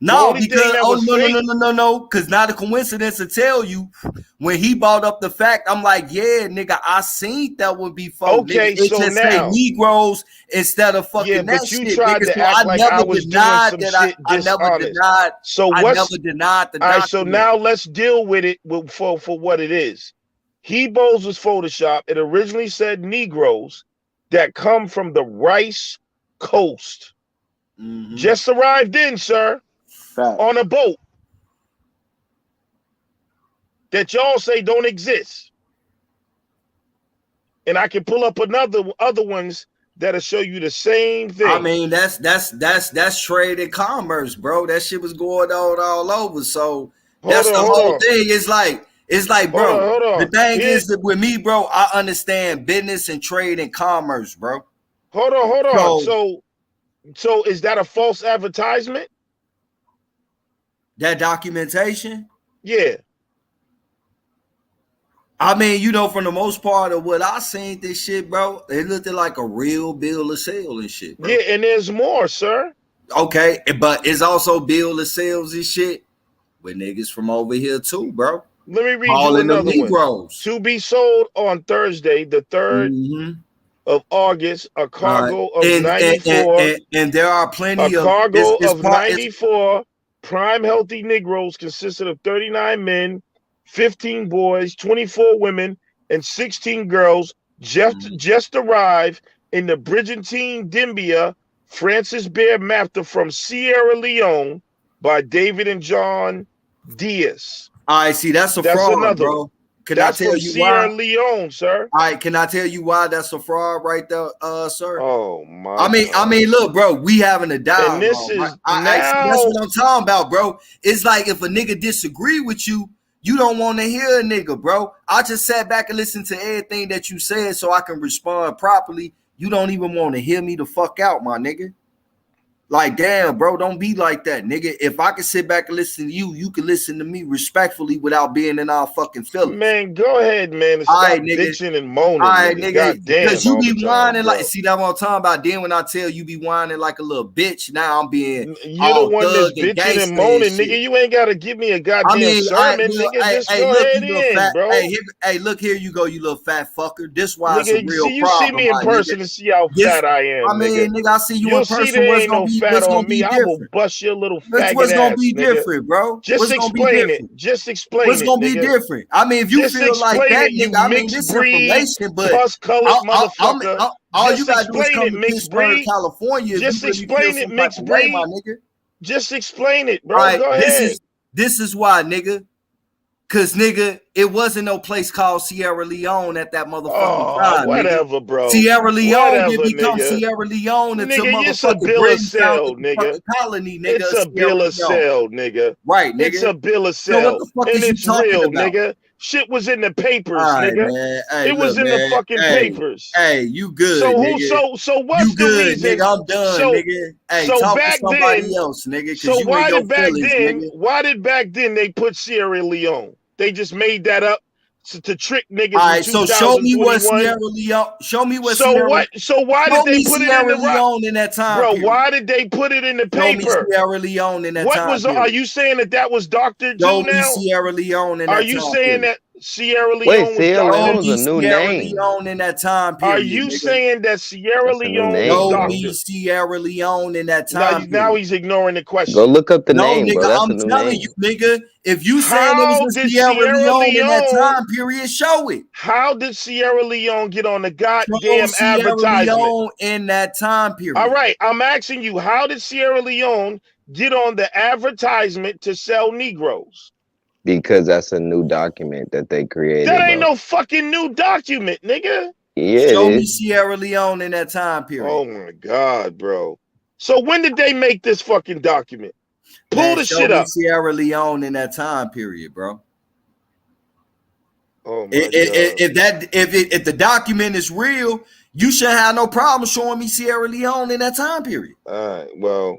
No, only thing because that was fake- no. Because not a coincidence to tell you when he brought up the fact, I'm like, yeah, nigga, I seen that would be folk. Okay, nigga. It so just say now- Negroes instead of fucking Yeah, that but you shit. tried nigga. to So act I like never I was doing denied some that. shit I never dishonest. denied. So I what's never denied the all right? document. So now let's deal with it for what it is. Hebos was Photoshop. It originally said Negroes that come from the rice coast. Mm-hmm. Just arrived in, sir, on a boat that y'all say don't exist. And I can pull up other ones that'll show you the same thing. I mean, that's trade and commerce, bro. That shit was going on all over. So that's the whole thing. It's like, bro. Hold on. The thing is that with me, bro, I understand business and trade and commerce, bro. Hold on. So is that a false advertisement? That documentation? Yeah. I mean, you know, from the most part of what I seen this shit, bro, it looked like a real bill of sale and shit, bro. Yeah, and there's more, sir. Okay, but it's also bill of sales and shit with niggas from over here too, bro. Let me read All you in them another one. Negroes. To be sold on Thursday, the 3rd of August, a cargo of 94. And there are plenty a of cargo of 94 prime healthy Negroes consisted of 39 men, 15 boys, 24 women, and 16 girls just arrived in the Brigantine Dimbia Francis Bear Mapta from Sierra Leone by David and John Diaz. I see that's a fraud, another bro. one. Can That's I tell from you Sierra why? Leone, sir. All right, can I tell you why that's a fraud right there, sir? Oh my! I mean, look, bro, we having a dialogue. And this is I see, that's what I'm talking about, bro. It's like if a nigga disagree with you, you don't want to hear a nigga, bro. I just sat back and listened to everything that you said so I can respond properly. You don't even want to hear me the fuck out, my nigga. Like, damn, bro, don't be like that, nigga. If I can sit back and listen to you, you can listen to me respectfully without being in our fucking feelings. Man, go ahead, man. Stop bitching and moaning. All right, nigga. nigga. Goddamn, Because you all be the time, whining bro. like, see, that's what I'm talking about. Then when I tell you be whining like a little bitch, now I'm being You're the one that's bitching and moaning, nigga. You ain't gotta give me a goddamn sermon, nigga. Just go look, ahead you little in, fat, bro. Hey, look here you go, you little fat fucker. This why it's a Nigga, real see, you problem. see me in my person nigga. and see how This- fat I am, I mean, nigga, I see you You'll in see person. there What's ain't gonna no be? fat What's gonna on me. be I will different? bust your little What's faggot gonna ass, be nigga. different, bro? Just What's gonna be explain different? it. Just explain What's it, gonna be nigga. different? I mean, if you Just feel like explain that, it, you nigga, I mean, mixed this breed, information, but pus-colored motherfucker. all you Just gotta do is explain come it, to mixed Pittsburgh, breed. California, if Just you really feel explain it, some type mixed of way, my breed. nigga. Just explain it, bro. All right, Go ahead. this is why, nigga. Cause nigga, It wasn't no place called Sierra Leone at that motherfucking time, whatever, nigga. bro. Sierra Leone Whatever, didn't become nigga. Sierra Leone until Nigga, it's a motherfucking bill of Britain founded sale, the nigga. fucking colony, nigga. It's a Sierra bill of Leone. sale, nigga. Right, nigga. It's a bill of So what sale. the fuck And is you it's talking real, about? nigga. Shit was in the papers, All right, nigga. man. Hey, It was look, in the man. fucking papers. Hey, you good, So nigga. so what's You the good, reason? nigga. I'm done, So nigga. Hey, so talk to back somebody then, else, nigga, so because you in why your did back feelings, then, nigga. why did back then they put Sierra Leone? They just made that up to trick niggas All in right, so show me what 2021. Sierra Leone. Show me what So Sierra. what? So why Show did they me put it in Sierra the right? Leone in that time Bro, period. why did they put it in the Show me paper? Sierra Leone in that What time was? period. Are you saying that was Dr. Show Jew me now? Sierra Leone in Are that you time saying period. that Sierra Wait, Leone was Sierra Dr. Leone's Show a me new Sierra name. Leone in that time Are period, you nigga. saying that Sierra That's a new Leone name, was Show bro. me Dr. Sierra Leone in that Now, time now period. he's ignoring the Go question. look up the No, name, bro. nigga, That's a I'm new telling name. you, nigga. If you saying it How was a did Sierra Sierra Leone in that Leone? time period, show it. How did Sierra Leone get on the Show goddamn Sierra advertisement? Leone in that time period. All right, I'm asking you, how did Sierra Leone get on the advertisement to sell Negroes? Because that's a new document that they created, That ain't bro. no fucking new document, nigga. Yeah, it Show me is. Sierra Leone in that time period. Oh my God, bro. So when did they make this fucking document? Pull Man, the show shit me up. Sierra Leone in that time period, bro. Oh my God. If the document is real, you shouldn't have no problem showing me Sierra Leone in that time period. All right, well,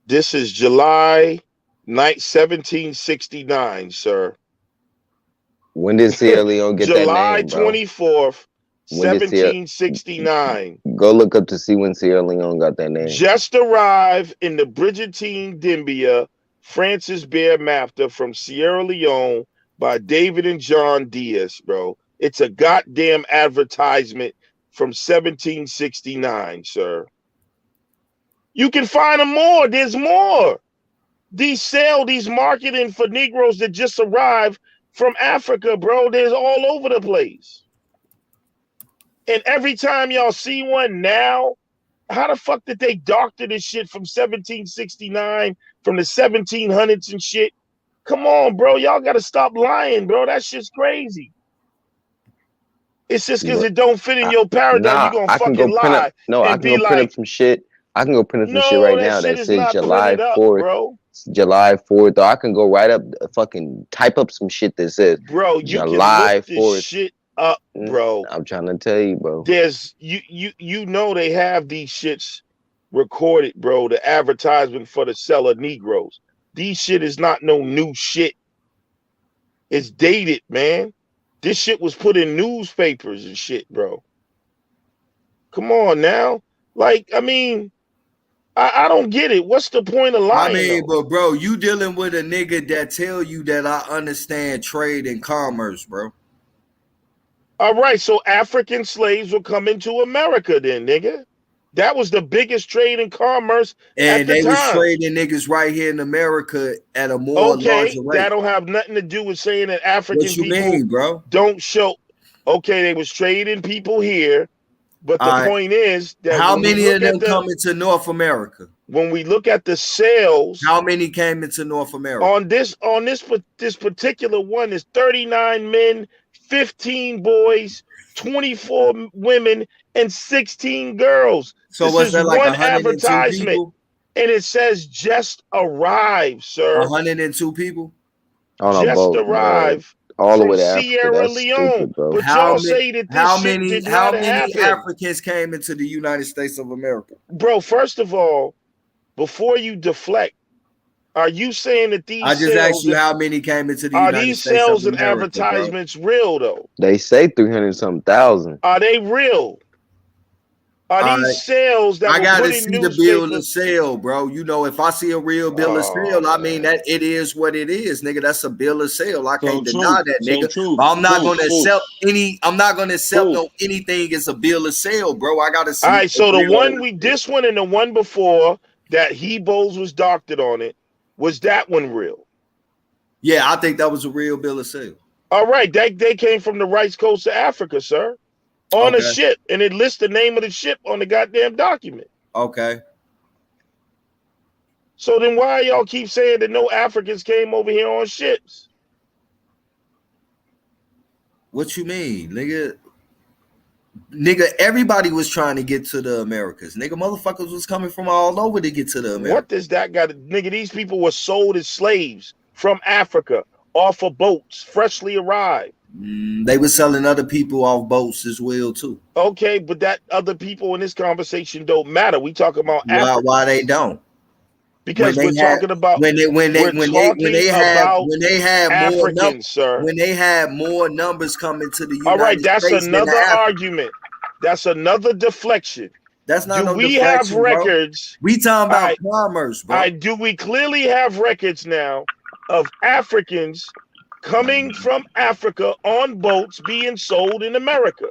this is July 1769, sir. When did Sierra Leone get that July name, bro? 24th, When did Sierra 1769. Go look up to see when Sierra Leone got that name? Just arrived in the Brigantine Dimbia, Francis Bear Mapta from Sierra Leone by David and John Diaz, bro. It's a goddamn advertisement from 1769, sir. You can find them more. There's more. These marketing for Negroes that just arrived from Africa, bro. There's all over the place. And every time y'all see one now, how the fuck did they doctor this shit from 1769, from the 1700s and shit? Come on, bro. Y'all got to stop lying, bro. That shit's crazy. It's just because it don't fit in your paradigm. You're going to I can fucking go print up. lie No, I and can be go print up like, some shit. I can go print up some shit no, right that now shit that is says not July printed up, 4th. bro. July 4th. Or I can go right up, fucking type up some shit that says Bro, you July can look 4th. this shit up, bro. I'm trying to tell you, bro. There's you know they have these shits recorded, bro. The advertisement for the seller Negroes. These shit is not no new shit. It's dated, man. This shit was put in newspapers and shit, bro. Come on now. Like, I mean, I don't get it. What's the point of lying? I mean, though? but bro, you dealing with a nigga that tell you that I understand trade and commerce, bro. All right, so African slaves were coming to America then, nigga. That was the biggest trade and commerce And at the they was time. trading niggas right here in America at a more larger rate. That don't have nothing to do with saying that African What you people mean, bro? don't show. Okay, they was trading people here, but the All right. point is that How when we many look of them at the come into North America? when we look at the sales, How many came into North America? on this particular one is 39 men, 15 boys, 24 women, and 16 girls. So this was is that like one 102 advertisement, people? and it says just arrived, sir. 102 people? On a Just boat, bro. arrived All the from way to Africa. Sierra That's Leone. stupid, bro. But y'all say that this shit did how not many happen. Africans came into the United States of America? Bro, first of all, before you deflect, are you saying that these I just asked you how many came into the are United these States sales of and America, bro. advertisements real though? They say 300-something thousand. Are they real? Are All these right. sales that I were gotta put in see the bill of newspapers? sale, bro. You know, if I see a real bill of sale, I mean that it is what it is, nigga. That's a bill of sale. I can't deny that, nigga. But I'm not gonna accept any. I'm not gonna accept no anything as a bill of sale, bro. I gotta see. All right, so the real one this one and the one before that Bowles was doctored on it, was that one real? Yeah, I think that was a real bill of sale. All right, they came from the rice coast of Africa, sir. On a ship, and it lists the name of the ship on the goddamn document. Okay. So then why y'all keep saying that no Africans came over here on ships? What you mean, nigga? Nigga, everybody was trying to get to the Americas. Nigga, motherfuckers was coming from all over to get to the Americas. What does that got to, nigga? These people were sold as slaves from Africa off of boats, freshly arrived. They were selling other people off boats as well too. Okay, but that other people in this conversation don't matter. We talking about Africa. Why they don't? Because we're talking about when they had more Africans, numbers, sir. When they had more numbers coming to the United All right, that's States another argument. That's another deflection. That's not no we deflection, have records? Bro. We talking about commerce, bro. Do we clearly have records now of Africans coming from Africa on boats being sold in America?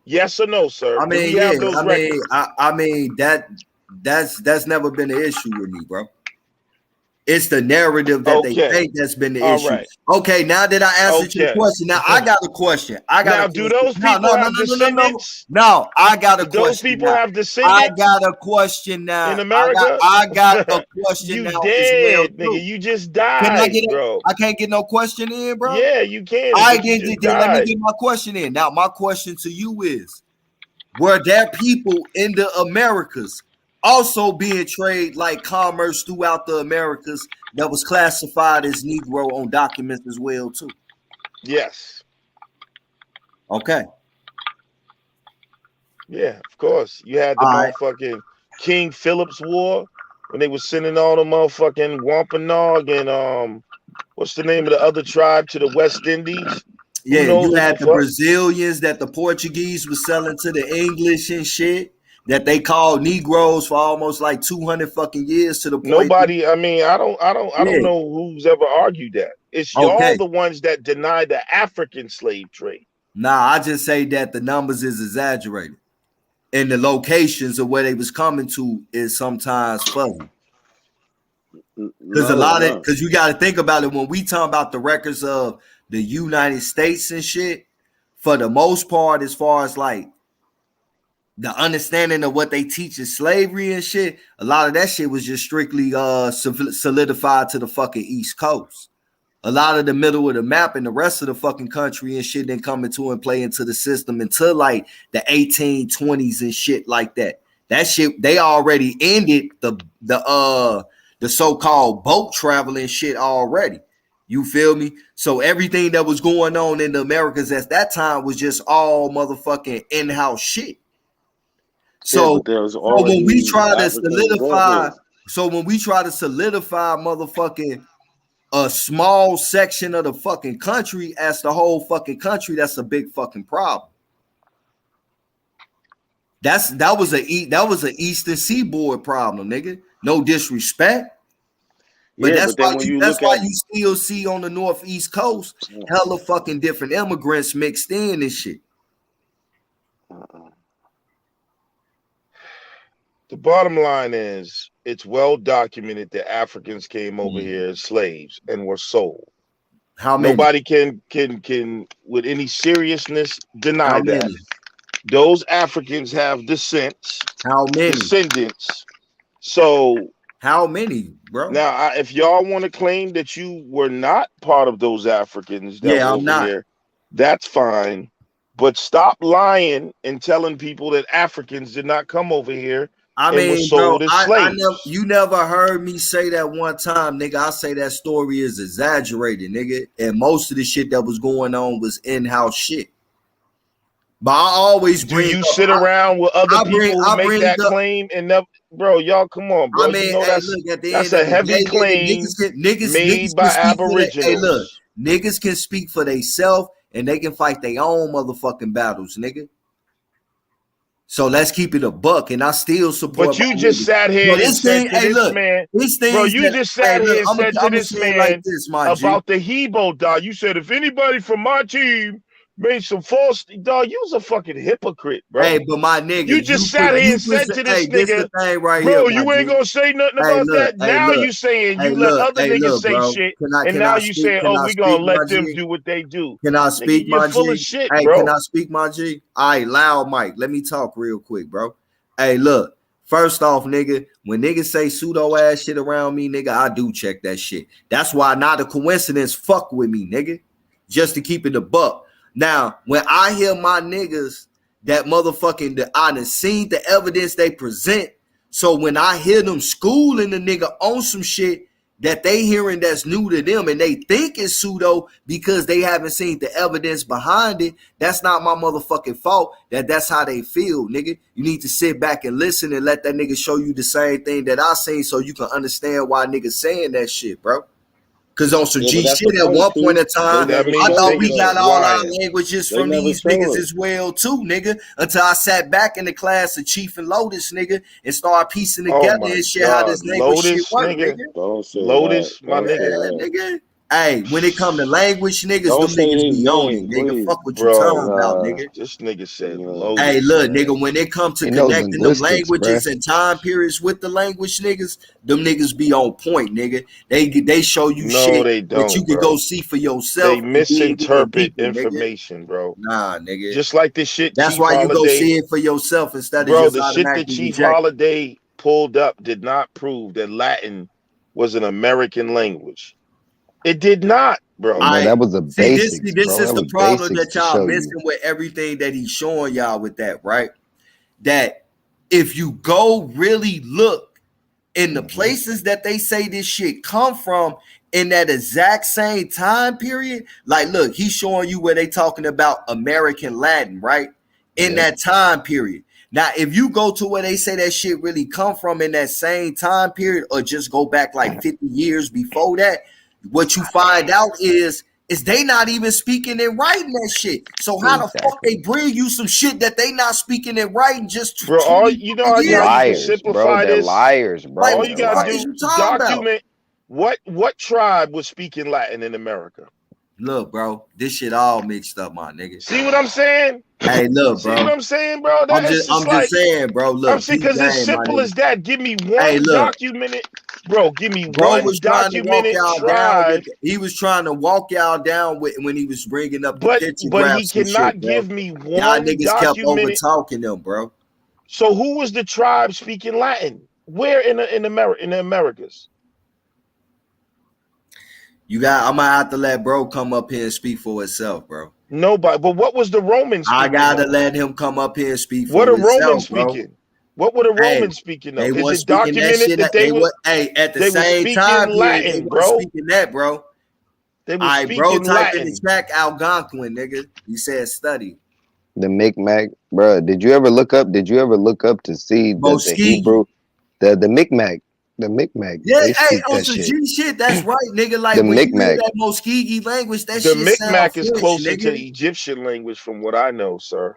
Yes or no, sir? I mean, that's never been an issue with me, bro. It's the narrative that they think that's been the issue. Right. Okay, now that I answered your question, now I got a question. Do those people have descendants? No, I got a question. Those people have descendants? I got a question now. In America? I got a question now. You dead, nigga. You just died, bro. I can't get no question in, bro? Yeah, you can. Let me get my question in. Now, my question to you is, were there people in the Americas also being traded like commerce throughout the Americas that was classified as Negro on documents as well too? Yes. Okay. Yeah, of course. You had the motherfucking King Philip's War when they were sending all the motherfucking Wampanoag and what's the name of the other tribe to the West Indies? Yeah, you had the Brazilians that the Portuguese was selling to the English and shit, that they called Negroes for almost like 200 fucking years to the point. Nobody, I mean, I don't know who's ever argued that. It's y'all the ones that deny the African slave trade. Nah, I just say that the numbers is exaggerated. And the locations of where they was coming to is sometimes fuzzy. Because you got to think about it when we talk about the records of the United States and shit, for the most part, as far as like the understanding of what they teach in slavery and shit, a lot of that shit was just strictly solidified to the fucking East Coast. A lot of the middle of the map and the rest of the fucking country and shit didn't come into and play into the system until like the 1820s and shit like that. That shit, they already ended the so-called boat traveling shit already. You feel me? So everything that was going on in the Americas at that time was just all motherfucking in-house shit. So, when we try to solidify motherfucking a small section of the fucking country as the whole fucking country, that's a big fucking problem. That was an Eastern Seaboard problem, nigga. No disrespect. But that's why you still see on the Northeast Coast hella fucking different immigrants mixed in and shit. The bottom line is, it's well documented that Africans came over here as slaves and were sold. How many? Nobody can with any seriousness deny that. Those Africans have descendants. How many? Descendants. So how many, bro? Now, if y'all want to claim that you were not part of those Africans that were over here, that's fine. But stop lying and telling people that Africans did not come over here. I mean, bro, you never heard me say that one time, nigga. I say that story is exaggerated, nigga. And most of the shit that was going on was in-house shit. But I always bring. Do you sit around with other people who make that claim and never, bro? Y'all, come on, bro. I mean, you know that's a heavy claim made by Aboriginals. Hey, look, niggas can speak for themselves and they can fight their own motherfucking battles, nigga. So let's keep it a buck, and I still support. But you just sat here and said to this man, bro. You just sat here and said to this man about the Hebo dog. You said if anybody from my team made some false dog, you was a fucking hypocrite, bro. Hey, but my nigga, you just sat here and said to this nigga, bro, you ain't gonna say nothing about that. Now you saying you let other niggas say shit, and now you saying, oh, we gonna let them do what they do. Can I speak, my G? Full of shit, hey, bro. Can I speak, my G? All right, loud mic. Let me talk real quick, bro. Hey, look. First off, nigga, when niggas say pseudo ass shit around me, nigga, I do check that shit. That's why not a coincidence. Fuck with me, nigga. just to keep it a buck. Now, when I hear my niggas that motherfucking, I done seen the evidence they present. So when I hear them schooling the nigga on some shit that they hearing that's new to them and they think it's pseudo because they haven't seen the evidence behind it, that's not my motherfucking fault. That's how they feel, nigga. You need to sit back and listen and let that nigga show you the same thing that I seen so you can understand why niggas saying that shit, bro. Cause on some G shit at one point in time, I thought we got all our languages from these niggas as well too, nigga. Until I sat back in the class of Chief and Lotus, nigga, and started piecing together and shit how this language shit work, nigga. Lotus, my nigga. Nigga. Hey, when it come to language, niggas, them niggas be on it, nigga. Fuck what you talking about, nigga. This nigga said Lotus. Hey, look, nigga, when it come to connecting them languages and time periods with the language, niggas, them niggas be on point, nigga. They show you shit they don't, that you can go see for yourself. They misinterpret information, bro. Nah, nigga. Just like the shit. That's Chief why you Holiday, go see it for yourself instead of bro. just The shit that automatically Chief reject it. Holiday pulled up did not prove that Latin was an American language. It did not, bro. Man, that was a basic. This is the problem that y'all missing with everything that he's showing y'all with that, right? That if you go really look in the places that they say this shit come from in that exact same time period, like look, he's showing you where they talking about American Latin, right? In that time period. Now, if you go to where they say that shit really come from in that same time period, or just go back like 50 years before that, what you find out is they not even speaking and writing that shit. So how the fuck they bring you some shit that they not speaking and writing just bro? All you know how you can simplify this? Liars, bro. All you gotta do document what tribe was speaking Latin in America. Look, bro, this shit all mixed up, my nigga. See what I'm saying? Hey, look, bro. See what I'm saying, bro? I'm just saying, bro. Look, I'm saying because it's simple as that. Give me one documented, bro. Give me one documented tribe. He was trying to walk y'all down with when he was bringing up the pictographs. But he cannot give me one y'all niggas kept over documented. talking them, bro. So who was the tribe speaking Latin? Where in the Americas? I'm gonna have to let bro come up here and speak for himself, bro. Nobody. But what was the Romans speaking? I gotta let him come up here and speak for what himself. What are Romans speaking? Bro. What were the Romans speaking of? Is it documented that they were? At the same time, Latin, they bro. were speaking that, bro. They were speaking typed in Latin. the track Algonquin, nigga. He said study. The Micmac, bro. Did you ever look up to see that the Hebrew, the Micmac? The Micmac. Yeah, hey, on some G shit, that's right, nigga. Like the when Micmac. you hear that Muskegee language, that the shit Micmac is French, closer nigga. to Egyptian language, from what I know, sir.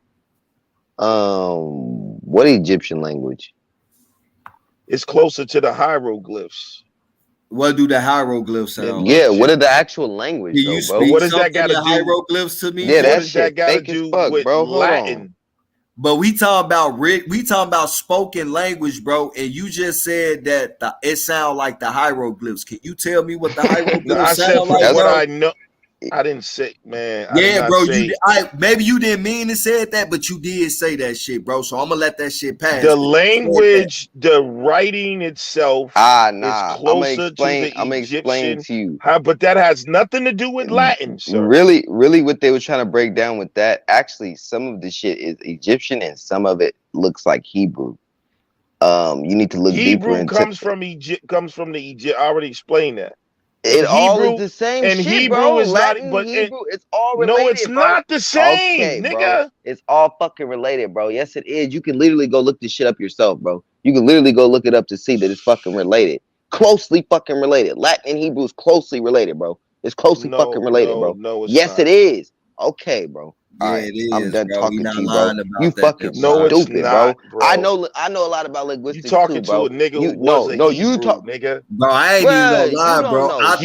What Egyptian language? It's closer to the hieroglyphs. What do the hieroglyphs sound? Yeah, what are the actual language? Do you though, speak what does that got to do? Hieroglyphs to me? Yeah, what does that got to do with bro. Latin? But we talking about spoken language, bro. And you just said that it sound like the hieroglyphs. Can you tell me what the hieroglyphs I said sound from like? what bro? I know. I didn't say, man. Yeah, bro. Say, maybe you didn't mean to say that, but you did say that shit, bro. So I'm gonna let that shit pass. the language, the writing itself is closer to the Egyptian. To you. But that has nothing to do with Latin, sir. Really, what they were trying to break down with that, actually, some of the shit is Egyptian and some of it looks like Hebrew. You need to look deeper into. Hebrew comes from the Egypt. I already explained that. It all is the same and shit, Hebrew bro. is Latin, not, but Hebrew, it's all related. No, it's bro. not the same, okay, nigga. Bro. It's all fucking related, bro. Yes, it is. You can literally go look this shit up yourself, bro. You can literally go look it up to see that it's fucking related. Closely fucking related. Latin and Hebrew is closely related, bro. It's closely fucking related, bro. No, it's yes, not. it is. Okay, bro. Yeah, all right, it is, I'm done bro. talking You're to you, not bro. about You that, fucking no, it's stupid, not, bro. I know a lot about linguistics you talking too, bro. to a nigga who was a Hebrew, nigga. Bro, I ain't even gonna lie, bro. I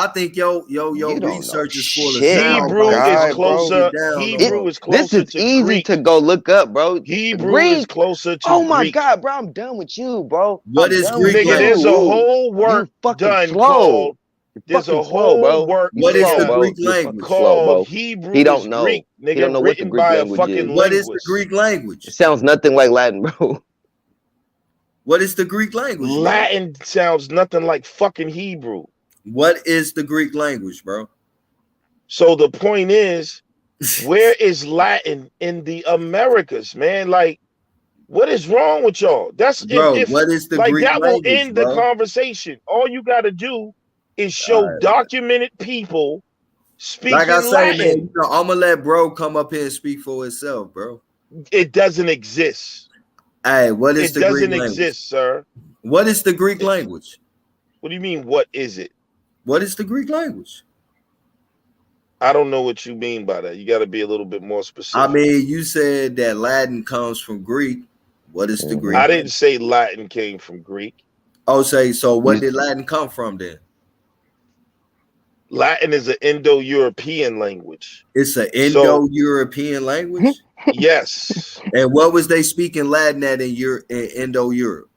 think your research is full of sound. Hebrew is closer This is to easy Greek. to go look up, bro. Hebrew Greek is closer to Oh my Greek. god, bro, I'm done with you, bro. What is Greek? Nigga, there's a whole work done called. There's a whole work. What is the Greek language? Called Hebrew He don't is know. Greek, He nigga, don't know what the written Greek by a language fucking is. What is the linguist. Greek language? It sounds nothing like Latin, bro. What is the Greek language? Latin sounds nothing like fucking Hebrew. What is the Greek language, bro? So the point is, where is Latin in the Americas, man? Like, what is wrong with y'all? That's bro. if What is the like Greek that will language, end the bro? conversation. All you got to do is All show right. documented people Like I speaking say, man, Latin. you know, I'm gonna let bro come up here and speak for himself, bro. It doesn't exist. Hey, what is It the Greek doesn't language? exist, sir. What is the Greek language? What do you mean? What is it? What is the Greek language? I don't know what you mean by that. You got to be a little bit more I specific. mean, you said that Latin comes from Greek. What is the Greek? I didn't say Latin came from Greek. Oh, say so. What did Latin come from then? Latin is an Indo-European language. It's an So- Indo-European language. Yes. And what was they speaking Latin at in Indo-Europe?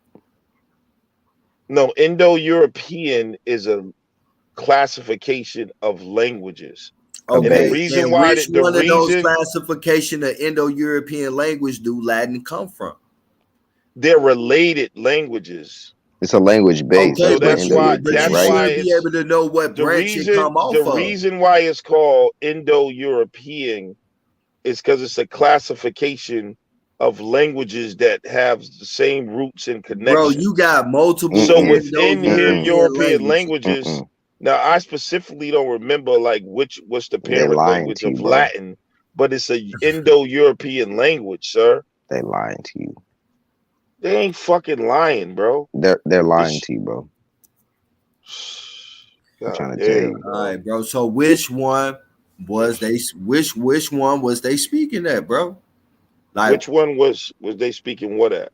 No, Indo-European is a classification of languages. Okay. And the reason And why which the one of those reason classification of Indo-European language do Latin come from? they're related languages. It's a language base. Okay, So that's but why you should be able to know what branch it come off the of. reason why it's called Indo-European is because it's a classification of languages that have the same roots and connections. Bro, you got multiple. So within here, European languages. languages. Now, I specifically don't remember like what's the parent lying language to you, of bro. Latin, but it's a Indo-European language, sir. They lying to you. They ain't fucking lying, bro. They're lying to you, bro. I'm trying to tell you. All right, bro. So which one was they? Which one was they speaking at, bro? Like Which one was they speaking what at?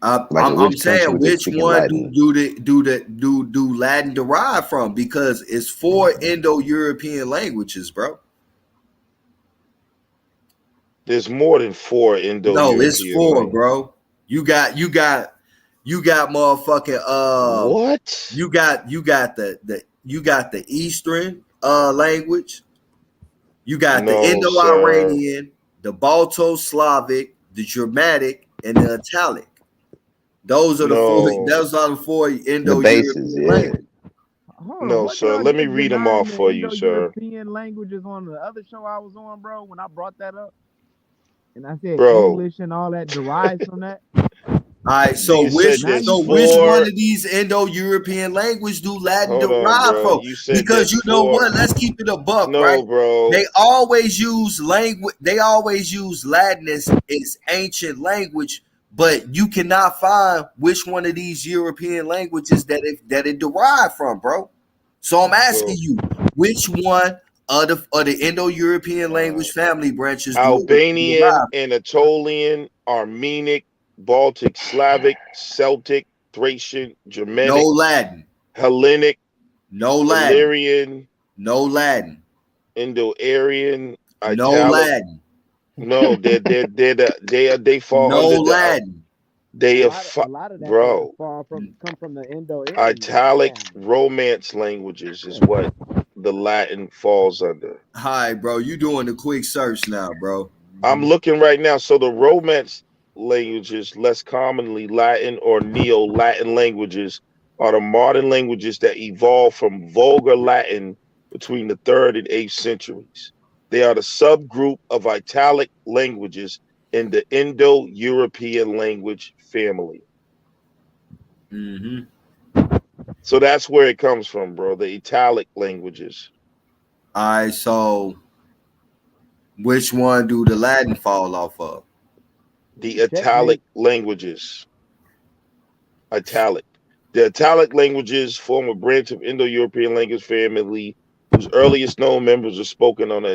I'm saying which one do Latin derive from? Because it's 4 Indo-European languages, bro. There's more than 4 Indo-European. No, it's 4, bro. You got motherfucking what? You got the Eastern language. You got the Indo-Iranian, the Balto-Slavic, the Germanic, and the Italic. Those are the 4. Those are the 4 Indo-European languages. No, sir. Let me read them off for you, sir. European languages on the other show I was on, bro. When I brought that up, and I said Bro. English and all that derives from that. All right, so which one of these Indo-European languages do Latin derive from? Because you know what? Let's keep it a buck, right? Bro. They always use language. They always use Latin as ancient language, but you cannot find which one of these European languages that it derived from, bro. So I'm asking you, which one of the Indo-European language family branches? Albanian, Anatolian, Armenic, Baltic, Slavic, Celtic, Thracian, Germanic, no Latin, Hellenic, no Latin, Illyrian, no Latin, Indo-Aryan, Italic. No Latin. No, they fall no under Latin. They are bro. Come from the Indo-Aryan. Italic Romance languages is what the Latin falls under. Hi, bro. You doing a quick search now, bro? I'm looking right now. So the Romance languages, less commonly Latin or Neo-Latin languages, are the modern languages that evolved from Vulgar Latin between the 3rd and 8th centuries. They are the subgroup of Italic languages in the Indo-European language family. So that's where it comes from, bro. The Italic languages. All right, so which one do the Latin fall off of? The Italic languages. Italic. The Italic languages form a branch of Indo-European language family whose earliest known members are spoken on the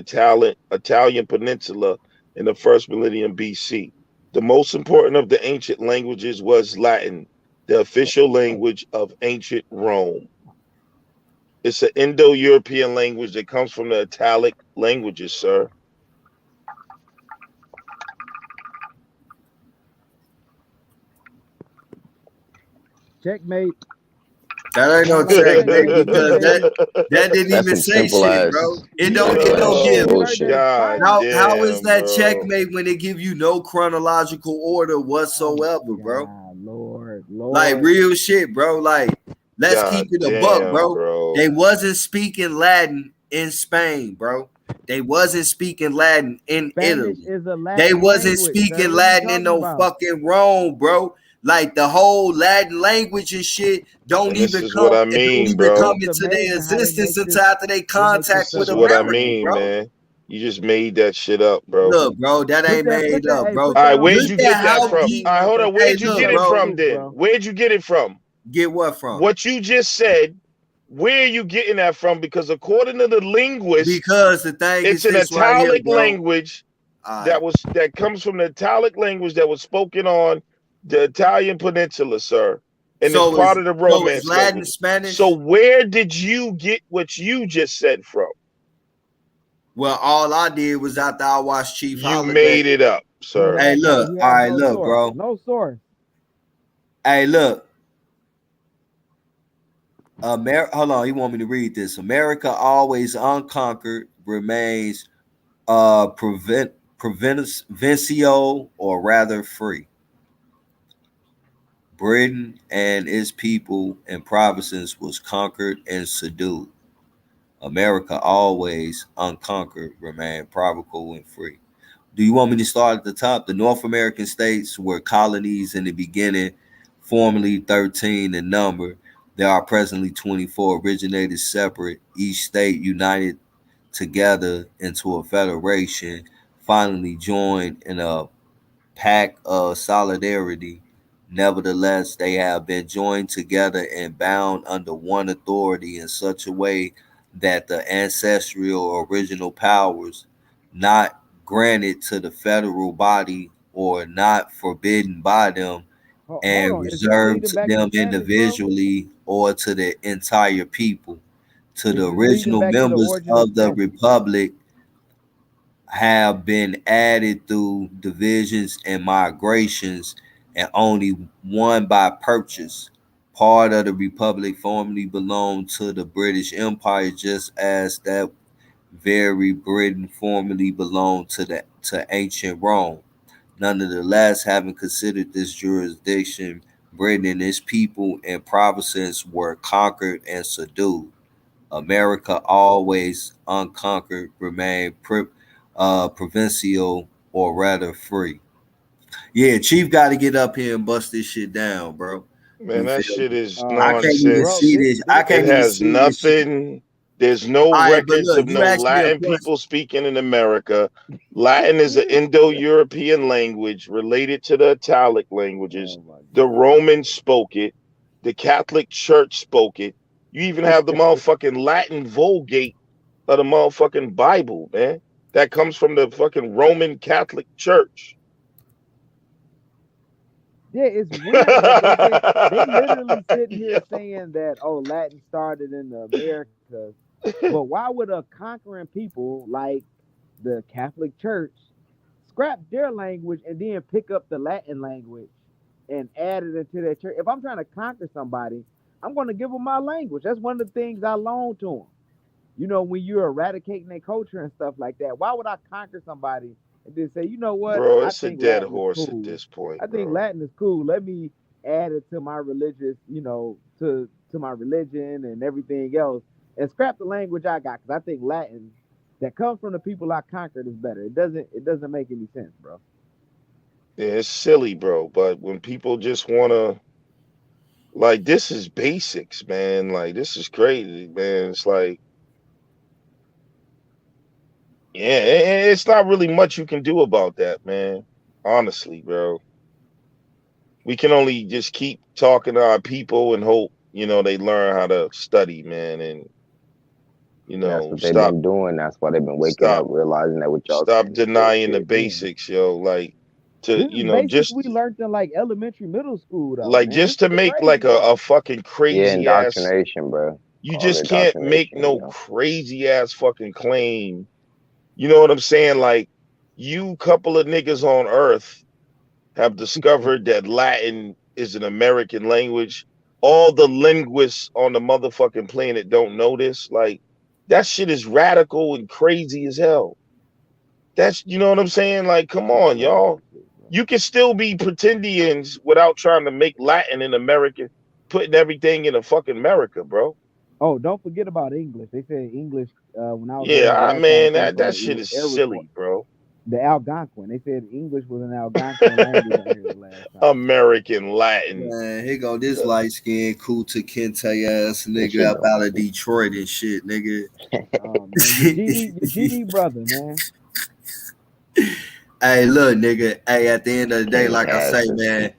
Italian peninsula in the 1st millennium BC. The most important of the ancient languages was Latin, the official language of ancient Rome. It's an Indo-European language that comes from the Italic languages, sir. Checkmate. That ain't no checkmate because that didn't even say shit, bro. It don't give. How is that checkmate when they give you no chronological order whatsoever, bro? Lord. Like real shit, bro. Like Let's keep God it a buck, damn, bro. bro. They wasn't speaking Latin in Spain, bro. They wasn't speaking Latin in Spanish Italy. is a They Latin wasn't language, sir. speaking What are you Latin in talking no about? fucking Rome, bro. Like the whole Latin language and shit don't And this even is what come. I It don't mean, even come bro. It's into their amazing how existence until after they they make this contact This stuff with is what I up, Americans, man. mean, bro. man. You just made that shit up, bro. Look, bro, that ain't made up, Hey, bro. put All right, that on where'd Look you at get that how from? deep. All right, hold on. Hey, Where'd you look, get it bro. from then? bro. Where'd you get it from? Get what from? What you just said, where are you getting that from? Because according to the linguists, Because the thing it's is an this right here, italic bro. language All that right. comes from the italic language that was spoken on the Italian peninsula, sir. And it's part of the So is Romance Latin language. So Spanish? where did you get what you just said from? Well, all I did was after I watched Chief You Holiday. made it up, sir. Hey, look. He All has right, no look, source. bro. No source. Hey, look. Hold on. He want me to read this. America always unconquered remains provincial or rather free. Britain and its people and provinces was conquered and subdued. America always unconquered remained probable and free. Do you want me to start at the top? The North American states were colonies in the beginning, formerly 13 in number. There are presently 24, originated separate, each state united together into a federation, finally joined in a pact of solidarity. Nevertheless, they have been joined together and bound under one authority in such a way that the ancestral or original powers not granted to the federal body or not forbidden by them Hold and on. Is this reserved bleeding to back to them Spanish, bro? individually or to the entire people. To Is the this bleeding original back to the members origin of of the Spanish? republic have been added through divisions and migrations, and only one by purchase. Part of the republic formerly belonged to the British Empire, just as that very Britain formerly belonged to ancient Rome. Nonetheless, having considered this jurisdiction, Britain and its people and provinces were conquered and subdued. America always unconquered remained provincial or rather free. Yeah, Chief got to get up here and bust this shit down, bro. Man, You that feel shit me? is I can't even Bro, nonsense. see this. I It can't even has see this shit. nothing. There's no All right, but records look, of you no asked me a Latin question. people speaking in America. Latin is an Indo-European language related to the Italic languages. The Romans spoke it. The Catholic Church spoke it. You even have the motherfucking Latin Vulgate of the motherfucking Bible, man. That comes from the fucking Roman Catholic Church. Yeah, it's weird that they literally sitting here saying that Latin started in the Americas, but why would a conquering people like the Catholic Church scrap their language and then pick up the Latin language and add it into their church? If I'm trying to conquer somebody, I'm going to give them my language. That's one of the things I loan to them. You know, when you're eradicating their culture and stuff like that, why would I conquer somebody and then say, you know what, Bro, I it's a think dead Latin is horse at cool. this point, I think bro. Latin is cool. Let me add it to my religious, to my religion and everything else, and scrap the language I got because I think Latin that comes from the people I conquered is better. It doesn't make any sense, bro. Yeah, it's silly, bro. But when people just wanna like this is basics, man. Like this is crazy, man. It's like, yeah, it's not really much you can do about that, man. Honestly, bro. We can only just keep talking to our people and hope, they learn how to study, man, and That's what they've stop been doing. That's why they've been waking up, stop realizing that what y'all stop saying is denying the bullshit. basics, yo. Like to, This is basics we learned in like elementary, middle school, though, man. This just to is the make like crazy a part. fucking Yeah, crazy ass. indoctrination, bro. You All just can't make indoctrination, no crazy ass fucking claim. You know what I'm saying? Like, you couple of niggas on Earth have discovered that Latin is an American language. All the linguists on the motherfucking planet don't know this. Like, that shit is radical and crazy as hell. You know what I'm saying? Like, come on, y'all. You can still be pretendians without trying to make Latin an American. putting everything in a fucking America, bro. Oh, don't forget about English. They said English when I was there Yeah, last time. man, Something that it shit was is error report. silly, bro. The Algonquin. They said English was an Algonquin language out here the last time. American Latin. Man, here go this light skinned Kuta Kente ass nigga up out of Detroit and shit, nigga. Oh man, your GD brother, man. Hey, look, nigga. Hey, at the end of the day, King like I say, asses. man,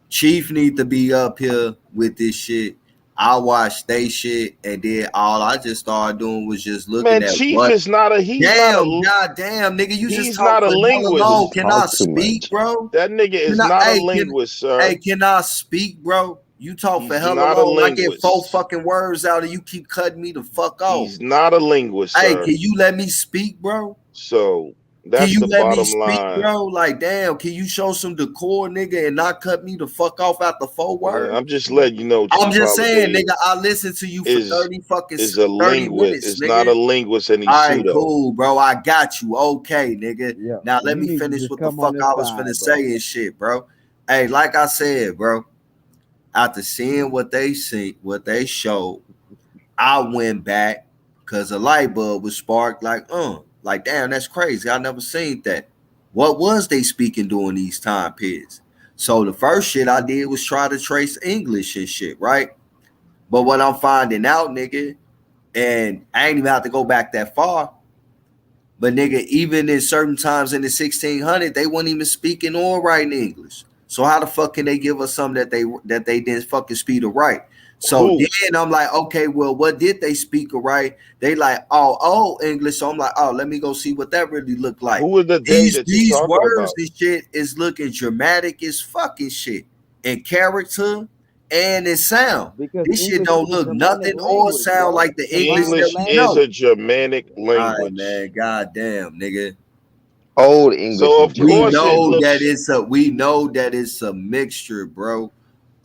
Chief need to be up here with this shit. I watched they shit, and then all I just started doing was just looking Man, at Chief what. is not a. He's Damn, not a. goddamn, nigga, you just He's talk not a for hella long. linguist. Can I speak, bro? That nigga is Can I, not a hey, linguist, sir. Hey, can I speak, bro? You talk for He's hella not a long. I get 4 linguist. fucking words out, and you keep cutting me the fuck off. He's not a linguist, Hey, sir. can you let me speak, bro? So Can that's you the let me bottom speak, line. bro? Like, damn, can you show some decor, nigga, and not cut me the fuck off after 4 words? I'm just letting you know, I'm Chief just saying, Holiday nigga, I listened to you for is 30 fucking is a 30 linguist. minutes, Is nigga. not a linguist, and he's All right, pseudo. cool, bro. I got you. Okay, nigga. Yeah. Now let You me need to finish just what the come on fuck this I was side, finna bro. say and shit, bro. Hey, like I said, bro, after seeing what they showed, I went back because a light bulb was sparked. Like damn, that's crazy. I never seen that. What was they speaking during these time periods? So the first shit I did was try to trace English and shit, right? But what I'm finding out, nigga, and I ain't even have to go back that far. But nigga, even in certain times in the 1600s, they weren't even speaking or writing English. So how the fuck can they give us something that they didn't fucking speak or write? So then I'm like, okay, well, what did they speak or write? They like, oh, English. So I'm like, oh, let me go see what that really looked like. Who is the they that you're These talking words about? and shit is looking dramatic as fucking shit in character and in sound. Because This shit English don't is a look Germanic nothing or language, sound bro. like the English Combined that with English we Latin. is know. a Germanic All right, language. man. Goddamn, nigga. Old English So is of We course it know Germanic. looks. we know that it's a mixture, bro,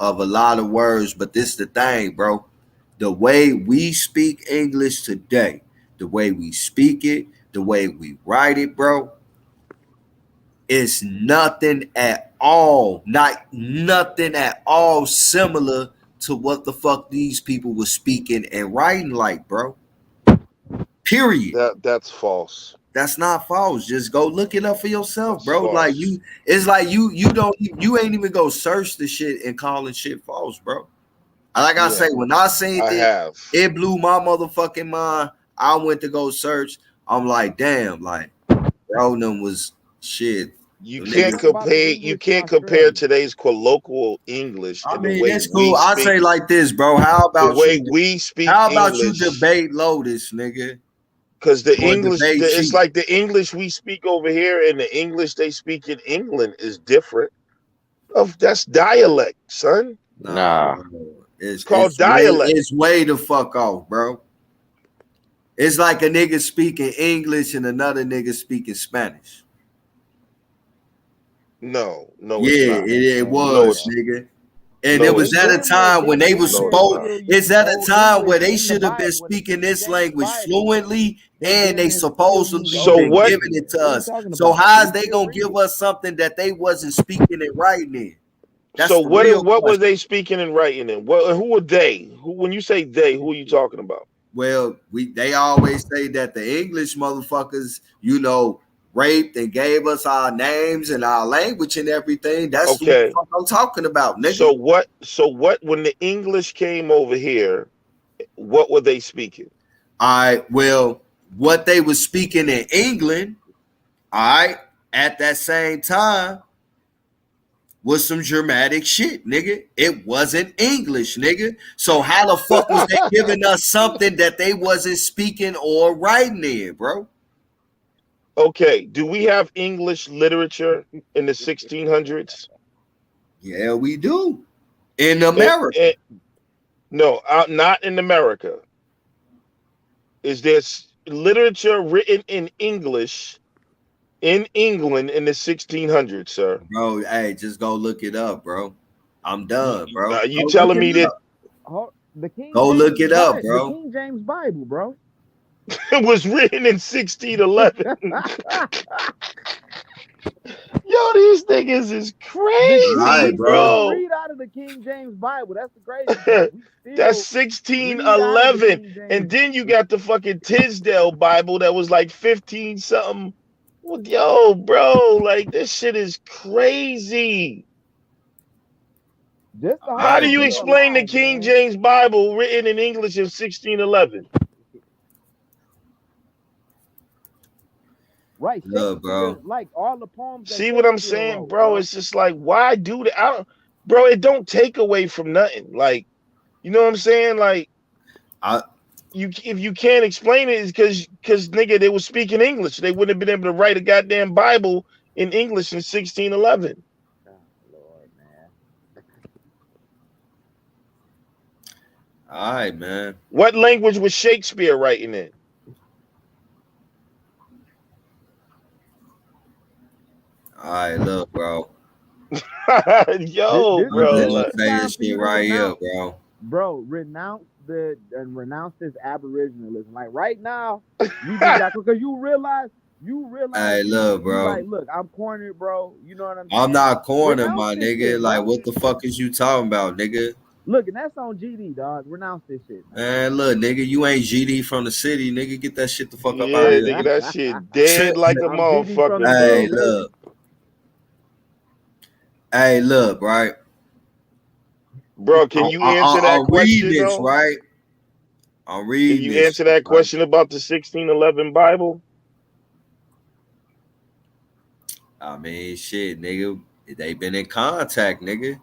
of a lot of words. But this the thing, bro. The way we speak English today, the way we speak it, the way we write it, bro, is nothing at all, not nothing at all similar to what the fuck these people were speaking and writing like, bro. Period. That's false. That's not false. Just go look it up for yourself, That's bro. Like false. it's like you ain't even go search the shit and calling shit false, bro. Like I Yeah, say, when I seen I it, have. it blew my motherfucking mind. I went to go search. I'm like, damn, like bro, them was shit. You Them can't niggas. What about the compare. You English in can't compare Australia? today's colloquial English I and the mean, way it's cool. we I speak. say like this, bro. The way we speak How about you English. debate Lotus, nigga? Because the Or English, debate it's Chief? like the English we speak over here and the English they speak in England is different. That's dialect, son. Nah. Bro. It's called dialect. It's way the fuck off, bro. It's like a nigga speaking English and another nigga speaking Spanish. No, Yeah, it's not. it No, was, it's nigga. And it no, was it's at a not. time when they was No, it's spoke. not. It's use at a Old time where English they in the should have been Bible, the speaking King this James language Bible. fluently, They and damn they near still supposedly use So Old been what? giving English. it to What are you us. talking So about? how We is they still gonna read give it. us something that they wasn't speaking and writing in? That's So the real what were question. they speaking and writing in? What? Who are they? Who? When you say they, who are you talking about? Well, they always say that the English motherfuckers, raped and gave us our names and our language and everything. That's who the Okay. fuck I'm talking about, nigga. So what? So what? When the English came over here, what were they speaking? All right. Well, what they was speaking in England, all right, at that same time was some dramatic shit, nigga. It wasn't English, nigga. So how the fuck was they giving us something that they wasn't speaking or writing in, bro? Okay. Do we have English literature in the 1600s? Yeah, we do. In America. No, not in America. Is there literature written in English in England in the 1600s, sir? Bro, hey, just go look it up, bro. I'm done, bro. You Go look telling me it that up. The King Go James look it up, The bro. King James Bible, bro. it was written in 1611? Yo, these niggas is crazy, We still bro. read out of the King James Bible. That's the crazy part. We That's still read out of the 1611. King And James. then you got the fucking Tisdale Bible that was like 15 something. Well, yo, bro, like this shit is crazy. Just to How hold do you to a explain the lie, King man. James Bible written in English in 1611? Right, Look, Shakespeare, bro. like all the poems that See what I'm Shakespeare saying, wrote, bro? It's just like, why do that? Bro, it don't take away from nothing. Like, you know what I'm saying? Like, if you can't explain it, it's because nigga, they was speaking English. They wouldn't have been able to write a goddamn Bible in English in 1611. Oh, Lord, man. All right, man. What language was Shakespeare writing in? All right, look, bro. Yo, This bro. is Like, the Say time this for you shit to right here, renounce, bro. renounce this aboriginalism. Like right now, you just got because you realize Hey, look, you bro. like, look, I'm cornered, bro. You know what I'm saying? I'm not corner, Renounce my this nigga. shit, Like, bro. what the fuck is you talking about, nigga? Look, and that's on GD, dog. Renounce this shit, man. Man, look, nigga, you ain't GD from the city, nigga. Get that shit the fuck up out yeah, of here. nigga, that shit dead like a I'm GD from the motherfucker, Hey, bro. city, baby. look. Hey, look, right? Bro, can you answer that I'm reading question this, though? right? I'm Can reading you this answer shit, that right? question about the 1611 Bible? I mean, shit, nigga. They been in contact, nigga.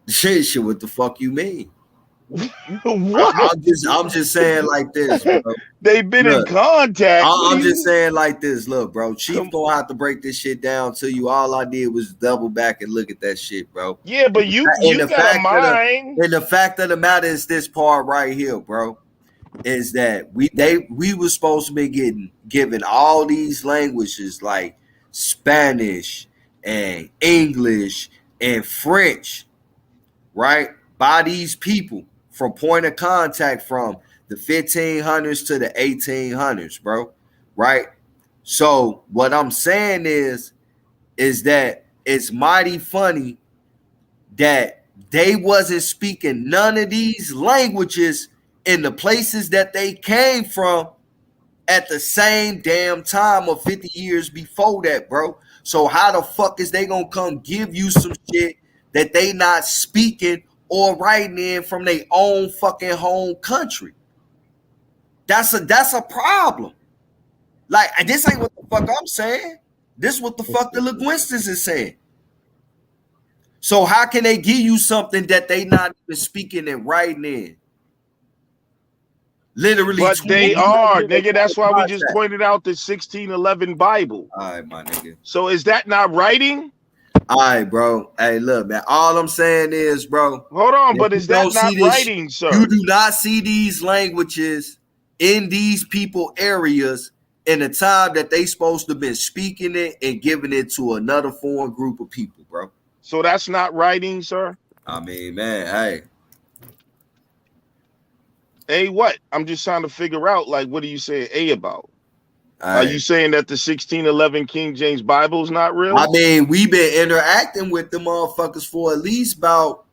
Shit, what the fuck you mean? What? I'm just saying like this, bro. They've been in Look, contact. What do I'm you just saying like this. Look, bro, Chief gonna have to break this shit down to you. All I did was double back and look at that shit, bro. Yeah, but you got a mind. And the fact of the matter is this part right here, bro, is that we were supposed to be given all these languages like Spanish and English and French, right? By these people from point of contact from the 1500s to the 1800s, bro, right? So what I'm saying is that it's mighty funny that they wasn't speaking none of these languages in the places that they came from at the same damn time of 50 years before that, bro. So how the fuck is they gonna come give you some shit that they not speaking or writing in from their own fucking home country? That's a problem. Like, this ain't what the fuck I'm saying. This is what the fuck the linguistics is saying. So how can they give you something that they not even speaking and writing in? Literally, But they are, nigga. That's why we just contact. pointed out the 1611 Bible. All right, my nigga. So is that not writing? All right, bro. Hey, look, man. All I'm saying is, bro. Hold on, but is that not writing, sir? You do not see these languages in these people areas in the time that they supposed to have been speaking it and giving it to another foreign group of people, bro. So that's not writing, sir? I mean, man, hey. A what? I'm just trying to figure out, like, what are you saying A about? Are Hey. you saying that the 1611 King James Bible is not real? I mean, we've been interacting with the motherfuckers for at least about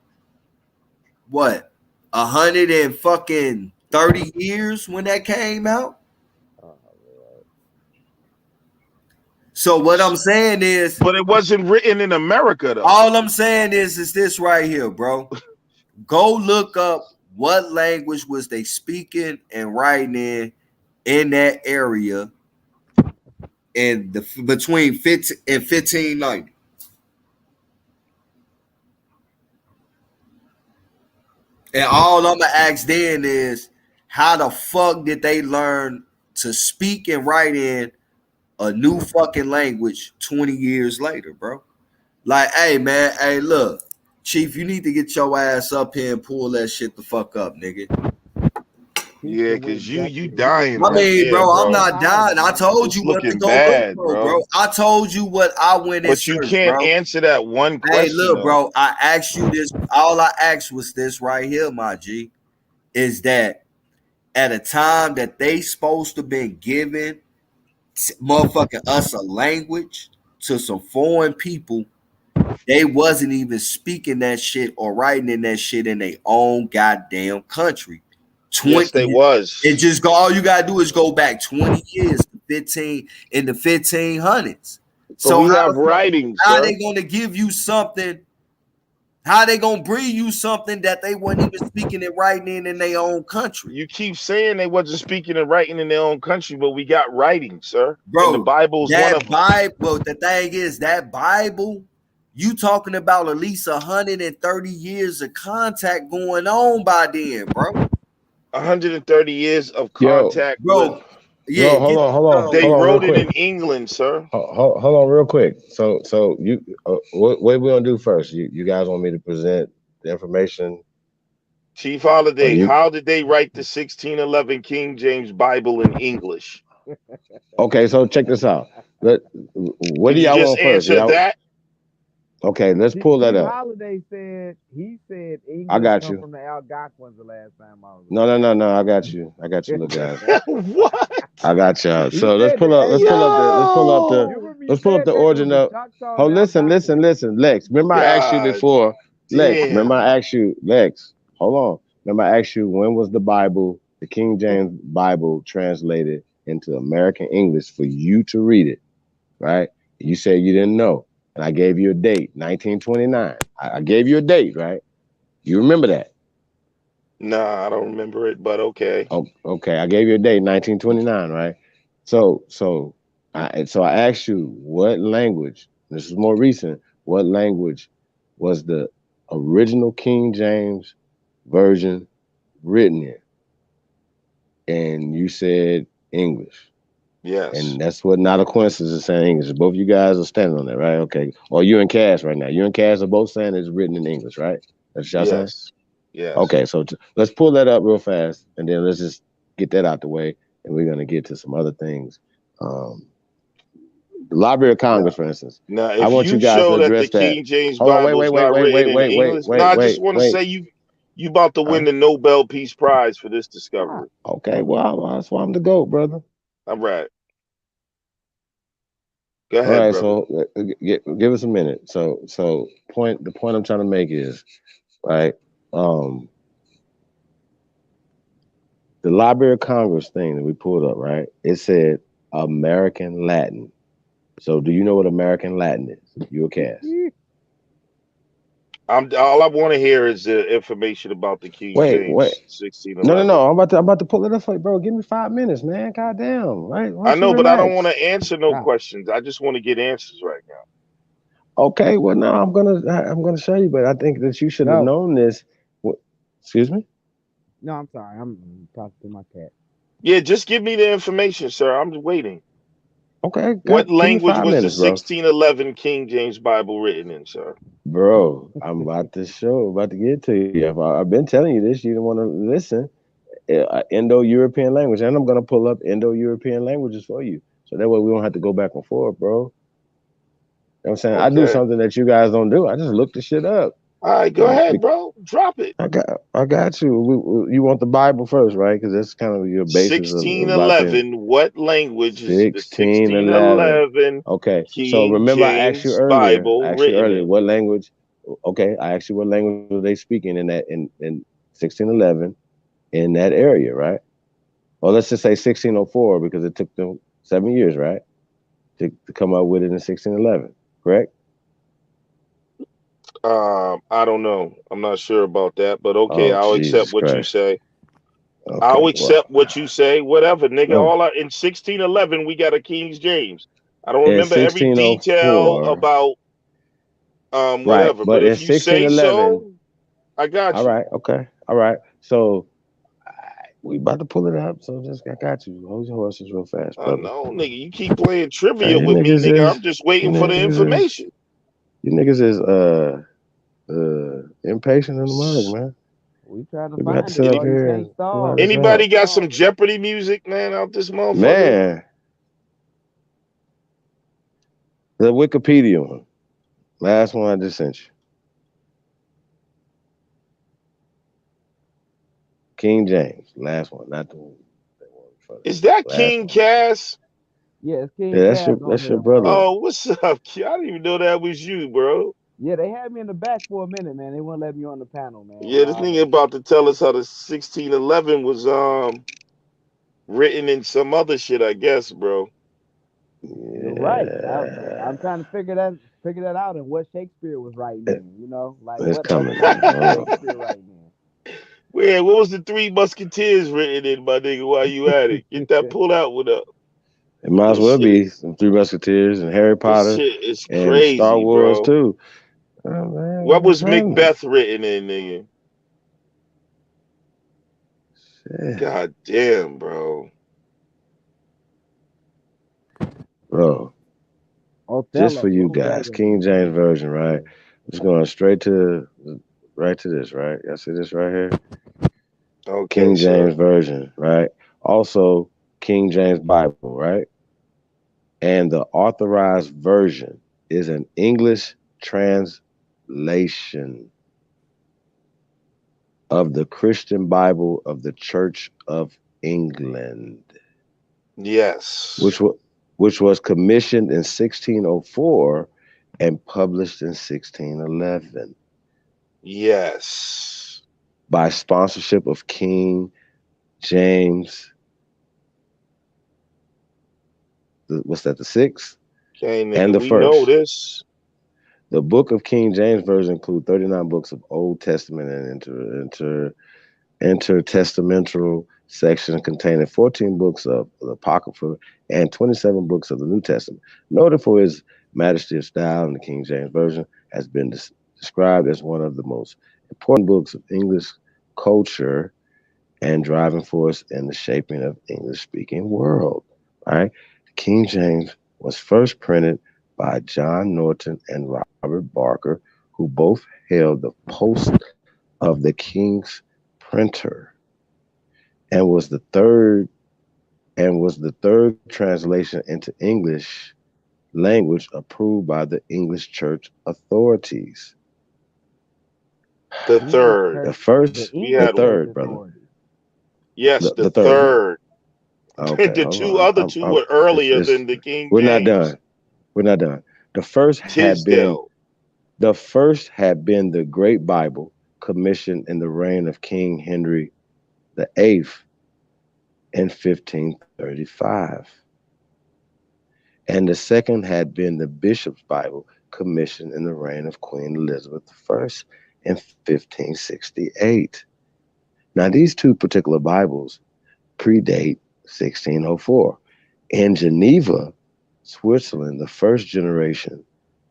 what 130 years when that came out. So what I'm saying is, but it wasn't written in America, though. All I'm saying is this right here, bro. Go look up what language was they speaking and writing in that area in the between 15 and 1590. And all I'm gonna ask then is, how the fuck did they learn to speak and write in a new fucking language 20 years later, bro? Like, hey, man, hey, look, Chief, you need to get your ass up here and pull that shit the fuck up, nigga. Yeah, because you dying. I mean, bro, I'm not dying. I told It's you what to looking go bad, look for, bro. I told you what I went and But you searched, can't bro. answer that one question. Hey, look, though. bro, I asked you this. All I asked was this right here, my G, is that at a time that they supposed to been giving motherfucking us a language to some foreign people, they wasn't even speaking that shit or writing in that shit in their own goddamn country. Yes, they was. It just go. All you gotta do is go back 20 years, in the 1500s. But So we have writings, how sir. they gonna give you something? How they gonna breed you something that they weren't even speaking and writing in their own country? You keep saying they wasn't speaking and writing in their own country, but we got writings, sir. Bro, and the Bible's one of that them. Bible, the thing is, that Bible, you talking about at least 130 years of contact going on by then, bro. 130 years of contact, bro. Yeah, hold on. They hold on, wrote real it quick. in England, sir. Hold on, real quick. So you, what we gonna do first? You guys want me to present the information? Chief Holiday, you- how did they write the 1611 King James Bible in English? Okay, so check this out. What Could do you y'all just want first? answer that? Okay, let's pull that up. Holiday said English I got come you. from the Algonquins the last time I was. No. I got you, little guys. What? I got y'all. He So let's said pull that, up. Let's hey, pull up the. you Let's pull up said the that it was origin the of. Choctaws Oh, and listen, Lex. Remember I asked you God before. Lex, damn. remember I asked you, Lex. Hold on. Remember I asked you when was the Bible, the King James Bible, translated into American English for you to read it, right? You said you didn't know, and I gave you a date, 1929. I gave you a date, right? You remember that? Nah, I don't remember it, but okay. Oh, okay. I gave you a date, 1929, right? So I asked you what language. This is more recent. What language was the original King James version written in? And you said English. Yes. And that's what not a coincidence is saying English. Both of you guys are standing on that, right? Okay. Or you and Cass right now. You and Cass are both saying it's written in English, right? That's what y'all saying? Yes. Yes. Okay, so let's pull that up real fast, and then let's just get that out the way, and we're gonna get to some other things. The Library of Congress, for instance. Now, I if want you you guys to show that the address that. King James Hold on, Bible is not written in English, no, I just want to wait. say you about to win the Nobel Peace Prize for this discovery. Okay, well, that's why I'm the GOAT, brother. All right. Go All ahead, right, brother. so give us a minute. So the point I'm trying to make is, right, the Library of Congress thing that we pulled up, right? It said American Latin. So do you know what American Latin is? You a Cass? All I want to hear is the information about the King Wait. James 1611. No. I'm about to pull it up for you, bro. Give me 5 minutes, man. Goddamn, right? Why I don't you know, but I don't relax? want to answer no questions. I just want to get answers right now. Okay, well, no, I'm gonna show you, but I think that you should have known this. Excuse me? No, I'm sorry. I'm talking to my cat. Yeah, just give me the information, sir. I'm waiting. Okay. What give me language 5 was the minutes, bro. 1611 King James Bible written in, sir? Bro, I'm about to get to you. I've been telling you this. You don't want to listen. Indo-European language, and I'm gonna pull up Indo-European languages for you, so that way we don't have to go back and forth, bro. You know what I'm saying? I do Okay. something that you guys don't do. I just look the shit up. All right, go ahead, bro. Drop it. I got you. You want the Bible first, right? Because that's kind of your basis of a lot of things. 1611. What language is the 1611. 1611 Okay. So King remember, I asked you James earlier. Bible written in? What language? Okay, I asked you what language were they speaking in 1611 in that area, right? Well, let's just say 1604 because it took them 7 years, right, to come up with it in 1611, correct? I don't know. I'm not sure about that, but okay, Oh, I'll accept Jesus what you Christ. say. Okay, I'll accept what you say. Whatever, nigga. Well, In 1611, we got a King James. I don't in remember every detail 1604, about right? whatever, But but in if you say 1611, so, I got all you. right, okay, all right. So we about to pull it up. So I got you. Hold your horses real fast, brother. No, nigga, you keep playing trivia You with me, niggas nigga. is- I'm just waiting you for the niggas information. You niggas is impatient in the mug, man. We trying to We find got to it, sit bro. up You here can't and stall. Anybody got some Jeopardy music, man, out this motherfucker? Man, the Wikipedia one, last one I just sent you. King James, last one, not the one. Is that Last King one. Cass? Yeah, it's King Yeah, Tabs on that's your here, brother. bro. Oh, what's up, kid? I didn't even know that was you, bro. Yeah, they had me in the back for a minute, man. They wouldn't let me on the panel, man. Yeah, this nigga about to tell us how the 1611 was written in some other shit, I guess, bro. You're right. I'm trying to figure that out and what Shakespeare was writing in. You know, like It's what other coming. language was Oh, Shakespeare writing Where? What was the Three Musketeers written in, my nigga? While you at it, get that in? pull out with up. it might as This well shit is be some Three Musketeers and Harry this Potter shit is and Star crazy, Wars bro. too. Oh, man, What what's was happening? Macbeth written in, nigga? Shit. God damn, bro. Bro, just for Othello. you What was that guys, written King in? James Version, right? I'm just going straight to this, right? Y'all see this right here? Okay, King sir. James Version, right? Also, King James Bible, right? And the authorized version is an English translation of the Christian Bible of the Church of England, Yes. which was commissioned in 1604 and published in 1611 Yes. by sponsorship of King James. What's that? The sixth Okay, and nigga, the we know first. this. The Book of King James Version includes 39 books of Old Testament and intertestamental section containing 14 books of the Apocrypha and 27 books of the New Testament. Noted for his majesty of style in the King James Version, has been described as one of the most important books of English culture and driving force in the shaping of English-speaking world. Right? The King James was first printed by John Norton and Robert Barker, who both held the post of the King's printer, and was the third translation into English language approved by the English church authorities. The English third. church, The first, the We the English had church third, brother. authority. yes, the The third. third. Okay, The hold two on. other two were earlier than the King We're not James. done. We're not done. The first had been Tisdale. the Great Bible, commissioned in the reign of King Henry VIII in 1535. And the second had been the Bishop's Bible, commissioned in the reign of Queen Elizabeth I in 1568. Now, these two particular Bibles predate 1604. In Geneva, Switzerland, the first generation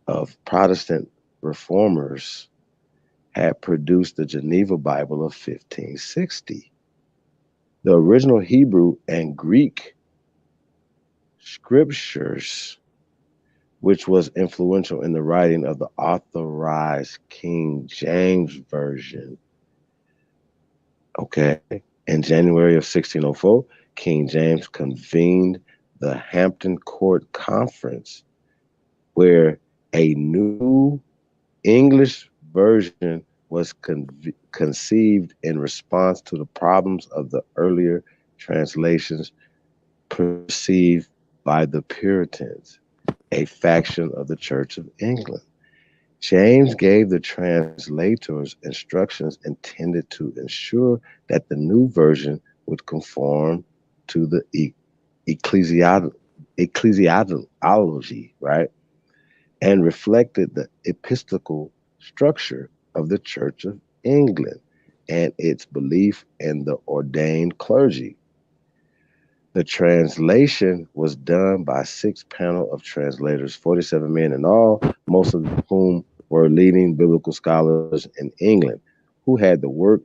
of Protestant reformers had produced the Geneva Bible of 1560. The original Hebrew and Greek scriptures, which was influential in the writing of the authorized King James Version. Okay. In January of 1604, King James convened the Hampton Court Conference, where a new English version was conceived in response to the problems of the earlier translations perceived by the Puritans, a faction of the Church of England. James gave the translators instructions intended to ensure that the new version would conform to the ecclesiology, right, and reflected the episcopal structure of the Church of England and its belief in the ordained clergy. The translation was done by a 6 panel of translators, 47 men in all, most of whom were leading biblical scholars in England, who had the work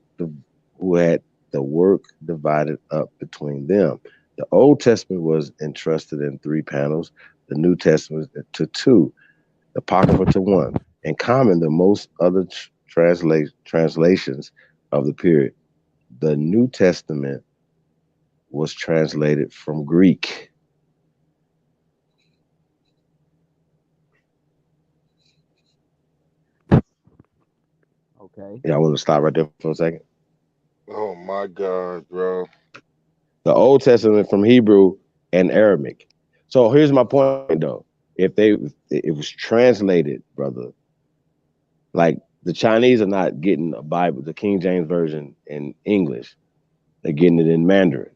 divided up between them. The Old Testament was entrusted in 3 panels, the New Testament to 2, the Apocrypha to 1. In common to most other translations of the period, the New Testament was translated from Greek. Okay. Yeah, I want to stop right there for a second. Oh my God, bro. The Old Testament from Hebrew and Aramaic. So here's my point though. If it was translated, brother, like the Chinese are not getting a Bible, the King James version in English. They're getting it in Mandarin.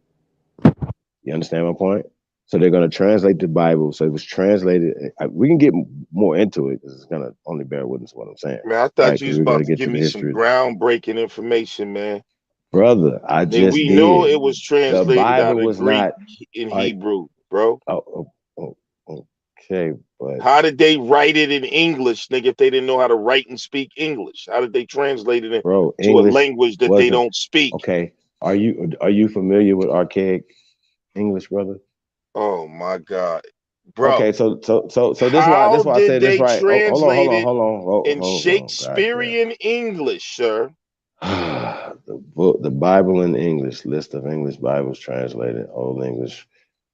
You understand my point? So they're going to translate the Bible. So it was translated. We can get more into it because it's going to only bear witness to what I'm saying. Man, I thought right? you was We're about going to get give to the me some history. groundbreaking information, man. Brother, I And just we did. know it was translated the Bible out of was Greek not in Hebrew, bro. Okay, but how did they write it in English, nigga, if they didn't know how to write and speak English? How did they translate it bro, to a English language that they wasn't don't speak? okay. Are you familiar with archaic English, brother? Oh my God, bro. Okay, so this is why How I did say this they right. translate it Hold in on. Shakespearean English, sir? The Bible in English, list of English Bibles translated, Old English,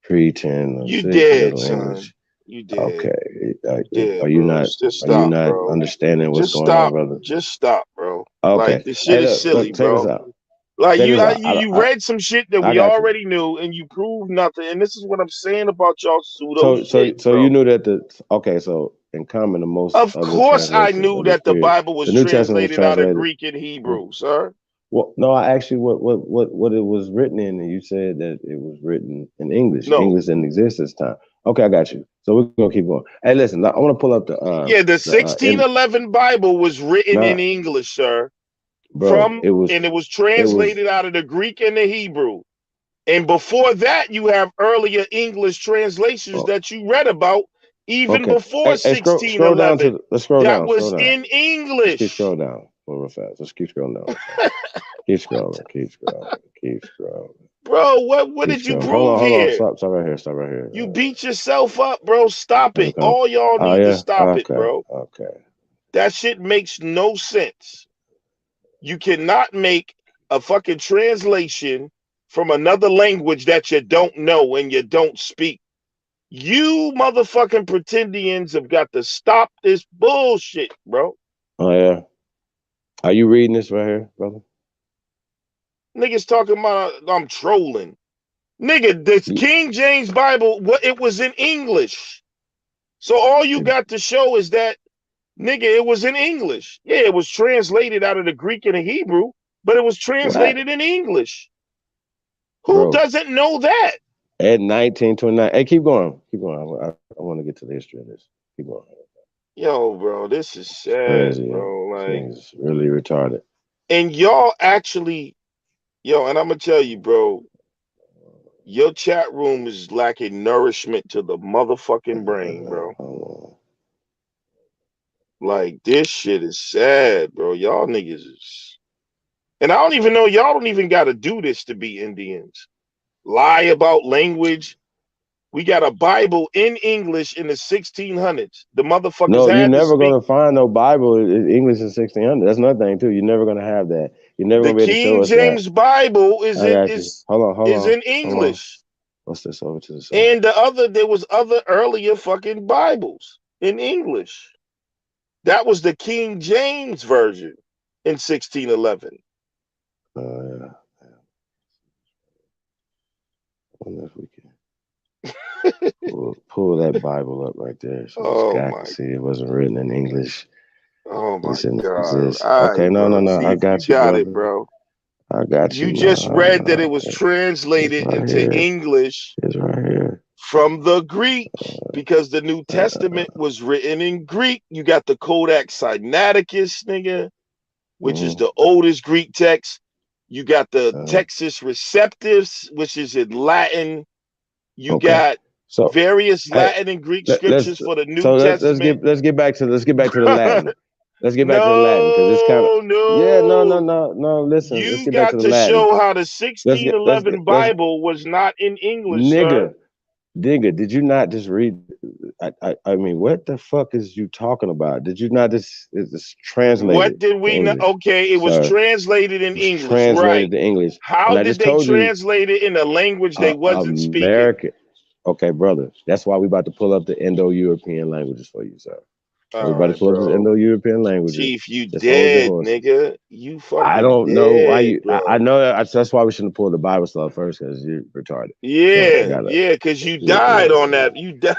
pre-10, You 6, dead, Middle son. English. You dead. Okay, dead, are you bro. not? Just Are you stop, not bro. understanding what's Just going stop. on, brother? Just stop, bro. Okay. Like this shit Hey, is silly, check this bro. out. Like Check you, this out. you read some shit that I we got you. already knew, and you proved nothing. And this is what I'm saying about y'all pseudo shit, So bro. you knew that so in common to most Of other course, I translations knew of this that the period, Bible was the New Testament was translated out of translated. Greek and Hebrew, sir. Well, no, I asked you what it was written in, and you said that it was written in English. No. English didn't exist this time. Okay, I got you. So we're gonna keep going. Hey, listen, I want to pull up the Yeah, the 1611 Bible was written in English, sir. bro. It was translated out of the Greek and the Hebrew. And before that, you have earlier English translations that you read about, even okay. before Hey, scroll down 1611. to let's scroll that down. was Scroll down. in English. Let's keep scrolling down real fast. Let's keep scrolling down. Keep scrolling. Bro, what did you prove Hold on. here? Stop right here. You beat yourself up, bro. Stop it. Okay. All y'all need to stop it, bro. Okay. That shit makes no sense. You cannot make a fucking translation from another language that you don't know and you don't speak. You motherfucking pretendians have got to stop this bullshit, bro. Oh yeah. Are you reading this right here, brother? Niggas talking about I'm trolling. Nigga, this King James Bible, it was in English. So all you got to show is that, nigga, it was in English. Yeah, it was translated out of the Greek and the Hebrew, but it was translated in English. Who doesn't know that? At 1929. Hey, keep going. I want to get to the history of this. Keep going. Yo, bro, this is sad, Crazy, bro. Like, it's really retarded. And y'all actually, and I'm gonna tell you, bro, your chat room is lacking nourishment to the motherfucking brain, bro. Like, this shit is sad, bro. Y'all niggas is, and I don't even know, y'all don't even gotta do this to be Indians. Lie about language. We got a Bible in English in the 1600s. The motherfuckers No, you're had never to speak. gonna find no Bible in English in 1600. That's another thing too. You're never gonna have that. You're never gonna be able to show King us James that. Bible is Hold on. in English. What's this over to the side? And there was other earlier fucking Bibles in English. That was the King James version in 1611. Yeah. I wonder if we can pull that Bible up right there, so this guy can see it wasn't written in English. Oh my God! Exist. All Okay, right, no. See, I got you, got brother. it, bro. I got you. You just read that it was translated into English from the Greek because the New Testament was written in Greek. You got the Codex Sinaiticus, nigga, which is the oldest Greek text. You got the Textus Receptus, which is in Latin. You got various Latin and Greek scriptures for the New Testament. Let's get back to the Latin. Let's get back to the Latin because it's kind of no. Listen, let's get back to the Latin. You got to show how the 1611 Bible was not in English, nigga. Digga, did you not just read? I mean, what the fuck is you talking about? Did you not just translate? What did we know? Okay, it was translated in English. Translated to English. How did they translate it in a language they wasn't speaking? Okay, brother. That's why we about to pull up the Indo-European languages for you, sir. Everybody right, pull up this bro. Indo-European languages. Chief, you Just hold your dead, horses. nigga. You I fucking don't know why dead, you. bro. I know that's why we shouldn't pull the Bible stuff first because you're retarded. So I Yeah, gotta. yeah, because you Yeah, died on that. You died.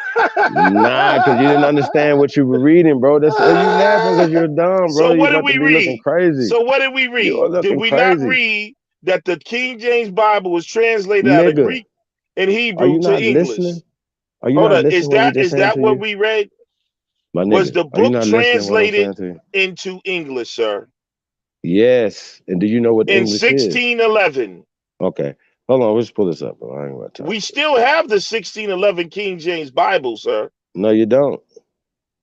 nah, because you didn't understand what you were reading, bro. That's you laughing because you're dumb, bro. So You what did about to we be looking read? crazy. So what did we You read? are Did looking we not crazy, read that the King James Bible was translated out of nigga. Greek and Are Hebrew you to not English? listening? Are you Hold not up. listening to what we just Is saying that to what you, we read? my Was nigga? the Are you book not listening to what I'm translated saying to you? into English, sir? Yes. And do you know what In English is? 1611. Okay. Hold on. Let's pull this up, bro. I ain't got time. We still have the 1611 King James Bible, sir. No, you don't.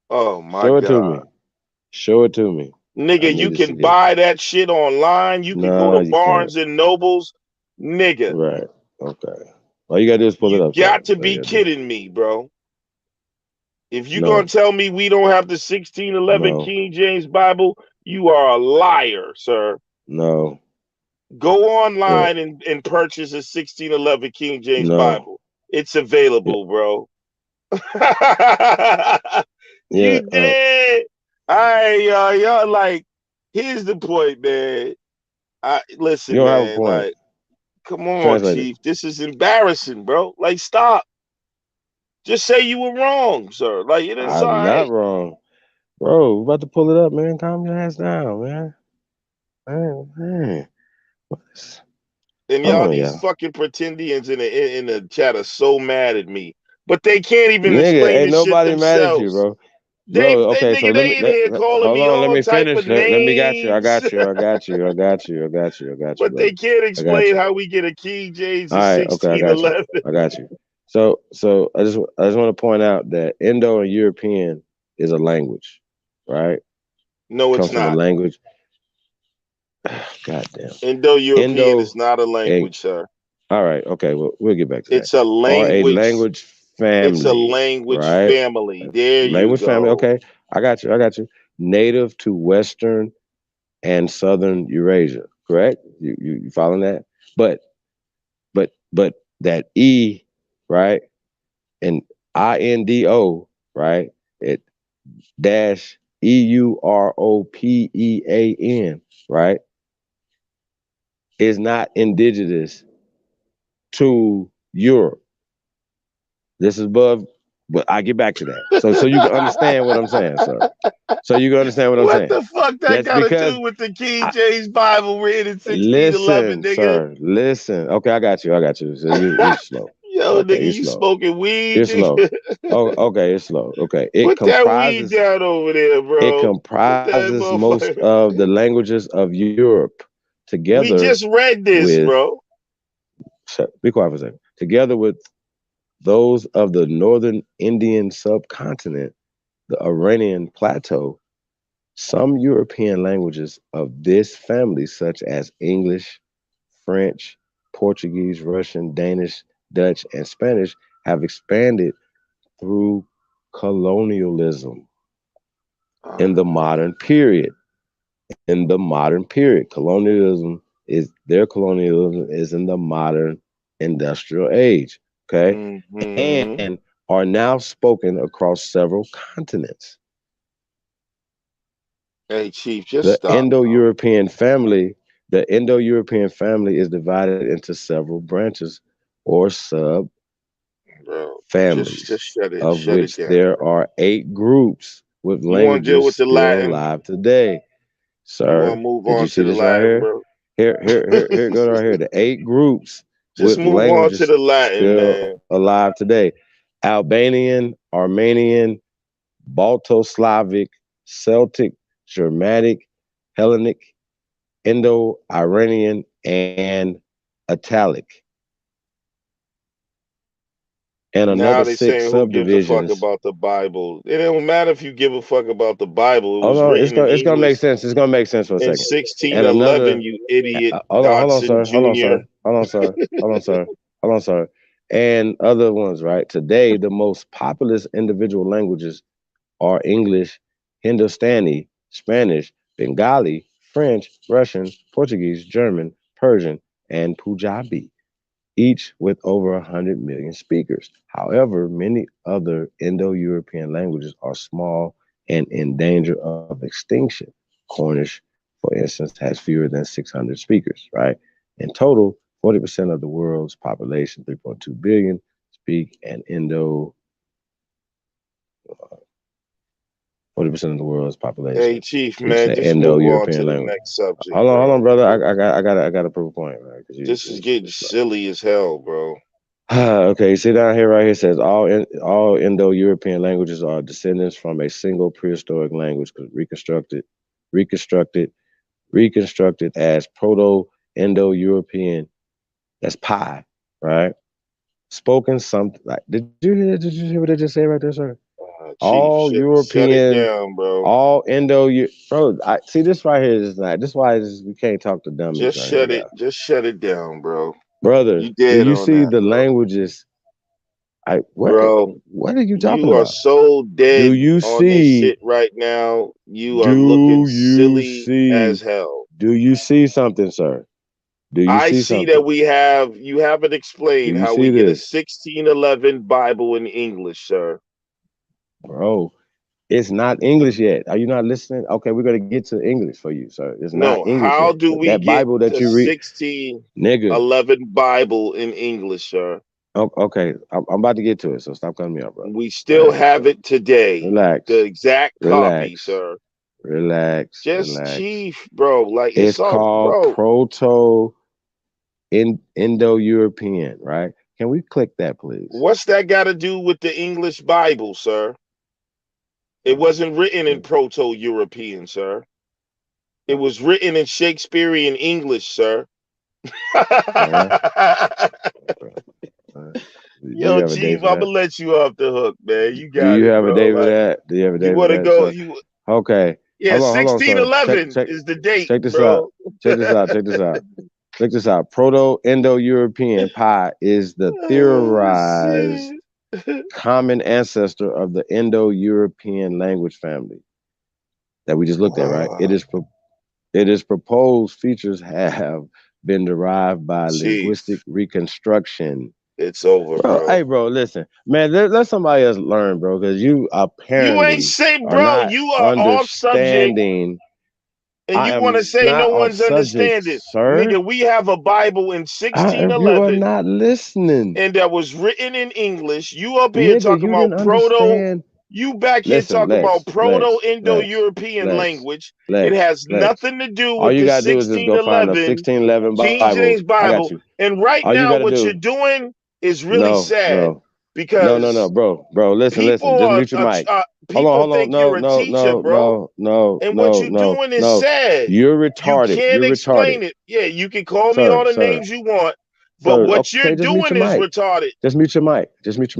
Oh my Show it to God. me. Show it to me. I Nigga, need you to see can this. buy that shit online. You can go No, to you can't. Barnes and Nobles. Nigga, Right. Okay. All you gotta do is pull it you up, sir. got to That's all you be gotta do. kidding me, bro. If you're No. going to tell me we don't have the 1611 No. King James Bible, you are a liar, sir. No. Go Yeah. online and purchase a 1611 King James No. Bible. It's available, bro. Yeah. You did. All right, y'all like, here's the point, man. You Listen, don't have a man, point. like, come on, Translate it. Chief. This is embarrassing, bro. Like, stop. Just say you were wrong, sir. Like, it is all I'm not right. wrong. Bro, we're about to pull it up, man. Calm your ass down, man. Man. What's... And Hold y'all, on, these y'all. fucking pretendians in the chat are so mad at me, but they can't even Nigga, explain ain't this shit nobody mad at you, themselves. bro. They Bro, okay, so nigga, let me they in here calling hold me on, let all me type finish. of Let me got you. I names, got you. I got you. I got you. I got you. I got you, but they brother. can't I got explain you. how we get a King James All in right, okay, I got you. 1611. I got you. So I just want to point out that Indo and European is a language, right? No, Comes it's from a not. language. Goddamn. Indo-European Indo is not a and language, sir. all right, okay, well, we'll get back to that. It's a Or a language. language It's a family, language right? family. There you Language family, go. okay. I got you. I got you. Native to Western and Southern Eurasia, correct? You following that? But that E, right? And INDO, right? It dash EUROPEAN, right? Is not indigenous to Europe. This is above, but I get back to that. So you can understand what I'm saying, sir. So you can understand what I'm What saying. the fuck that That's got to because do with the King James Bible written in 1611, listen, nigga? sir. Listen. Okay, I got you. I got you. So you're slow. Yo, Okay, nigga, you're you slow. smoking weed, You're slow. nigga? Oh, okay, it's slow. Okay. Put that weed down over there, bro. It comprises most of the languages of Europe We together just read this, with bro. be quiet for a second. Together with those of the northern Indian subcontinent, the Iranian plateau, some European languages of this family, such as English, French, Portuguese, Russian, Danish, Dutch, and Spanish, have expanded through colonialism in the modern period. In the modern period, colonialism is in the modern industrial age. Okay, and are now spoken across several continents. Hey, Chief, just The stop, Indo-European family is divided into several branches or sub bro. families, Just shut it. of Shut it which down, there bro. are 8 groups with You want to deal languages with the still Latin? alive today. You want Sir, to move did you on see to the this right Latin, here? bro? Here, go right here. The 8 groups Just with move on to languages the Latin, still man. alive today. Albanian, Armenian, Balto-Slavic, Celtic, Germanic, Hellenic, Indo-Iranian, and Italic. And Now another they 6 saying who gives a fuck subdivisions. about the Bible? It don't matter if you give a fuck about the Bible. It Hold was on, written in it's gonna make English sense. It's gonna make sense for a in second. And 1611, another you idiot, hold on, Dodson sir. Hold on, Jr. sir. Hold on, sir. Hold on, sir. Hold on, sir. And other ones, right? Today, the most populous individual languages are English, Hindustani, Spanish, Bengali, French, Russian, Portuguese, German, Persian, and Punjabi, each with over 100 million speakers. However, many other Indo-European languages are small and in danger of extinction. Cornish, for instance, has fewer than 600 speakers, right? In total, 40% of the world's population, 3.2 billion, speak an 40% of the world's population Hey, Chief, speaks man, an just move on Indo-European to the language. next subject, Hold bro. on, brother. I got to prove a point, right? This is getting silly as hell, bro. Okay, see down here, right here says all Indo-European languages are descendants from a single prehistoric language reconstructed as Proto-Indo-European. That's pi, right? Spoken something like. Did you hear what they just say right there, sir? Chief, All shut it European, down, bro. all bro. I see this right here is not. This is why we can't talk to dummies Just right shut here, it. Just shut it down, bro. brother. You Do dead you on see that, the bro. languages? What Bro, are you talking you are about? so dead Do you on this see? shit right now. You are looking Do you silly as see? hell. Do you see something, sir? Do you I see see that something? you haven't Do explained you how see we get a this, 1611 Bible in English, sir. bro? It's not English yet. Are you not listening? Okay, we're gonna get to English for you, sir. It's not No, English how yet. do we That get Bible that to you read, nigga. 1611 Bible in English, sir? Okay, I'm about to get to it, so stop cutting me off, brother. We still have it today. Relax, The exact copy, relax, sir. relax, Just relax. Chief, bro. Like It's it's all, called bro. Indo-European, right? Can we click that, please? What's that got to do with the English Bible, sir? It wasn't written in Proto-European, sir. It was written in Shakespearean English, sir. Yo, have a date Chief, for I'm that? gonna let you off the hook, man. You Do got you it, have a bro. date for Like, that? Do you have a you date for want to that? go? So, okay. Yeah, Hold on, sir. 1611 is the date, Check this bro. out. Check this out. Check this out. Check this out. Proto-Indo-European pi is the theorized common ancestor of the Indo-European language family that we just looked at, right? It is proposed features have been derived by linguistic reconstruction. It's over, bro. Hey, bro, listen, man. Let somebody else learn, bro, because you You ain't apparently say, are bro. not You are off subject, understanding. and I you want am to say not no off one's subject, understanding, sir. nigga. We have a Bible in You are 1611, not listening, and that was written in English. You up here nigga. talking You about didn't proto. understand. You back here Listen, talking about Lex, Proto-Indo-European language. It has Lex. nothing to do All with you the gotta do is just go find a 1611 King James Bible. I got Bible. you. And right All you now, gotta what you're do. doing is really sad No, because bro. Listen. people Just are, mute your mic. Hold people on. think you're a teacher, bro. And what you're doing is sad. You're You retarded. can't You're retarded, explain it. Yeah, you can call me all the names you want, but what you're Okay, just mute doing your is mic. retarded. Just mute your mic. Just mute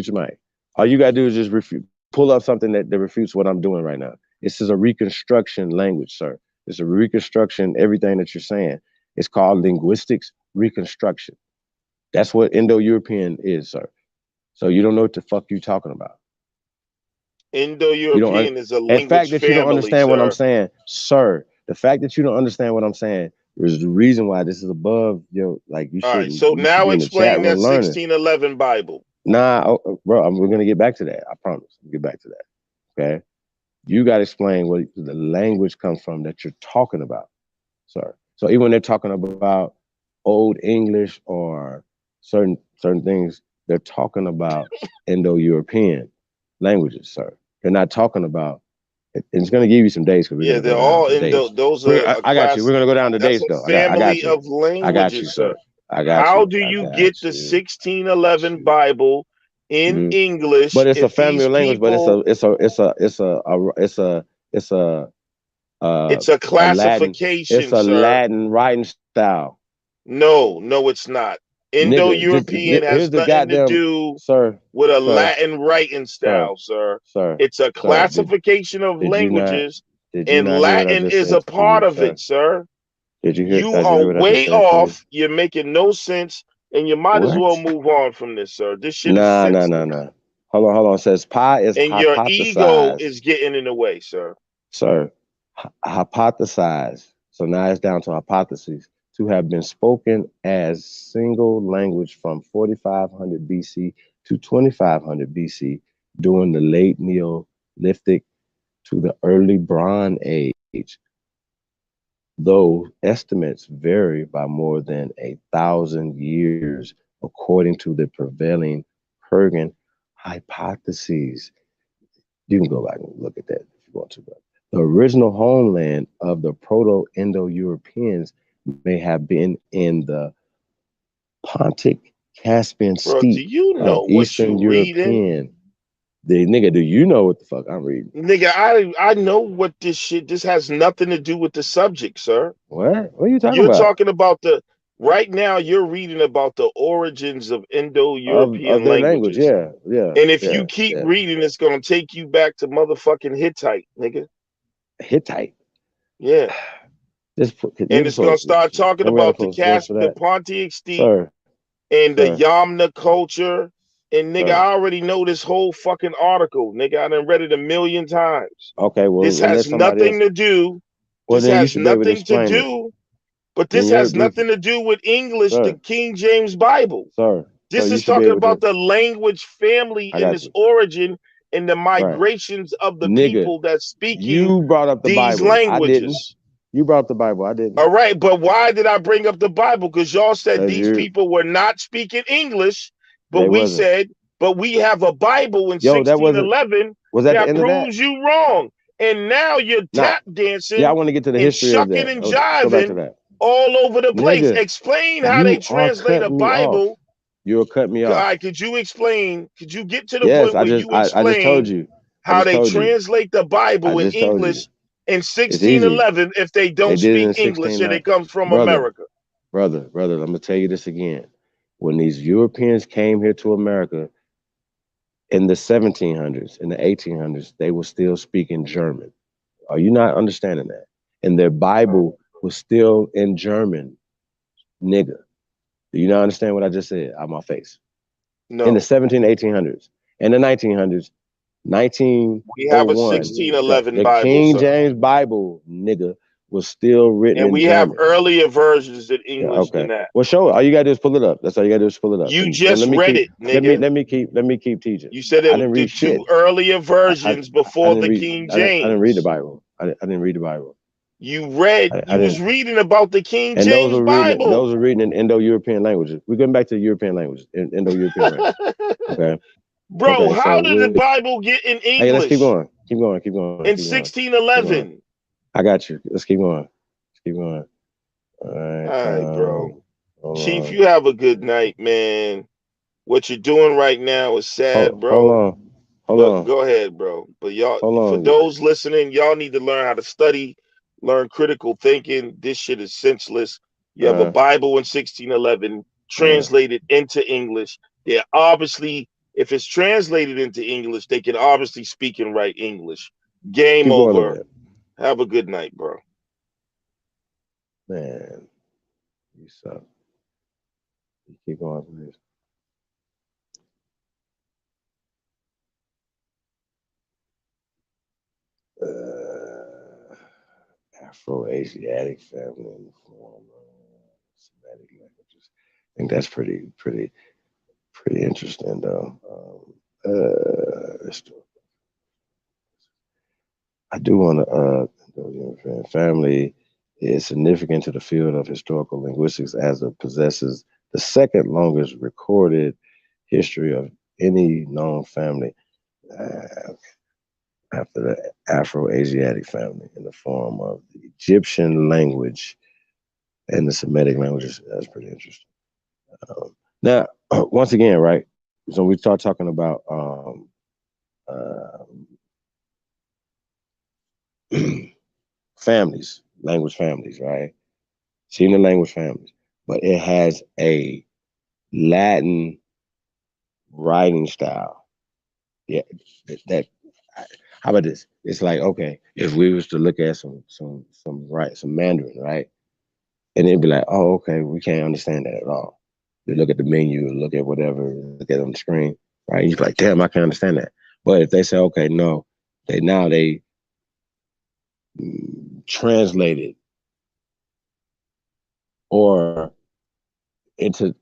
your mic. All you gotta do is just pull up something that refutes what I'm doing right now. This is a reconstruction language, sir. It's a reconstruction, everything that you're saying. It's called linguistics reconstruction. That's what Indo-European is, sir. So you don't know what the fuck you're talking about. Indo-European is a The fact language that you don't family, understand what I'm sir. saying, sir. The fact that you don't understand what I'm saying is the reason why this is above your, like, you All right, shouldn't. so You should now be in the chat explain that room learning. 1611 Bible. Nah, bro, we're gonna get back to that. I promise. We'll get back to that. Okay. You got to explain where the language comes from that you're talking about, sir. So even when they're talking about Old English or certain things, they're talking about Indo-European languages, sir. They're not talking about. It's going to give you some days because we're Yeah, going to they're go down all some Indo. days. Those are a I got you. class. We're going to go down the That's days a though. I got family you. of languages, sir. I got How you. do I you got get the you. 1611 Bible in English But it's a if family these of language. But people? it's It's a a Latin. classification, It's a sir. Latin writing style. No, it's not. Nigga, Indo-European here's has the nothing to goddamn do sir. with a Latin writing style, sir. It's a Sir. classification of Did you not? languages, Did you and not hear what I Latin just is said a to you, part of sir? it, sir. Did you hear? You Did you are hear what I just way said to you? off. You're making no sense, and you might as What? well move on from this, sir. This shit is Nah. senseless. Hold on. It says pi is And your ego hypothesized, is getting in the way, sir. sir. Hypothesized. So now it's down to hypotheses to have been spoken as single language from 4500 BC to 2500 BC during the late Neolithic to the early Bronze Age, though estimates vary by more than 1,000 years according to the prevailing Kurgan hypotheses. You can go back and look at that if you want to. But the original homeland of the Proto-Indo-Europeans may have been in the Pontic Caspian Bro, do steppe you know of what Eastern you reading? European. The nigga, do you know what the fuck I'm reading? Nigga, I know what this has nothing to do with the subject, sir. What? What are you talking You're about? talking about right now you're reading about the origins of Of Indo-European their language, languages. yeah. And if you keep reading, it's gonna take you back to motherfucking Hittite, nigga. Hittite. Yeah. Just And it's gonna start talking can we have about a source for the that? Pontic steppe Sir, and the sir, Yamna culture. And nigga, sir. I already know this whole fucking article. Nigga, I done read it 1,000,000 times. Okay, well, This let has somebody nothing else. to do. Well, This then you has should be able to nothing to explain it. do. But Then this has nothing to do with English, Sir. the King James Bible. Sir, This you is should be talking able about to. the language family I and got its you. origin and the Right. migrations of the Nigga, people that's speaking you brought up the these Bible. I didn't. languages. You brought up the Bible. I didn't. All right, but why did I bring up the Bible? Because y'all said 'Cause these people were not speaking English, but They we wasn't. said, but we have a Bible in Yo, that wasn't. 1611 Was that the end of that? proves you wrong. And now you're Nah. tap dancing Yeah, I want to get to the and history of shucking that. and Let's go back to jiving that. all over the place. Nigga, Explain how you they are translate a cutting me off. Bible. You're cutting me All off. right, could you explain? Could you get to the Yes, point where you I just told explain you. I how just they told you. translate the I Bible in just told you. English in It's easy. 1611 if they They don't did it in speak English and 16. they come from Brother, America? brother, I'm gonna tell you this again. When these Europeans came here to America in the 1700s, in the 1800s, they were still speaking German. Are you not understanding that? And their Bible was still in German, nigga. Do you not understand what I just said out my face? No. In the 1800s, and the 1900s, We have a 1901, 1611 the Bible, King sir. James Bible, nigga, was still written And in we have German. earlier versions in Yeah, English okay. than that. Well, show it. All you gotta do is pull it up. That's all you gotta do is pull it up. You And just let me read keep, it, nigga. let me keep teaching. You said I it didn't the read shit. two earlier versions I before didn't the read. King I didn't read the James. Bible. I didn't read the Bible. You read. I You was didn't. reading about the King And James Bible. those are reading in Indo-European languages. We're going back to European languages, Indo-European language. Okay. Bro, Okay, how so did the Bible get in English? Hey, let's keep going. Keep going. In 1611. I got you. Let's keep going. All right. All right, bro. Hold Chief, on. you have a good night, man. What you're doing right now is sad, bro. Hold on. Go ahead, bro. But y'all, Hold for on. those listening, y'all need to learn how to study, learn critical thinking. This shit is senseless. You have a Bible in 1611 translated into English. They're obviously, if it's translated into English, they can obviously speak and write English. Game Keep going over. over Have a good night, bro. Man, you suck. Keep going, please. Afro-Asiatic family in the form of Semitic languages. I think that's pretty interesting, though. I do want to. Family is significant to the field of historical linguistics as it possesses the second longest recorded history of any known family after the Afro-Asiatic family in the form of the Egyptian language and the Semitic languages. That's pretty interesting. Now, once again, right? So we start talking about families, language families, right? Senior language families, but it has a Latin writing style. Yeah, that. How about this? It's like, okay, if we was to look at some Mandarin, right? And it'd be like, oh, okay, we can't understand that at all. You look at the menu, look at whatever, look at it on the screen, right? You're like, damn, I can't understand that. But if they say, okay, no, they translate it or into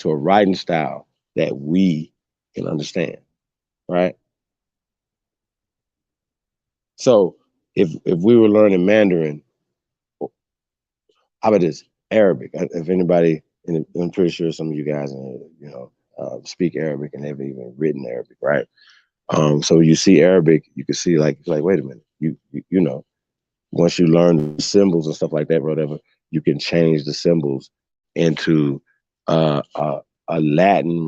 a writing style that we can understand, right? So if we were learning Mandarin, how about this Arabic? If anybody, and I'm pretty sure some of you guys, speak Arabic and they've even written Arabic, right? So you see Arabic, you can see like wait a minute, you know, once you learn the symbols and stuff like that, whatever, you can change the symbols into a Latin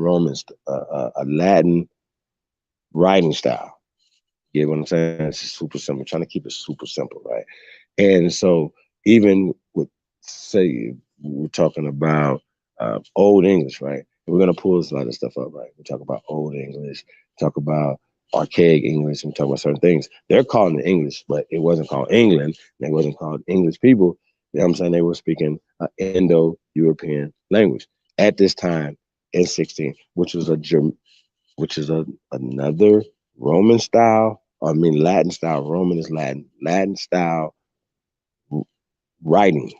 a Latin writing style. You get what I'm saying? It's super simple. I'm trying to keep it super simple, right? And so even with, say, we're talking about Old English, right? And we're gonna pull this lot of stuff up, right? We talk about Old English, talk about archaic English, and talk about certain things. They're calling it English, but it wasn't called England. And it wasn't called English people. You know what I'm saying? They were speaking Indo-European language at this time in 16, which was another Roman style. I mean, Latin style. Roman is Latin. Latin style writing.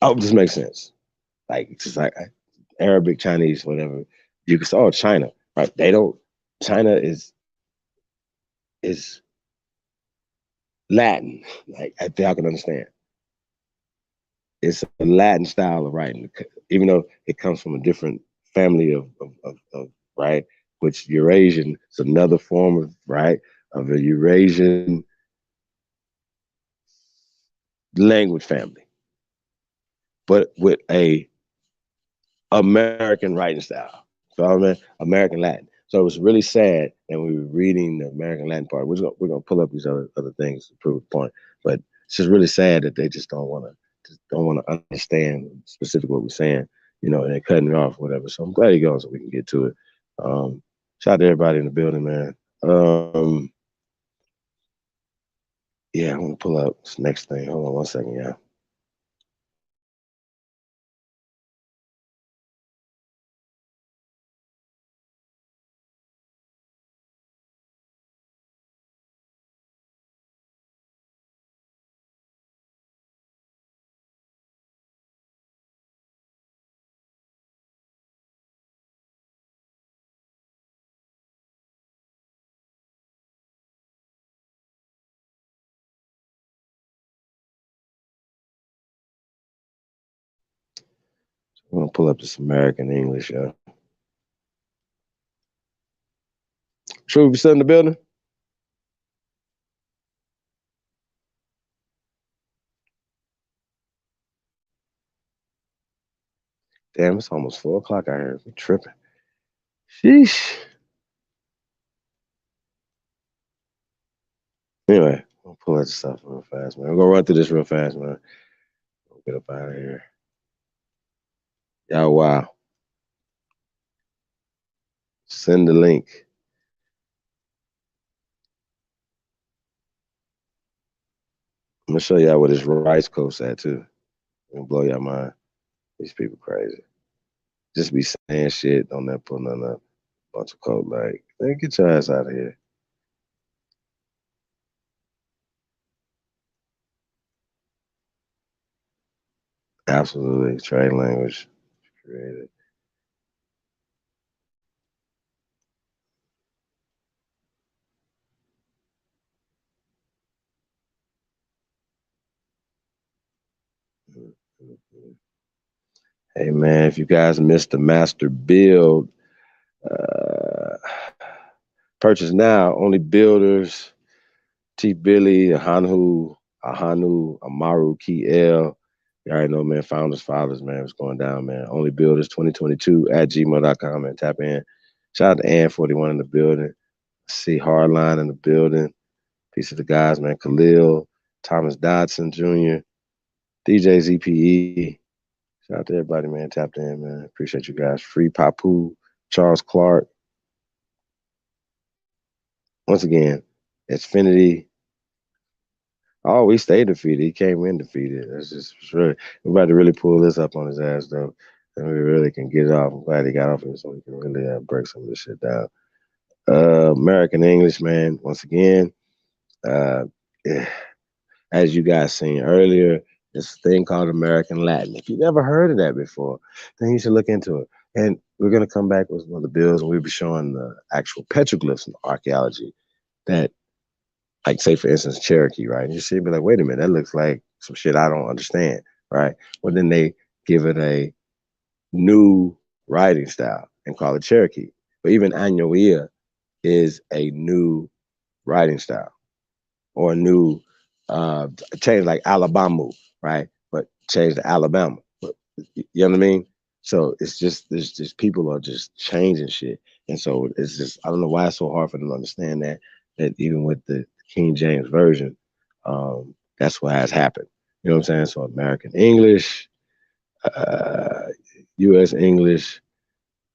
Oh, this makes sense. Like it's just like Arabic, Chinese, whatever. You can say, oh, China, right? They don't. China is Latin. Like I think I can understand. It's a Latin style of writing, even though it comes from a different family of right, which Eurasian is another form of right of a Eurasian language family, but with a American writing style. So I mean, American Latin. So it was really sad, and we were reading the American Latin part. We're gonna pull up these other things to prove the point, but it's just really sad that they just don't want to understand specifically what we're saying, you know, and they're cutting it off, whatever. So I'm glad he goes so we can get to it. Shout out to everybody in the building, man. Yeah, I'm gonna pull up this next thing. Hold on one second, yeah. I'm gonna pull up this American English, yeah. True, you still in the building? Damn, it's almost 4 o'clock out here. I'm tripping. Sheesh. Anyway, I'll pull that stuff real fast, man. I'm gonna run through this real fast, man. We'll get up out of here. Y'all, wow. Send the link. I'm gonna show y'all what this rice coast at too. Gonna blow y'all mind. These people crazy. Just be saying shit, don't never pull nothing up. Bunch of coke, like, man, get your ass out of here. Absolutely, trade language created. Hey man, if you guys missed the master build, purchase now. Only builders, T Billy, Ahanu, Amaru, Key L. You already know, man, founders, fathers, man, what's going down, man. Only builders 2022 at gmail.com, man. Tap in. Shout out to Ann41 in the building. See Hardline in the building. Peace of the guys, man. Khalil, Thomas Dodson Jr., DJ ZPE. Shout out to everybody, man. Tapped in, man. Appreciate you guys. Free Papu, Charles Clark. Once again, Xfinity. Oh, we stayed defeated. He came in defeated. That's just really, we're about to really pull this up on his ass, though. And we really can get it off. I'm glad he got off it so we can really break some of this shit down. American English, man. Once again, as you guys seen earlier, this thing called American Latin. If you've never heard of that before, then you should look into it. And we're going to come back with one of the bills, and we'll be showing the actual petroglyphs and archaeology that like say for instance Cherokee, right? And you see, be like, wait a minute, that looks like some shit I don't understand, right? Well, then they give it a new writing style and call it Cherokee. But even Anoia is a new writing style or a new change like Alabama, right? But change to Alabama. But, you know what I mean? So it's just there's just people are just changing shit. And so it's just I don't know why it's so hard for them to understand that even with the King James version, that's what has happened. You know what I'm saying? So American English, US English,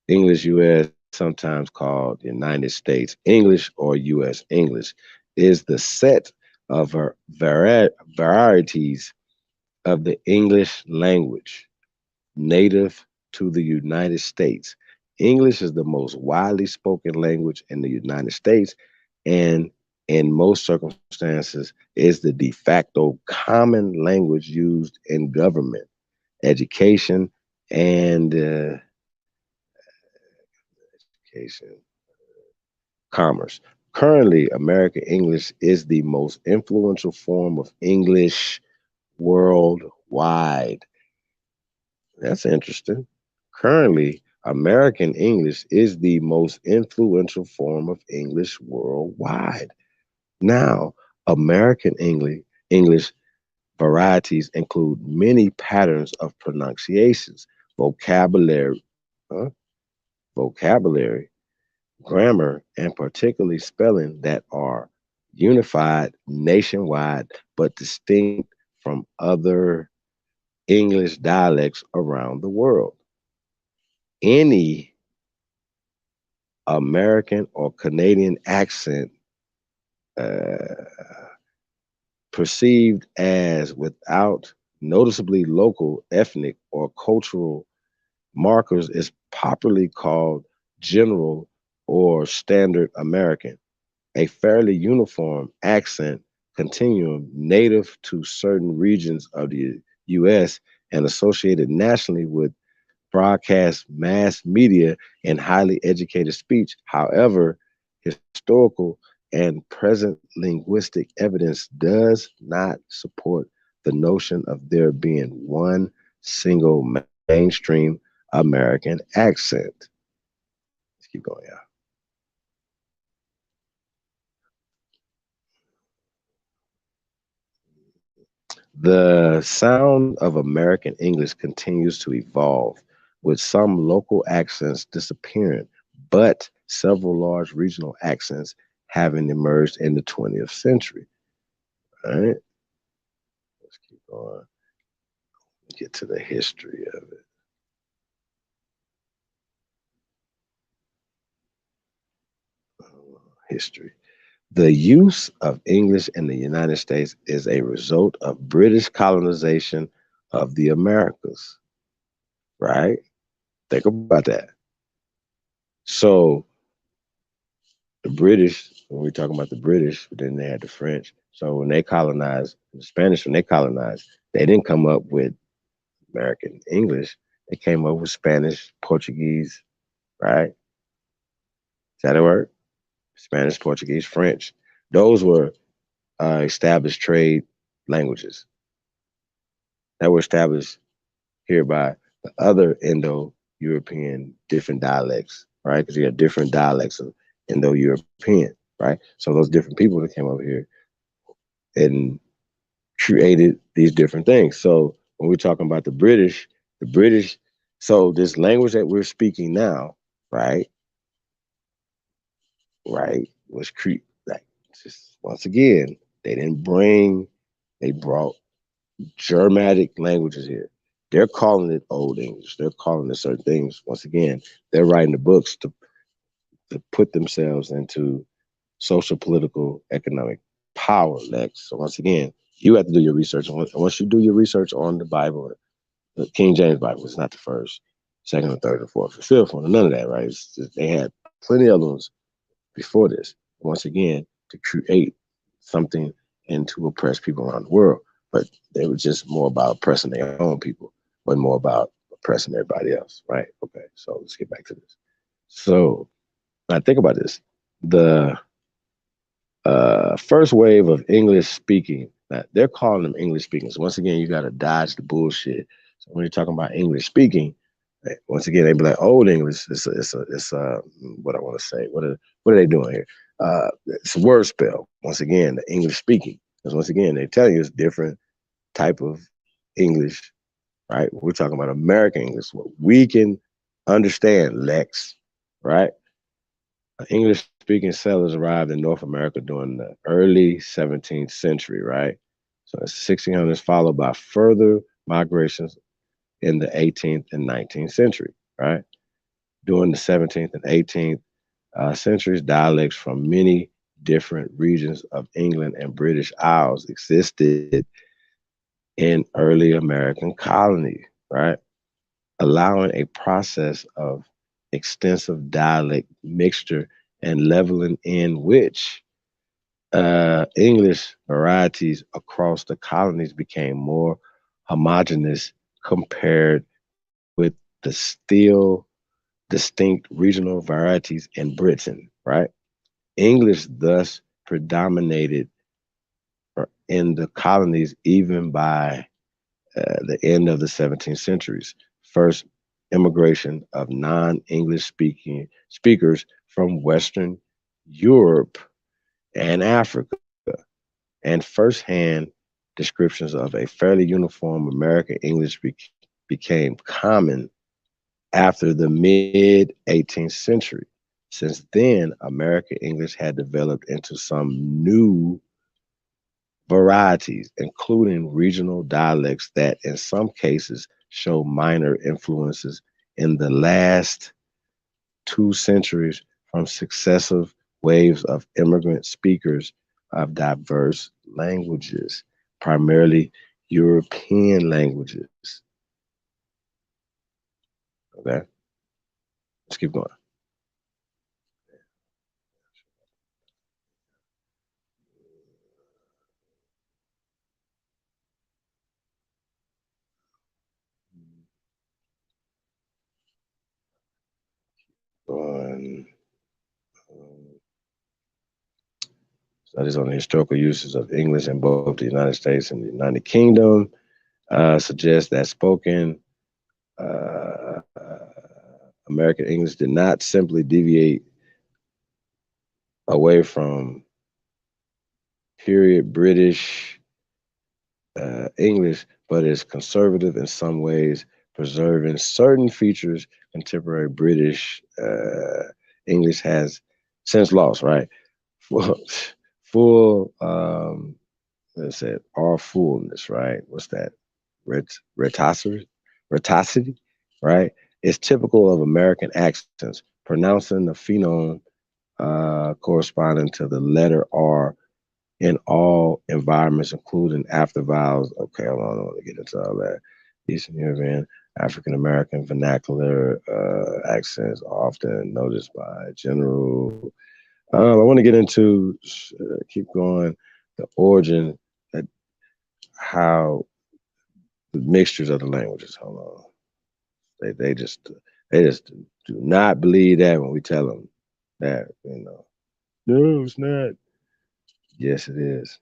English US, sometimes called United States English or US English, is the set of varieties of the English language native to the United States. English is the most widely spoken language in the United States, and in most circumstances is the de facto common language used in government, education, and education, commerce. Currently, American English is the most influential form of English worldwide. That's interesting. Currently, American English is the most influential form of English worldwide. Now, American English varieties include many patterns of pronunciations, vocabulary, huh? vocabulary, grammar, and particularly spelling that are unified nationwide but distinct from other English dialects around the world. Any American or Canadian accent uh, perceived as without noticeably local, ethnic, or cultural markers is popularly called general or standard American, a fairly uniform accent continuum native to certain regions of the US and associated nationally with broadcast mass media and highly educated speech. However, historical and present linguistic evidence does not support the notion of there being one single mainstream American accent. Let's keep going, y'all. The sound of American English continues to evolve, with some local accents disappearing, but several large regional accents having emerged in the 20th century. All right, let's keep going. Get to the history of it. History. The use of English in the United States is a result of British colonization of the Americas, right? Think about that. So the British, when we're talking about the British, then they had the French. So when they colonized, the Spanish, when they colonized, they didn't come up with American English. They came up with Spanish, Portuguese, right? Is that a word? Spanish, Portuguese, French. Those were established trade languages that were established here by the other Indo-European different dialects, right? Because you have different dialects of Indo-European, right? So those different people that came over here and created these different things. So when we're talking about the British, so this language that we're speaking now, right, was like just once again, they brought Germanic languages here. They're calling it Old English. They're calling it certain things. Once again, they're writing the books to put themselves into social, political, economic power next. So once again, you have to do your research. Once you do your research on the Bible, the King James Bible is not the first, second, or third, or fourth, or fifth one, none of that, right? They had plenty of other ones before this. Once again, to create something and to oppress people around the world. But they were just more about oppressing their own people, but more about oppressing everybody else, right? Okay, so let's get back to this. So now think about this. The First wave of English speaking. Now, they're calling them English speakers. Once again, you got to dodge the bullshit. So when you're talking about English speaking, once again, they be like old English. It's what I want to say. What are they doing here? It's a word spell. Once again, the English speaking. Because once again, they tell you it's different type of English, right? We're talking about American English, what we can understand, Lex, right? English speaking settlers arrived in North America during the early 17th century, right? So it's 1600s, followed by further migrations in the 18th and 19th century, right? During the 17th and 18th centuries, dialects from many different regions of England and British Isles existed in early American colonies, right? Allowing a process of extensive dialect mixture and leveling in which English varieties across the colonies became more homogeneous compared with the still distinct regional varieties in Britain, right? English thus predominated in the colonies even by the end of the 17th centuries. First immigration of non-English speakers from Western Europe and Africa, and firsthand descriptions of a fairly uniform American English became common after the mid 18th century. Since then, American English had developed into some new varieties, including regional dialects that in some cases show minor influences in the last 2 centuries from successive waves of immigrant speakers of diverse languages, primarily European languages. Okay, let's keep going. Studies on the historical uses of English in both the United States and the United Kingdom suggest that spoken American English did not simply deviate away from period British English, but is conservative in some ways, preserving certain features contemporary British English has since lost, right? Full let's say all fullness, right? What's that? Retosity, right? It's typical of American accents, pronouncing the phenome corresponding to the letter R in all environments, including after vowels. Okay, hold on, I don't want to get into all that. Eastern European, African American vernacular accents are often noticed by general. I want to get into, keep going, the origin, how the mixtures of the languages. Hold on. They just do not believe that when we tell them that, No, it's not. Yes, it is.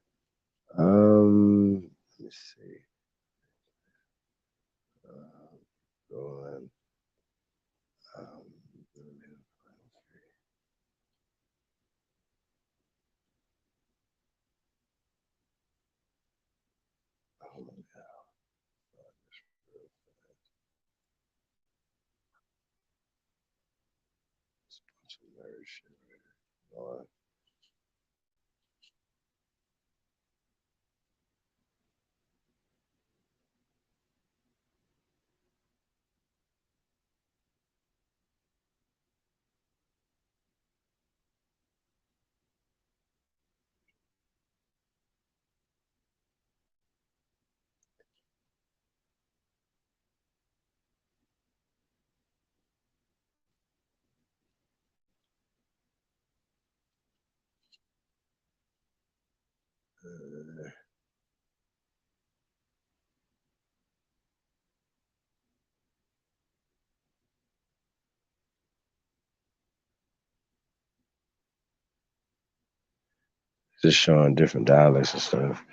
Let me see. Going. Oh my God. This bunch of nerd shit right here. just showing different dialects and stuff.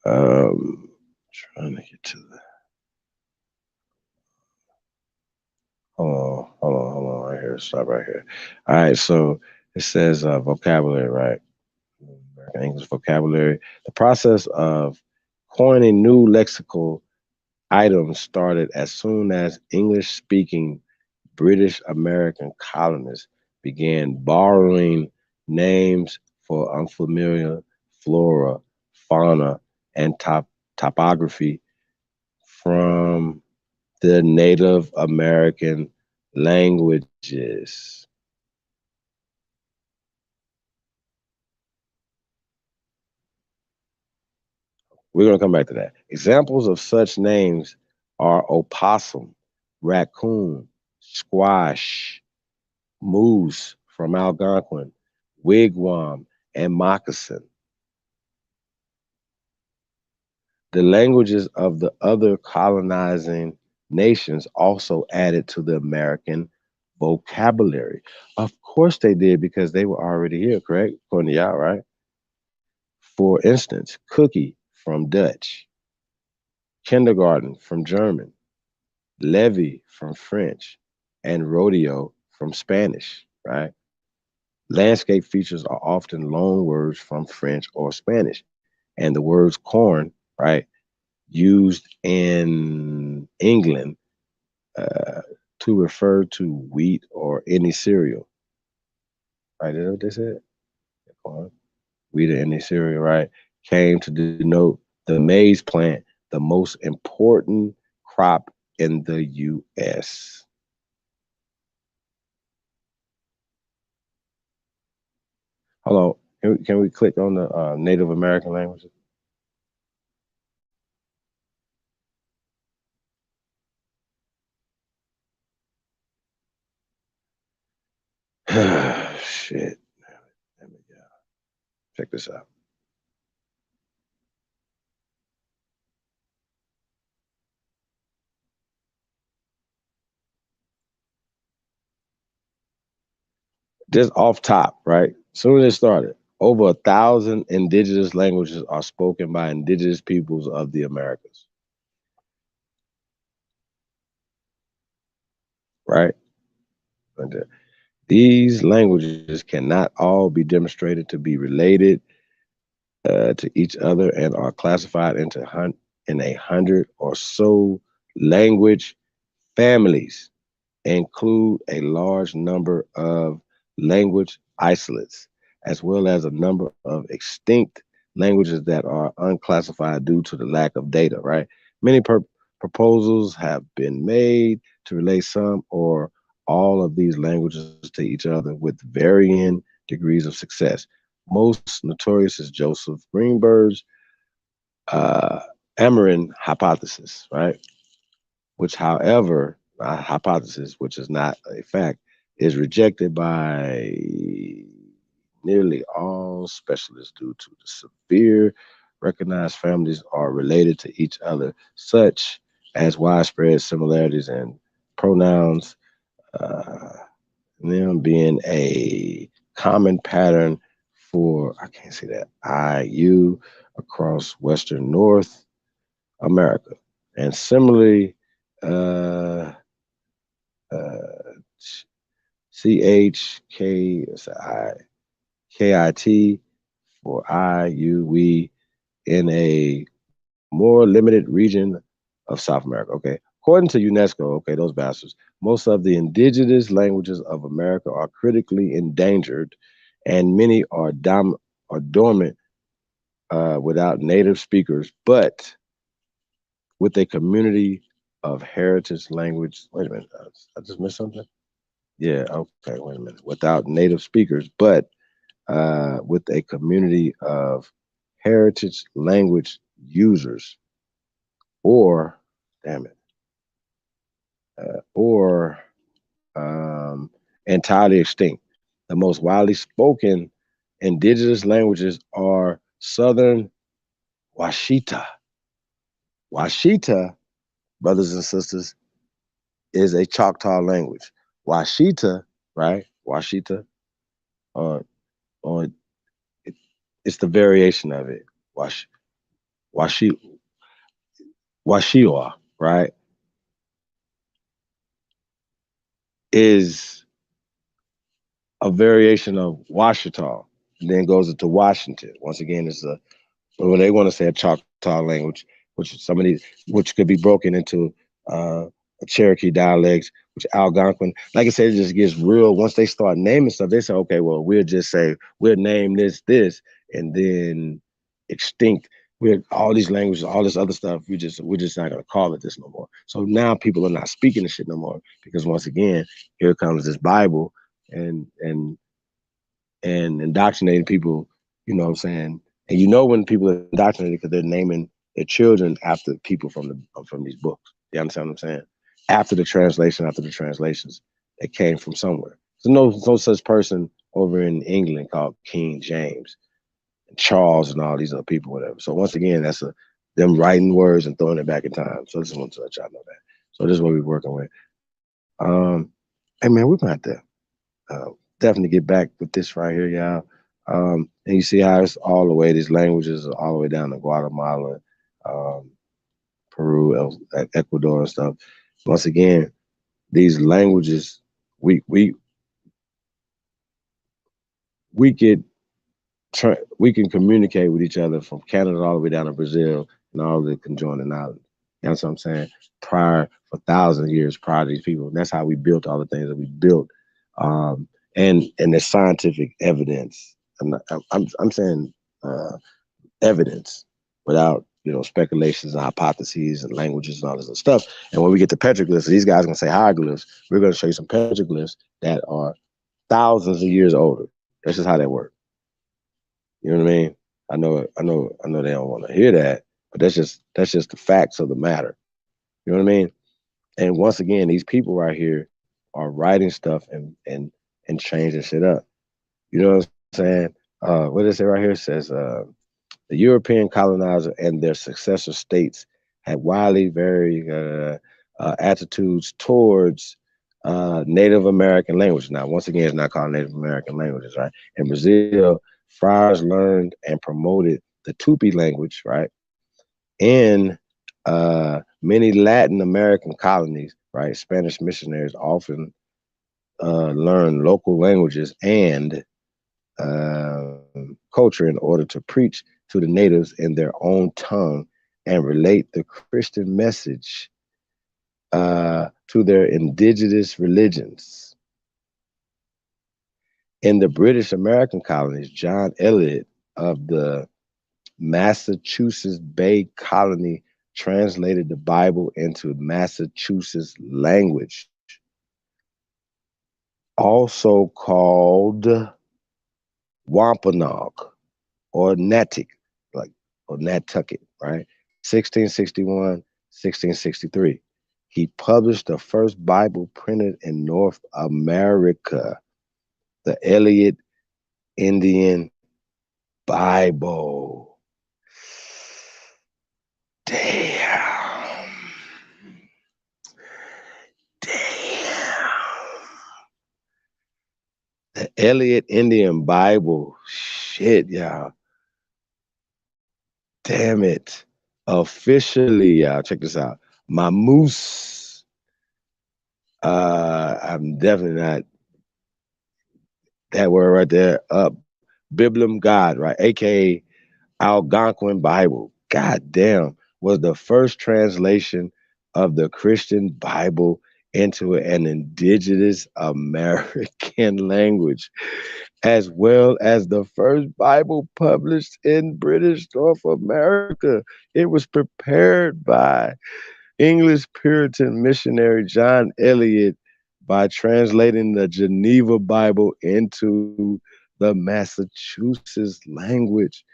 Trying to get to the. Hold on, right here. Stop right here. All right, so it says vocabulary, right? American English vocabulary. The process of coining new lexical items started as soon as English-speaking British American colonists began borrowing names for unfamiliar flora, fauna, and topography from the Native American languages. We're going to come back to that. Examples of such names are opossum, raccoon, squash, moose from Algonquin, wigwam, and moccasin. The languages of the other colonizing nations also added to the American vocabulary. Of course they did because they were already here, correct? According to y'all, right? For instance, cookie from Dutch, kindergarten from German, levee from French, and rodeo from Spanish, right? Landscape features are often loan words from French or Spanish, and the words corn, right, used in England to refer to wheat or any cereal. Right, is that what they said? Corn, wheat or any cereal, right? Came to denote the maize plant, the most important crop in the U.S. Hold on, can we click on the Native American languages? Shit. Let me check this out. Just off top, right? Soon as it started, over 1,000 indigenous languages are spoken by indigenous peoples of the Americas. Right? These languages cannot all be demonstrated to be related to each other and are classified into in 100 or so language families, include a large number of language isolates, as well as a number of extinct languages that are unclassified due to the lack of data, right? Many proposals have been made to relate some or all of these languages to each other with varying degrees of success. Most notorious is Joseph Greenberg's Amarin hypothesis, right? Which, however, hypothesis, which is not a fact, is rejected by nearly all specialists due to the severe recognized families are related to each other, such as widespread similarities in pronouns, them being a common pattern for, I can't say that, IU across Western North America. And similarly, CHKIT for IUE in a more limited region of South America. Okay. According to UNESCO, okay, those bastards, most of the indigenous languages of America are critically endangered, and many are dormant without native speakers, but with a community of heritage language. Wait a minute, I just missed something. Yeah, okay, wait a minute. Without native speakers, but with a community of heritage language users, or, damn it, or entirely extinct. The most widely spoken indigenous languages are Southern Washita. Washita, brothers and sisters, is a Choctaw language. Washita, right? Washita, on it's the variation of it. Washiwa, right? Is a variation of Washita, and then goes into Washington. Once again, it's a or they want to say a Choctaw language, which could be broken into a Cherokee dialects, which Algonquin. Like I said, it just gets real. Once they start naming stuff, they say, okay, well, we'll just say we'll name this, and then extinct. We're all these languages, all this other stuff. We're just not gonna call it this no more. So now people are not speaking this shit no more because once again, here comes this Bible and indoctrinating people. You know what I'm saying? And you know when people are indoctrinated because they're naming their children after people from these books. You understand what I'm saying? After the translations, they came from somewhere. There's no such person over in England called King James and Charles and all these other people, whatever. So once again, that's them writing words and throwing it back in time. So I just want to let y'all know that. So this is what we're working with. Hey man, we're gonna have to definitely get back with this right here, y'all. And you see how it's all the way, these languages are all the way down to Guatemala, Peru, Ecuador and stuff. Once again, these languages, we can communicate with each other from Canada all the way down to Brazil and all the conjoining islands. You know what I'm saying? For thousands of years prior to these people. And that's how we built all the things that we built. And there's scientific evidence. I'm saying evidence without speculations and hypotheses and languages and all this other stuff. And when we get to petroglyphs, these guys are gonna say hieroglyphs. We're gonna show you some petroglyphs that are thousands of years older. That's just how they work. You know what I mean? I know they don't want to hear that, but that's just the facts of the matter. You know what I mean? And once again, these people right here are writing stuff and changing shit up. You know what I'm saying? What does it say right here? It says the European colonizer and their successor states had widely varying attitudes towards Native American language. Now, once again, it's not called Native American languages, right? In Brazil, friars learned and promoted the Tupi language, right? In many Latin American colonies, right? Spanish missionaries often learn local languages and culture in order to preach to the natives in their own tongue and relate the Christian message to their indigenous religions. In the British American colonies, John Eliot of the Massachusetts Bay Colony translated the Bible into Massachusetts language, also called Wampanoag or Natic, or Nantucket, right? 1661, 1663. He published the first Bible printed in North America, the Eliot Indian Bible. Damn. The Eliot Indian Bible. Shit, y'all. Damn it. Officially, y'all, check this out. My moose. I'm definitely not that word right there. Biblum God, right? AKA Algonquin Bible. God damn. Was the first translation of the Christian Bible into an indigenous American language, as well as the first Bible published in British North America. It was prepared by English Puritan missionary John Eliot by translating the Geneva Bible into the Massachusetts language,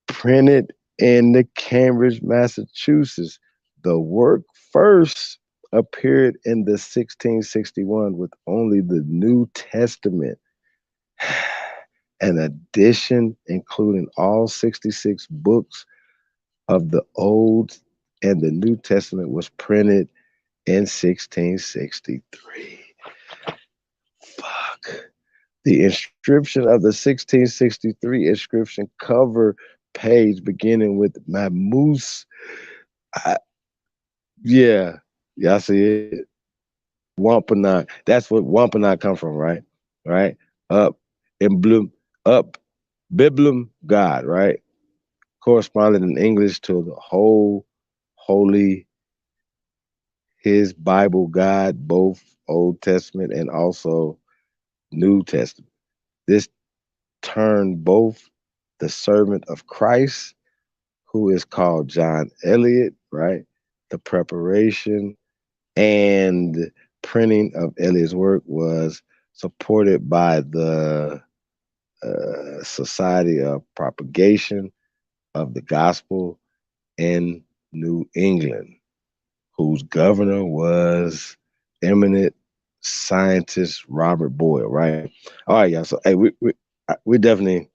printed in the Cambridge, Massachusetts. The work first appeared in the 1661 with only the New Testament. An edition including all 66 books of the Old and the New Testament was printed in 1663. Fuck. The inscription of the 1663 inscription cover page beginning with Mammoose. Yeah, y'all see it. Wampanoag. That's what Wampanoag come from, right? Right? Up, emblem, up, biblum, God, right? Corresponded in English to the whole holy, his Bible, God, both Old Testament and also New Testament. This turned both the servant of Christ, who is called John Eliot, right? The preparation and printing of Eliot's work was supported by the Society of Propagation of the Gospel in New England, whose governor was eminent scientist Robert Boyle, right? All right, y'all. So hey, we definitely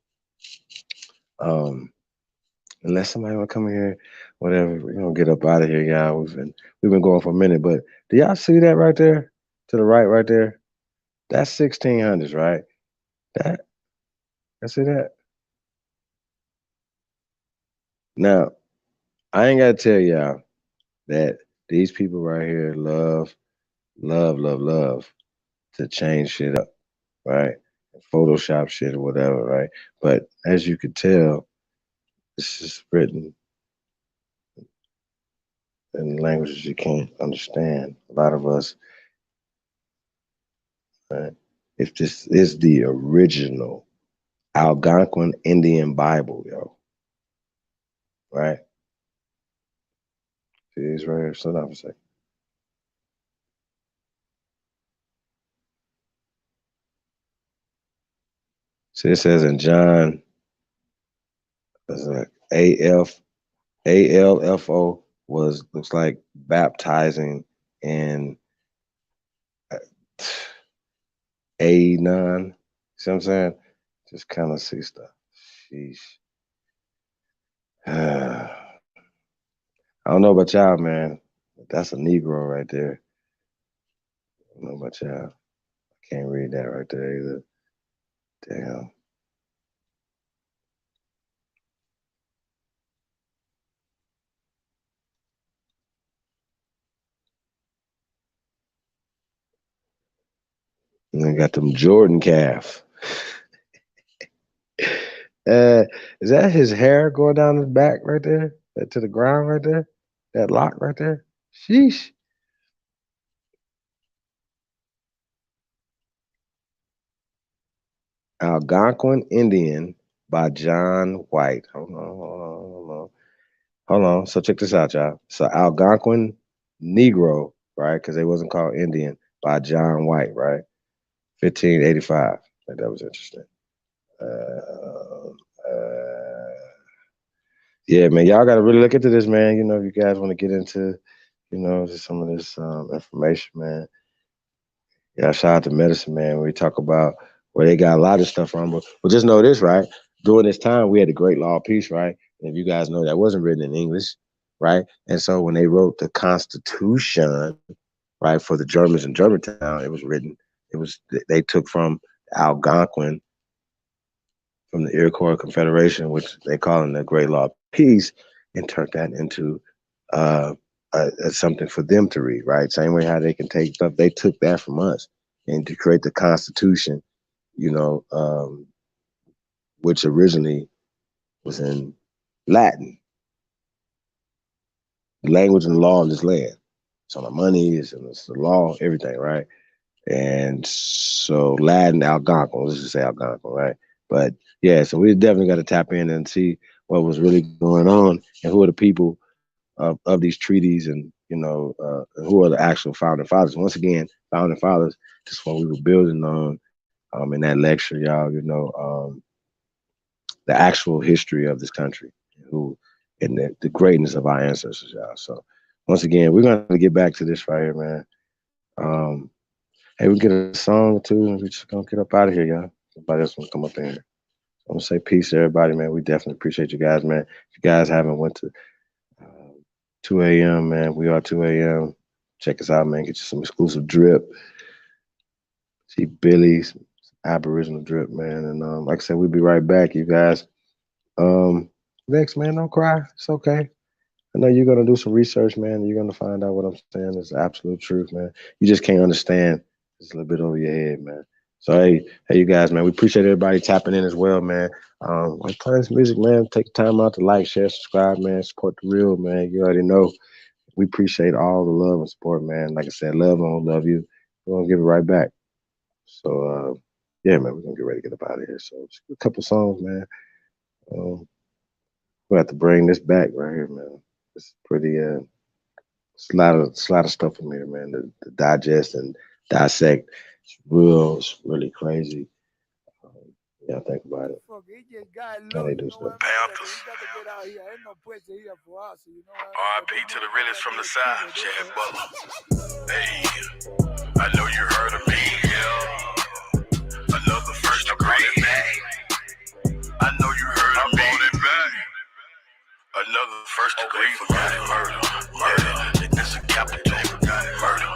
unless somebody wanna come in here, whatever, we're gonna get up out of here, y'all. We've been going for a minute, but do y'all see that right there? To the right there? That's 1600s, right? I see that. Now, I ain't gotta tell y'all that these people right here love to change shit up, right? Photoshop shit or whatever, right? But as you can tell, this is written in languages you can't understand. A lot of us, right? If this is the original Algonquin Indian Bible, yo, right? See this right here? Slow down for a second. See, it says in John, it's like ALFO looks like baptizing in Anon. See what I'm saying? Just kind of see stuff. Sheesh. I don't know about y'all, man. But that's a Negro right there. I don't know about y'all. I can't read that right there either. Damn. And they got them Jordan calf. Is that his hair going down his back right there? To the ground right there? That lock right there? Sheesh. Algonquin Indian by John White. Hold on. So check this out, y'all. So Algonquin Negro, right? Because they wasn't called Indian by John White, right? 1585. I think that was interesting. Yeah, man, y'all got to really look into this, man. You know, if you guys want to get into, you know, just some of this information, man. Yeah, shout out to Medicine Man. We talk about where they got a lot of stuff from, but just know this, right? During this time, we had the Great Law of Peace, right? And if you guys know, that wasn't written in English, right? And so when they wrote the Constitution, right, for the Germans in Germantown, it was written. They took from Algonquin, from the Iroquois Confederation, which they call in the Great Law of Peace, and turned that into something for them to read, right? Same way how they can take stuff, they took that from us and to create the Constitution, you know, which originally was in Latin, the language and the law of this land. So the money is and it's the law, everything, right? And so Latin, Algonquin, let's just say Algonquin, right? But yeah, so we definitely got to tap in and see what was really going on and who are the people of these treaties and, you know, who are the actual founding fathers. Once again, founding fathers, just what we were building on in that lecture, y'all, you know, the actual history of this country, who and the greatness of our ancestors, y'all. So once again, we're going to get back to this right here, man. Hey, we get a song or two and we're just going to get up out of here, y'all. Somebody else want to come up in here. I'm going to say peace to everybody, man. We definitely appreciate you guys, man. If you guys haven't went to 2 a.m., man, we are 2 a.m. Check us out, man. Get you some exclusive drip. See Billy's Aboriginal Drip, man. And like I said, we'll be right back, you guys. Vex, man, don't cry. It's okay. I know you're gonna do some research, man. You're gonna find out what I'm saying is the absolute truth, man. You just can't understand. It's a little bit over your head, man. So hey, you guys, man, we appreciate everybody tapping in as well, man. Like playing some music, man. Take the time out to like, share, subscribe, man. Support the real, man. You already know. We appreciate all the love and support, man. Like I said, love on, love you. We're gonna give it right back. So yeah, man, we're gonna get ready to get up out of here. So just a couple songs, man. We'll have to bring this back right here, man. It's pretty it's a lot of stuff in here, man, to digest and dissect. It's really crazy. Yeah, think about it. How they do stuff. Panthers. R.I.P. to the realest from the side, Chad Butler. Hey, I know you heard of me, yeah. Another first degree. I know you heard of me. Another first degree for murder. It's a capital murder.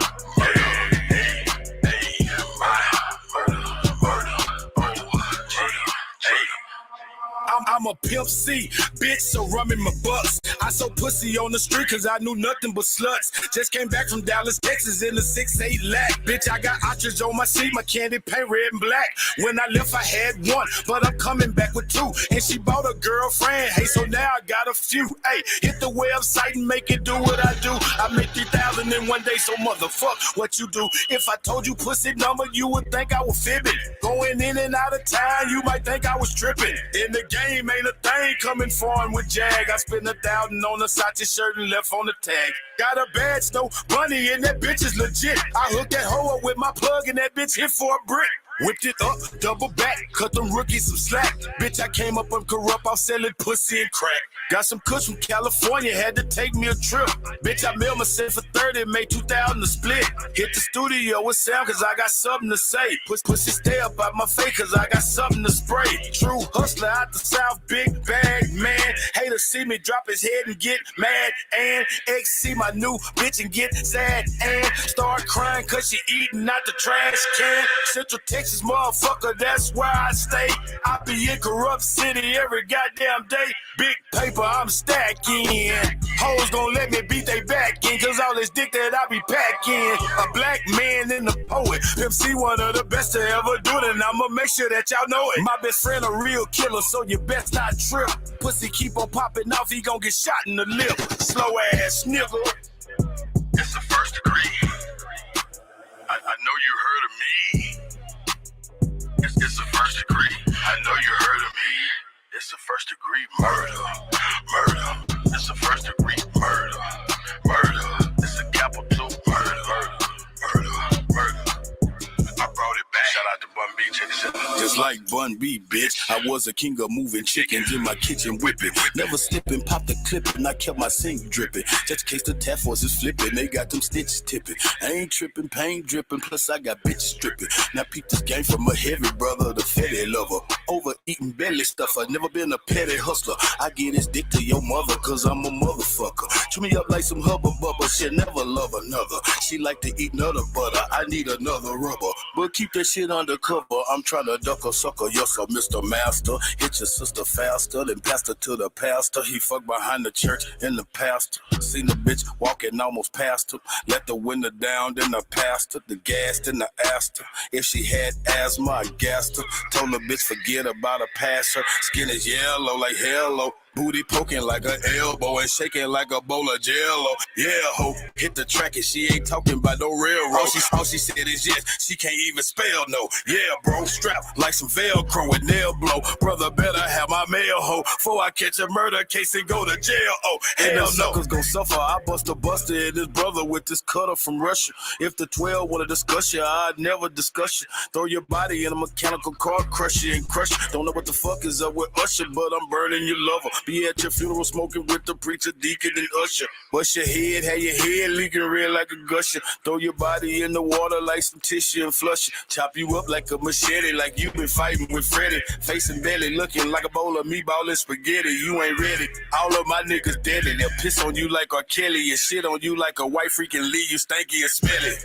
I'm a pimp C, bitch, so rum in my bucks. I sold pussy on the street cause I knew nothing but sluts. Just came back from Dallas, Texas in the 6'8" lack. Bitch, I got ostrich on my seat, my candy paint red and black. When I left, I had one, but I'm coming back with two. And she bought a girlfriend, hey, so now I got a few. Hey, hit the website and make it do what I do. I make 3,000 in one day, so motherfuck what you do. If I told you pussy number, you would think I was fibbing. Going in and out of town, you might think I was tripping. In the game, ain't a thing coming foreign with Jag. I spent 1,000 on a Sachi shirt and left on the tag. Got a bad snow bunny and that bitch is legit. I hooked that hoe up with my plug and that bitch hit for a brick. Whipped it up, double back, cut them rookies some slack. Bitch, I came up uncorrupt, I'm selling pussy and crack. Got some kush from California, had to take me a trip. Bitch, I mailed myself for 30, made 2,000 a split. Hit the studio with sound cause I got something to say. Pussy stay up out my face cause I got something to spray. True hustler out the south, big bag man. Hater see me drop his head and get mad. And X see my new bitch and get sad. And start crying cause she eating out the trash can. Central Texas motherfucker, that's where I stay. I be in corrupt city every goddamn day. Big paper I'm stacking. Hoes gon' let me beat they back in cause all this dick that I be packing. A black man and a poet. Pimp C one of the best to ever do it, and I'ma make sure that y'all know it. My best friend a real killer, so you best not trip. Pussy keep on popping off, he gon' get shot in the lip. Slow ass nigga. It's the first degree. I know you heard of me. It's the first degree. I know you heard of me. It's the first degree murder. It's the first degree murder. It's a capital murder. I brought it back. Shout out to Bun B. Check this out. Just like Bun B, bitch. I was a king of moving chickens in my kitchen whipping. Never slipping, pop the clip and I kept my sink dripping. Just in case the task force is flipping, they got them stitches tipping. I ain't tripping, pain dripping, plus I got bitches stripping. Now peep this game from a heavy brother, the fatty lover. Overeating belly stuffer, never been a petty hustler. I get his dick to your mother cause I'm a motherfucker. Chew me up like some hubba bubba, she'll never love another. She like to eat nutter butter, I need another rubber. But keep that shit undercover, I'm trying to duck a sucker, yes sir, Mr. Master. Hit your sister faster than pastor to the pastor. He fucked behind the church and the pastor. Seen the bitch walking almost past her. Let the window down, then I passed her. The gas, then I asked her if she had asthma, I gassed her. Told the bitch forget about her, pass her. Skin is yellow like hello. Booty poking like an elbow and shaking like a bowl of jello. Yeah, ho, hit the track and she ain't talking about no railroad. All she said is yes, she can't even spell no. Yeah, bro, strap like some Velcro and nail blow. Brother better have my mail, ho, before I catch a murder case and go to jail. Oh, hell no. Suckers gon' suffer. I bust a buster and his brother with this cutter from Russia. If the 12 wanna discuss you, I'd never discuss you. Throw your body in a mechanical car, crush you and crush you. Don't know what the fuck is up with Usher, but I'm burning your lover. Be at your funeral smoking with the preacher, deacon, and usher. Bust your head, have your head leaking red like a gusher. Throw your body in the water like some tissue and flush it. Chop you up like a machete, like you been fighting with Freddy. Facing belly, looking like a bowl of meatball and spaghetti. You ain't ready. All of my niggas dead, and they'll piss on you like R. Kelly and shit on you like a white freaking leave you stanky and smelly.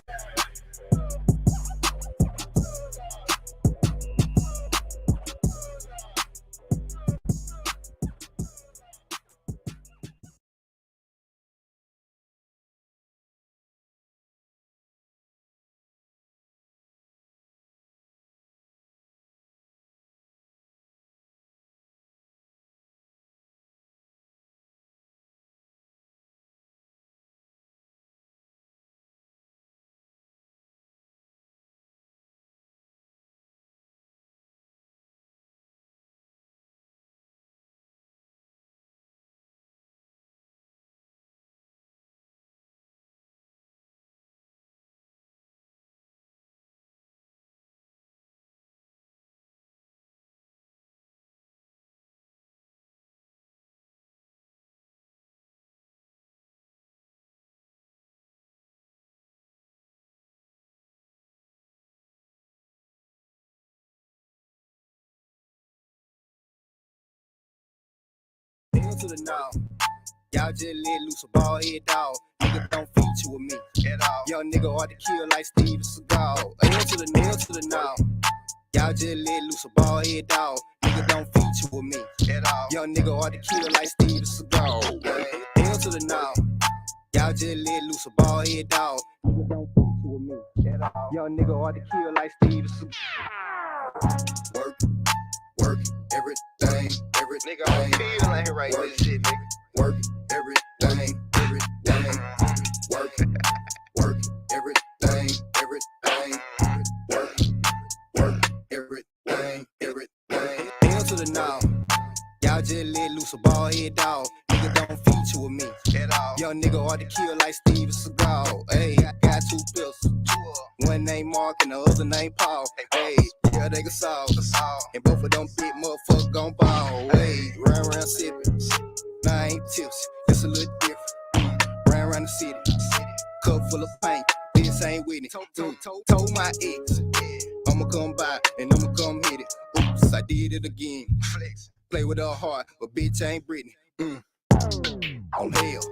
Hell to the now. Y'all just let loose a ball head dog. Nigga don't feature with me at all. Young nigga hard to kill like Steve Seagal. Hell to the nail to the now. Y'all just let loose a ball head dog. Nigga don't feature with me at all. Young nigga hard to kill like Steve Seagal. Hell to the now. Y'all just let loose a ball head dog. Nigga don't feature with me at all. Young nigga hard to kill like Steve Seagal. Work, everything. Nigga, I'm feeling like he write this shit, nigga. Work, everything. Work, everything. Work, everything. Hell to the now. Y'all just let loose a ball head dog. Nigga don't feature with me at all. Young nigga hard to kill like Steve Seagal. Hey, I got 2 pistols. One name Mark and the other name Paul. Hey, yeah, they can solve. And both of them big motherfuckers gon' ball. Hey, round sippin'. Nah, I ain't tips. It's a little different. Round the city. Cup full of paint. This ain't Whitney. Told my ex. I'ma come by and I'ma come hit it. Oops, I did it again. Flex. Play with her heart, but bitch ain't Britney. On hell.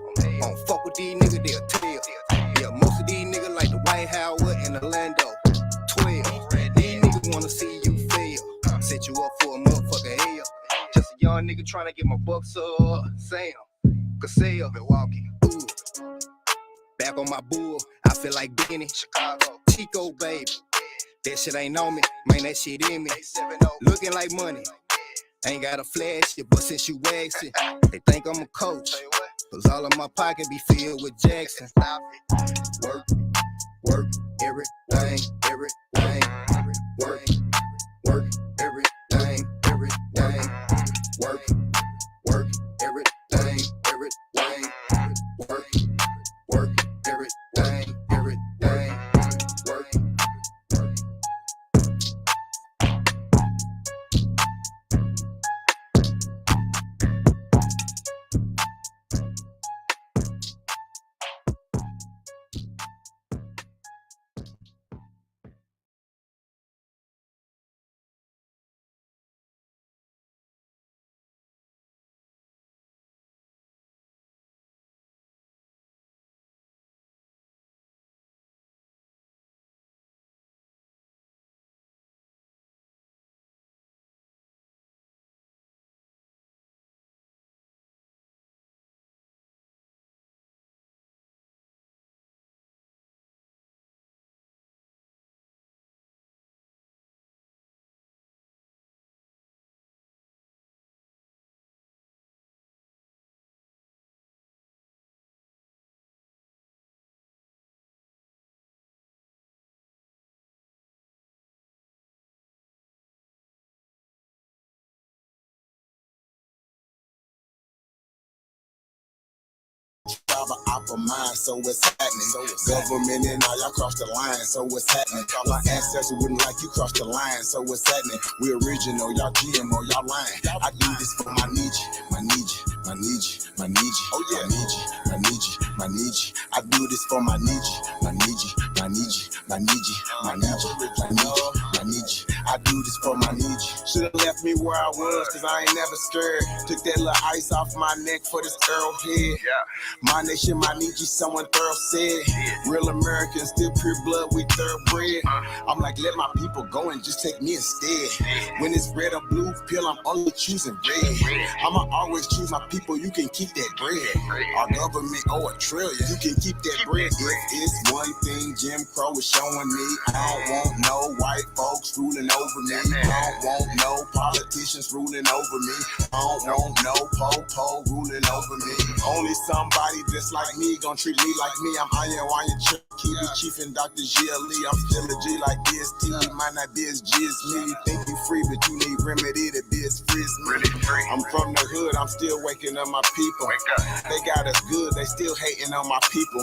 On fuck with these niggas, they'll tell. Yeah, most of these niggas like the White House and Orlando. 12. These niggas wanna see you fail. Set you up for a motherfucker hell. Just a young nigga trying to get my bucks up. Sam, Cassell, Milwaukee. Ooh. Back on my bull, I feel like Benny. Chicago, Chico, baby. That shit ain't on me, man, that shit in me. Looking like money. Ain't got a flash, but since you waxing, they think I'm a coach. Cause all of my pocket be filled with Jackson. Work, everything. Work, everything. Work, everything. Work, everything. Upper mind, so what's happening? Government and all y'all crossed the line, so what's happening? My ancestors wouldn't like you cross the line, so what's happening? We original, y'all GMO, y'all lying. I do this for my Nietzsche. Oh yeah, my Nietzsche. I do this for my Nietzsche. I do this for my Nietzsche. Should've left me where I was, cause I ain't never scared. Took that little ice off my neck for this arrowhead. My nation, my Nietzsche, someone thorough said. Real Americans, still pure blood, we thoroughbred. I'm like, let my people go and just take me instead. When it's red or blue pill, I'm only choosing red. I'ma always choose my people, you can keep that bread. Our government owe $1 trillion, you can keep that bread. If it's one thing Jim Crow is showing me, I don't want no white folks ruling over me. I don't want no politicians ruling over me. I don't want no po-po ruling over me. Only somebody just like me gon' treat me like me. I'm Iron Keep it Chief and Dr. G.L.E. I'm still a G like this. You might not be as G as me. You think you free, but you need remedy to be as free as me. I'm from the hood, I'm still waking up my people. They got us good, they still hating on my people.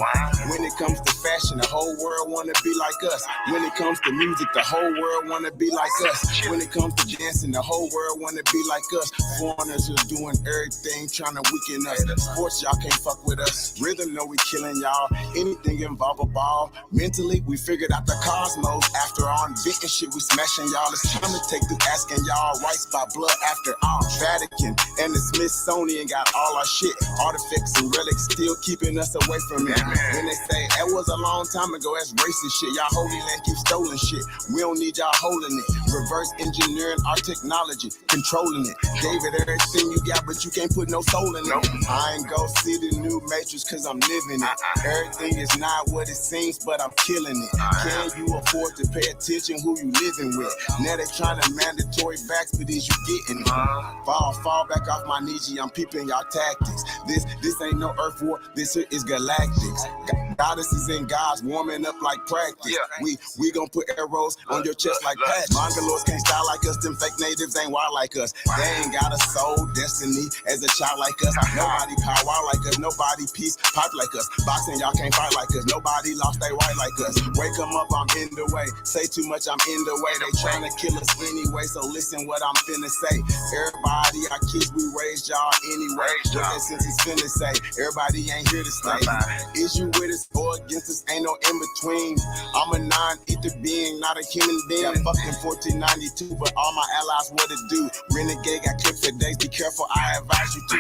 When it comes to fashion, the whole world wanna be like us. When it comes to music, the whole world world wanna be like us. When it comes to dancing, the whole world wanna be like us. Foreigners are doing everything, trying to weaken us. Sports, y'all can't fuck with us. Rhythm, know we killing y'all. Anything involve a ball. Mentally, we figured out the cosmos. After all, inventing shit, we smashing y'all. It's time to take through asking y'all rights by blood after all. Vatican and the Smithsonian got all our shit. Artifacts and relics still keeping us away from it. When they say that was a long time ago, that's racist shit. Y'all holy land keep stolen shit. We don't need y'all holding it. Reverse engineering our technology, controlling it. David, everything you got, but you can't put no soul in it. I ain't go see the new Matrix cause I'm living it. Everything is not what it seems, but I'm killing it. Can you afford to pay attention who you living with? Now they trying to mandatory vax, but is you getting it? Fall back off my Nietzsche, I'm peeping y'all tactics. This ain't no earth war, this here is galactics. Goddesses and gods warming up like practice. We gon' put arrows on your chest like patches. Mongoloids can't style like us, them fake natives ain't wild like us. They ain't got a soul, destiny as a child like us. Nobody power like us, nobody peace pipe like us. Boxing, y'all can't fight like us. Nobody lost they right like us. Wake them up, I'm in the way. Say too much, I'm in the way. They trying to kill us anyway, so listen what I'm finna say. Everybody, our kids, we raised y'all anyway. What that since it's finna say. Everybody ain't here to stay. Is you with us or against us? Ain't no in between. I'm a non-ether being, not a human being. Fucking 1492, but all my allies what to do. Renegade got clipped for days. Be careful, I advise you to.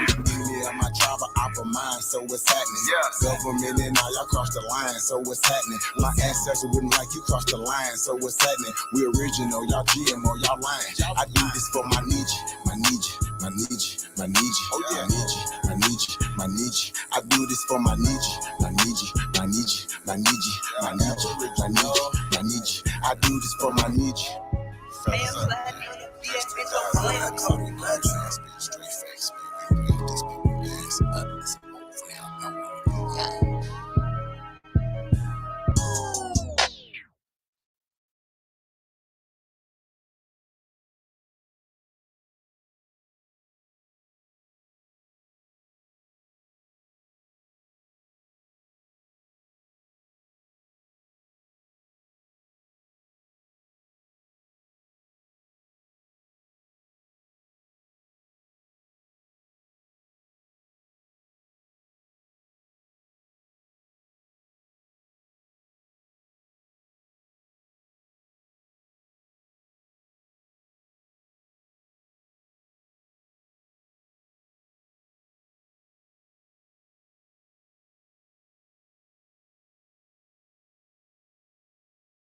Yeah, my tribe of opera mind, so what's happening? Government and all y'all crossed the line, so what's happening? My ancestors wouldn't like you cross the line, so what's happening? We original, y'all GMO, y'all lying. I do this for my Nietzsche, my Nietzsche, my Nietzsche, my Nietzsche, my Nietzsche, my Nietzsche, my Nietzsche. I do this for my Nietzsche, my Nietzsche, my Nietzsche, my Nietzsche, my Nietzsche, my Nietzsche, my Nietzsche. I do this for my Nietzsche.